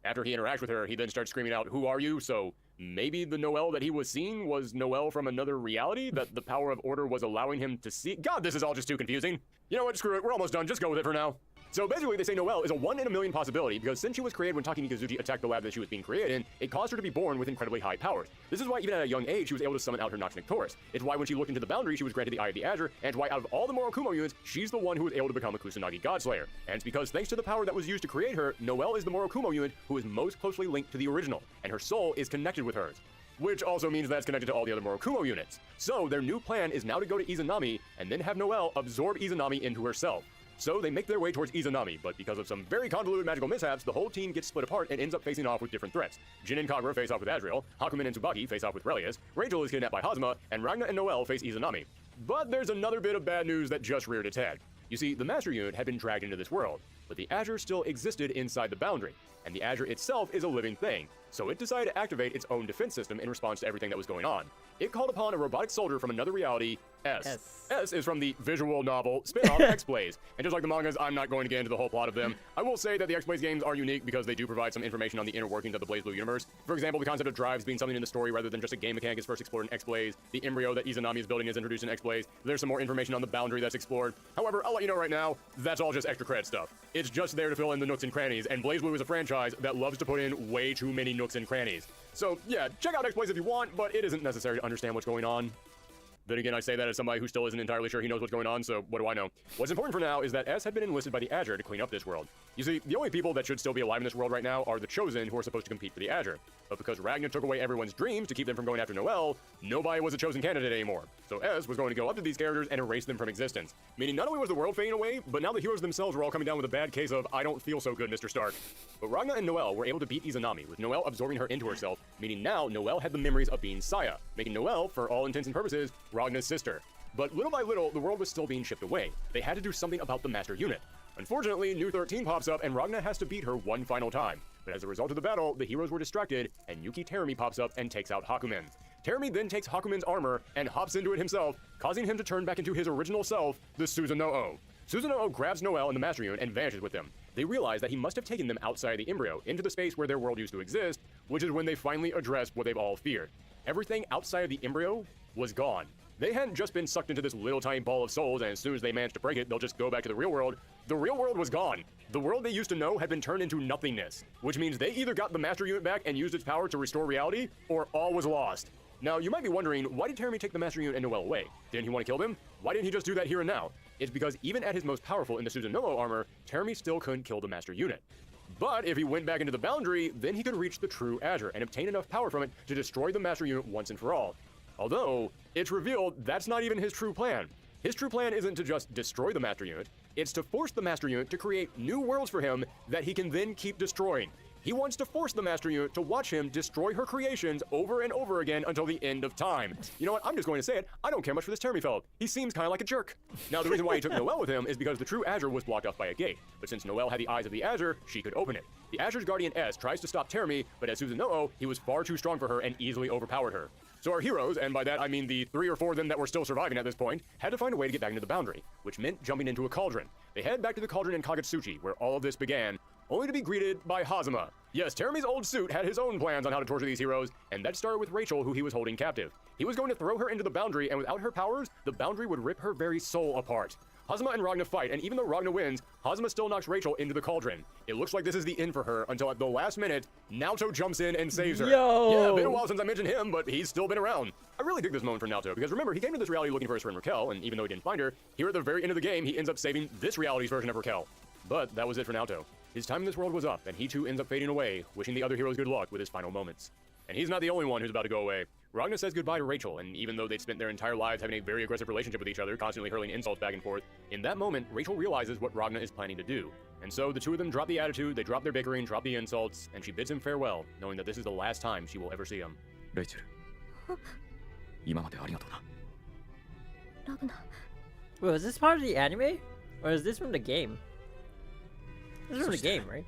after he interacts with her, he then starts screaming out, "Who are you?" So maybe the Noelle that he was seeing was Noelle from another reality that the power of order was allowing him to see. God, this is all just too confusing. You know what, screw it, we're almost done, just go with it for now. So basically, they say Noelle is a 1 in a million possibility because since she was created when Taki Nikazuchi attacked the lab that she was being created in, it caused her to be born with incredibly high powers. This is why even at a young age, she was able to summon out her Nox Nectoris. It's why when she looked into the boundary, she was granted the Eye of the Azure, and it's why out of all the Morokumo units, she's the one who was able to become a Kusanagi Godslayer. And it's because thanks to the power that was used to create her, Noelle is the Morokumo unit who is most closely linked to the original, and her soul is connected with hers. Which also means that's connected to all the other Morokumo units. So their new plan is now to go to Izanami, and then have Noelle absorb Izanami into herself. So they make their way towards Izanami, but because of some very convoluted magical mishaps, the whole team gets split apart and ends up facing off with different threats. Jin and Kagura face off with Azrael, Hakumen and Tsubaki face off with Relius, Rachel is kidnapped by Hazma, and Ragna and Noelle face Izanami. But there's another bit of bad news that just reared its head. You see, the Master Unit had been dragged into this world, but the Azure still existed inside the boundary, and the Azure itself is a living thing, so it decided to activate its own defense system in response to everything that was going on. It called upon a robotic soldier from another reality, S. S is from the visual novel spin-off X-Blaze, and just like the mangas, I'm not going to get into the whole plot of them. I will say that the X-Blaze games are unique because they do provide some information on the inner workings of the BlazBlue universe. For example, the concept of drives being something in the story rather than just a game mechanic is first explored in X-Blaze. The embryo that Izanami is building is introduced in X-Blaze. There's some more information on the boundary that's explored. However, I'll let you know right now, that's all just extra credit stuff. It's just there to fill in the nooks and crannies, and BlazBlue is a franchise that loves to put in way too many nooks and crannies. So yeah, check out X-Blaze if you want, but it isn't necessary to understand what's going on. Then again, I say that as somebody who still isn't entirely sure he knows what's going on, so what do I know? What's important for now is that S had been enlisted by the Azure to clean up this world. You see, the only people that should still be alive in this world right now are the Chosen, who are supposed to compete for the Azure. But because Ragnar took away everyone's dreams to keep them from going after Noelle, nobody was a Chosen candidate anymore. So S was going to go up to these characters and erase them from existence. Meaning not only was the world fading away, but now the heroes themselves were all coming down with a bad case of, I don't feel so good, Mr. Stark. But Ragnar and Noelle were able to beat Izanami, with Noelle absorbing her into herself, meaning now Noelle had the memories of being Saya, making Noelle, for all intents and purposes, Ragnar's sister. But little by little, the world was still being shipped away. They had to do something about the Master Unit. Unfortunately, New 13 pops up and Ragnar has to beat her one final time. But as a result of the battle, the heroes were distracted and Yuki Terumi pops up and takes out Hakumen. Terumi then takes Hakumen's armor and hops into it himself, causing him to turn back into his original self, the Susanoo. Susanoo grabs Noelle and the Master Unit and vanishes with them. They realize that he must have taken them outside the embryo, into the space where their world used to exist, which is when they finally address what they've all feared. Everything outside of the embryo was gone. They hadn't just been sucked into this little tiny ball of souls, and as soon as they managed to break it, they'll just go back to the real world. The real world was gone. The world they used to know had been turned into nothingness, which means they either got the Master Unit back and used its power to restore reality, or all was lost. Now, you might be wondering, why did Terumi take the Master Unit and Noelle away? Didn't he want to kill them? Why didn't he just do that here and now? It's because even at his most powerful in the Susanoo armor, Terumi still couldn't kill the Master Unit. But if he went back into the Boundary, then he could reach the true Azure and obtain enough power from it to destroy the Master Unit once and for all. Although, it's revealed that's not even his true plan. His true plan isn't to just destroy the Master Unit, it's to force the Master Unit to create new worlds for him that he can then keep destroying. He wants to force the Master Unit to watch him destroy her creations over and over again until the end of time. You know what, I'm just going to say it, I don't care much for this Terumi fellow. He seems kind of like a jerk. Now, the reason why he took Noelle with him is because the true Azure was blocked off by a gate. But since Noelle had the eyes of the Azure, she could open it. The Azure's Guardian S tries to stop Terumi, but as Susanoo, he was far too strong for her and easily overpowered her. So our heroes, and by that I mean the 3 or 4 of them that were still surviving at this point, had to find a way to get back into the Boundary, which meant jumping into a cauldron. They head back to the cauldron in Kagetsuchi, where all of this began, only to be greeted by Hazama. Yes, Terumi's old suit had his own plans on how to torture these heroes, and that started with Rachel, who he was holding captive. He was going to throw her into the Boundary, and without her powers, the Boundary would rip her very soul apart. Hazama and Ragnar fight, and even though Ragnar wins, Hazama still knocks Rachel into the cauldron. It looks like this is the end for her, until at the last minute, Naoto jumps in and saves her. Yo! Yeah, been a while since I mentioned him, but he's still been around. I really dig this moment for Naoto, because remember, he came to this reality looking for his friend Raquel, and even though he didn't find her, here at the very end of the game, he ends up saving this reality's version of Raquel. But that was it for Naoto. His time in this world was up, and he too ends up fading away, wishing the other heroes good luck with his final moments. And he's not the only one who's about to go away. Ragnar says goodbye to Rachel, and even though they'd spent their entire lives having a very aggressive relationship with each other, constantly hurling insults back and forth, in that moment, Rachel realizes what Ragnar is planning to do. And so the two of them drop the attitude, they drop their bickering, drop the insults, and she bids him farewell, knowing that this is the last time she will ever see him. Rachel. Wait, is this part of the anime? Or is this from the game? This is from the game, right?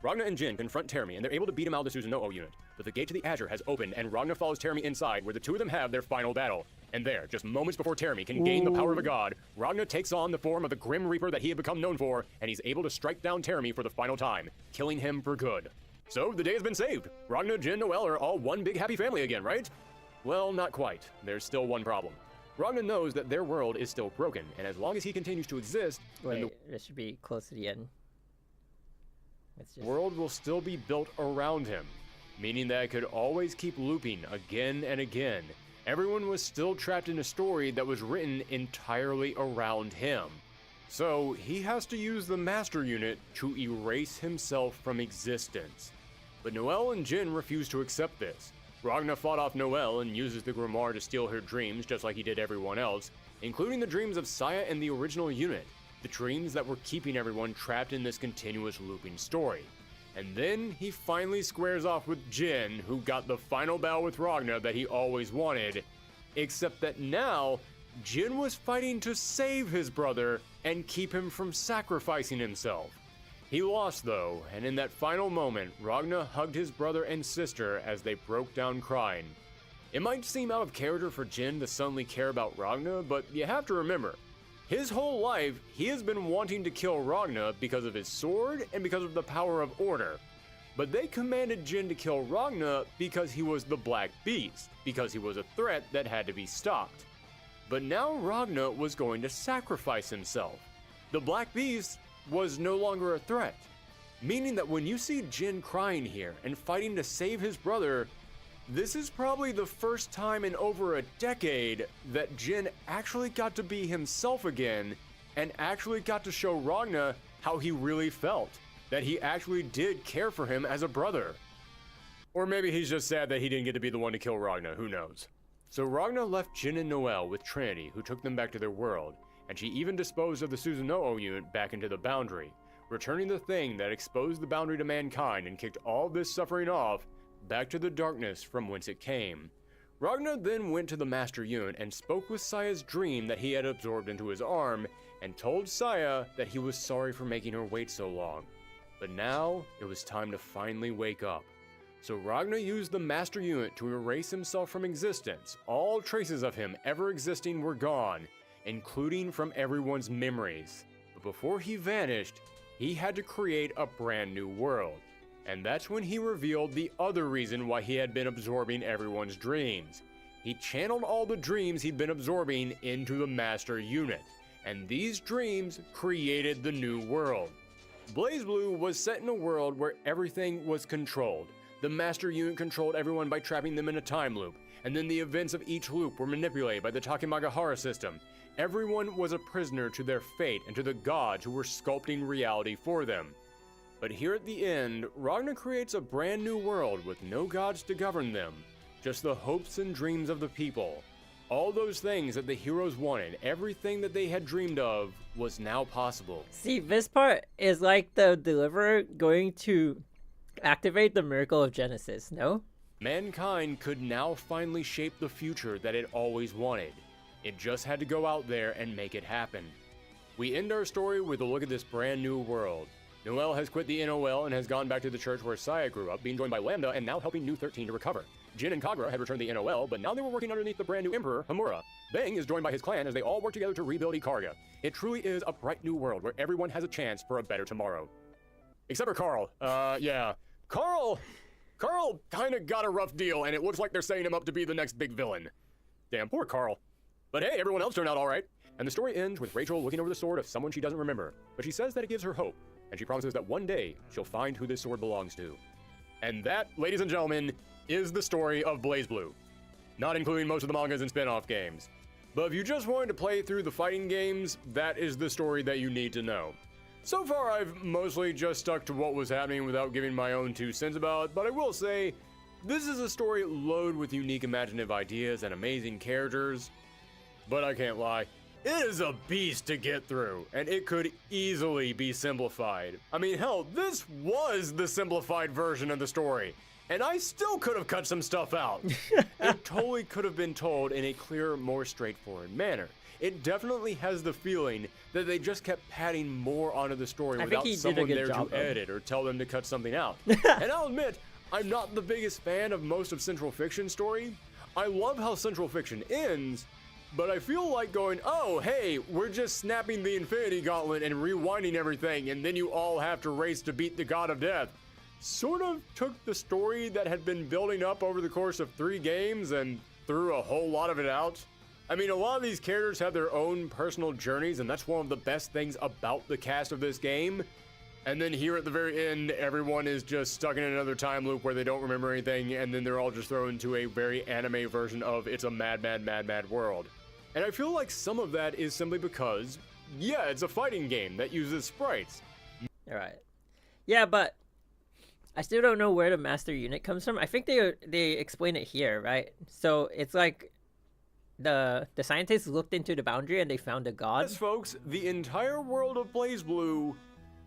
Ragnar and Jin confront Terumi, and they're able to beat him out of the Susanoo unit. But the gate to the Azure has opened, and Ragnar follows Terumi inside, where the two of them have their final battle. And there, just moments before Terumi can gain the power of a god, Ragnar takes on the form of the Grim Reaper that he had become known for, and he's able to strike down Terumi for the final time, killing him for good. So, the day has been saved. Ragnar, Jin, Noelle are all one big happy family again, right? Well, not quite. There's still one problem. Ragnar knows that their world is still broken, and as long as he continues to exist... Wait, this should be close to the end. The world will still be built around him, meaning that it could always keep looping again and again. Everyone was still trapped in a story that was written entirely around him. So he has to use the Master Unit to erase himself from existence. But Noelle and Jin refuse to accept this. Ragnar fought off Noelle and uses the Grimoire to steal her dreams just like he did everyone else, including the dreams of Saya and the original unit. The dreams that were keeping everyone trapped in this continuous looping story. And then he finally squares off with Jin, who got the final battle with Ragnar that he always wanted, except that now, Jin was fighting to save his brother and keep him from sacrificing himself. He lost though, and in that final moment, Ragnar hugged his brother and sister as they broke down crying. It might seem out of character for Jin to suddenly care about Ragnar, but you have to remember, his whole life, he has been wanting to kill Ragnar because of his sword and because of the power of order. But they commanded Jin to kill Ragnar because he was the Black Beast, because he was a threat that had to be stopped. But now Ragnar was going to sacrifice himself. The Black Beast was no longer a threat, meaning that when you see Jin crying here and fighting to save his brother, This is probably the first time in over a decade that Jin actually got to be himself again and actually got to show Ragna how he really felt, that he actually did care for him as a brother. Or maybe he's just sad that he didn't get to be the one to kill Ragna, who knows. So Ragna left Jin and Noelle with Trinity, who took them back to their world, and she even disposed of the Susanoo unit back into the boundary, returning the thing that exposed the boundary to mankind and kicked all this suffering off back to the darkness from whence it came. Ragna then went to the Master Unit and spoke with Saya's dream that he had absorbed into his arm, and told Saya that he was sorry for making her wait so long. But now, it was time to finally wake up. So Ragna used the Master Unit to erase himself from existence. All traces of him ever existing were gone, including from everyone's memories. But before he vanished, he had to create a brand new world. And that's when he revealed the other reason why he had been absorbing everyone's dreams. He channeled all the dreams he'd been absorbing into the Master Unit, and these dreams created the new world. BlazBlue was set in a world where everything was controlled. The Master Unit controlled everyone by trapping them in a time loop, and then the events of each loop were manipulated by the Takemagahara system. Everyone was a prisoner to their fate and to the gods who were sculpting reality for them. But here at the end, Ragna creates a brand new world with no gods to govern them, just the hopes and dreams of the people. All those things that the heroes wanted, everything that they had dreamed of, was now possible. See, this part is like the Deliverer going to activate the Miracle of Genesis, no? Mankind could now finally shape the future that it always wanted. It just had to go out there and make it happen. We end our story with a look at this brand new world. Noelle has quit the NOL and has gone back to the church where Saya grew up, being joined by Lambda and now helping New 13 to recover. Jin and Kagura had returned the NOL, but now they were working underneath the brand new Emperor, Hamura. Bang is joined by his clan as they all work together to rebuild Ikarga. It truly is a bright new world where everyone has a chance for a better tomorrow. Except for Carl. Yeah. Carl kinda got a rough deal, and it looks like they're setting him up to be the next big villain. Damn, poor Carl. But hey, everyone else turned out alright. And the story ends with Rachel looking over the sword of someone she doesn't remember, but she says that it gives her hope, and she promises that one day she'll find who this sword belongs to. And that, ladies and gentlemen, is the story of BlazBlue. Not including most of the mangas and spin-off games. But if you just wanted to play through the fighting games, that is the story that you need to know. So far, I've mostly just stuck to what was happening without giving my own 2 cents about it, but I will say, this is a story loaded with unique imaginative ideas and amazing characters. But I can't lie, it is a beast to get through, and it could easily be simplified. I mean, hell, this was the simplified version of the story, and I still could have cut some stuff out. It totally could have been told in a clearer, more straightforward manner. It definitely has the feeling that they just kept padding more onto the story without someone there to edit or tell them to cut something out. And I'll admit, I'm not the biggest fan of most of Central Fiction's story. I love how Central Fiction ends, but I feel like going, oh, hey, we're just snapping the Infinity Gauntlet and rewinding everything, and then you all have to race to beat the God of Death. Sort of took the story that had been building up over the course of 3 games and threw a whole lot of it out. I mean, a lot of these characters have their own personal journeys, and that's one of the best things about the cast of this game. And then here at the very end, everyone is just stuck in another time loop where they don't remember anything, and then they're all just thrown into a very anime version of It's a Mad, Mad, Mad, Mad World. And I feel like some of that is simply because, yeah, it's a fighting game that uses sprites. Alright. Yeah, but I still don't know where the Master Unit comes from. I think they explain it here, right? So it's like the scientists looked into the boundary and they found a god. Yes, folks, the entire world of BlazBlue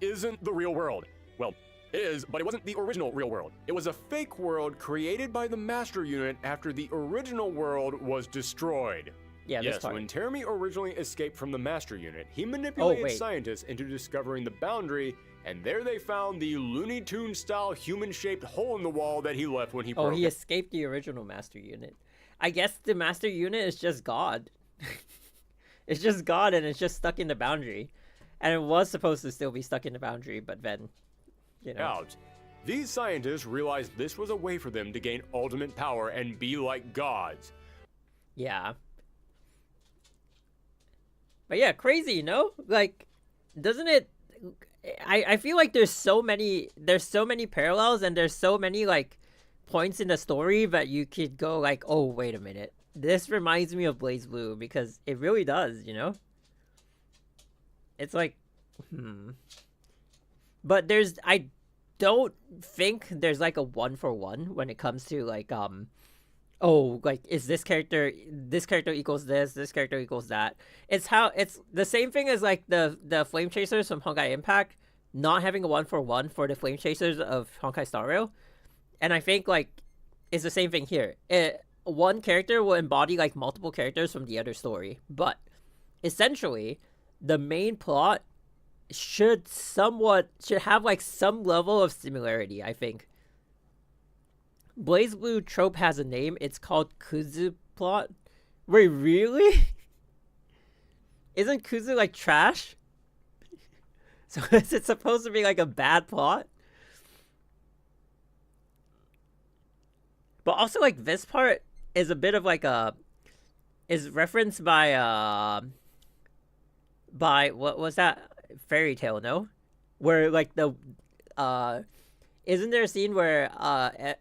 isn't the real world. Well, it is, but it wasn't the original real world. It was a fake world created by the Master Unit after the original world was destroyed. Yeah, yes, when Terumi originally escaped from the Master Unit, he manipulated scientists into discovering the boundary, and there they found the Looney Tunes-style human-shaped hole in the wall that he left when he broke he escaped the original Master Unit. I guess the Master Unit is just God. It's just God, and it's just stuck in the boundary. And it was supposed to still be stuck in the boundary, but then, you know. These scientists realized this was a way for them to gain ultimate power and be like gods. Yeah. But yeah, crazy, no? Like, doesn't it... I feel like there's so many parallels, and there's so many, like, points in the story that you could go like, oh, wait a minute. This reminds me of BlazBlue, because it really does, you know? It's like, But I don't think there's like a 1-for-1 when it comes to like, oh, like, is this character equals this character equals that. It's the same thing as like the Flame Chasers from Honkai Impact not having a 1-for-1 for the Flame Chasers of Honkai Star Rail. And I think like it's the same thing here. One character will embody like multiple characters from the other story, but essentially the main plot should have like some level of similarity, I think. BlazBlue trope has a name. It's called Kuzu plot. Wait, really? Isn't Kuzu like trash? So is it supposed to be like a bad plot? But also like this part is a bit of like is referenced by what was that? Fairy Tale, no? Where like isn't there a scene where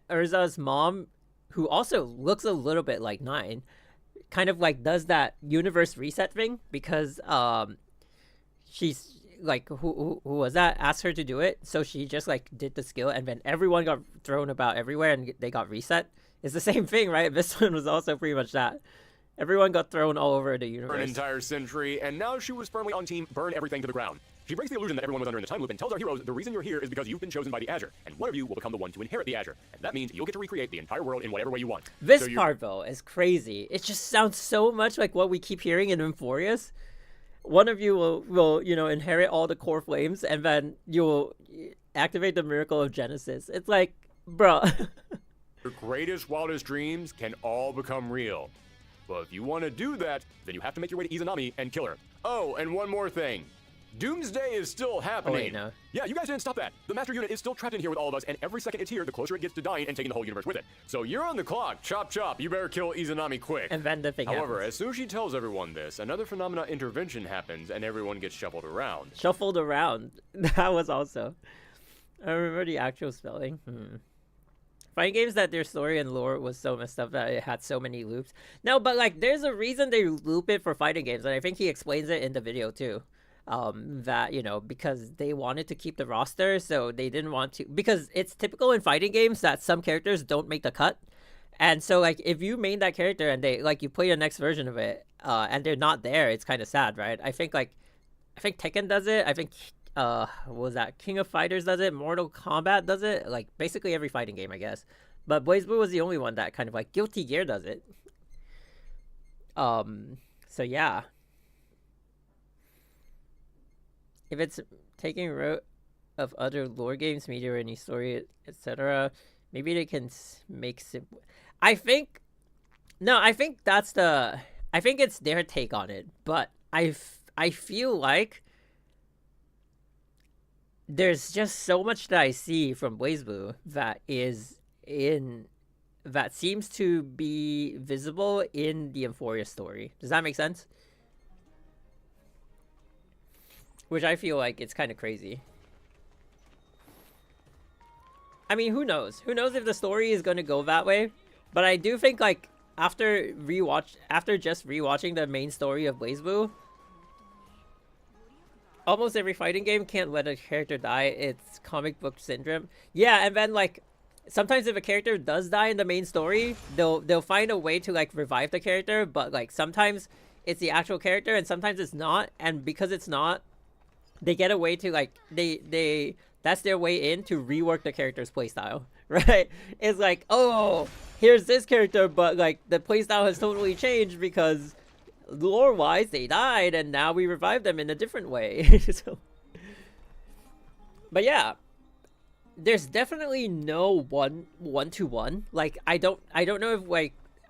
Urza's mom, who also looks a little bit like 9, kind of like does that universe reset thing because she's like who was that asked her to do it, so she just like did the skill and then everyone got thrown about everywhere and they got reset. It's the same thing, right? This one was also pretty much that. Everyone got thrown all over the universe. For an entire century, and now she was firmly on team burn everything to the ground. She breaks the illusion that everyone was under in the time loop and tells our heroes the reason you're here is because you've been chosen by the Azure, and one of you will become the one to inherit the Azure. And that means you'll get to recreate the entire world in whatever way you want. This part, though, is crazy. It just sounds so much like what we keep hearing in Euphorius. One of you will inherit all the core flames, and then you'll activate the miracle of Genesis. It's like, bruh. Your greatest, wildest dreams can all become real. But if you want to do that, then you have to make your way to Izanami and kill her. Oh, and one more thing. Doomsday is still happening. Oh, wait, no. Yeah, you guys didn't stop that. The Master Unit is still trapped in here with all of us, and every second it's here, the closer it gets to dying and taking the whole universe with it. So you're on the clock. Chop, chop. You better kill Izanami quick. And then the thing However, happens. as soon as she tells everyone this, another phenomena intervention happens, and everyone gets shuffled around. Shuffled around. That was also... I remember the actual spelling. Fighting games that their story and lore was so messed up that it had so many loops. No, but like there's a reason they loop it for fighting games, and I think he explains it in the video too. That, because they wanted to keep the roster, so they didn't want to, because it's typical in fighting games that some characters don't make the cut. And so like if you main that character and they like you play the next version of it, and they're not there, it's kind of sad, right? I think Tekken does it. I think what was that? King of Fighters does it. Mortal Kombat does it. Like basically every fighting game, I guess. But BlazBlue was the only one that kind of like Guilty Gear does it. So yeah. If it's taking route of other lore games, media, or any story, etc., maybe they can make simple. I think it's their take on it, but I feel like there's just so much that I see from BlazBlue that seems to be visible in the Euphoria story. Does that make sense? Which I feel like it's kind of crazy. I mean, who knows? Who knows if the story is going to go that way? But I do think like after just rewatching the main story of BlazBlue, almost every fighting game can't let a character die. It's comic book syndrome. Yeah, and then like sometimes if a character does die in the main story, they'll find a way to like revive the character, but like sometimes it's the actual character and sometimes it's not, and because it's not, they get a way to like they that's their way in to rework the character's playstyle, right? It's like, oh, here's this character, but like the playstyle has totally changed because lore-wise they died and now we revive them in a different way. So, but yeah, there's definitely no one-to-one. Like I don't know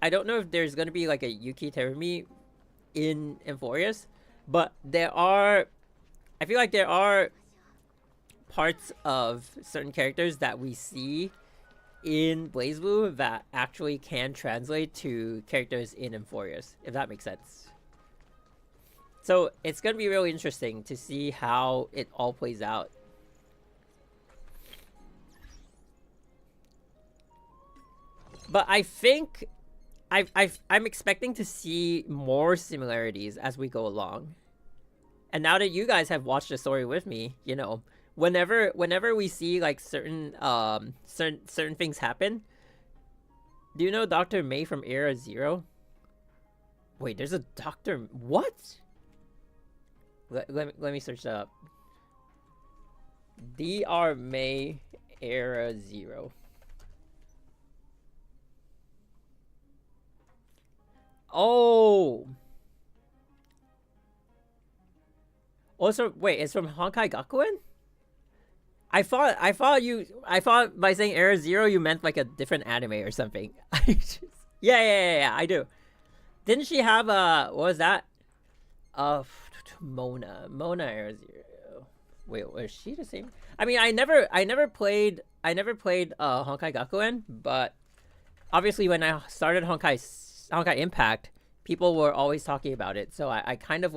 if there's gonna be like a Yuki Terumi in Euphorius, but I feel like there are parts of certain characters that we see in BlazBlue that actually can translate to characters in Euphorius, if that makes sense. So it's going to be really interesting to see how it all plays out. But I think I'm expecting to see more similarities as we go along. And now that you guys have watched the story with me, you know, whenever we see like certain things happen. Do you know Dr. May from Era Zero? Wait, there's a Dr. What? Let me search that up. Dr. May Era Zero. Oh. Also, wait, it's from Honkai Gakuen? I thought by saying Era Zero you meant like a different anime or something. Yeah, I do. Didn't she have what was that? Mona Era Zero. Wait, was she the same? I mean, I never played Honkai Gakuen, but obviously when I started Honkai Impact, people were always talking about it, so I kind of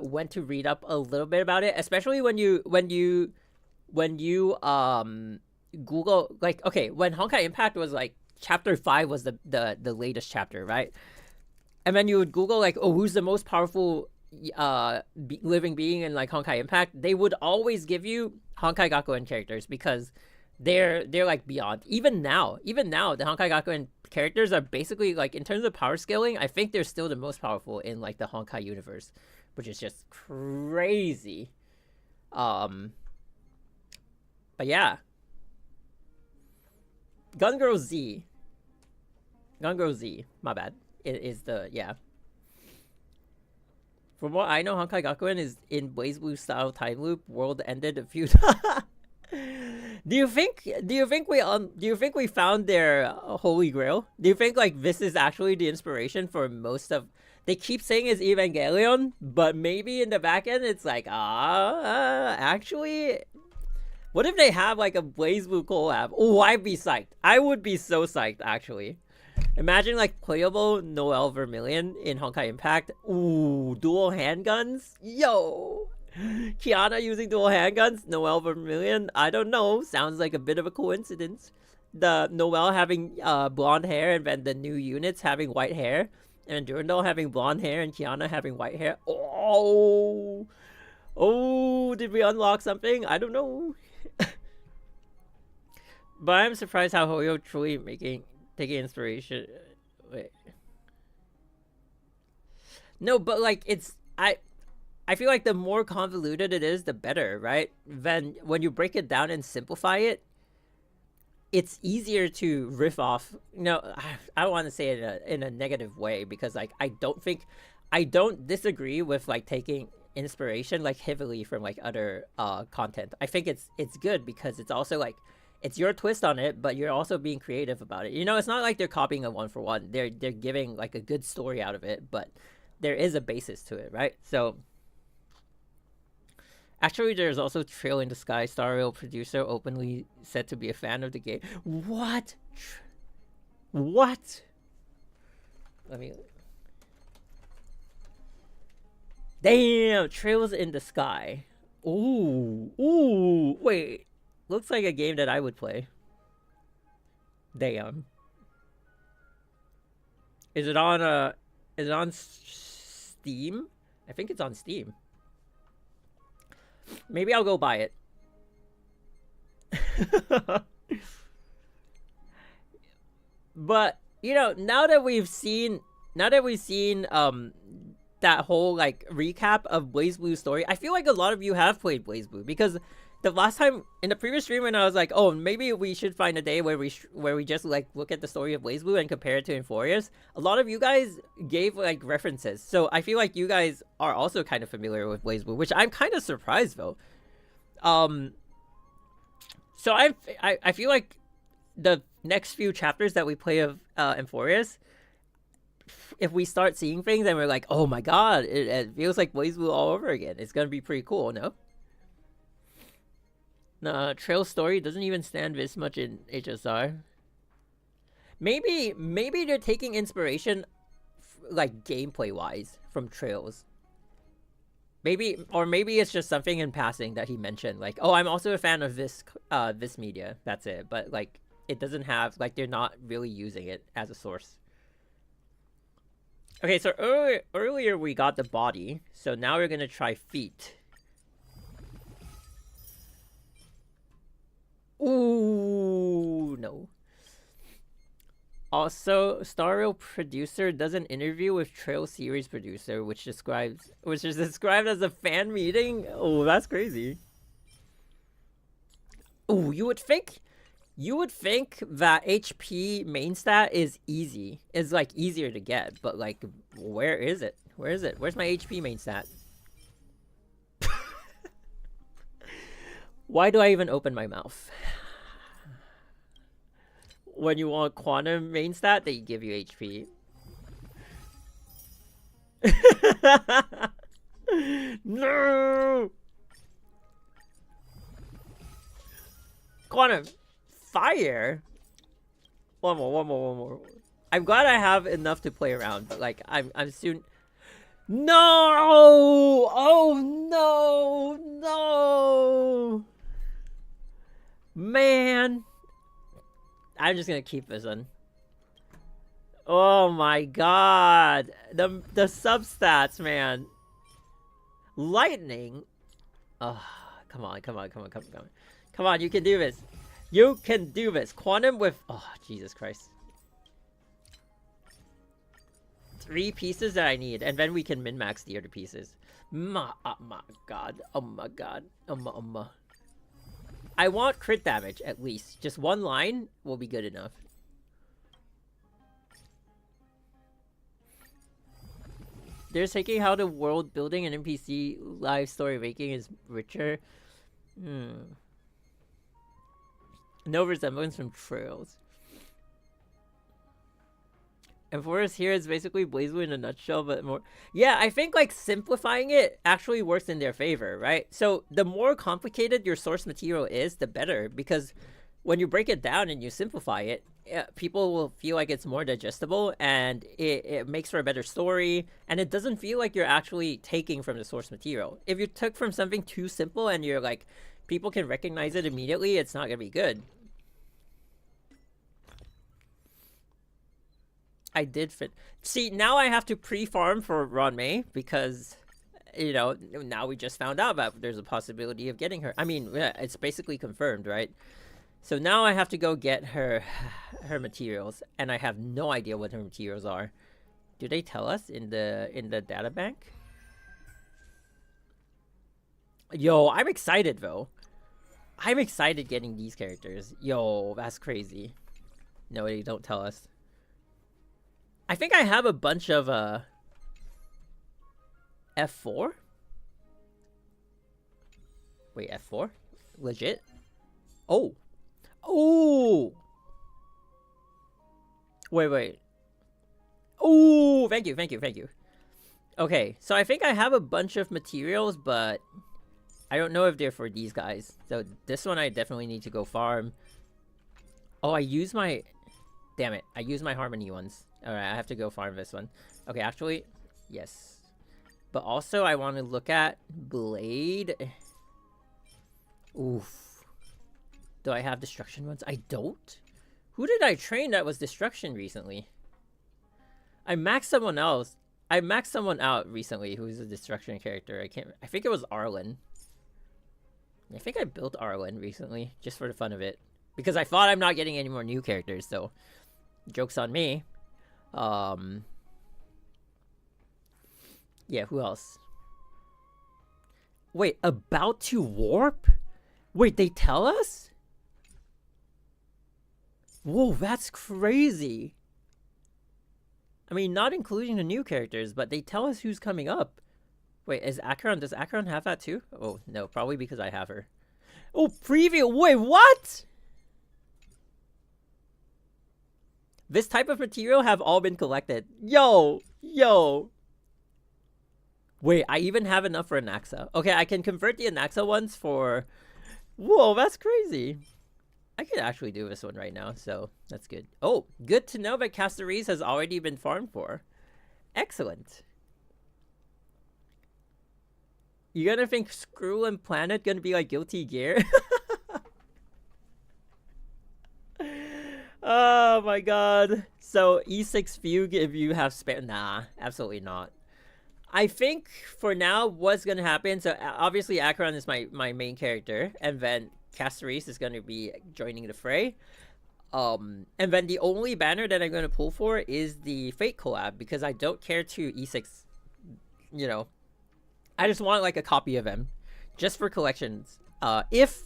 went to read up a little bit about it, especially when you Google, like, okay, when Honkai Impact was like chapter 5 was the latest chapter, right? And then you would Google like, oh, who's the most powerful living being in like Honkai Impact? They would always give you Honkai Gakuen characters because they're like beyond. Even now, the Honkai Gakuen characters are basically like, in terms of power scaling, I think they're still the most powerful in like the Honkai universe, which is just crazy. But yeah, Gun Girl Z, my bad. It is the, yeah. From what I know, Honkai Gakuen is in BlazBlue style time loop. World ended a few times. Do you think we found their holy grail? Do you think like this is actually the inspiration for most of? They keep saying it's Evangelion, but maybe in the back end it's like actually, what if they have like a BlazBlue collab? Oh, I'd be psyched. I would be so psyched actually. Imagine like playable Noelle Vermilion in Honkai Impact. Ooh, dual handguns, yo. Kiana using dual handguns, Noelle Vermilion, I don't know, sounds like a bit of a coincidence. The Noelle having blonde hair and then the new units having white hair, and Durandal having blonde hair and Kiana having white hair. Oh, did we unlock something? I don't know. But I'm surprised how Hoyo truly taking inspiration. Wait. No, but like I feel like the more convoluted it is, the better, right? Then when you break it down and simplify it, it's easier to riff off. You know, I don't want to say it in a negative way because like I don't disagree with like taking inspiration like heavily from like other content. I think it's good because it's also like it's your twist on it, but you're also being creative about it. You know, it's not like they're copying a one for one. They're giving like a good story out of it, but there is a basis to it, right? So actually, there's also Trail in the Sky. Stario producer openly said to be a fan of the game. What? What? Let me. Damn, Trails in the Sky. Ooh, wait. Looks like a game that I would play. Damn. Is it on Steam? I think it's on Steam. Maybe I'll go buy it. But you know, now that we've seen that whole like recap of BlazBlue's story, I feel like a lot of you have played BlazBlue because the last time in the previous stream when I was like, oh, maybe we should find a day where we just like look at the story of BlazBlue and compare it to Inforius, a lot of you guys gave like references, so I feel like you guys are also kind of familiar with BlazBlue, which I'm kind of surprised though. So I feel like the next few chapters that we play of Inforius, if we start seeing things and we're like, oh my god, it feels like BlazBlue all over again, it's gonna be pretty cool, no? Trail's story doesn't even stand this much in HSR. Maybe they're taking inspiration, like gameplay wise, from Trails. Maybe it's just something in passing that he mentioned, like, oh, I'm also a fan of this media. That's it. But like, it doesn't have, like, they're not really using it as a source. Okay, so earlier we got the body, so now we're gonna try feet. Ooh, no. Also, Star Rail producer does an interview with Trail series producer, which is described as a fan meeting. Oh, that's crazy. Oh, you would think that HP main stat is like easier to get, but like, where is it? Where is it? Where's my HP main stat? Why do I even open my mouth? When you want quantum main stat, they give you HP. No! Quantum fire. One more. I'm glad I have enough to play around, but like I'm soon. No! Oh no! Man, I'm just gonna keep this one. Oh my god, the substats, man. Lightning. Oh, come on. Come on, you can do this. You can do this. Quantum with... Oh, Jesus Christ. 3 pieces that I need, and then we can min-max the other pieces. My god. Oh my god. I want crit damage, at least. Just 1 line will be good enough. They're taking how the world building and NPC live story making is richer. No resemblance from Trails. And Forest here is basically BlazBlue in a nutshell, but more... Yeah, I think, like, simplifying it actually works in their favor, right? So, the more complicated your source material is, the better. Because when you break it down and you simplify it, people will feel like it's more digestible, and it makes for a better story, and it doesn't feel like you're actually taking from the source material. If you took from something too simple and you're, like, people can recognize it immediately, it's not gonna be good. I did fit. See, now I have to pre-farm for Ron-Mei because, you know, now we just found out that there's a possibility of getting her. I mean, yeah, it's basically confirmed, right? So now I have to go get her materials, and I have no idea what her materials are. Do they tell us in the data bank? Yo, I'm excited though. I'm excited getting these characters. Yo, that's crazy. No, they don't tell us. I think I have a bunch of F4? Wait, F4? Legit? Oh. Oh! Wait. Oh, thank you. Okay, so I think I have a bunch of materials, but I don't know if they're for these guys. So this one I definitely need to go farm. Oh, I use my... Damn it, I use my Harmony ones. Alright, I have to go farm this one. Okay, actually, yes. But also, I want to look at Blade. Oof. Do I have Destruction ones? I don't? Who did I train that was Destruction recently? I maxed someone else. I maxed someone out recently who's a Destruction character. I think it was Arlen. I think I built Arlen recently, just for the fun of it. Because I thought I'm not getting any more new characters, so... Joke's on me. Yeah, who else? Wait, about to warp? Wait, they tell us? Whoa, that's crazy. I mean, not including the new characters, but they tell us who's coming up. Wait, does Acheron have that too? Oh, no, probably because I have her. Oh, preview! Wait, what? This type of material have all been collected. Yo! Wait, I even have enough for Anaxa. Okay, I can convert the Anaxa ones for... Whoa, that's crazy. I could actually do this one right now, so that's good. Oh, good to know that Castorice has already been farmed for. Excellent. You gonna think Screw and Planet gonna be like Guilty Gear? Oh my god. So E6 Fugue if you have spare. Nah, absolutely not. I think for now what's gonna happen, so obviously Acheron is my main character, and then Castorice is gonna be joining the fray. And then the only banner that I'm gonna pull for is the Fate collab, because I don't care to E6, you know. I just want like a copy of him, just for collections. If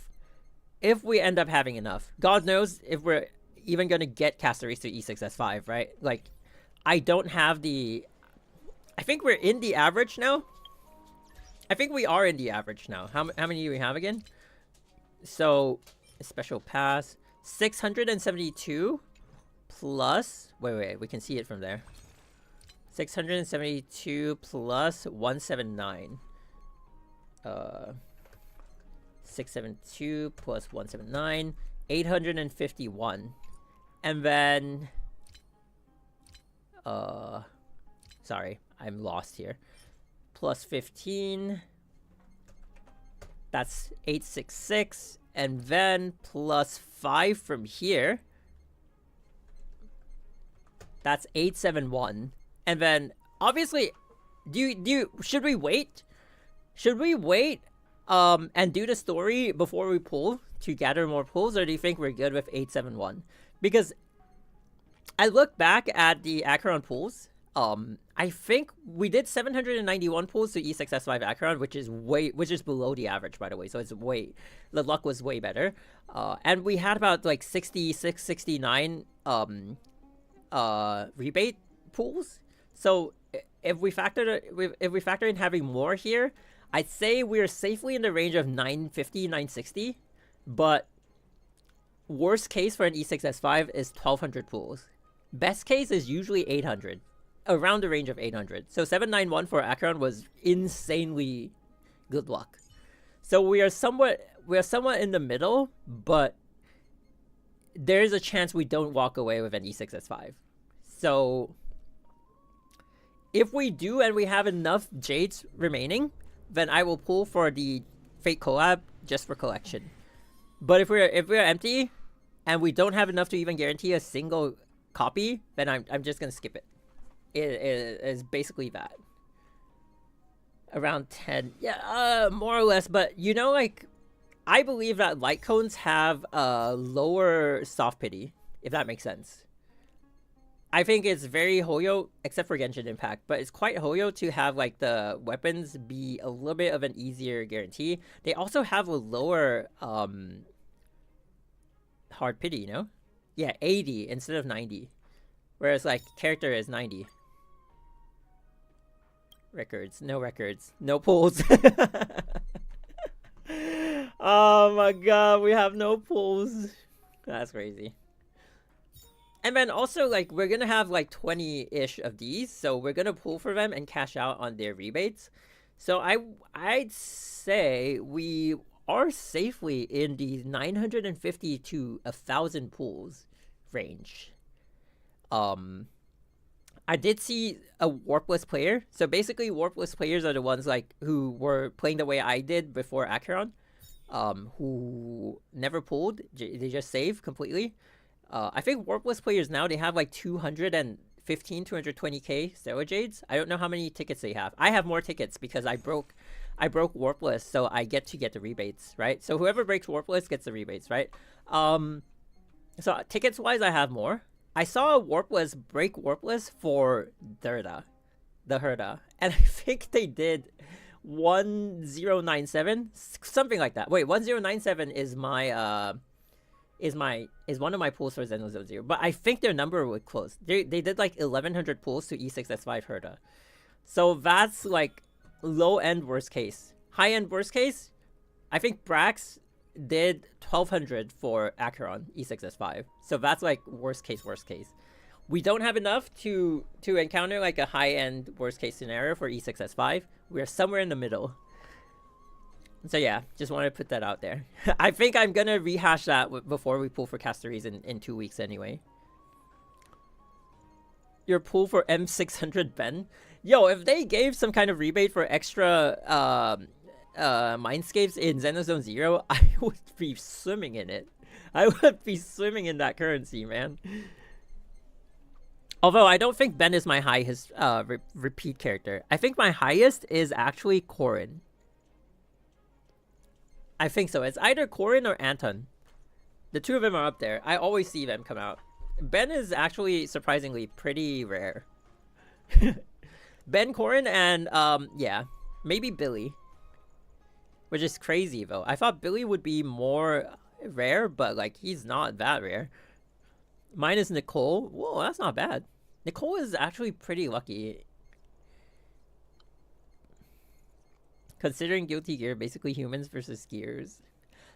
we end up having enough. God knows if we're even gonna get Castorice to E6S5, right? Like, I don't have the... I think we're in the average now. I think we are in the average now. How many do we have again? So, special pass. 672 plus... Wait, we can see it from there. 672 plus 179. 672 plus 179. 851. And then... Sorry, I'm lost here. Plus 15. That's 866. And then plus 5 from here. That's 871. And then obviously, should we wait? Should we wait and do the story before we pull to gather more pulls, or do you think we're good with 871? Because I look back at the Acheron pulls. I think we did 791 pulls to E6S5 Acheron, which is below the average, by the way. So it's the luck was way better. And we had about like 66, 69 rebate pools. So if we factor in having more here, I'd say we're safely in the range of 950, 960. But worst case for an E6S5 is 1200 pools. Best case is usually 800. Around the range of 800. So 791 for Acheron was insanely good luck. So we are somewhat in the middle, but there is a chance we don't walk away with an E6S5. So if we do and we have enough Jades remaining, then I will pull for the Fate collab just for collection. But if we're empty and we don't have enough to even guarantee a single copy, then I'm just gonna skip it. It is basically that. Around 10. Yeah, more or less. But, you know, like, I believe that light cones have a lower soft pity, if that makes sense. I think it's very Hoyo, except for Genshin Impact, but it's quite Hoyo to have, like, the weapons be a little bit of an easier guarantee. They also have a lower hard pity, you know? Yeah, 80 instead of 90. Whereas, like, character is 90. Records, no pulls. Oh my god, we have no pulls. That's crazy. And then also, like, we're gonna have like 20-ish of these, so we're gonna pull for them and cash out on their rebates. So I'd say we are safely in the 950 to 1,000 pulls range. I did see a warpless player. So basically, warpless players are the ones like who were playing the way I did before Acheron, who never pulled. They just save completely. I think warpless players now, they have like 215, 220k Steroid Jades. I don't know how many tickets they have. I have more tickets because I broke warpless, so I get the rebates, right? So whoever breaks warpless gets the rebates, right? So tickets wise, I have more. I saw a warpless break warpless for the Herda, and I think they did 1097, something like that. Wait, 1097 is one of my pools for Xenozone 0, but I think their number was close. They did like 1100 pools to E6S5 Herda, so that's like low end worst case. High end worst case, I think Brax did 1200 for Acheron E6S5, so that's like worst case. We don't have enough to encounter like a high end worst case scenario for E6S5. We're somewhere in the middle. So yeah, just wanted to put that out there. I think I'm gonna rehash that before we pull for Castorice in 2 weeks anyway. Your pull for M600 Ben? Yo, if they gave some kind of rebate for extra mindscapes in Xenozone 0, I would be swimming in it. I would be swimming in that currency, man. Although I don't think Ben is my highest repeat character. I think my highest is actually Corin. I think so. It's either Corin or Anton. The two of them are up there. I always see them come out. Ben is actually surprisingly pretty rare. Ben, Corin, and yeah, maybe Billy. Which is crazy though. I thought Billy would be more rare, but like he's not that rare. Mine is Nicole. Whoa, that's not bad. Nicole is actually pretty lucky. Considering Guilty Gear, basically humans versus skiers.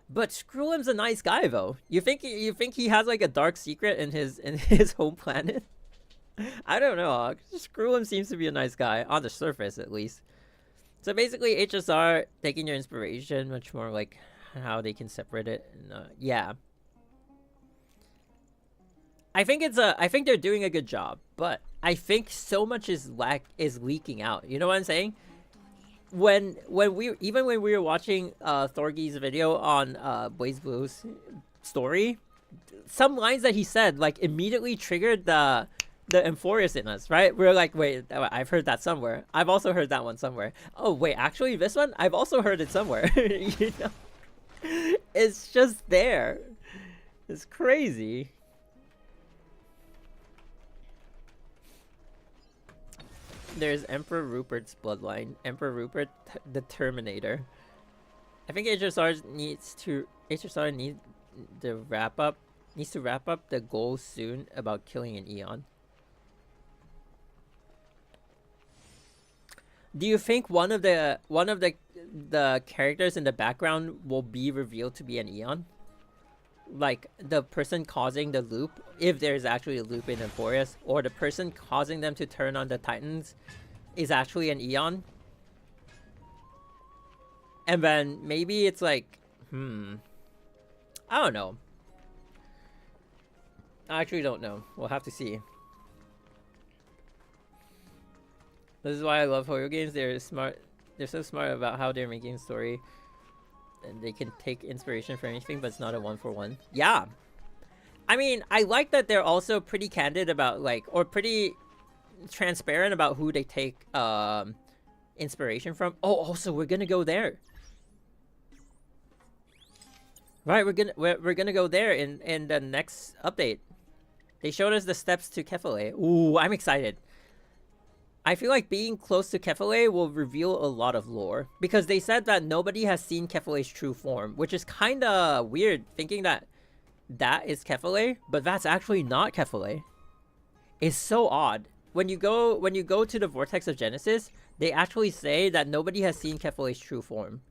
But Skrullum's a nice guy though. You think he has like a dark secret in his home planet? I don't know. Skrullum seems to be a nice guy on the surface at least. So basically HSR taking your inspiration, much more like how they can separate it. And, yeah. I think they're doing a good job, but I think so much is leaking out. You know what I'm saying? When we were watching Thorgy's video on BlazBlue's story, some lines that he said like immediately triggered the Euphorius in us, right? We're like, wait, I've heard that somewhere. I've also heard that one somewhere. Oh wait, actually this one, I've also heard it somewhere. You know, it's just there. It's crazy. There's Emperor Rupert's bloodline. Emperor Rupert, the Terminator. I think HSR needs to wrap up the goal soon about killing an Eon. Do you think one of the characters in the background will be revealed to be an Eon? Like the person causing the loop, if there's actually a loop in Euphorius, or the person causing them to turn on the Titans is actually an Eon? And then maybe it's like, I don't know. I actually don't know. We'll have to see. This is why I love HoYo games. They're smart. They're so smart about how they're making story. And they can take inspiration from anything, but it's not a 1-for-1. Yeah. I mean, I like that they're also pretty candid about, like, or pretty transparent about who they take inspiration from. Oh, also, we're gonna go there. Right, we're gonna go there in the next update. They showed us the steps to Kefale. Ooh, I'm excited. I feel like being close to Kefale will reveal a lot of lore, because they said that nobody has seen Kefale's true form, which is kind of weird, thinking that that is Kefale, but that's actually not Kefale. It's so odd. When you go to the Vortex of Genesis, they actually say that nobody has seen Kefale's true form.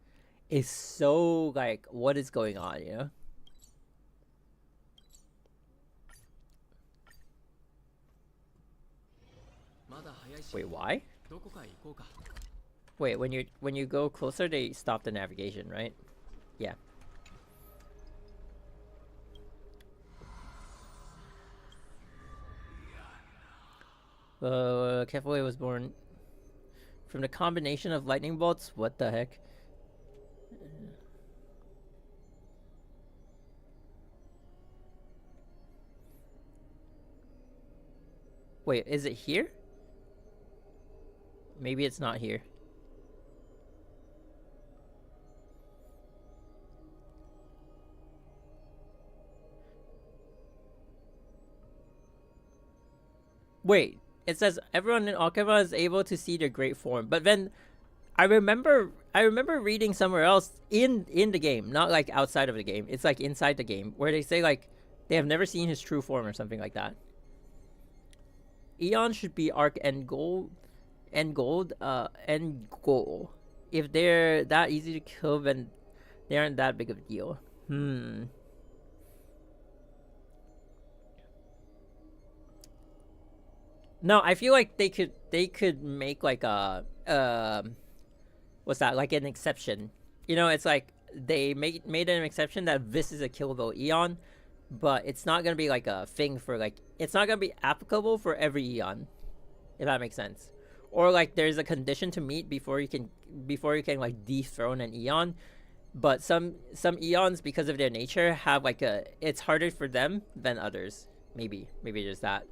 It's so like, what is going on, you know? Wait, why? Wait, when you go closer, they stop the navigation, right? Yeah. Kefale was born from the combination of lightning bolts. What the heck? Wait, is it here? Maybe it's not here. Wait, it says everyone in Okava is able to see their great form, but then I remember reading somewhere else in the game, not like outside of the game. It's like inside the game where they say like they have never seen his true form or something like that. Eon should be Arc end goal. End goal. If they're that easy to kill, then they aren't that big of a deal. No, I feel like they could make like a what's that, like an exception. You know, it's like they made an exception that this is a killable Eon, but it's not gonna be like a thing for like, it's not gonna be applicable for every Eon, if that makes sense. Or like there's a condition to meet before you can like dethrone an Eon. but some eons, because of their nature, have like it's harder for them than others. Maybe there's that.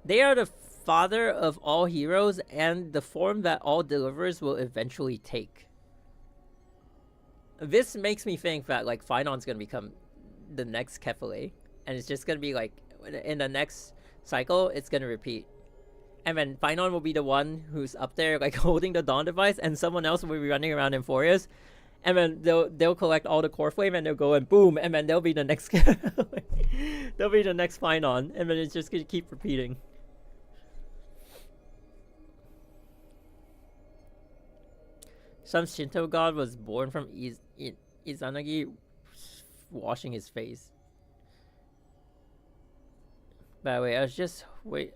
They are the father of all heroes and the form that all deliverers will eventually take. This makes me think that like Finon's gonna become the next Kefale, and it's just gonna be like in the next cycle it's gonna repeat, and then Finon will be the one who's up there like holding the Dawn device, and someone else will be running around in Forius, and then they'll collect all the core flame and they'll go and boom, and then they'll be the next they'll be the next Finon, and then it's just gonna keep repeating. Some Shinto god was born from Izanagi washing his face. By the way, I was just waiting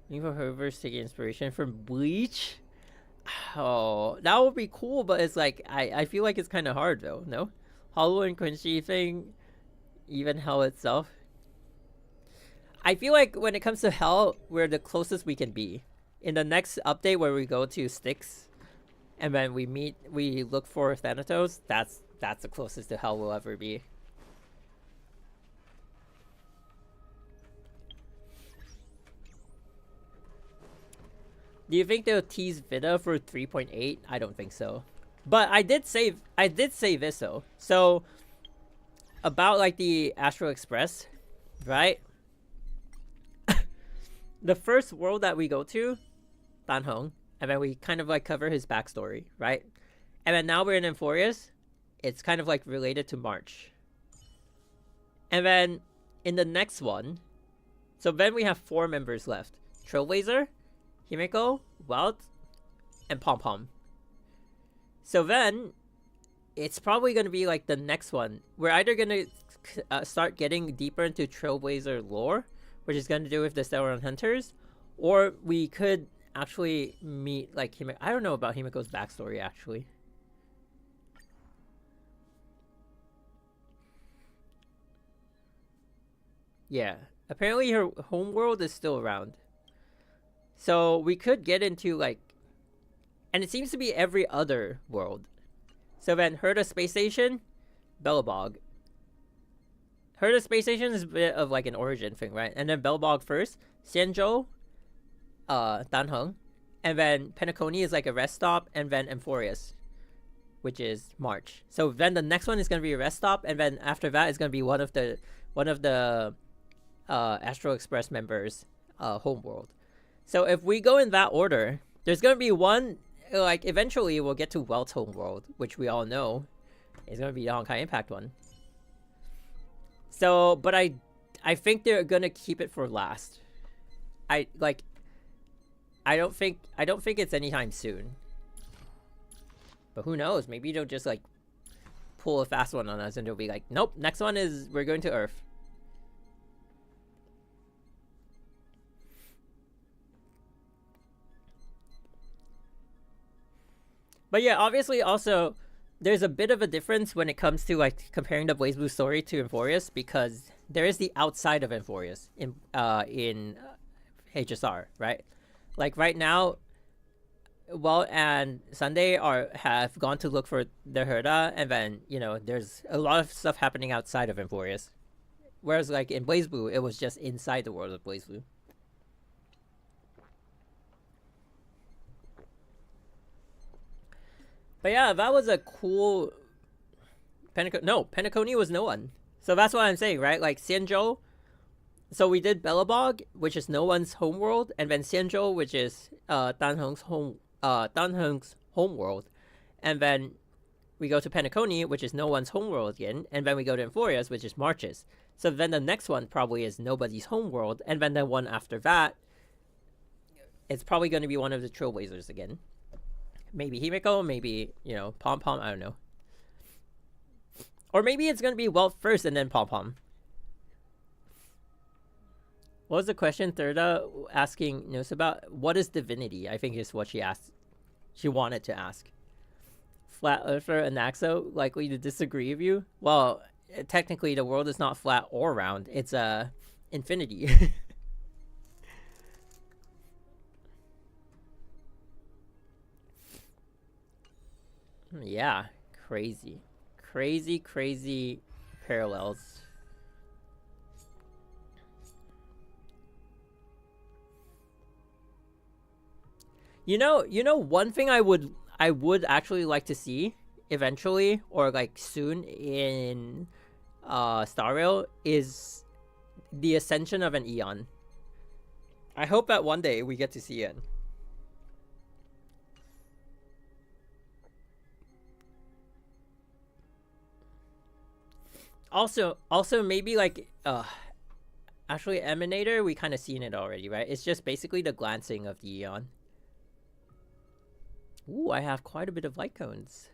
for HoYoverse taking inspiration from Bleach. Oh, that would be cool, but it's like I feel like it's kind of hard though. No, Hollow and Quincy thing, even Hell itself. I feel like when it comes to Hell, we're the closest we can be. In the next update where we go to Styx, and then we look for Thanatos, that's the closest to Hell we'll ever be. Do you think they'll tease Vita for 3.8? I don't think so. But I did say this though. So about like the Astral Express, right? The first world that we go to, Danhong, and then we kind of like cover his backstory, right? And then now we're in Emphorius. It's kind of like related to March. And then in the next one, so then we have 4 members left. Trailblazer, Himeko, Welt, and Pom Pom. So then it's probably going to be like the next one. We're either going to start getting deeper into Trailblazer lore, which is going to do with the Stellar Hunters, or we could actually meet like Himeko. I don't know about Himeko's backstory actually. Yeah, apparently her homeworld is still around. So we could get into like, and it seems to be every other world. So then Herda Space Station, Bellabog. Herda Space Station is a bit of like an origin thing, right? And then Bellabog first, Xianzhou, Danheng, and then Penacony is like a rest stop, and then Emphorius, which is March. So then the next one is going to be a rest stop, and then after that is going to be one of the Astral Express members' homeworld. So if we go in that order, there's going to be one, like eventually we'll get to Welt's homeworld, which we all know is going to be the Honkai Impact one. So, but I think they're going to keep it for last. I don't think it's anytime soon. But who knows? Maybe they'll just like pull a fast one on us and they'll be like, nope, next one is we're going to Earth. But yeah, obviously also there's a bit of a difference when it comes to like comparing the BlazBlue story to Emphorius, because there is the outside of Emphorius in HSR, right? Like right now, Welt and Sunday have gone to look for the Herda, and then, you know, there's a lot of stuff happening outside of Emphorius. Whereas like in BlazBlue, it was just inside the world of BlazBlue. But yeah, that was a cool... Penacony was no one. So that's what I'm saying, right? Like Xianzhou. So we did Bellabog, which is no one's homeworld, and then Xianzhou, which is Danheng's homeworld. And then we go to Penacony, which is no one's homeworld again, and then we go to Emphorius, which is March's. So then the next one probably is nobody's homeworld, and then the one after that, it's probably going to be one of the Trailblazers again. Maybe Himeko, maybe, you know, Pom Pom, I don't know. Or maybe it's going to be Welt first and then Pom Pom. What was the question Thurda asking Nose about? What is divinity? I think is what she asked. She wanted to ask. Flat Earther and Naxo likely to disagree with you? Well, technically the world is not flat or round. It's infinity. Yeah, crazy. Crazy parallels. You know one thing I would actually like to see eventually, or like soon in Star Rail, is the ascension of an Eon. I hope that one day we get to see it. Also maybe like actually Emanator, we kind of seen it already, right? It's just basically the glancing of the Eon. Ooh, I have quite a bit of light cones.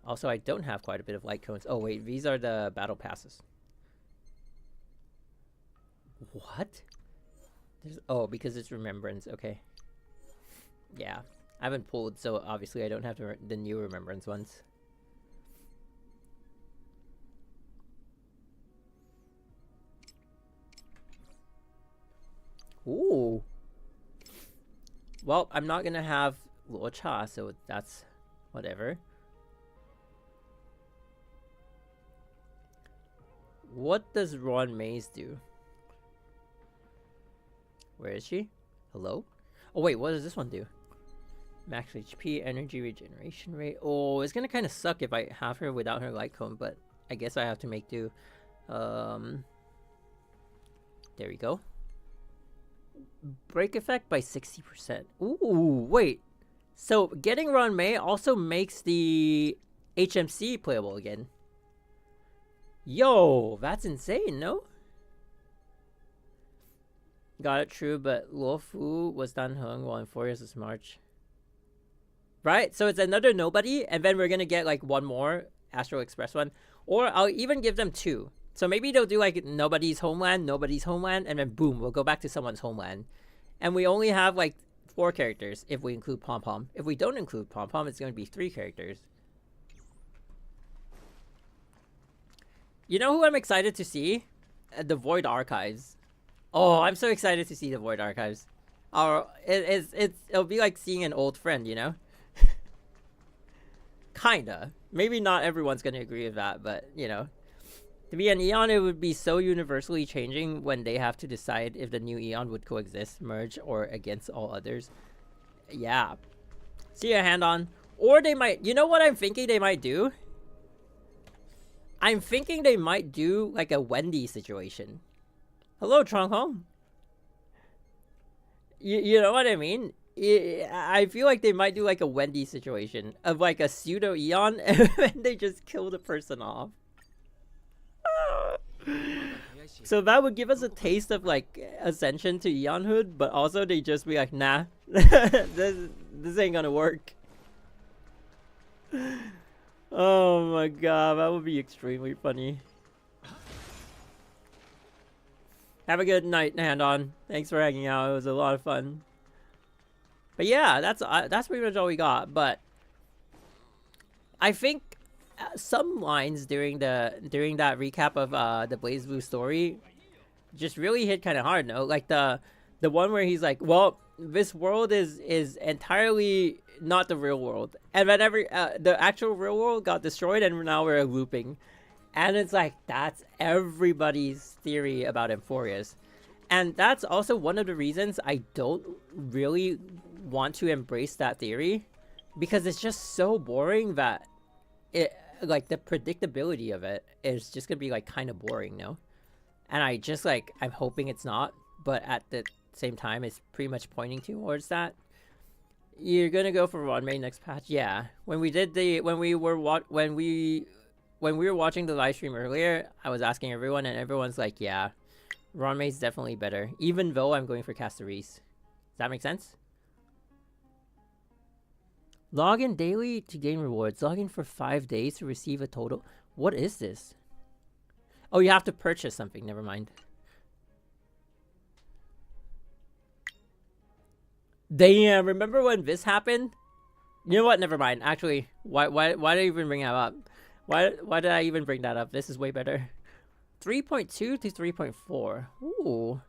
Also, I don't have quite a bit of light cones. Oh wait, these are the battle passes. What? Oh, because it's remembrance. Okay. Yeah, I haven't pulled, so obviously I don't have the new remembrance ones. Ooh. Well, I'm not gonna have Luocha, so that's whatever. What does Ron Maze do? Where is she? Hello? Oh wait, what does this one do? Max HP, energy regeneration rate. Oh, it's gonna kind of suck if I have her without her light cone, but I guess I have to make do. There we go. Break effect by 60%. Ooh, wait. So getting Ron May also makes the HMC playable again. Yo, that's insane, no? Got it, true, but Luo Fu was Dan Heng while in 4 years this March. Right? So it's another nobody, and then we're gonna get like one more Astral Express one. Or I'll even give them 2. So maybe they'll do like nobody's homeland, and then boom, we'll go back to someone's homeland. And we only have like 4 characters if we include Pom Pom. If we don't include Pom Pom, it's going to be 3 characters. You know who I'm excited to see? The Void Archives. Oh, I'm so excited to see the Void Archives. It'll be like seeing an old friend, you know? Kinda. Maybe not everyone's going to agree with that, but, you know. To be an Eon, it would be so universally changing when they have to decide if the new Eon would coexist, merge, or against all others. Yeah. See a hand on. Or they might... You know what I'm thinking they might do? I'm thinking they might do like a Wendy situation. Hello, Trong Hong. You know what I mean? I feel like they might do like a Wendy situation of like a pseudo Eon and then they just kill the person off. So that would give us a taste of like ascension to Eonhood, but also they just be like, nah, this ain't gonna work. Oh my god, that would be extremely funny. Have a good night, Hand On. Thanks for hanging out. It was a lot of fun. But yeah, that's pretty much all we got. But I think some lines during that recap of the Blaze Blue story just really hit kind of hard. No, like the one where he's like, "Well, this world is entirely not the real world, and then the actual real world got destroyed, and now we're looping." And it's like, that's everybody's theory about Emphorius. And that's also one of the reasons I don't really want to embrace that theory. Because it's just so boring that like the predictability of it is just gonna be like kind of boring, no? And I'm hoping it's not. But at the same time, it's pretty much pointing towards that. You're gonna go for Ron May next patch? Yeah. When we were watching the live stream earlier, I was asking everyone, and everyone's like, yeah, Ron May's definitely better, even though I'm going for Castorice. Does that make sense? Log in daily to gain rewards. Log in for 5 days to receive a total. What is this? Oh, you have to purchase something. Never mind. Damn, remember when this happened? You know what? Never mind. Actually, why did I even bring that up? Why did I even bring that up? This is way better. 3.2 to 3.4. Ooh.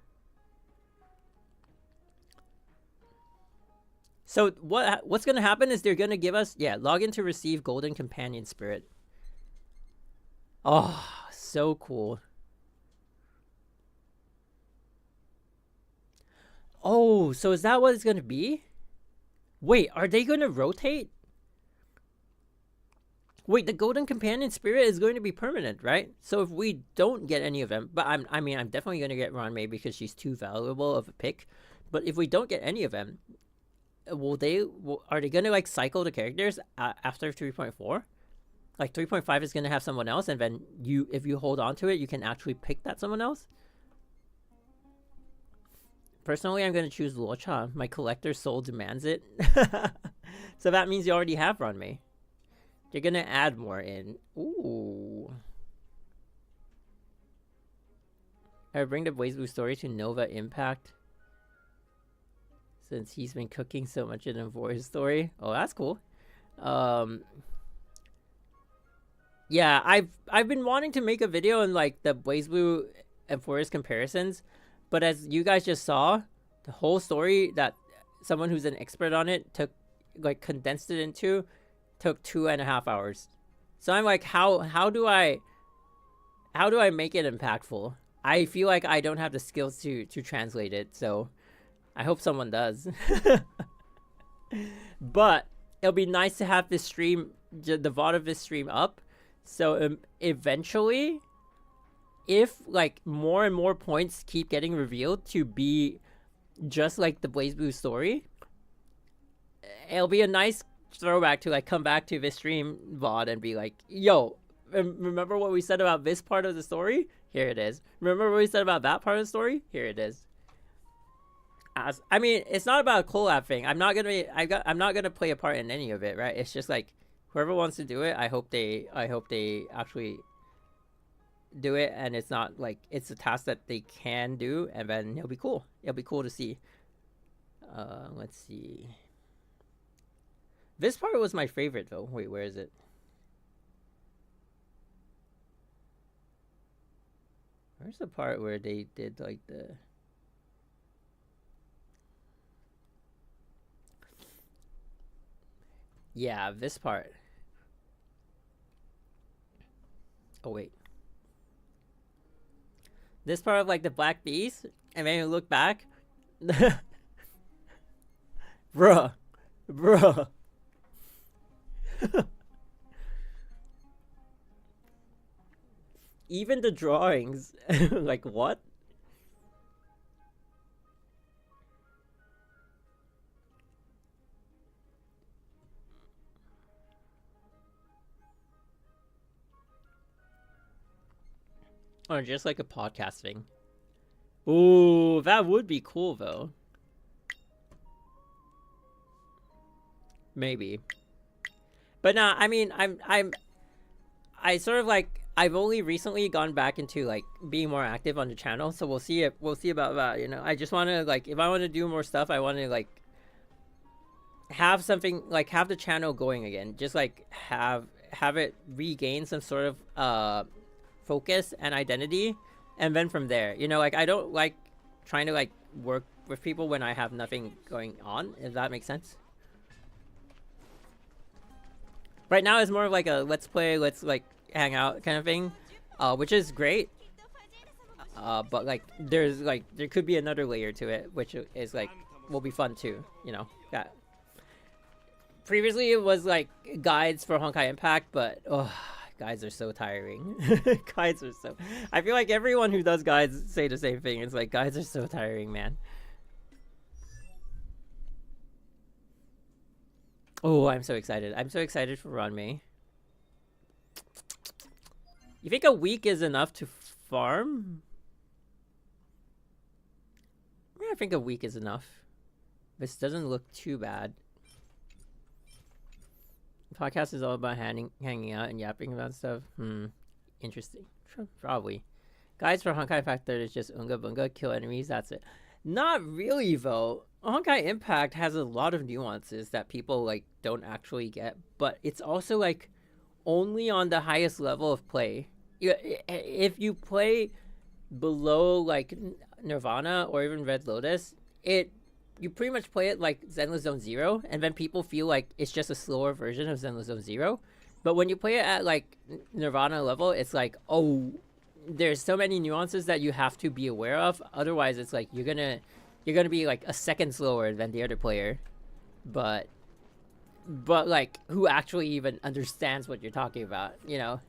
So what's gonna happen is they're gonna give us, yeah, log in to receive Golden Companion Spirit. Oh, so cool. Oh, so is that what it's gonna be? Wait, are they gonna rotate? Wait, the Golden Companion Spirit is going to be permanent, right? So if we don't get any of them, but I mean, I'm definitely going to get Ranmei because she's too valuable of a pick. But if we don't get any of them, are they going to like cycle the characters after 3.4? Like 3.5 is going to have someone else, and then if you hold on to it, you can actually pick that someone else? Personally, I'm going to choose Luocha. My collector's soul demands it. So that means you already have Ranmei. You're gonna add more in. Ooh. I bring the Blaze story to Nova Impact. Since he's been cooking so much in Voice story. Oh, that's cool. Yeah, I've been wanting to make a video on like the Blaze Blue and Forest comparisons, but as you guys just saw, the whole story that someone who's an expert on it condensed it into took 2.5 hours. So I'm like, how do I make it impactful? I feel like I don't have the skills to translate it, so I hope someone does. But it'll be nice to have this stream, the VOD of this stream up, so eventually, if like more and more points keep getting revealed to be just like the Blaze Blue story, it'll be a nice throwback to like come back to this stream VOD and be like, yo, remember what we said about this part of the story? Here it is. Remember what we said about that part of the story? Here it is. I mean, it's not about a collab thing. I'm not gonna play a part in any of it, right? It's just like whoever wants to do it, I hope they actually do it, and it's not like it's a task that they can do, and then it'll be cool. It'll be cool to see. Let's see. This part was my favorite, though. Wait, where is it? Where's the part where they did, like, the... Yeah, this part. Oh, wait. This part of, like, the Black Beast, and then you look back. Bruh. Bruh. Even the drawings, like what? Or just like a podcast thing. Ooh, that would be cool though. Maybe. But nah, I mean, I sort of like, I've only recently gone back into like being more active on the channel, so we'll see about that, you know. I just want to like, if I want to do more stuff, I want to like have something, like have the channel going again, just like have it regain some sort of focus and identity, and then from there, you know, like I don't like trying to like work with people when I have nothing going on, if that makes sense. Right now it's more of like a let's play, let's like hang out kind of thing, which is great. But like there could be another layer to it, which is like will be fun too, you know. That previously it was like guides for Honkai Impact, but guides are so tiring. Guides are so, I feel like everyone who does guides say the same thing. It's like guides are so tiring, man. Oh, I'm so excited. I'm so excited for Ranmei. You think a week is enough to farm? Yeah, I think a week is enough. This doesn't look too bad. The podcast is all about hanging out and yapping about stuff. Interesting. Probably. Guides for Honkai Impact 3 is just Unga Bunga, kill enemies, that's it. Not really, though. Honkai Impact has a lot of nuances that people like don't actually get, but it's also like only on the highest level of play. If you play below like Nirvana or even Red Lotus, it you pretty much play it like Zenless Zone Zero, and then people feel like it's just a slower version of Zenless Zone Zero. But when you play it at like Nirvana level, it's like, oh, there's so many nuances that you have to be aware of. Otherwise, it's like you're gonna be like a second slower than the other player. But like, who actually even understands what you're talking about, you know?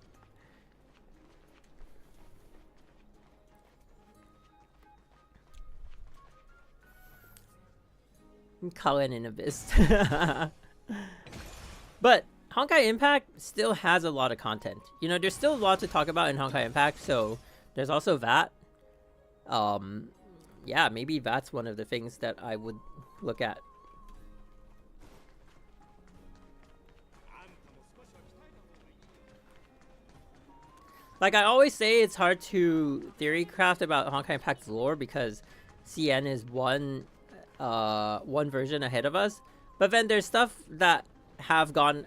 Cullen in Abyss. But Honkai Impact still has a lot of content. You know, there's still a lot to talk about in Honkai Impact, so there's also that. Yeah, maybe that's one of the things that I would look at. Like I always say, it's hard to theory craft about Honkai Impact's lore because CN is one version ahead of us. But then there's stuff that have gone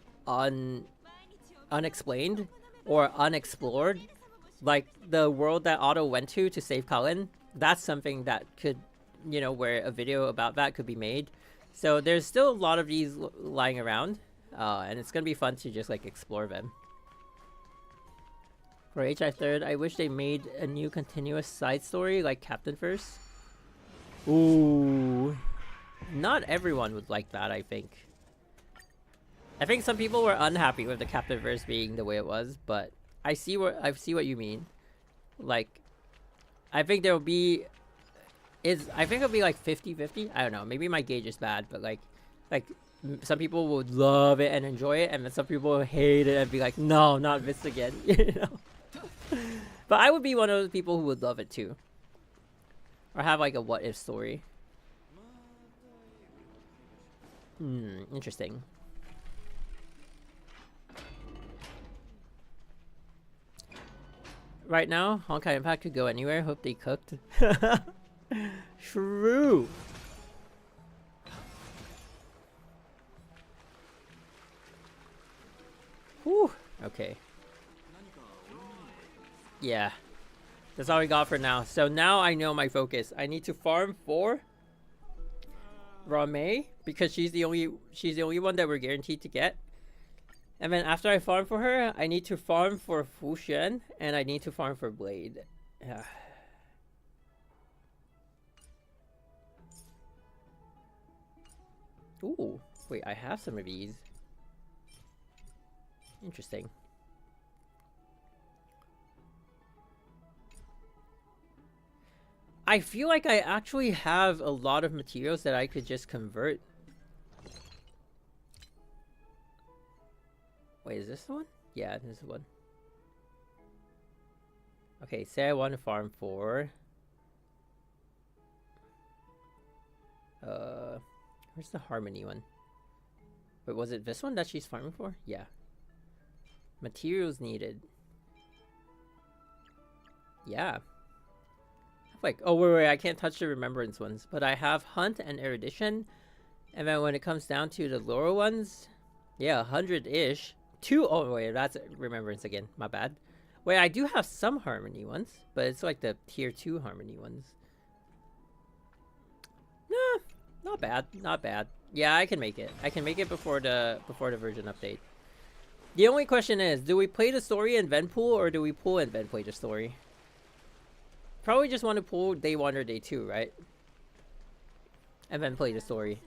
unexplained or unexplored. Like the world that Otto went to save Cullen. That's something that could, you know, where a video about that could be made. So there's still a lot of these lying around. And it's going to be fun to just like explore them. For HI 3rd, I wish they made a new continuous side story like Captain First. Ooh. Not everyone would like that, I think. I think some people were unhappy with the Captain Verse being the way it was, but I see what you mean. Like, I think there'll be I think it'll be like 50-50. I don't know. Maybe my gauge is bad, but like some people would love it and enjoy it, and then some people will hate it and be like, no, not this again. You know? But I would be one of those people who would love it too. Or have like a what if story. Interesting. Right now, Honkai Impact could go anywhere. Hope they cooked. True. Whew. Okay. Yeah. That's all we got for now. So now I know my focus. I need to farm for Ramei because she's the only one that we're guaranteed to get. And then after I farm for her, I need to farm for Fu Xuan and I need to farm for Blade. Yeah. Ooh, wait, I have some of these. Interesting. I feel like I actually have a lot of materials that I could just convert. Wait, is this the one? Yeah, this is the one. Okay, say I want to farm for... where's the Harmony one? Wait, was it this one that she's farming for? Yeah. Materials needed. Yeah. Like, oh wait, I can't touch the Remembrance ones, but I have Hunt and Erudition, and then when it comes down to the Laurel ones, yeah, 100-ish. Oh wait, that's Remembrance again, my bad. Wait, I do have some Harmony ones, but it's like the tier 2 Harmony ones. Nah, not bad, not bad. Yeah, I can make it. I can make it before the version update. The only question is, do we play the story and then pull, or do we pull and then play the story? Probably just want to pull day 1 or day 2, right? And then play the story.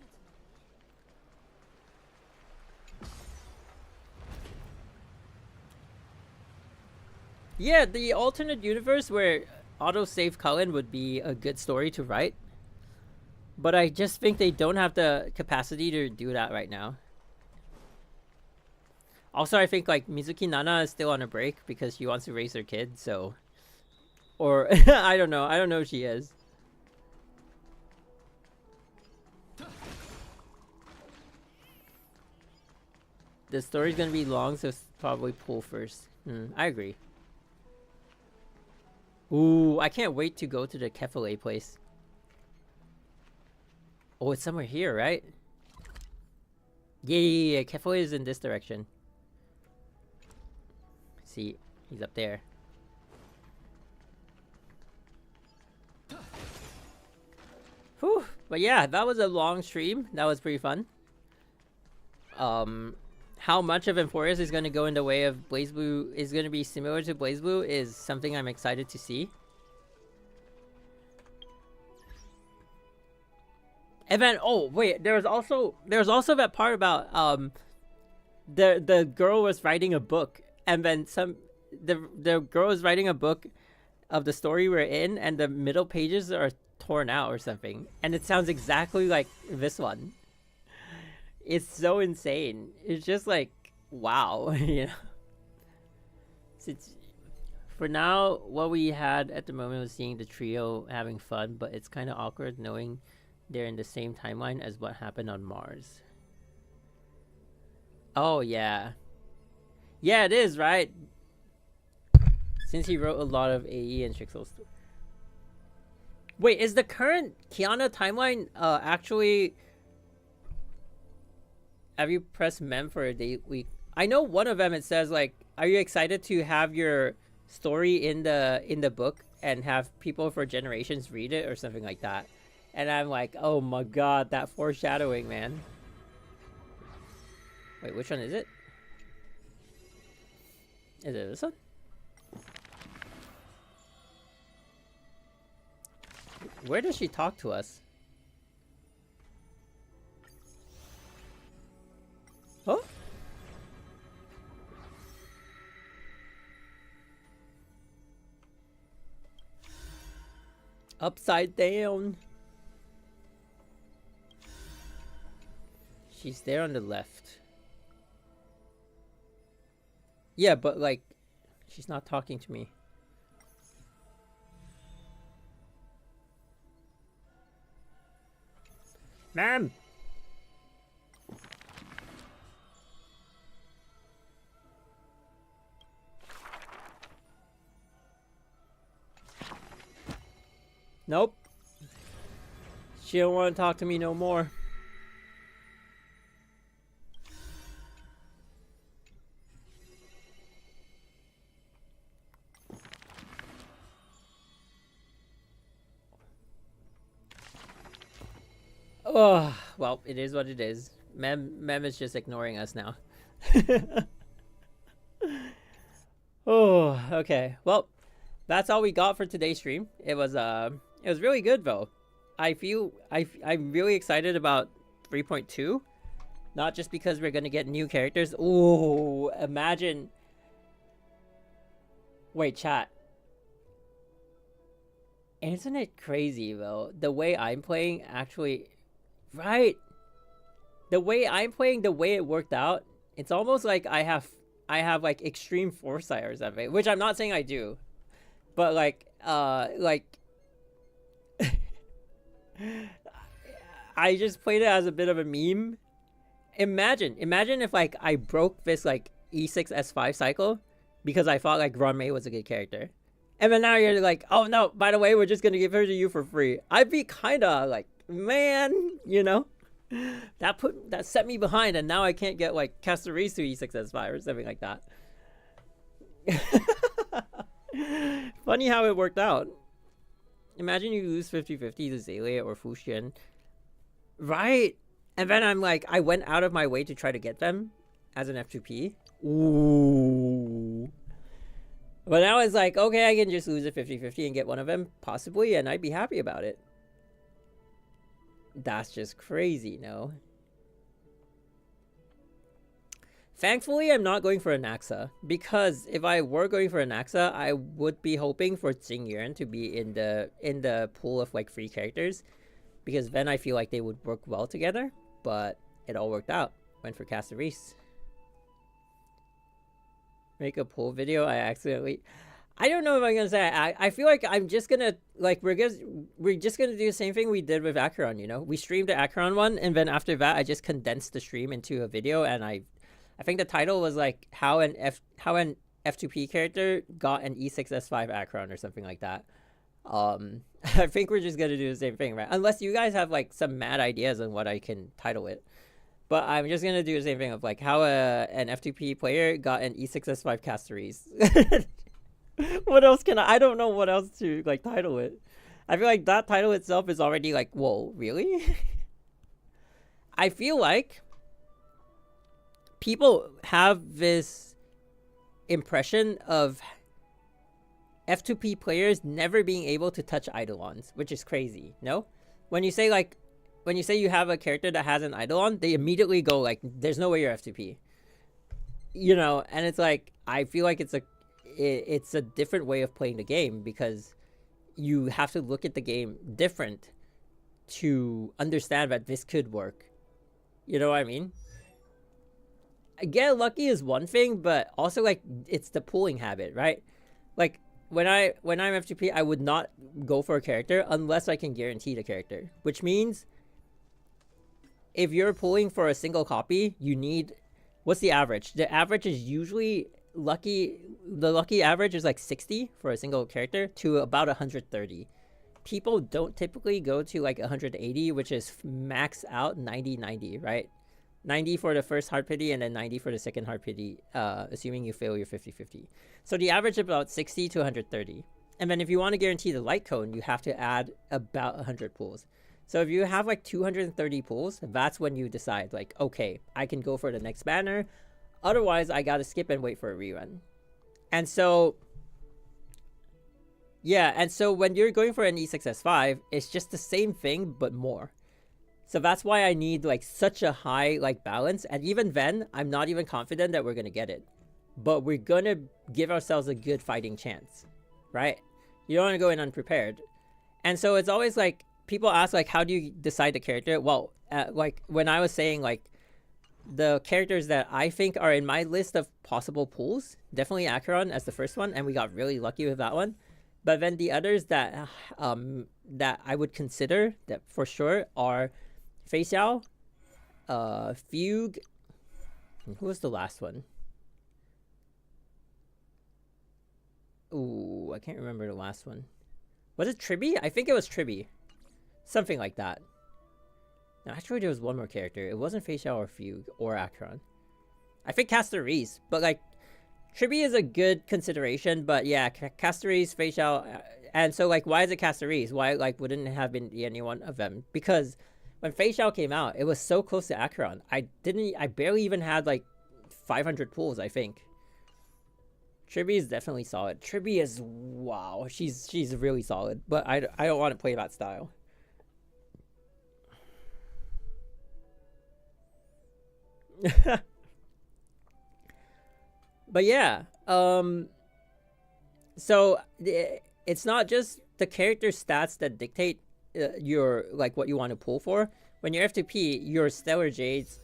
Yeah, the alternate universe where auto-save Cullen would be a good story to write. But I just think they don't have the capacity to do that right now. Also, I think like Mizuki Nana is still on a break because she wants to raise her kid, so... Or, I don't know. I don't know if she is. The story's gonna be long, so probably pull first. I agree. Ooh, I can't wait to go to the Kefale place. Oh, it's somewhere here, right? Yeah. Kefale is in this direction. See, he's up there. Whew, But yeah, that was a long stream. That was pretty fun. How much of Emphorius is going to go in the way of BlazBlue is going to be similar to BlazBlue is something I'm excited to see. And then, oh wait, there was also that part about the girl was writing a book, and then the girl was writing a book of the story we're in, and the middle pages are torn out or something, and it sounds exactly like this one. It's so insane. It's just like, wow, you know. For now, what we had at the moment was seeing the trio having fun, but it's kind of awkward knowing they're in the same timeline as what happened on Mars. Oh, yeah. Yeah, it is, right? Since he wrote a lot of AE and Chixel stuff. Wait, is the current Kiana timeline actually... Have you pressed mem for a day week? I know one of them, it says like, are you excited to have your story in the book and have people for generations read it or something like that? And I'm like, oh my god, that foreshadowing, man. Wait, which one is it? Is it this one? Where does she talk to us? Huh? Upside down. She's there on the left. Yeah, but like, she's not talking to me. Ma'am! Nope. She don't want to talk to me no more. Oh, well, it is what it is. Mem is just ignoring us now. Oh, okay. Well, that's all we got for today's stream. It was really good though. I'm really excited about 3.2. Not just because we're gonna get new characters. Ooh, imagine. Wait, chat. Isn't it crazy though? The way I'm playing actually. Right. The way I'm playing, the way it worked out, it's almost like I have like extreme foresight or something, which I'm not saying I do. But like I just played it as a bit of a meme. Imagine if like I broke this like E6 S5 cycle because I thought like Ranmei was a good character. And then now you're like, oh no, by the way, we're just gonna give her to you for free. I'd be kinda like, man, you know? That set me behind, and now I can't get like Castorice to E6 S5 or something like that. Funny how it worked out. Imagine you lose 50-50 to Zelia or Fuxian. Right? And then I'm like, I went out of my way to try to get them as an F2P. Ooh. But now it's like, okay, I can just lose a 50-50 and get one of them, possibly, and I'd be happy about it. That's just crazy, no? Thankfully, I'm not going for a Naxa, because if I were going for a Naxa, I would be hoping for Xingyuan to be in the pool of like free characters, because then I feel like they would work well together. But it all worked out. Went for Castorice. Make a poll video. I don't know if I'm gonna say. I feel like I'm just gonna like we're just gonna do the same thing we did with Acheron. You know, we streamed the Acheron one, and then after that, I just condensed the stream into a video, and I think the title was like how an F2P character got an E6 S5 Acheron or something like that. I think we're just gonna do the same thing, right? Unless you guys have like some mad ideas on what I can title it. But I'm just gonna do the same thing of like how an F2P player got an E6 S5 Castorice. What else can I don't know what else to like title it. I feel like that title itself is already like, whoa, really? I feel like people have this impression of F2P players never being able to touch Eidolons, which is crazy, no? When you say you have a character that has an Eidolon, they immediately go like, there's no way you're F2P. You know, and it's like, I feel like it's a different way of playing the game because you have to look at the game different to understand that this could work. You know what I mean? Get lucky is one thing, but also like it's the pooling habit, right? Like when I'm F2P, I would not go for a character unless I can guarantee the character, which means if you're pulling for a single copy, you need, what's the average? The average is usually the lucky average is like 60 for a single character to about 130. People don't typically go to like 180, which is max out 90-90, right? 90 for the first hard pity and then 90 for the second hard pity, assuming you fail your 50-50. So the average is about 60 to 130. And then if you want to guarantee the light cone, you have to add about 100 pulls. So if you have like 230 pulls, that's when you decide like, okay, I can go for the next banner. Otherwise, I got to skip and wait for a rerun. And so, yeah, and so when you're going for an E6S5, it's just the same thing, but more. So that's why I need like such a high like balance. And even then, I'm not even confident that we're going to get it. But we're going to give ourselves a good fighting chance, right? You don't want to go in unprepared. And so it's always like, people ask like, how do you decide the character? Well, like when I was saying like, the characters that I think are in my list of possible pools, definitely Acheron as the first one, and we got really lucky with that one. But then the others that that I would consider that for sure are Fei Xiao, Fugue, and who was the last one? Ooh, I can't remember the last one. Was it Tribby? I think it was Tribby. Something like that. No, actually there was one more character. It wasn't Fei Xiao or Fugue or Acheron. I think Castorice, but like Tribby is a good consideration, but yeah, Castorice, Fei Xiao, and so like why is it Castorice? Why like wouldn't it have been any one of them? Because when Fei Xiao came out, it was so close to Acheron. I barely even had like 500 pulls, I think. Tribby is definitely solid. Tribby is, wow, she's really solid, but I don't want to play that style. But yeah, so it's not just the character stats that dictate your like what you want to pull for. When you're F2P, your Stellar Jades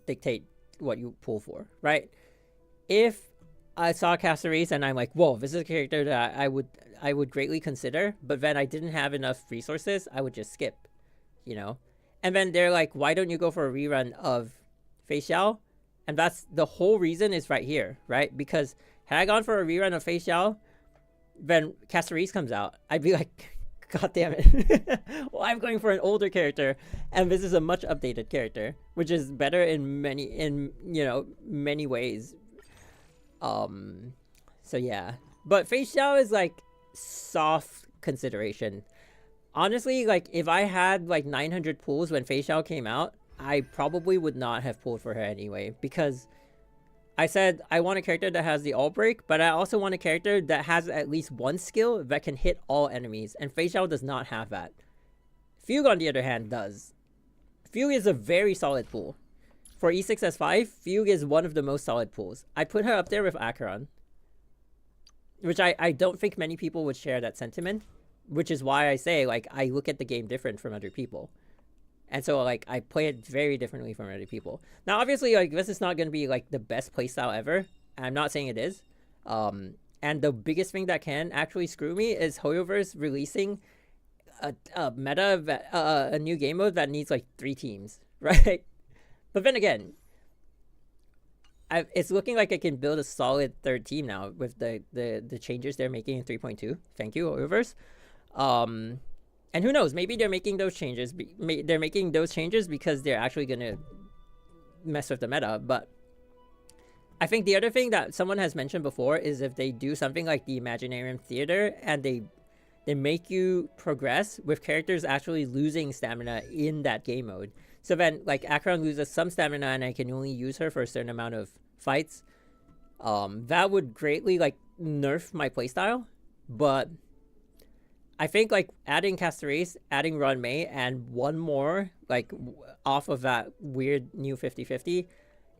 dictate what you pull for, right? If I saw Castorice and I'm like, whoa, this is a character that I would greatly consider, but then I didn't have enough resources, I would just skip, you know? And then they're like, why don't you go for a rerun of Fei Xiao? And that's the whole reason is right here, right? Because had I gone for a rerun of Fei Xiao, then Castorice comes out, I'd be like, God damn it. Well, I'm going for an older character, and this is a much updated character, which is better in many ways. So yeah. But Fei Xiao is like soft consideration. Honestly, like if I had like 900 pulls when Fei Xiao came out, I probably would not have pulled for her anyway, because I said I want a character that has the all break, but I also want a character that has at least one skill that can hit all enemies, and Fei Xiao does not have that. Fugue, on the other hand, does. Fugue is a very solid pull. For E6S5, Fugue is one of the most solid pulls. I put her up there with Acheron, which I don't think many people would share that sentiment, which is why I say, like, I look at the game different from other people. And so, like, I play it very differently from other people. Now, obviously, like, this is not going to be, like, the best playstyle ever. I'm not saying it is. And the biggest thing that can actually screw me is HoYoverse releasing a meta, a new game mode that needs, like, 3 teams, right? But then again, it's looking like I can build a solid 3rd team now with the changes they're making in 3.2. Thank you, HoYoverse. And who knows, maybe they're making those changes. They're making those changes because they're actually going to mess with the meta. But I think the other thing that someone has mentioned before is if they do something like the Imaginarium Theater and they they make you progress with characters actually losing stamina in that game mode. So then, like, Acheron loses some stamina and I can only use her for a certain amount of fights. That would greatly, like, nerf my playstyle. But I think, like, adding Castorice, adding Ron May, and one more, like, off of that weird new 50-50,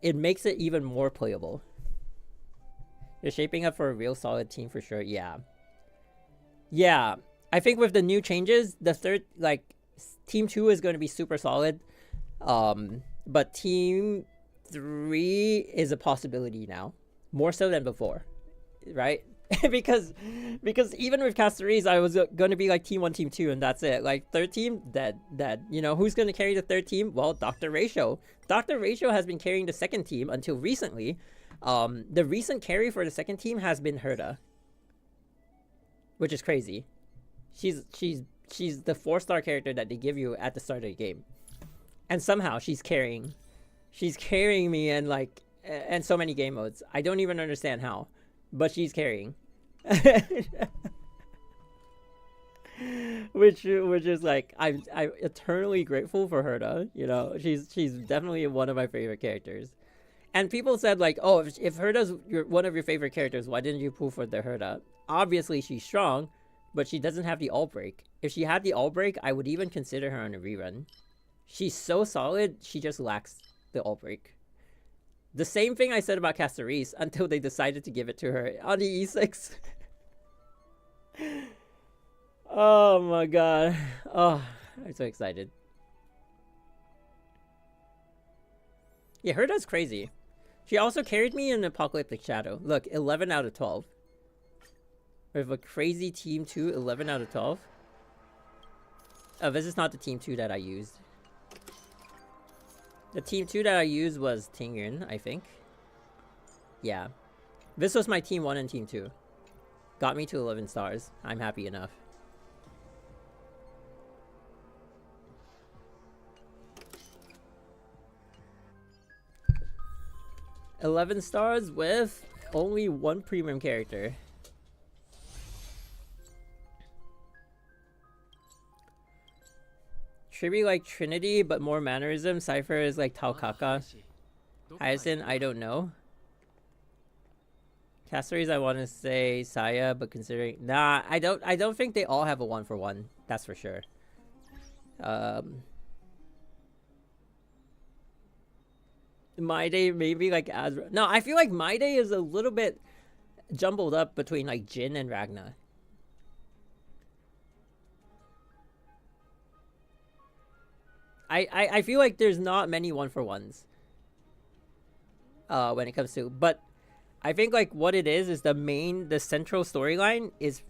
it makes it even more playable. You're shaping up for a real solid team for sure. Yeah. Yeah. I think with the new changes, the third, like, Team 2 is going to be super solid. But Team 3 is a possibility now. More so than before. Right? because even with Castorice, I was going to be like Team 1, Team 2, and that's it. Like, third team, dead. You know, who's going to carry the third team? Well, Dr. Ratio. Dr. Ratio has been carrying the second team until recently. The recent carry for the second team has been Herta. Which is crazy. She's the 4-star character that they give you at the start of the game. And somehow she's carrying me in, like, and so many game modes. I don't even understand how. But she's carrying. which is like, I'm eternally grateful for Herta. You know, she's definitely one of my favorite characters. And people said, like, oh, if Herta's one of your favorite characters, why didn't you pull for the Herta? Obviously she's strong, but she doesn't have the all break. If she had the all break, I would even consider her on a rerun. She's so solid, she just lacks the all break. The same thing I said about Castorice until they decided to give it to her on the E6. Oh my god. Oh, I'm so excited. Yeah, Herta's crazy. She also carried me in Apocalyptic Shadow. Look, 11 out of 12. With a crazy Team 2, 11 out of 12. Oh, this is not the Team 2 that I used. The Team 2 that I used was Tingyun, I think. Yeah. This was my Team 1 and Team 2. Got me to 11 stars. I'm happy enough. $11 stars with only one premium character. Should be like Trinity, but more mannerism. Cypher is like Taokaka. Hyacinth, I don't know. Castorice, I want to say Saya, but considering... Nah, I don't think they all have a 1-for-1. That's for sure. My Day, maybe like Azra. No, I feel like My Day is a little bit jumbled up between like Jin and Ragna. I feel like there's not many 1-for-1s when it comes to, but I think like what it is the central storyline is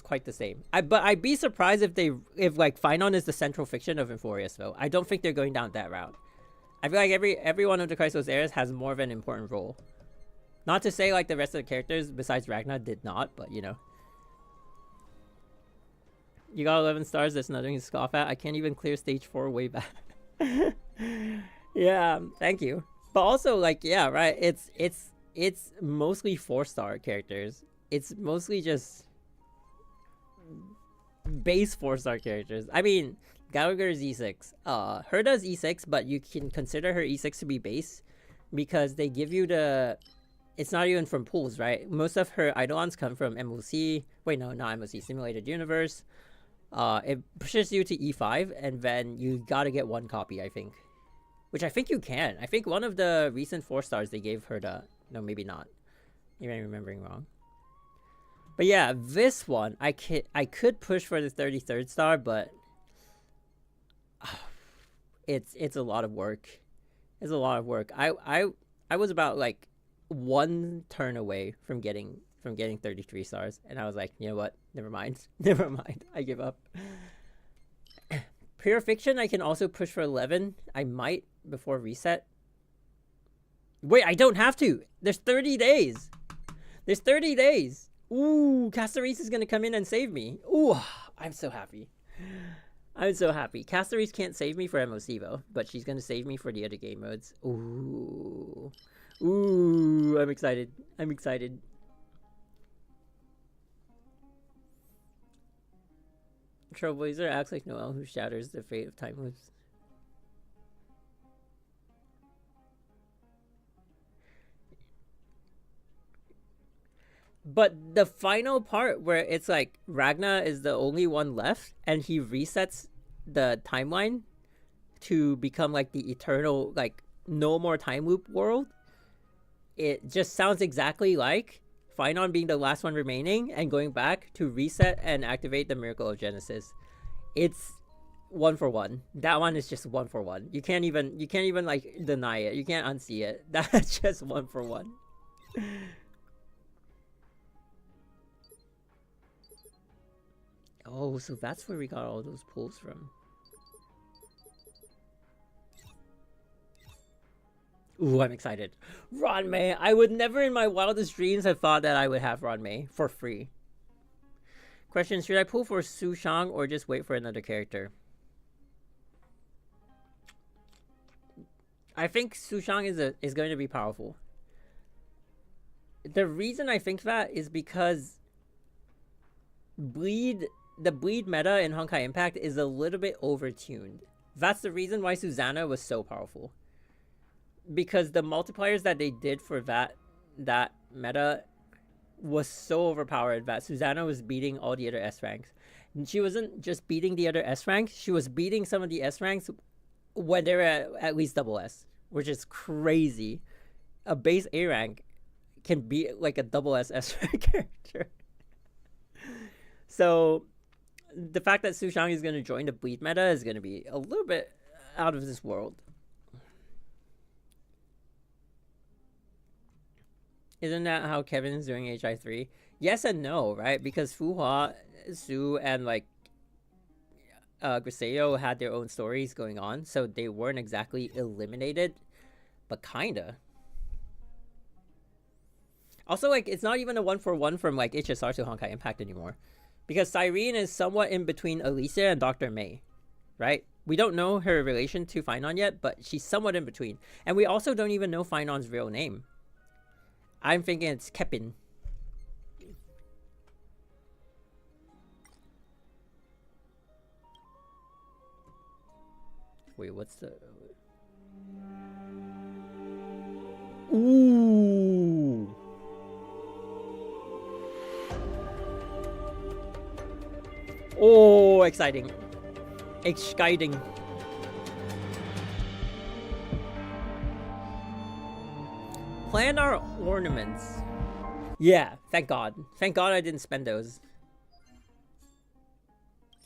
quite the same. But I'd be surprised if like Finon is the central fiction of Euphorius though. I don't think they're going down that route. I feel like every one of the Christos heirs has more of an important role. Not to say like the rest of the characters besides Ragnar did not, but you know. You got 11 stars, there's nothing to scoff at. I can't even clear stage 4 way back. Yeah, thank you. But also like, yeah, right, it's mostly 4-star characters. It's mostly just base 4-star characters. I mean, Gallagher's E6. Herta's E6, but you can consider her E6 to be base because they give you the... It's not even from pools, right? Most of her Eidolons come from MOC. Wait, no, not MOC. Simulated Universe. It pushes you to E5, and then you gotta get 1 copy, I think. Which I think you can. I think one of the recent 4-stars they gave Herta... No, maybe not. Maybe I'm remembering wrong. But yeah, this one, I could push for the 33rd star, but... It's a lot of work. It's a lot of work. I was about like 1 turn away from getting 33 stars, and I was like, you know what? Never mind. Never mind. I give up. Pure Fiction, I can also push for 11. I might before reset. Wait, I don't have to. There's 30 days. There's 30 days. Ooh, Castorice is gonna come in and save me. Ooh, I'm so happy. I'm so happy. Castorice can't save me for MOC though, but she's gonna save me for the other game modes. Ooh. Ooh, I'm excited. I'm excited. Trailblazer acts like Noel who shatters the fate of time loops. But the final part where it's like Ragna is the only one left and he resets the timeline to become like the eternal, like no more time loop world, it just sounds exactly like Finon being the last one remaining and going back to reset and activate the Miracle of Genesis. It's 1 for 1. That one is just 1 for 1. You can't even like deny it. You can't unsee it. That's just 1 for 1. Oh, so that's where we got all those pulls from. Ooh, I'm excited. Ranmei. I would never in my wildest dreams have thought that I would have Ranmei for free. Question, should I pull for Su Shang or just wait for another character? I think Su Shang is going to be powerful. The reason I think that is because the bleed meta in Honkai Impact is a little bit overtuned. That's the reason why Susanna was so powerful. Because the multipliers that they did for that meta was so overpowered that Susanna was beating all the other S ranks. And she wasn't just beating the other S ranks, she was beating some of the S ranks when they were at least double S, which is crazy. A base A rank can beat like a double S rank character. So the fact that Su Shang is going to join the bleed meta is going to be a little bit out of this world. Isn't that how Kevin's doing HI3? Yes and no, right? Because Fuhua, Su, and like Griseo had their own stories going on, so they weren't exactly eliminated, but kinda. Also, like, it's not even a 1 for 1 from like HSR to Honkai Impact anymore. Because Cyrene is somewhat in between Alicia and Dr. May, right? We don't know her relation to Finon yet, but she's somewhat in between. And we also don't even know Finon's real name. I'm thinking it's Kepin. Wait, what's the... Ooh! Oh, exciting. Exciting. Planar ornaments. Yeah, thank God. Thank God I didn't spend those.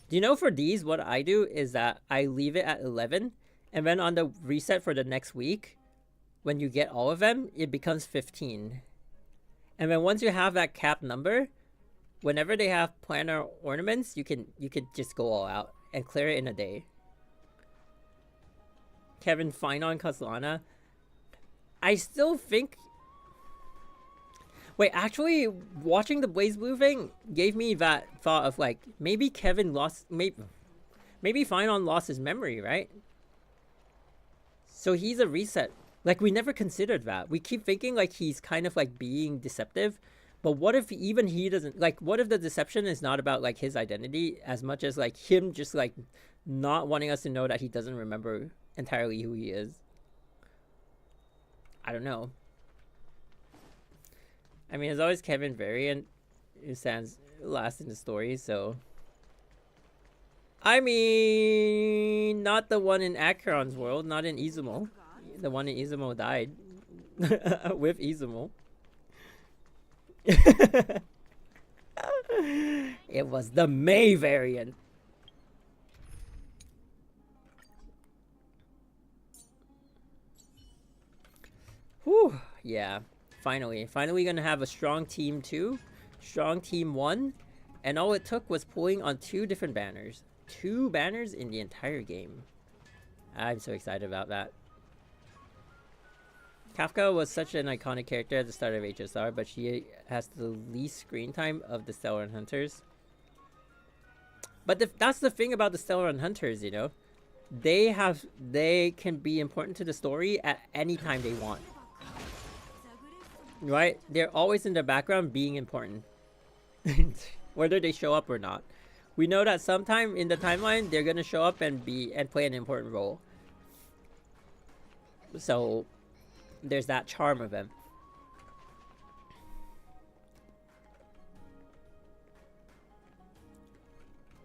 Do you know for these, what I do is that I leave it at 11, and then on the reset for the next week, when you get all of them, it becomes 15. And then once you have that cap number, whenever they have planar ornaments, you can just go all out and clear it in a day. Kevin, Finon, Caslana. I still think... Wait, actually, watching the Blaze Blue thing gave me that thought of like, maybe Kevin lost... Maybe Finon lost his memory, right? So he's a reset. Like, we never considered that. We keep thinking like he's kind of like being deceptive. But what if even he doesn't... Like, what if the deception is not about like his identity as much as like him just like not wanting us to know that he doesn't remember entirely who he is? I don't know. I mean, there's always Kevin Variant who stands last in the story, so... I mean, not the one in Acheron's world, not in Izumo. The one in Izumo died. With Izumo. It was the May variant. Whew, yeah. Finally gonna have a strong team 2, strong team 1, and all it took was pulling on 2 different banners. 2 banners in the entire game. I'm so excited about that. Kafka was such an iconic character at the start of HSR, but she has the least screen time of the Stellar Hunters. But that's the thing about the Stellar Hunters, you know? They can be important to the story at any time they want. Right? They're always in the background being important. Whether they show up or not. We know that sometime in the timeline they're gonna show up and play an important role. So there's that charm of them.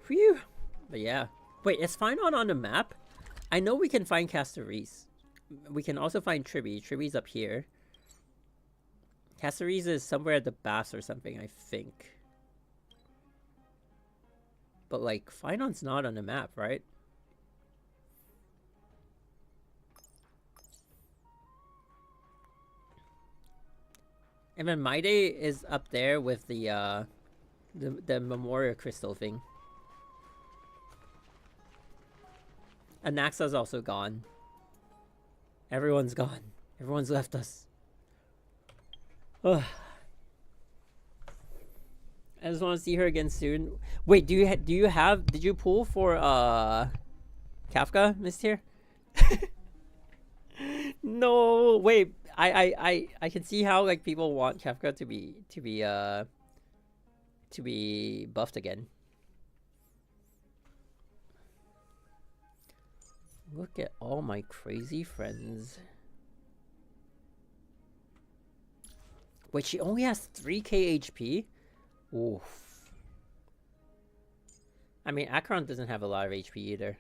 Phew. But yeah. Wait, is Finon on the map? I know we can find Castorice. We can also find Tribby. Tribby's up here. Castorice is somewhere at the bass or something, I think. But like, Finon's not on the map, right? And then Maide is up there with the Memorial Crystal thing. Anaxa's also gone. Everyone's gone. Everyone's left us. Ugh. I just want to see her again soon. Wait, did you pull for Kafka, Miss Tier? No, wait. I can see how like people want Kafka to be buffed again. Look at all my crazy friends. Wait, she only has 3k HP? Oof. I mean, Acheron doesn't have a lot of HP either.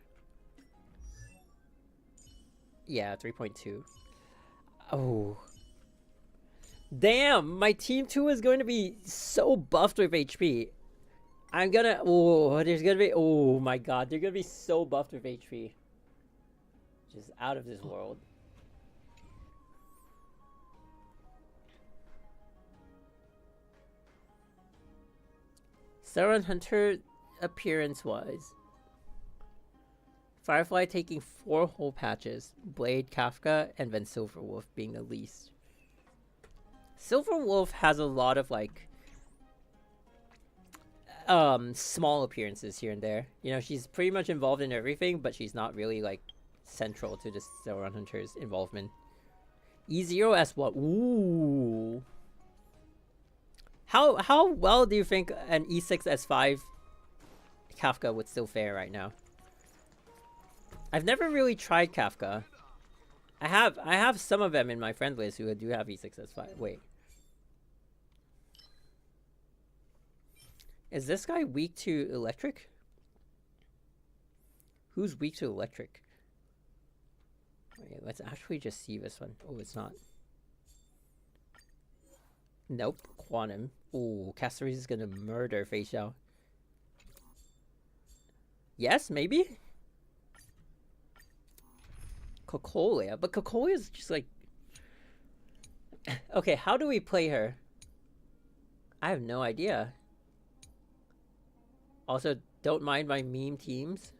Yeah, 3.2. Oh. Damn, my team 2 is going to be so buffed with HP. I'm gonna... Oh, there's gonna be... Oh my god, they're gonna be so buffed with HP. Just out of this world. Sauron Hunter appearance-wise. Firefly taking 4 whole patches. Blade, Kafka, and then Silverwolf being the least. Silverwolf has a lot of like small appearances here and there. You know, she's pretty much involved in everything, but she's not really like central to the Sauron Hunter's involvement. E0 S1. Ooh. How well do you think an E6 S5 Kafka would still fare right now? I've never really tried Kafka. I have some of them in my friend list who do have E6 S5. Wait. Is this guy weak to electric? Who's weak to electric? Wait, let's actually just see this one. Oh, it's not. Nope. Quantum. Ooh, Castorice is gonna murder Fei Xiao. Yes, maybe? Cocolia. But Cocolia is just like... Okay, how do we play her? I have no idea. Also, don't mind my meme teams.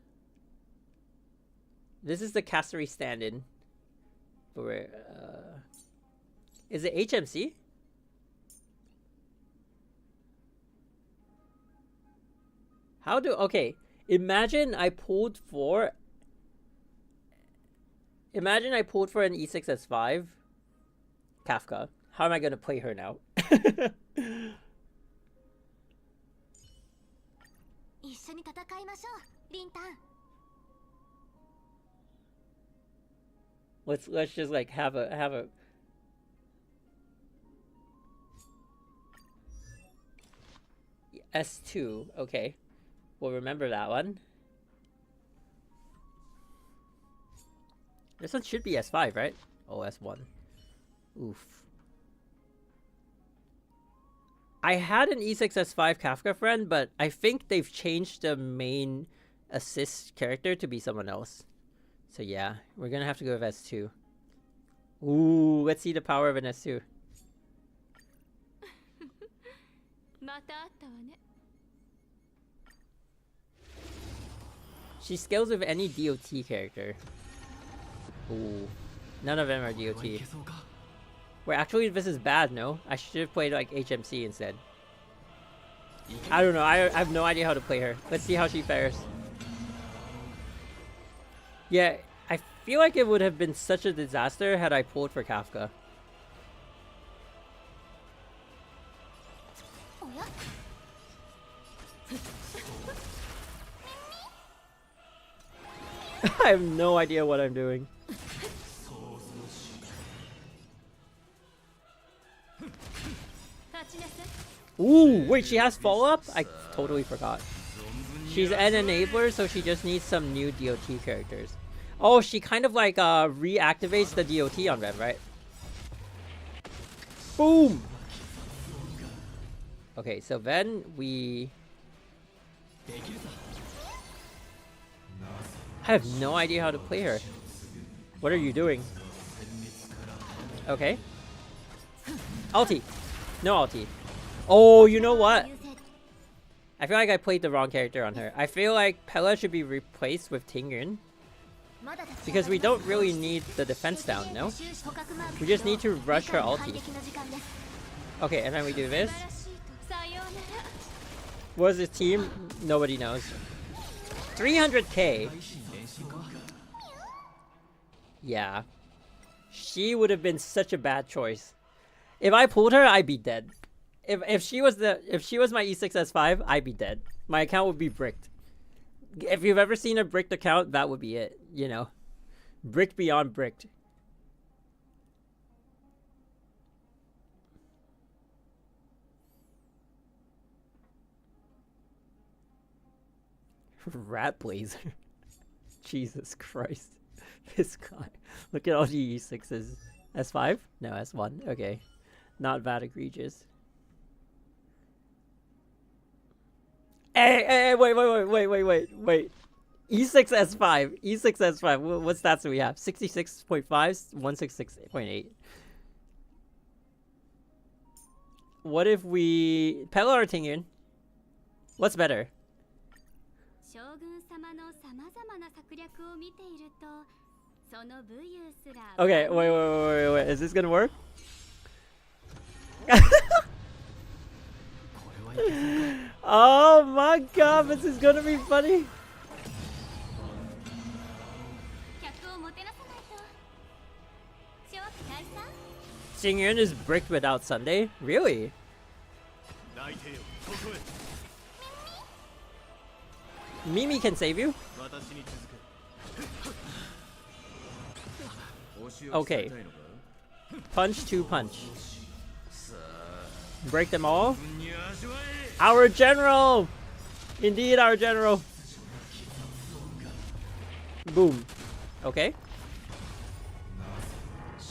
This is the Castorice stand-in. For, is it HMC? Okay, imagine I pulled for an E6 S5 Kafka. How am I gonna play her now? Let's just like have a S2, okay. We'll remember that one. This one should be S5, right? Oh, S1. Oof. I had an E6 S5 Kafka friend, but I think they've changed the main assist character to be someone else. So yeah, we're gonna have to go with S2. Ooh, let's see the power of an S2. She scales with any DOT character. Ooh, none of them are DOT. Wait, actually this is bad, no? I should have played like HMC instead. I don't know, I have no idea how to play her. Let's see how she fares. Yeah, I feel like it would have been such a disaster had I pulled for Kafka. I have no idea what I'm doing. Ooh, wait, she has follow-up? I totally forgot. She's an enabler, so she just needs some new DOT characters. Oh, she kind of like reactivates the DOT on them, right? Boom! Okay, so then we... I have no idea how to play her. What are you doing? Okay. Ulti. No ulti. Oh, you know what? I feel like I played the wrong character on her. I feel like Pella should be replaced with Tingyun. Because we don't really need the defense down, no? We just need to rush her ulti. Okay, and then we do this. What is this team? Nobody knows. 300k. Yeah. She would have been such a bad choice. If I pulled her, I'd be dead. If she was my E6S5, I'd be dead. My account would be bricked. If you've ever seen a bricked account, that would be it, you know. Bricked beyond bricked. Rat Blazer. Jesus Christ. This guy. Look at all the E6s. S5? No, S1. Okay. Not that egregious. Hey, wait. E6S5. E6S5. What stats do we have? 66.5, 166.8. What if we... Pella or Tingyun? What's better? Okay, wait. Is this gonna work? Oh my god, this is gonna be funny. Tingyun is bricked without Sunday? Really? Mimi can save you? Okay. Punch to punch. Break them all. Our general! Indeed, our general. Boom. Okay.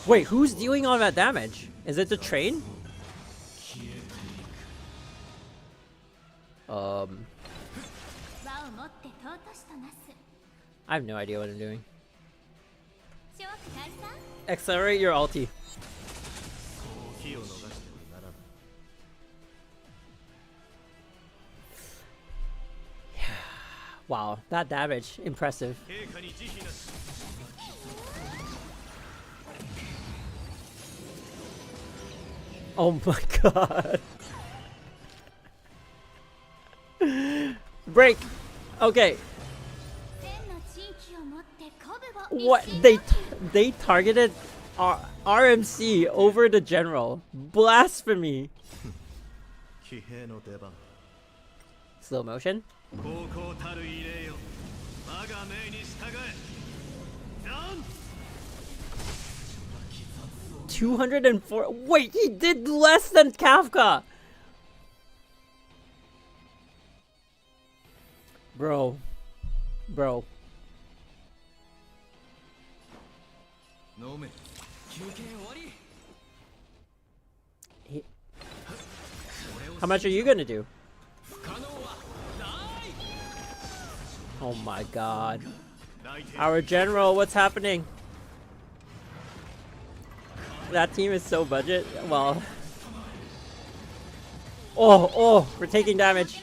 Wait, who's dealing all that damage? Is it the train? I have no idea what I'm doing. Accelerate your ulti. Wow, that damage. Impressive. Oh my god. Break. Okay. What? They targeted RMC over the general. Blasphemy. Slow motion. 204. Wait, he did less than Kafka. Bro. How much are you gonna do? Oh my god. Our general, what's happening? That team is so budget. Well. Oh, we're taking damage.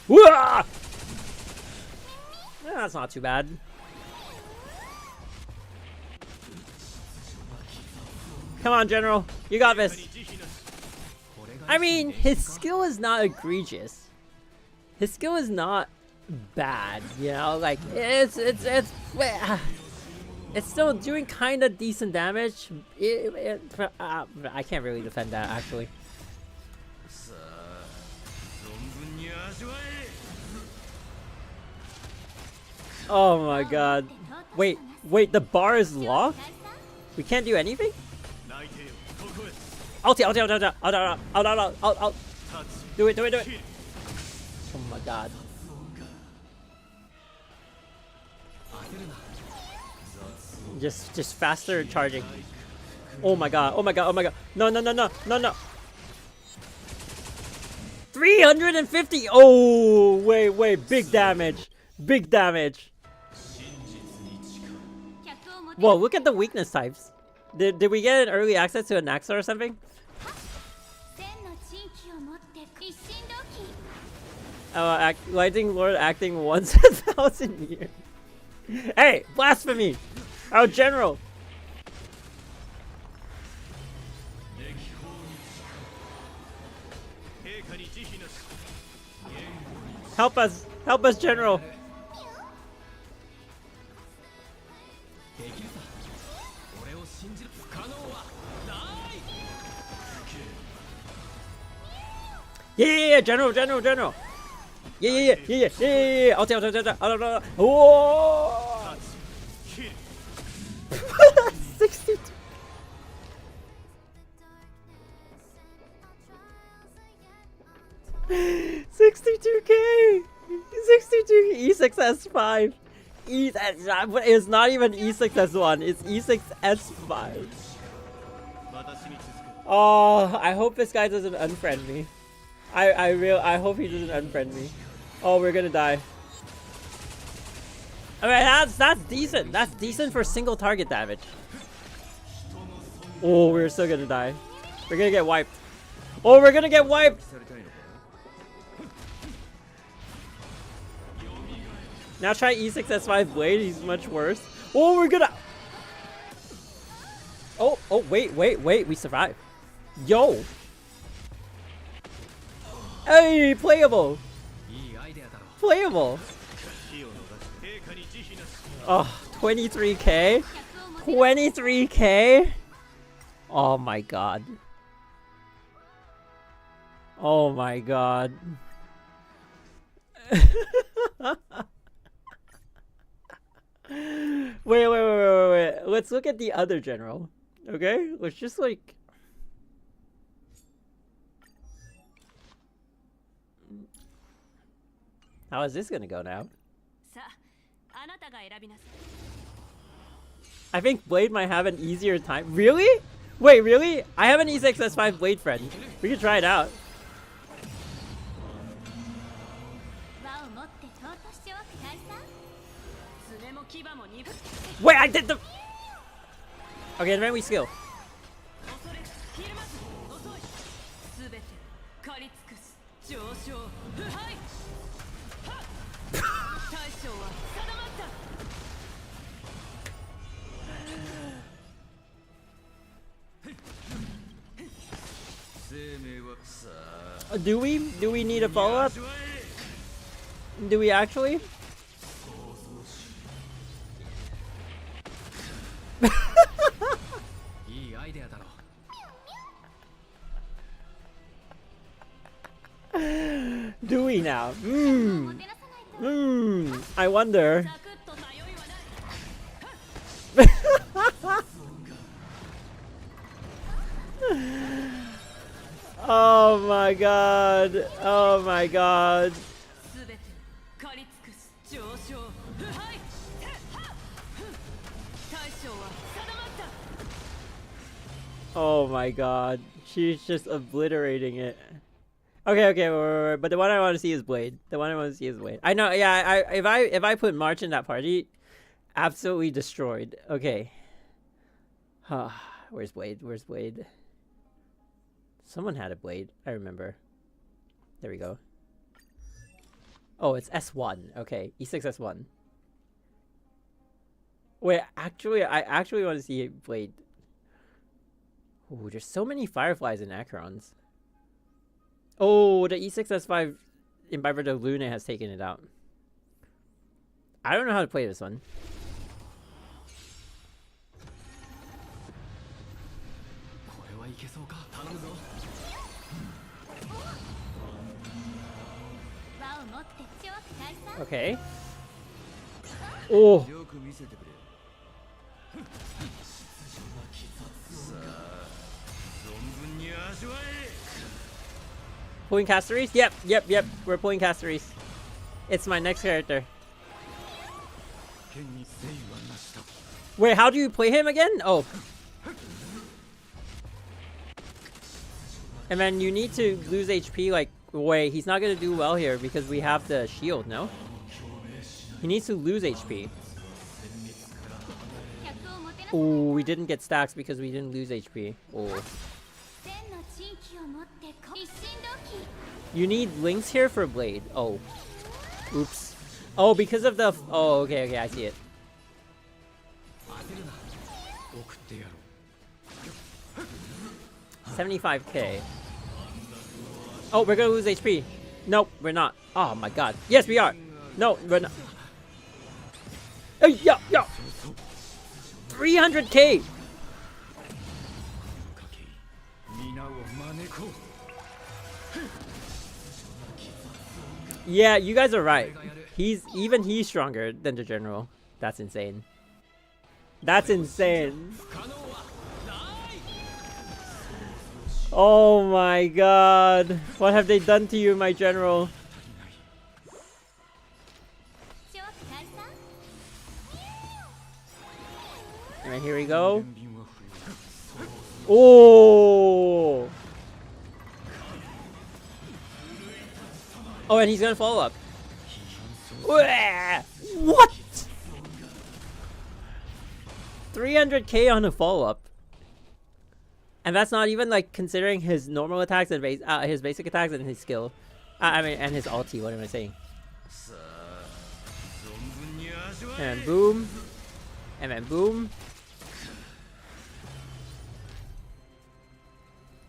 Whoa! That's not too bad. Come on, General. You got this. I mean, his skill is not egregious. His skill is not bad, you know? Like, it's still doing kind of decent damage. I can't really defend that, actually. Oh my god. Wait, the bar is locked? We can't do anything? Out. Do it. Oh my god. Just faster charging. Oh my god. No. 350. Oh, wait. Big damage. Whoa, look at the weakness types. Did we get an early access to a Naxa or something? Lightning Lord acting once a 1,000 years. Hey, blasphemy! Our general. Help us, general. Yeah, general. Yeah. Out. Whoa! 62. 62k. 62 E6S5. It's not even E6S1. It's E6S5. Oh, I hope this guy doesn't unfriend me. I hope he doesn't unfriend me. Oh, we're gonna die. Alright, that's decent. That's decent for single target damage. Oh, we're still gonna die. We're gonna get wiped. Oh, we're gonna get wiped. Now try E6S5 Blade. He's much worse. Oh, we're gonna. Oh, wait. We survived. Yo. Hey, playable. Oh, 23k. 23k. Oh my god. Wait. Let's look at the other general. Okay? Let's just like... How is this gonna go now? I think Blade might have an easier time. Really? Wait, really? I have an E6S5 Blade friend. We can try it out. Wait, I did the... Okay, and then we skill. Do we need a follow-up? Do we actually? Do we now? I wonder. Oh my god. Oh my god. Oh my god. She's just obliterating it. Okay, wait. But the one I want to see is Blade. I know, yeah, if I put March in that party, absolutely destroyed. Okay. Where's Blade? Someone had a Blade. I remember. There we go. Oh, it's S1. Okay, E6S1. Wait, actually, I actually want to see Blade. Ooh, there's so many Fireflies and Acherons. Oh, the E6S5 Imbiber de Lune has taken it out. I don't know how to play this one. Okay. Oh. Pulling Castorice? Yep. We're pulling Castorice. It's my next character. Wait, how do you play him again? Oh. And then you need to lose HP, like, wait, he's not gonna do well here because we have the shield, no? He needs to lose HP. Oh, we didn't get stacks because we didn't lose HP. Oh. You need links here for Blade. Oh. Oops. Oh, because of the... Oh, okay, I see it. $75K. Oh, we're gonna lose HP. Nope, we're not. Oh my god. Yes, we are. No, we're not. Hey, yo! 300K! Yeah, you guys are right. He's stronger than the general. That's insane. That's insane. Oh my god. What have they done to you, my general? And then here we go. Oh! Oh, and he's gonna follow up. What? 300K on a follow-up. And that's not even like considering his normal attacks and his basic attacks and his skill. I mean, and his ulti, what am I saying? And boom. And then boom.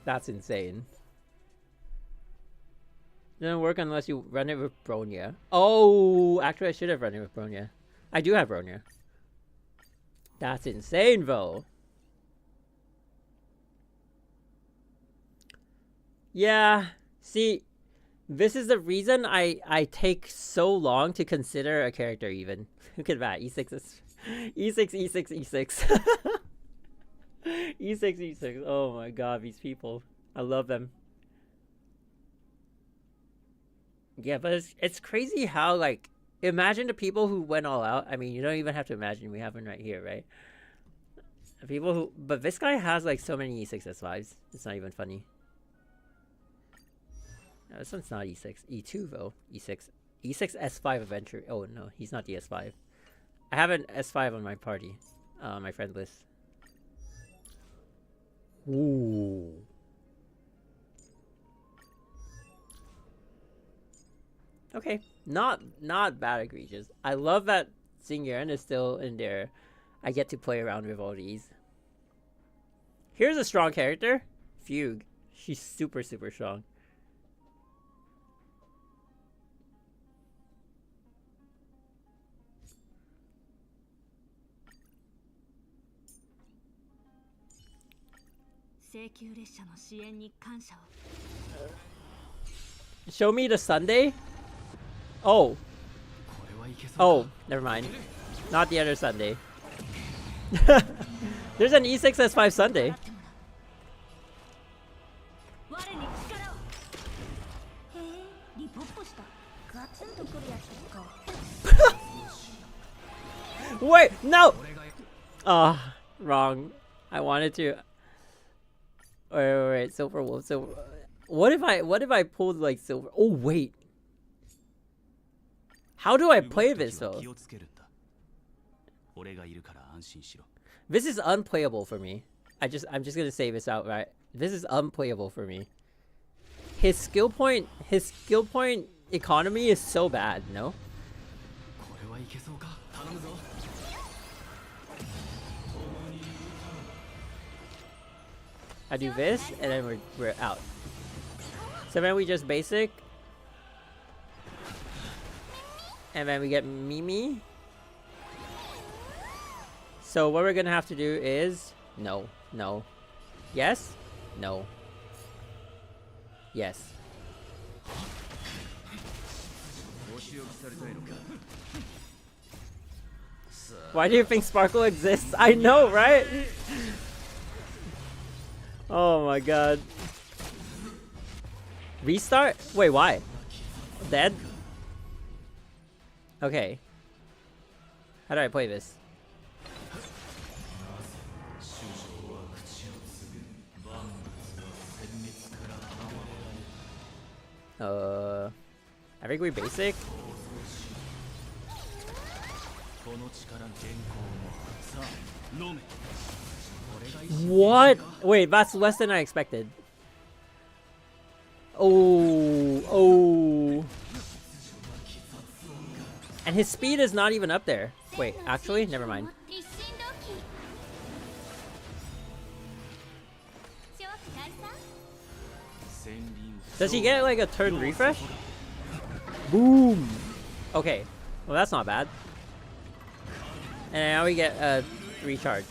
That's insane. Doesn't work unless you run it with Bronya. Oh, actually I should have run it with Bronya. I do have Bronya. That's insane though. Yeah, see, this is the reason I take so long to consider a character even. Look at that, E6 is... E6. E6. Oh my god, these people. I love them. Yeah, but it's crazy how, like, imagine the people who went all out. I mean, you don't even have to imagine, we have one right here, right? The people who... But this guy has, like, so many E6 S5s. It's not even funny. No, this one's not E6. E2 though. E6 S5 Adventure. Oh no, he's not the S5. I have an S5 on my party. My friend list. Ooh. Okay. Not bad egregious. I love that Xingyan is still in there. I get to play around with all these. Here's a strong character. Fugue. She's super strong. Show me the Sunday? Oh. Oh, never mind. Not the other Sunday. There's an E6 S5 Sunday. Wait, no! Ah, wrong. I wanted to... Wait, Silver Wolf, Silver... What if I pulled, like, Silver... Oh, wait. How do I play this, though? This is unplayable for me. I'm just gonna say this outright. This is unplayable for me. His skill point economy is so bad, no? I do this, and then we're out. So then we just basic. And then we get Mimi. So what we're gonna have to do is... No. Yes? No. Yes. Why do you think Sparkle exists? I know, right? Oh my god. Restart? Wait, why? Dead? Okay. How do I play this? I think we basic. What? Wait, that's less than I expected. Oh. And his speed is not even up there. Wait, actually, never mind. Does he get like a turn refresh? Boom. Okay, well that's not bad. And now we get a recharge.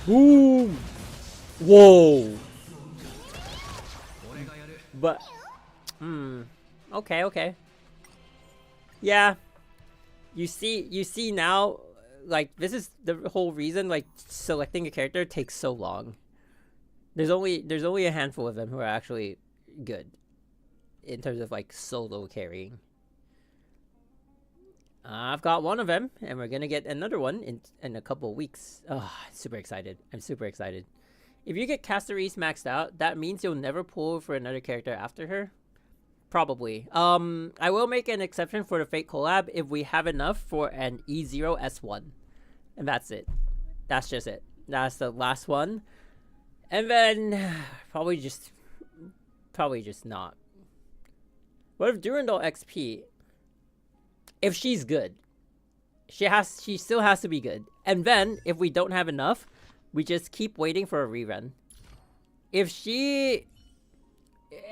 Boom. Whoa. But okay. Yeah. You see now, like, this is the whole reason like selecting a character takes so long. There's only a handful of them who are actually good in terms of like solo carrying. I've got one of them, and we're gonna get another one in a couple of weeks. Oh, super excited. I'm super excited. If you get Castorice maxed out, that means you'll never pull for another character after her. Probably. I will make an exception for the Fate collab if we have enough for an E0 S1. And that's it. That's just it. That's the last one. And then probably just not. What if Durandal XP? If she's good, she still has to be good. And then if we don't have enough, we just keep waiting for a rerun. If she,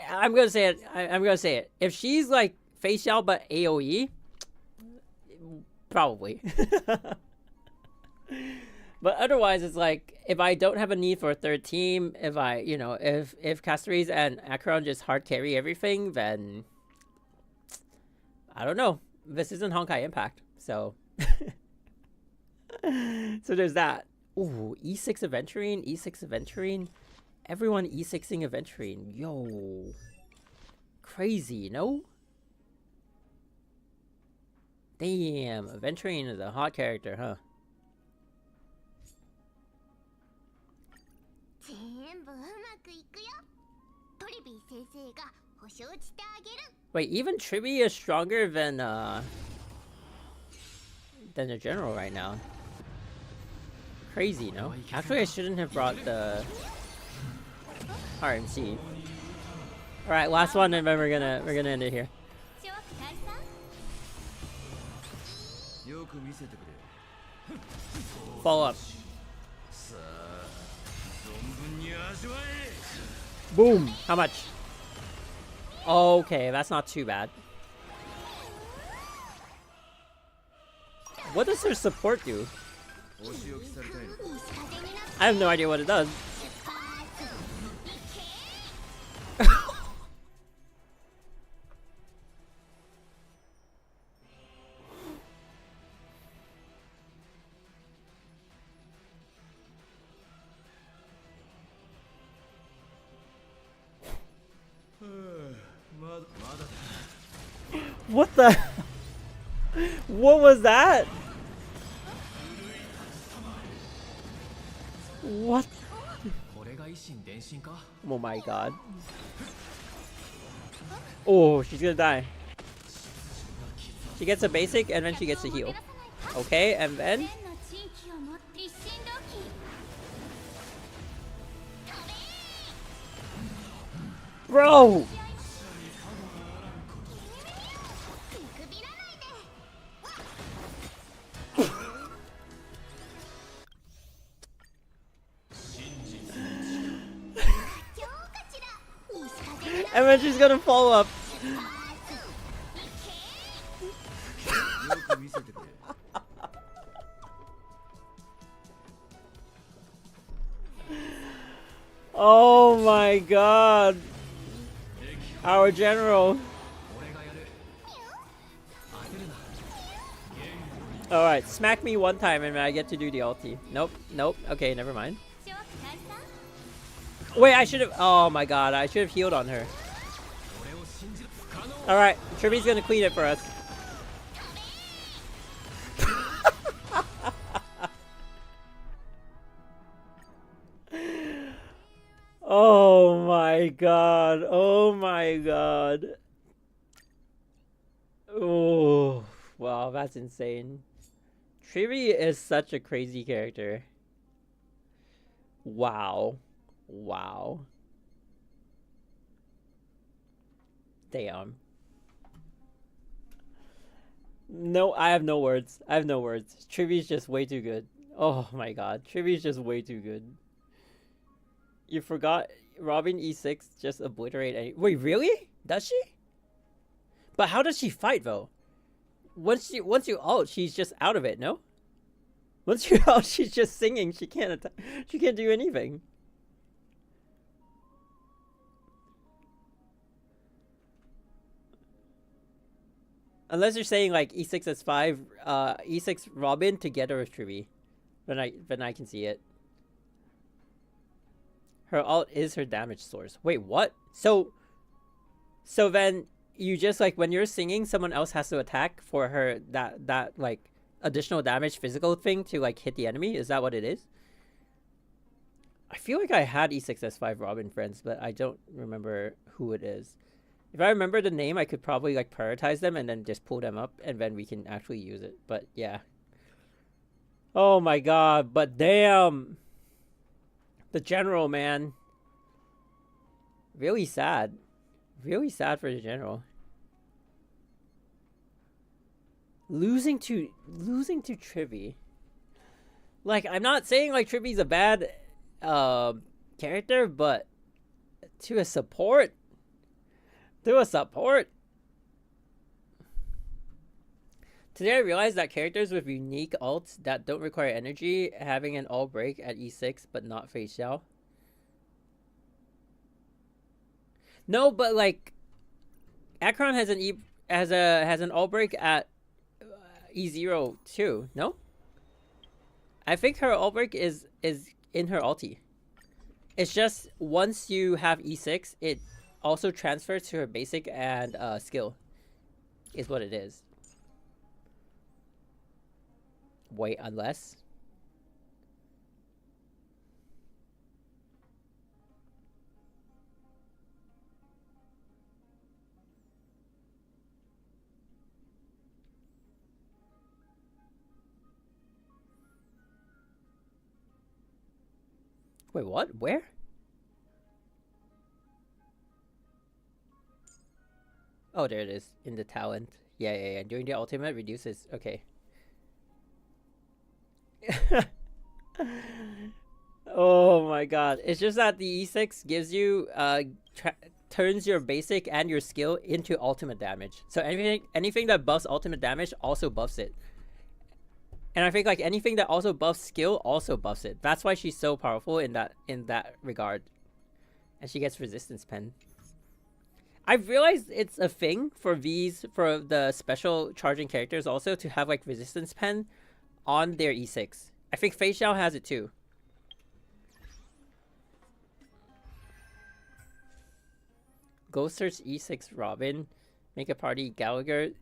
I'm gonna say it. If she's like facial but AOE, probably. But otherwise, it's like, if I don't have a need for a third team, if Castorice and Acheron just hard carry everything, then I don't know. This isn't Honkai Impact, so so there's that. Ooh, E6 Aventurine. Everyone E6ing Aventurine. Yo. Crazy, no? Damn, Aventurine is a hot character, huh? Wait, even Tribi is stronger than the general right now. Crazy, no? Actually, I shouldn't have brought the RMC. All right, last one, and then we're gonna end it here. Follow up. Boom. How much? Okay, that's not too bad. What does her support do? I have no idea what it does. What the? What was that? What? Oh my god. Oh, she's gonna die. She gets a basic and then she gets a heal. Okay, and then? Bro! And then she's gonna follow up. Oh my god. Our general. Alright, smack me one time and I get to do the ulti. Nope, nope. Okay, never mind. Wait, I should have. Oh my god, I should have healed on her. Alright, Trivi's gonna clean it for us. Oh my god. Oh my god. Oh, wow, that's insane. Trivi is such a crazy character. Wow. Wow. Damn. No, I have no words. I have no words. Trivi's just way too good. Oh my god. Trivi's just way too good. You forgot Robin E6 just obliterate any— Wait, really? Does she? But how does she fight though? Once you ult, she's just out of it, no? Once you ult, she's just singing. She can't do anything. Unless you're saying like E6 S5, E6 Robin together with Trivi. Then I can see it. Her ult is her damage source. Wait, what? So then you just like when you're singing, someone else has to attack for her that like additional damage physical thing to like hit the enemy? Is that what it is? I feel like I had E6 S5 Robin friends, but I don't remember who it is. If I remember the name, I could probably like prioritize them and then just pull them up and then we can actually use it. But yeah. Oh my god, but damn. The general, man. Really sad. Really sad for the general. Losing to Trivi. Like, I'm not saying like Trivi's a bad character, but to a support. Today I realized that characters with unique ults that don't require energy having an all break at E6 but not facial. No, but like Akron has an all break at E0 too, no? I think her all break is in her ulti. It's just once you have E6, it also transfers to her basic and skill. Is what it is. Wait, unless. Wait, what? Where? Oh, there it is. In the talent. Yeah. During the ultimate reduces. Okay. Oh my god. It's just that the E6 gives you turns your basic and your skill into ultimate damage. So anything that buffs ultimate damage also buffs it. And I think like anything that also buffs skill also buffs it. That's why she's so powerful in that regard. And she gets resistance pen. I've realized it's a thing for the special charging characters also to have like resistance pen on their E6. I think Fei Xiao has it too. Go search E6 Robin. Make a party Gallagher.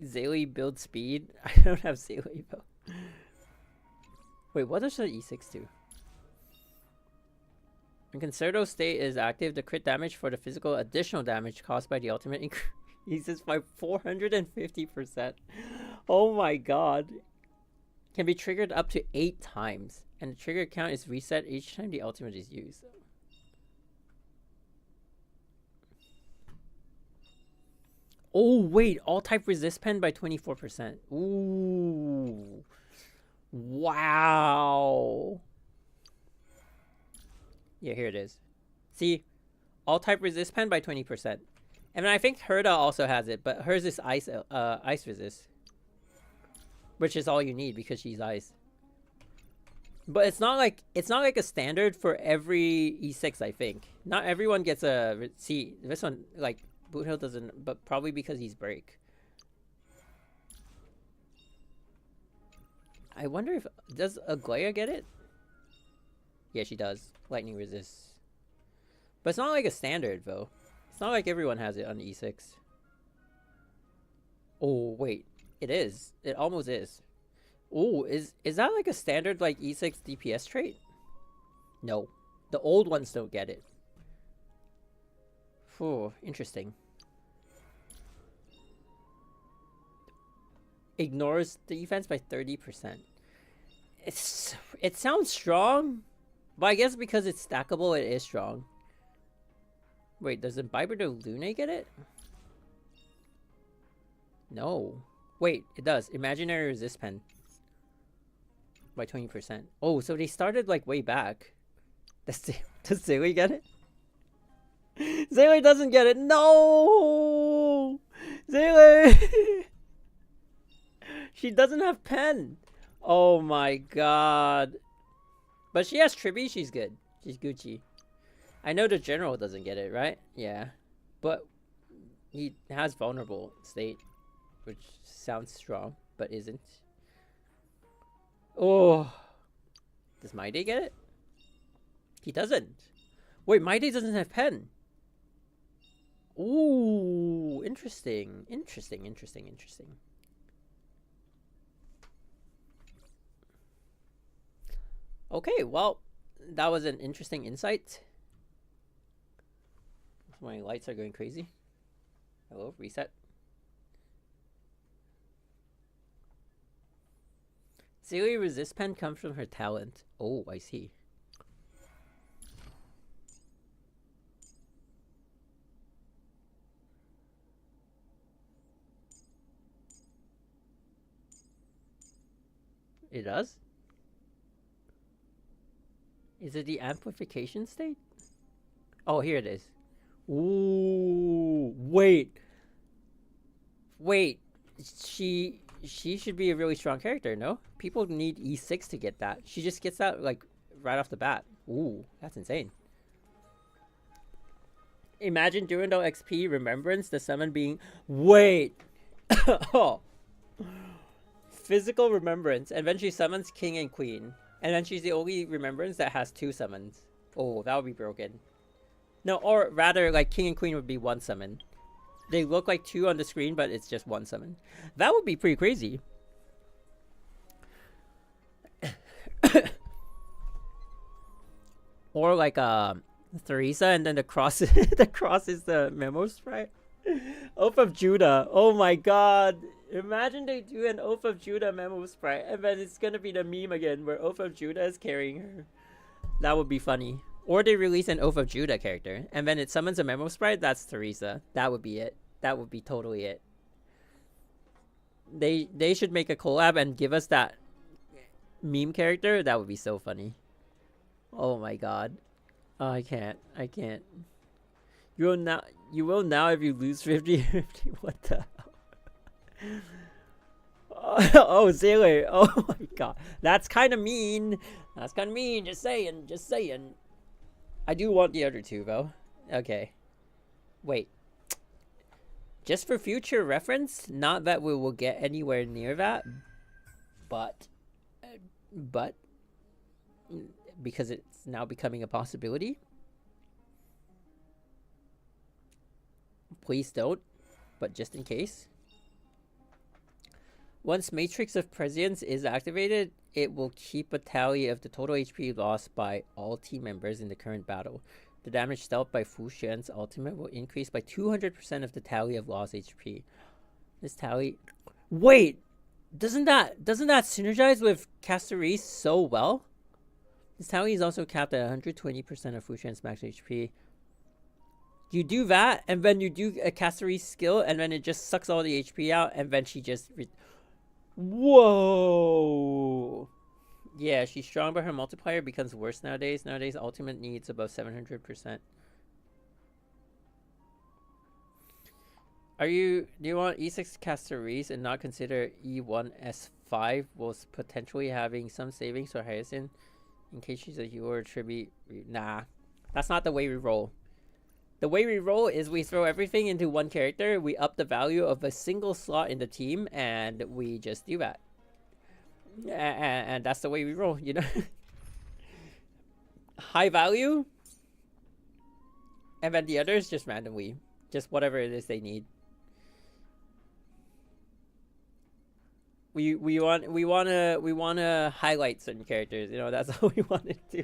Zaylee build speed. I don't have Zaylee though. Wait, what does the E6 do? When Concerto state is active, the crit damage for the physical additional damage caused by the ultimate increases by 450%. Oh my god. Can be triggered up to 8 times. And the trigger count is reset each time the ultimate is used. Oh wait, all type resist pen by 24%. Ooh. Wow. Yeah, here it is. See, all type resist pen by 20%. And I think Herda also has it, but hers is ice resist, which is all you need because she's ice. But it's not like a standard for every E6. I think not everyone gets a. See, this one like Boothill doesn't, but probably because he's break. I wonder if does Aglaya get it? Yeah, she does. Lightning resist. But it's not like a standard though. It's not like everyone has it on E6. Oh wait, it is. It almost is. Oh, is that like a standard like E6 DPS trait? No, the old ones don't get it. Oh, interesting. Ignores defense by 30%. It sounds strong, but I guess because it's stackable, it is strong. Wait, does Imbiber de Lune get it? No. Wait, it does. Imaginary resist pen. By 20%. Oh, so they started like way back. Does Zaylee get it? Zaylee doesn't get it. No! Zaylee! She doesn't have pen. Oh my god. But she has Tribi, she's good. She's Gucci. I know the general doesn't get it, right? Yeah. But he has vulnerable state, which sounds strong, but isn't. Oh. Does My Day get it? He doesn't. Wait, My Day doesn't have pen. Ooh, interesting. Interesting. Okay, well, that was an interesting insight. My lights are going crazy. Hello, reset. Zaylee resist pen comes from her talent. Oh, I see. It does? Is it the amplification state? Oh, here it is. Ooh, wait. She should be a really strong character, no? People need E6 to get that. She just gets that like right off the bat. Ooh, that's insane. Imagine Durandal XP Remembrance, the summon being wait. Oh. Physical Remembrance, and then she summons King and Queen. And then she's the only Remembrance that has 2 summons. Oh, that would be broken. No, or rather, like, King and Queen would be 1 summon. They look like 2 on the screen, but it's just 1 summon. That would be pretty crazy. Or like, Theresa, and then the cross, the cross is the memo sprite. Oath of Judah. Oh my god. Imagine they do an Oath of Judah memo sprite, and then it's gonna be the meme again where Oath of Judah is carrying her. That would be funny. Or they release an Oath of Judah character, and then it summons a memo sprite, that's Theresa. That would be it. That would be totally it. They should make a collab and give us that meme character. That would be so funny. Oh my god. Oh, I can't. You will now if you lose 50-50. What the hell? Oh, Sailor. Oh my god. That's kind of mean. Just saying. I do want the other 2, though. Okay. Wait. Just for future reference, not that we will get anywhere near that, but because it's now becoming a possibility. Please don't, but just in case. Once Matrix of Prescience is activated, it will keep a tally of the total HP lost by all team members in the current battle. The damage dealt by Fu Xuan's ultimate will increase by 200% of the tally of lost HP. This tally... Wait! Doesn't that synergize with Castorice so well? This tally is also capped at 120% of Fu Xuan's max HP. You do that, and then you do a Castorice skill, and then it just sucks all the HP out, and then she just... Whoa! Yeah, she's strong, but her multiplier becomes worse nowadays. Nowadays, ultimate needs above 700%. Do you want E6 Castorice and not consider E1 S5 was potentially having some savings for Hyacinth in case she's a hero or tribute? Nah, that's not the way we roll. The way we roll is we throw everything into one character, we up the value of a single slot in the team, and we just do that. And that's the way we roll, you know. High value, and then the others just randomly, just whatever it is they need. We wanna highlight certain characters, you know. That's all we want to do.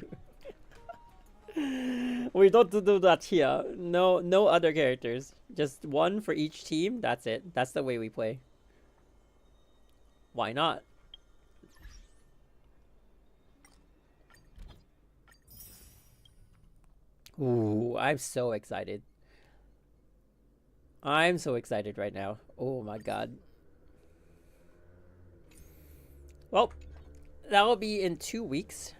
We don't do that here. No other characters. Just one for each team. That's it. That's the way we play. Why not? Ooh, I'm so excited. I'm so excited right now. Oh my god. Well, that will be in 2 weeks.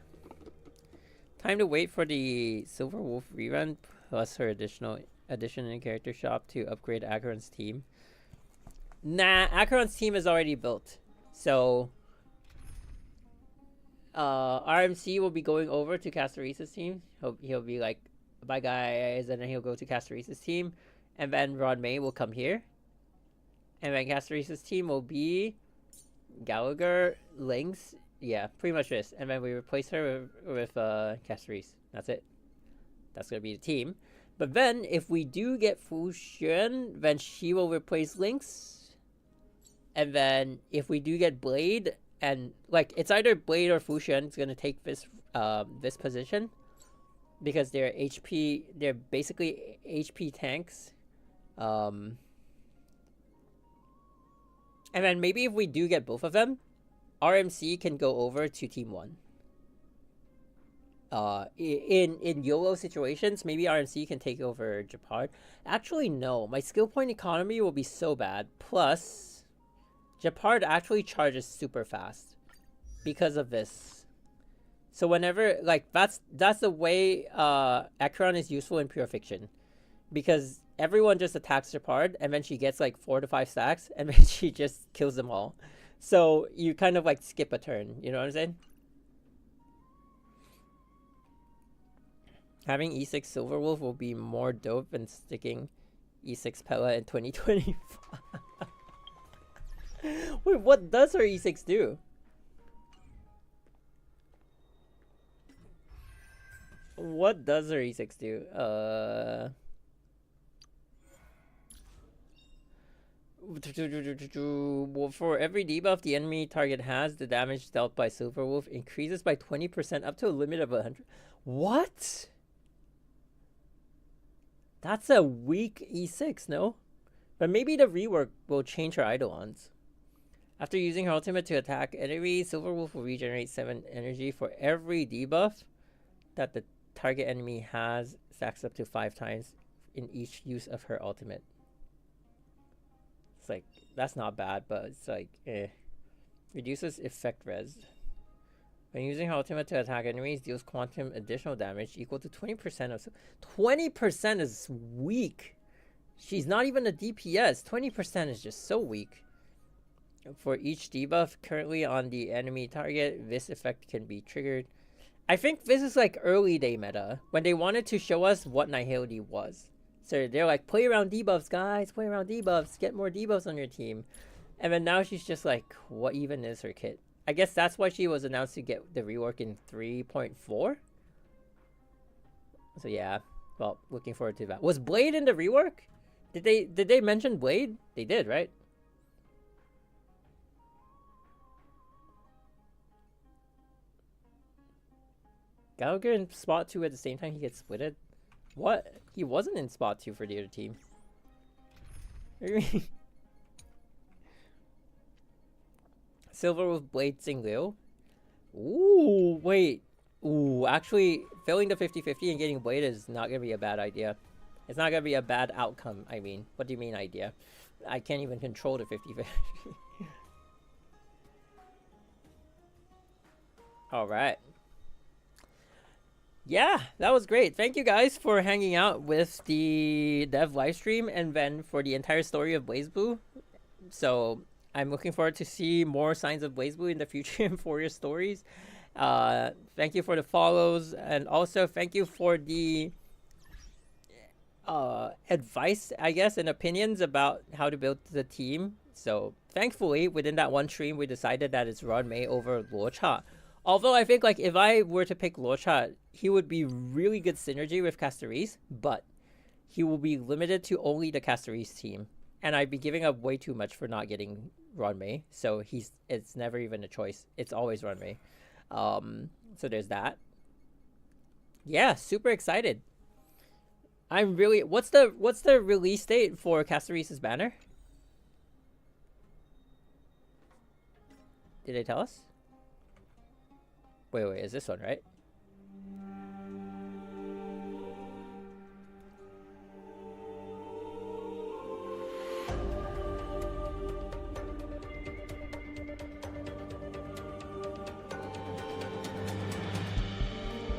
Time to wait for the Silver Wolf rerun plus her addition in character shop to upgrade Acheron's team. Nah, Acheron's team is already built. So RMC will be going over to Castorice's team. He'll be like, bye guys, and then he'll go to Castorice's team, and then Ron May will come here, and then Castorice's team will be Gallagher, Lynx, yeah, pretty much this, and then we replace her with Castorice. That's it. That's gonna be the team. But then if we do get Fu Xuan, then she will replace Lynx, and then if we do get Blade, and like it's either Blade or Fu Xuan is gonna take this this position, because they're basically HP tanks. And then maybe if we do get both of them, RMC can go over to Team 1. In YOLO situations, maybe RMC can take over Japard. Actually, no. My skill point economy will be so bad. Plus, Japard actually charges super fast because of this. So whenever, like, that's the way Acheron is useful in Pure Fiction. Because everyone just attacks Japard, and then she gets like 4 to 5 stacks, and then she just kills them all. So you kind of like skip a turn, you know what I'm saying? Having E6 Silverwolf will be more dope than sticking E6 Pella in 2025. Wait, what does her E6 do? What does her E6 do? For every debuff the enemy target has, the damage dealt by Silverwolf increases by 20% up to a limit of 100. What? That's a weak E6, no? But maybe the rework will change her Eidolons. After using her ultimate to attack enemies, Silverwolf will regenerate 7 energy for every debuff that the target enemy has, stacks up to 5 times in each use of her ultimate. It's like, that's not bad, but it's like, eh. Reduces effect res. When using her ultimate to attack enemies, deals quantum additional damage equal to 20% of... 20% is weak! She's not even a DPS. 20% is just so weak. For each debuff currently on the enemy target, this effect can be triggered. I think this is like early day meta, when they wanted to show us what Nihility was. So they're like, play around debuffs, guys, play around debuffs, get more debuffs on your team. And then now she's just like, what even is her kit? I guess that's why she was announced to get the rework in 3.4. So yeah, well, looking forward to that. Was Blade in the rework? Did they mention Blade? They did, right? Gallagher in spot 2 at the same time he gets splitted? What? He wasn't in spot 2 for the other team. Silver with Blade Sing Liu. Ooh, wait. Ooh, actually, failing the 50-50 and getting Blade is not going to be a bad idea. It's not going to be a bad outcome, I mean. What do you mean idea? I can't even control the 50-50. Alright. Yeah, that was great. Thank you guys for hanging out with the dev livestream and then for the entire story of BlazBlue. So I'm looking forward to see more signs of BlazBlue in the future and for your stories. Thank you for the follows, and also thank you for the advice, I guess, and opinions about how to build the team. So thankfully, within that one stream, we decided that it's Ranmei over Luocha. Although I think like if I were to pick Luocha, he would be really good synergy with Castorice, but he will be limited to only the Castorice team. And I'd be giving up way too much for not getting Ranmei. So it's never even a choice. It's always Ranmei. So there's that. Yeah, super excited. I'm really what's the release date for Castorice's banner? Did they tell us? Wait, is this one right?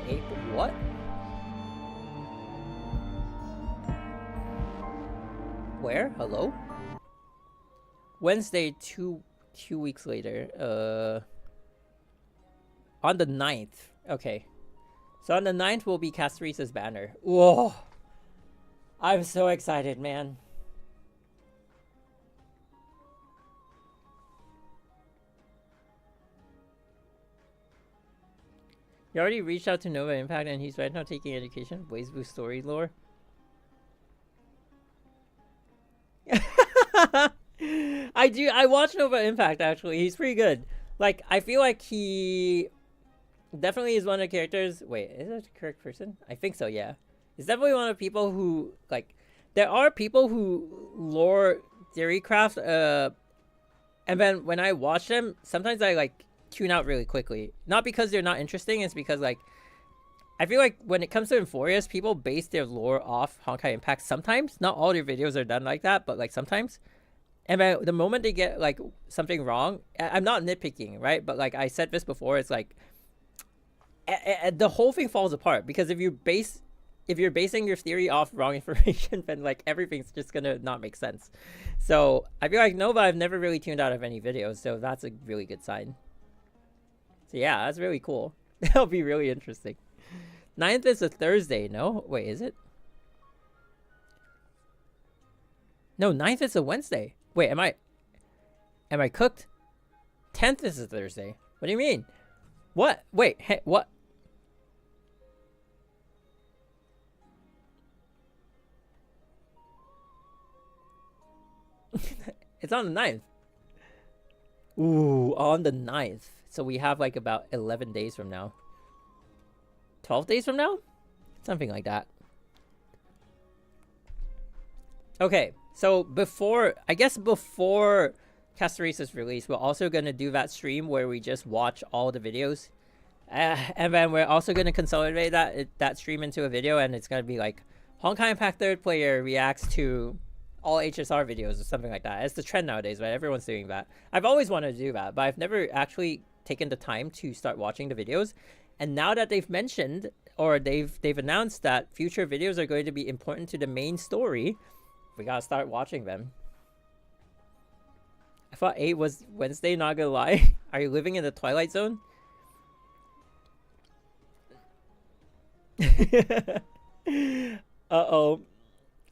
April what? Where? Hello? Wednesday, two weeks later. On the 9th. Okay. So on the 9th will be Castorice's banner. Whoa! I'm so excited, man. You already reached out to Nova Impact and he's right now taking education. Blaze Blue story lore. I watch Nova Impact actually. He's pretty good. Like I feel like he definitely is one of the characters. Wait, is that the correct person? I think so, yeah. He's definitely one of the people who like there are people who lore theorycraft and then when I watch them, sometimes I like tune out really quickly. Not because they're not interesting, it's because like I feel like when it comes to Euphorius, people base their lore off Honkai Impact sometimes. Not all their videos are done like that, but like sometimes. And then the moment they get like something wrong, I'm not nitpicking, right? But like I said this before, it's like the whole thing falls apart because if you're basing your theory off wrong information, then like everything's just gonna not make sense. So I feel like Nova, I've never really tuned out of any videos, so that's a really good sign. So yeah, that's really cool. That'll be really interesting. 9th is a Thursday, no? Wait, is it? No, 9th is a Wednesday. Wait, am I cooked? 10th is a Thursday. What do you mean? What? Wait, hey, what? It's on the 9th. Ooh, on the 9th. So we have like about 11 days from now. 12 days from now? Something like that. Okay, so before Castorice's release, we're also going to do that stream where we just watch all the videos. And then we're also going to consolidate that stream into a video, and it's going to be like Honkai Impact 3rd player reacts to all HSR videos or something like that. It's the trend nowadays, right? Everyone's doing that. I've always wanted to do that, but I've never actually taken the time to start watching the videos. And now that they've mentioned or they've announced that future videos are going to be important to the main story, we gotta start watching them. I thought 8 was Wednesday, not gonna lie. Are you living in the Twilight Zone? Uh-oh.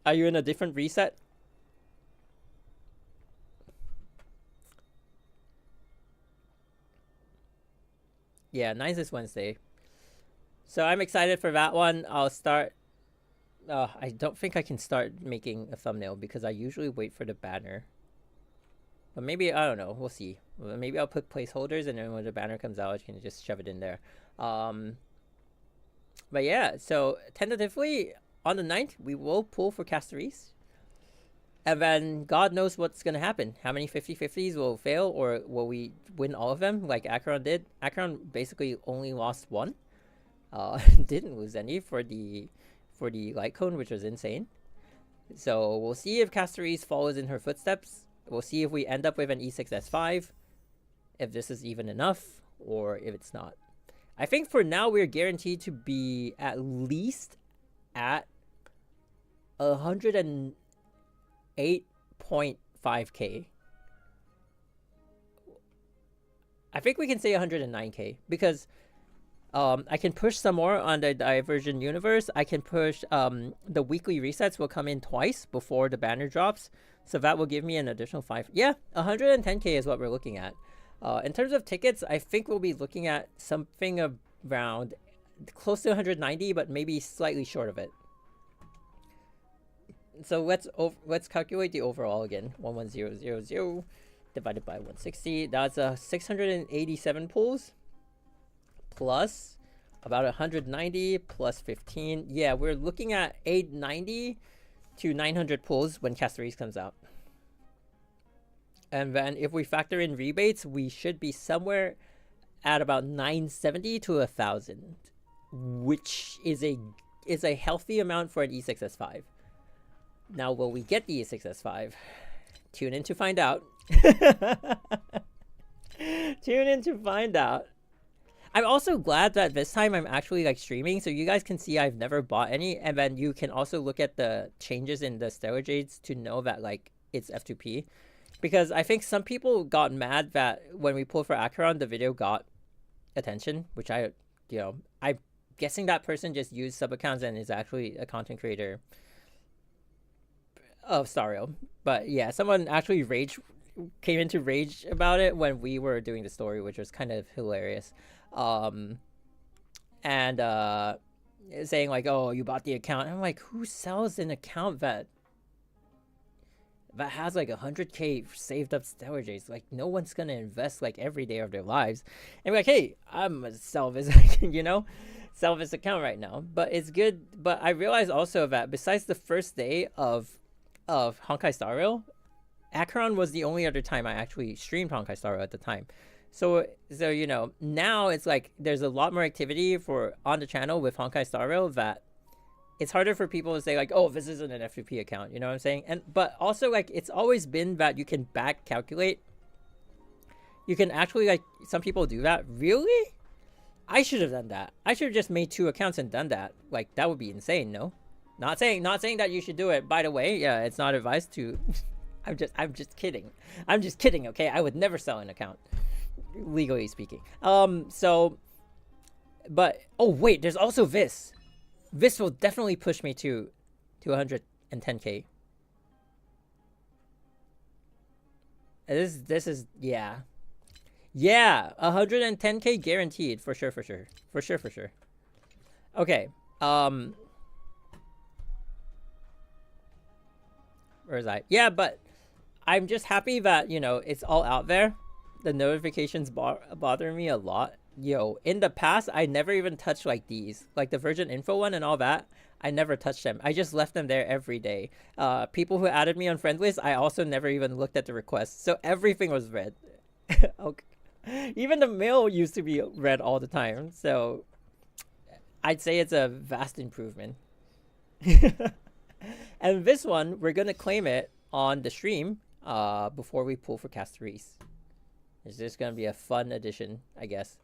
Are you in a different reset? Yeah, 9th is Wednesday. So I'm excited for that one. I'll start... I don't think I can start making a thumbnail because I usually wait for the banner. But maybe, I don't know. We'll see. Maybe I'll put placeholders and then when the banner comes out, I can just shove it in there. But yeah, so tentatively on the 9th, we will pull for Castorice. And then God knows what's going to happen. How many 50-50s will fail or will we win all of them like Acheron did? Acheron basically only lost one. Didn't lose any for the light cone, which was insane. So we'll see if Castorice follows in her footsteps. We'll see if we end up with an E6S5. If this is even enough or if it's not. I think for now we're guaranteed to be at least at 108.5k. I think we can say 109k because I can push some more on the Diversion universe. I can push the weekly resets will come in twice before the banner drops. So that will give me an additional 5. Yeah, 110k is what we're looking at. In terms of tickets, I think we'll be looking at something around close to 190, but maybe slightly short of it. So let's calculate the overall again. 11000 divided by 160. That's 687 pulls plus about 190 plus 15. Yeah, we're looking at 890 to 900 pulls when Castorice comes out. And then if we factor in rebates, we should be somewhere at about 970 to 1,000, which is a healthy amount for an E6S5. Now, will we get the E6S5? Tune in to find out. Tune in to find out. I'm also glad that this time I'm actually like streaming, so you guys can see I've never bought any, and then you can also look at the changes in the Stellar to know that like it's F2P. Because I think some people got mad that when we pulled for Acheron, the video got attention, which I'm guessing that person just used sub accounts and is actually a content creator of Stario. But yeah, someone actually came into rage about it when we were doing the story, which was kind of hilarious. Saying like, oh, you bought the account. I'm like, who sells an account that has like 100k saved up Stellar J's? Like, no one's gonna invest like every day of their lives and be like, hey, I'm gonna sell this sell this account right now. But it's good. But I realized also that besides the first day of Honkai Star Rail, Acheron was the only other time I actually streamed Honkai Star Rail at the time. So now it's like there's a lot more activity on the channel with Honkai Star Rail that it's harder for people to say like, oh, this isn't an F2P account, you know what I'm saying? But also like it's always been that you can back calculate. You can actually, like, some people do that. Really? I should have done that. I should have just made 2 accounts and done that. Like, that would be insane, no? Not saying that you should do it. By the way, yeah, it's not advice to I'm just kidding. I'm just kidding, okay? I would never sell an account, legally speaking. But oh wait, there's also this. This will definitely push me to 110k. This is yeah. Yeah, 110k guaranteed for sure. Okay. Where is I? Yeah, but I'm just happy that, it's all out there. The notifications bother me a lot. Yo, in the past, I never even touched like these. Like the Virgin Info one and all that, I never touched them. I just left them there every day. People who added me on friend list, I also never even looked at the requests. So everything was red. Okay. Even the mail used to be red all the time. So I'd say it's a vast improvement. And this one, we're going to claim it on the stream before we pull for Castorice. It's just going to be a fun addition, I guess.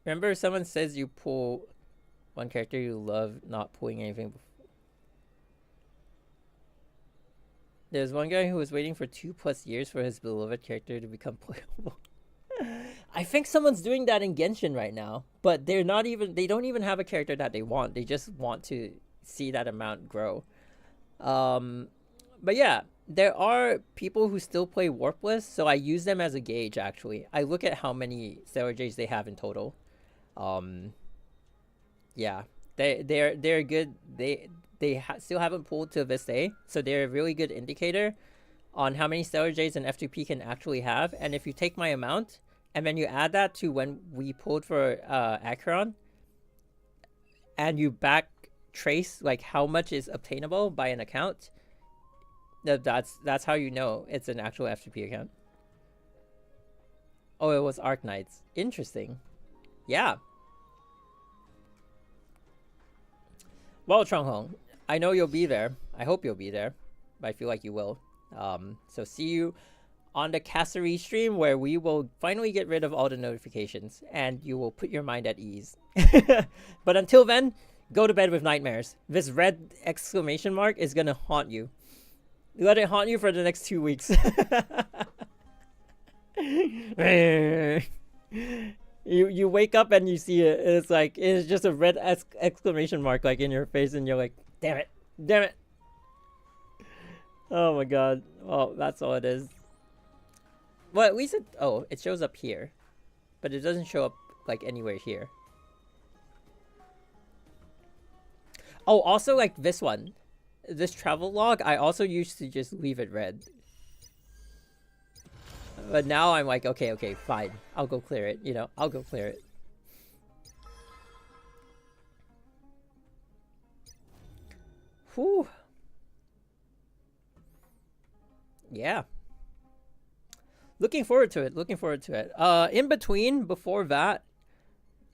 Remember, someone says you pull one character you love, not pulling anything before. There's one guy who was waiting for 2+ years for his beloved character to become playable. I think someone's doing that in Genshin right now, but they don't even have a character that they want. They just want to see that amount grow. But yeah, there are people who still play Warpless, so I use them as a gauge, actually. I look at how many Stellar J's they have in total. Yeah, they're good. They still haven't pulled to this day, so they're a really good indicator on how many Stellar J's an F2P can actually have. And if you take my amount, and then you add that to when we pulled for Acheron, and you back trace like how much is obtainable by an account, that's how you know it's an actual F2P account. Oh, it was Arc Knights. Interesting. Yeah. Well, Chonghong, I know you'll be there. I hope you'll be there, but I feel like you will. So see you on the Castorice stream, where we will finally get rid of all the notifications and you will put your mind at ease. But until then, go to bed with nightmares. This red exclamation mark is gonna haunt you. Let it haunt you for the next 2 weeks. You wake up and you see it. It's like it's just a red exclamation mark like in your face, and you're like, damn it, damn it. Oh my god. Well, that's all it is. Well, at least it shows up here, but it doesn't show up like anywhere here. Oh, also like this one, this travel log, I also used to just leave it red. But now I'm like, okay, fine. I'll go clear it, you know, I'll go clear it. Whew. Yeah. Looking forward to it. In between, before that,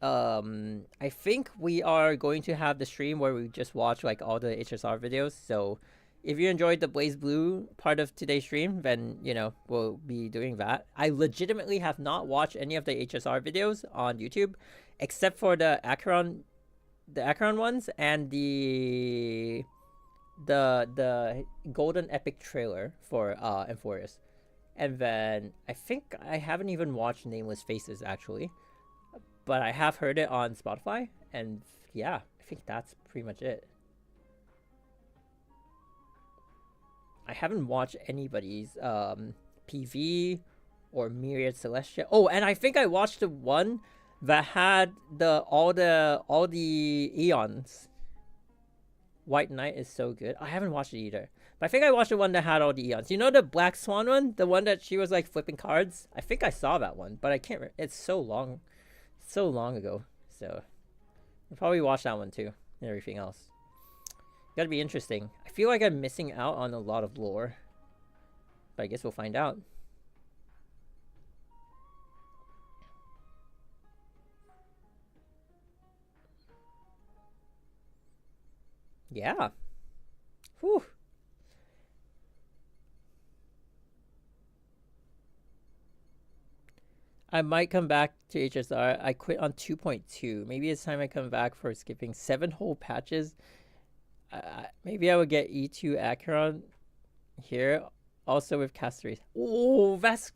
I think we are going to have the stream where we just watch like all the HSR videos. So if you enjoyed the Blaze Blue part of today's stream, then, you know, we'll be doing that. I legitimately have not watched any of the HSR videos on YouTube, except for the Acheron ones and the Golden Epic trailer for Amphorius. And then I think I haven't even watched Nameless Faces actually, but I have heard it on Spotify, and yeah, I think that's pretty much it. I haven't watched anybody's PV or Myriad Celestia. Oh, and I think I watched the one that had all the Eons. White Knight is so good. I haven't watched it either. But I think I watched the one that had all the Eons. You know the Black Swan one? The one that she was like flipping cards? I think I saw that one, but I can't it's so long ago. So I'll probably watch that one too and everything else. Gotta be interesting. I feel like I'm missing out on a lot of lore, but I guess we'll find out. Yeah. Whew. I might come back to HSR. I quit on 2.2. Maybe it's time I come back for skipping 7 whole patches. Maybe I would get E2 Acheron here. Also with Castorice. Oh, that's...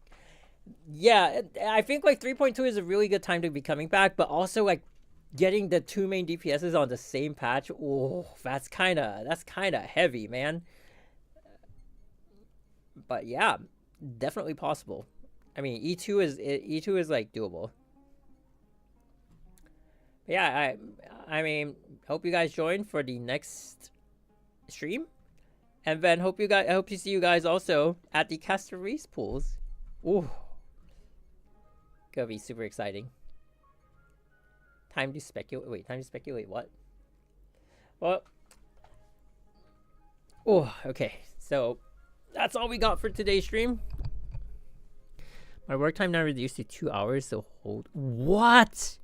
Yeah, I think like 3.2 is a really good time to be coming back, but also like getting the 2 main DPSs on the same patch. Oh, that's kind of heavy, man. But yeah, definitely possible. I mean, E2 is like doable. But yeah, I mean, hope you guys join for the next stream, and then I hope to see you guys also at the Castorice pools. Ooh, gonna be super exciting. Time to speculate. Wait, time to speculate what? Well, oh, okay. So that's all we got for today's stream. My work time now reduced to 2 hours, so hold. What?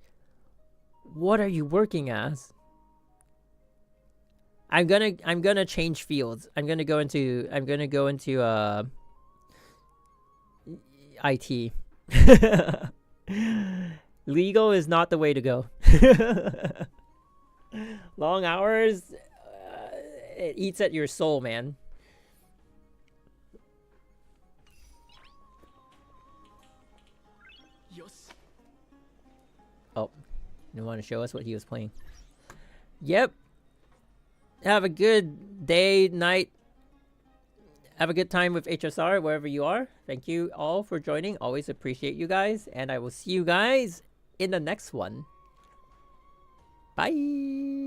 What are you working as? I'm gonna change fields. I'm gonna go into IT. Legal is not the way to go. Long hours, it eats at your soul, man. Oh, you want to show us what he was playing? Yep. Have a good day, night. Have a good time with HSR wherever you are. Thank you all for joining. Always appreciate you guys. And I will see you guys in the next one. Bye.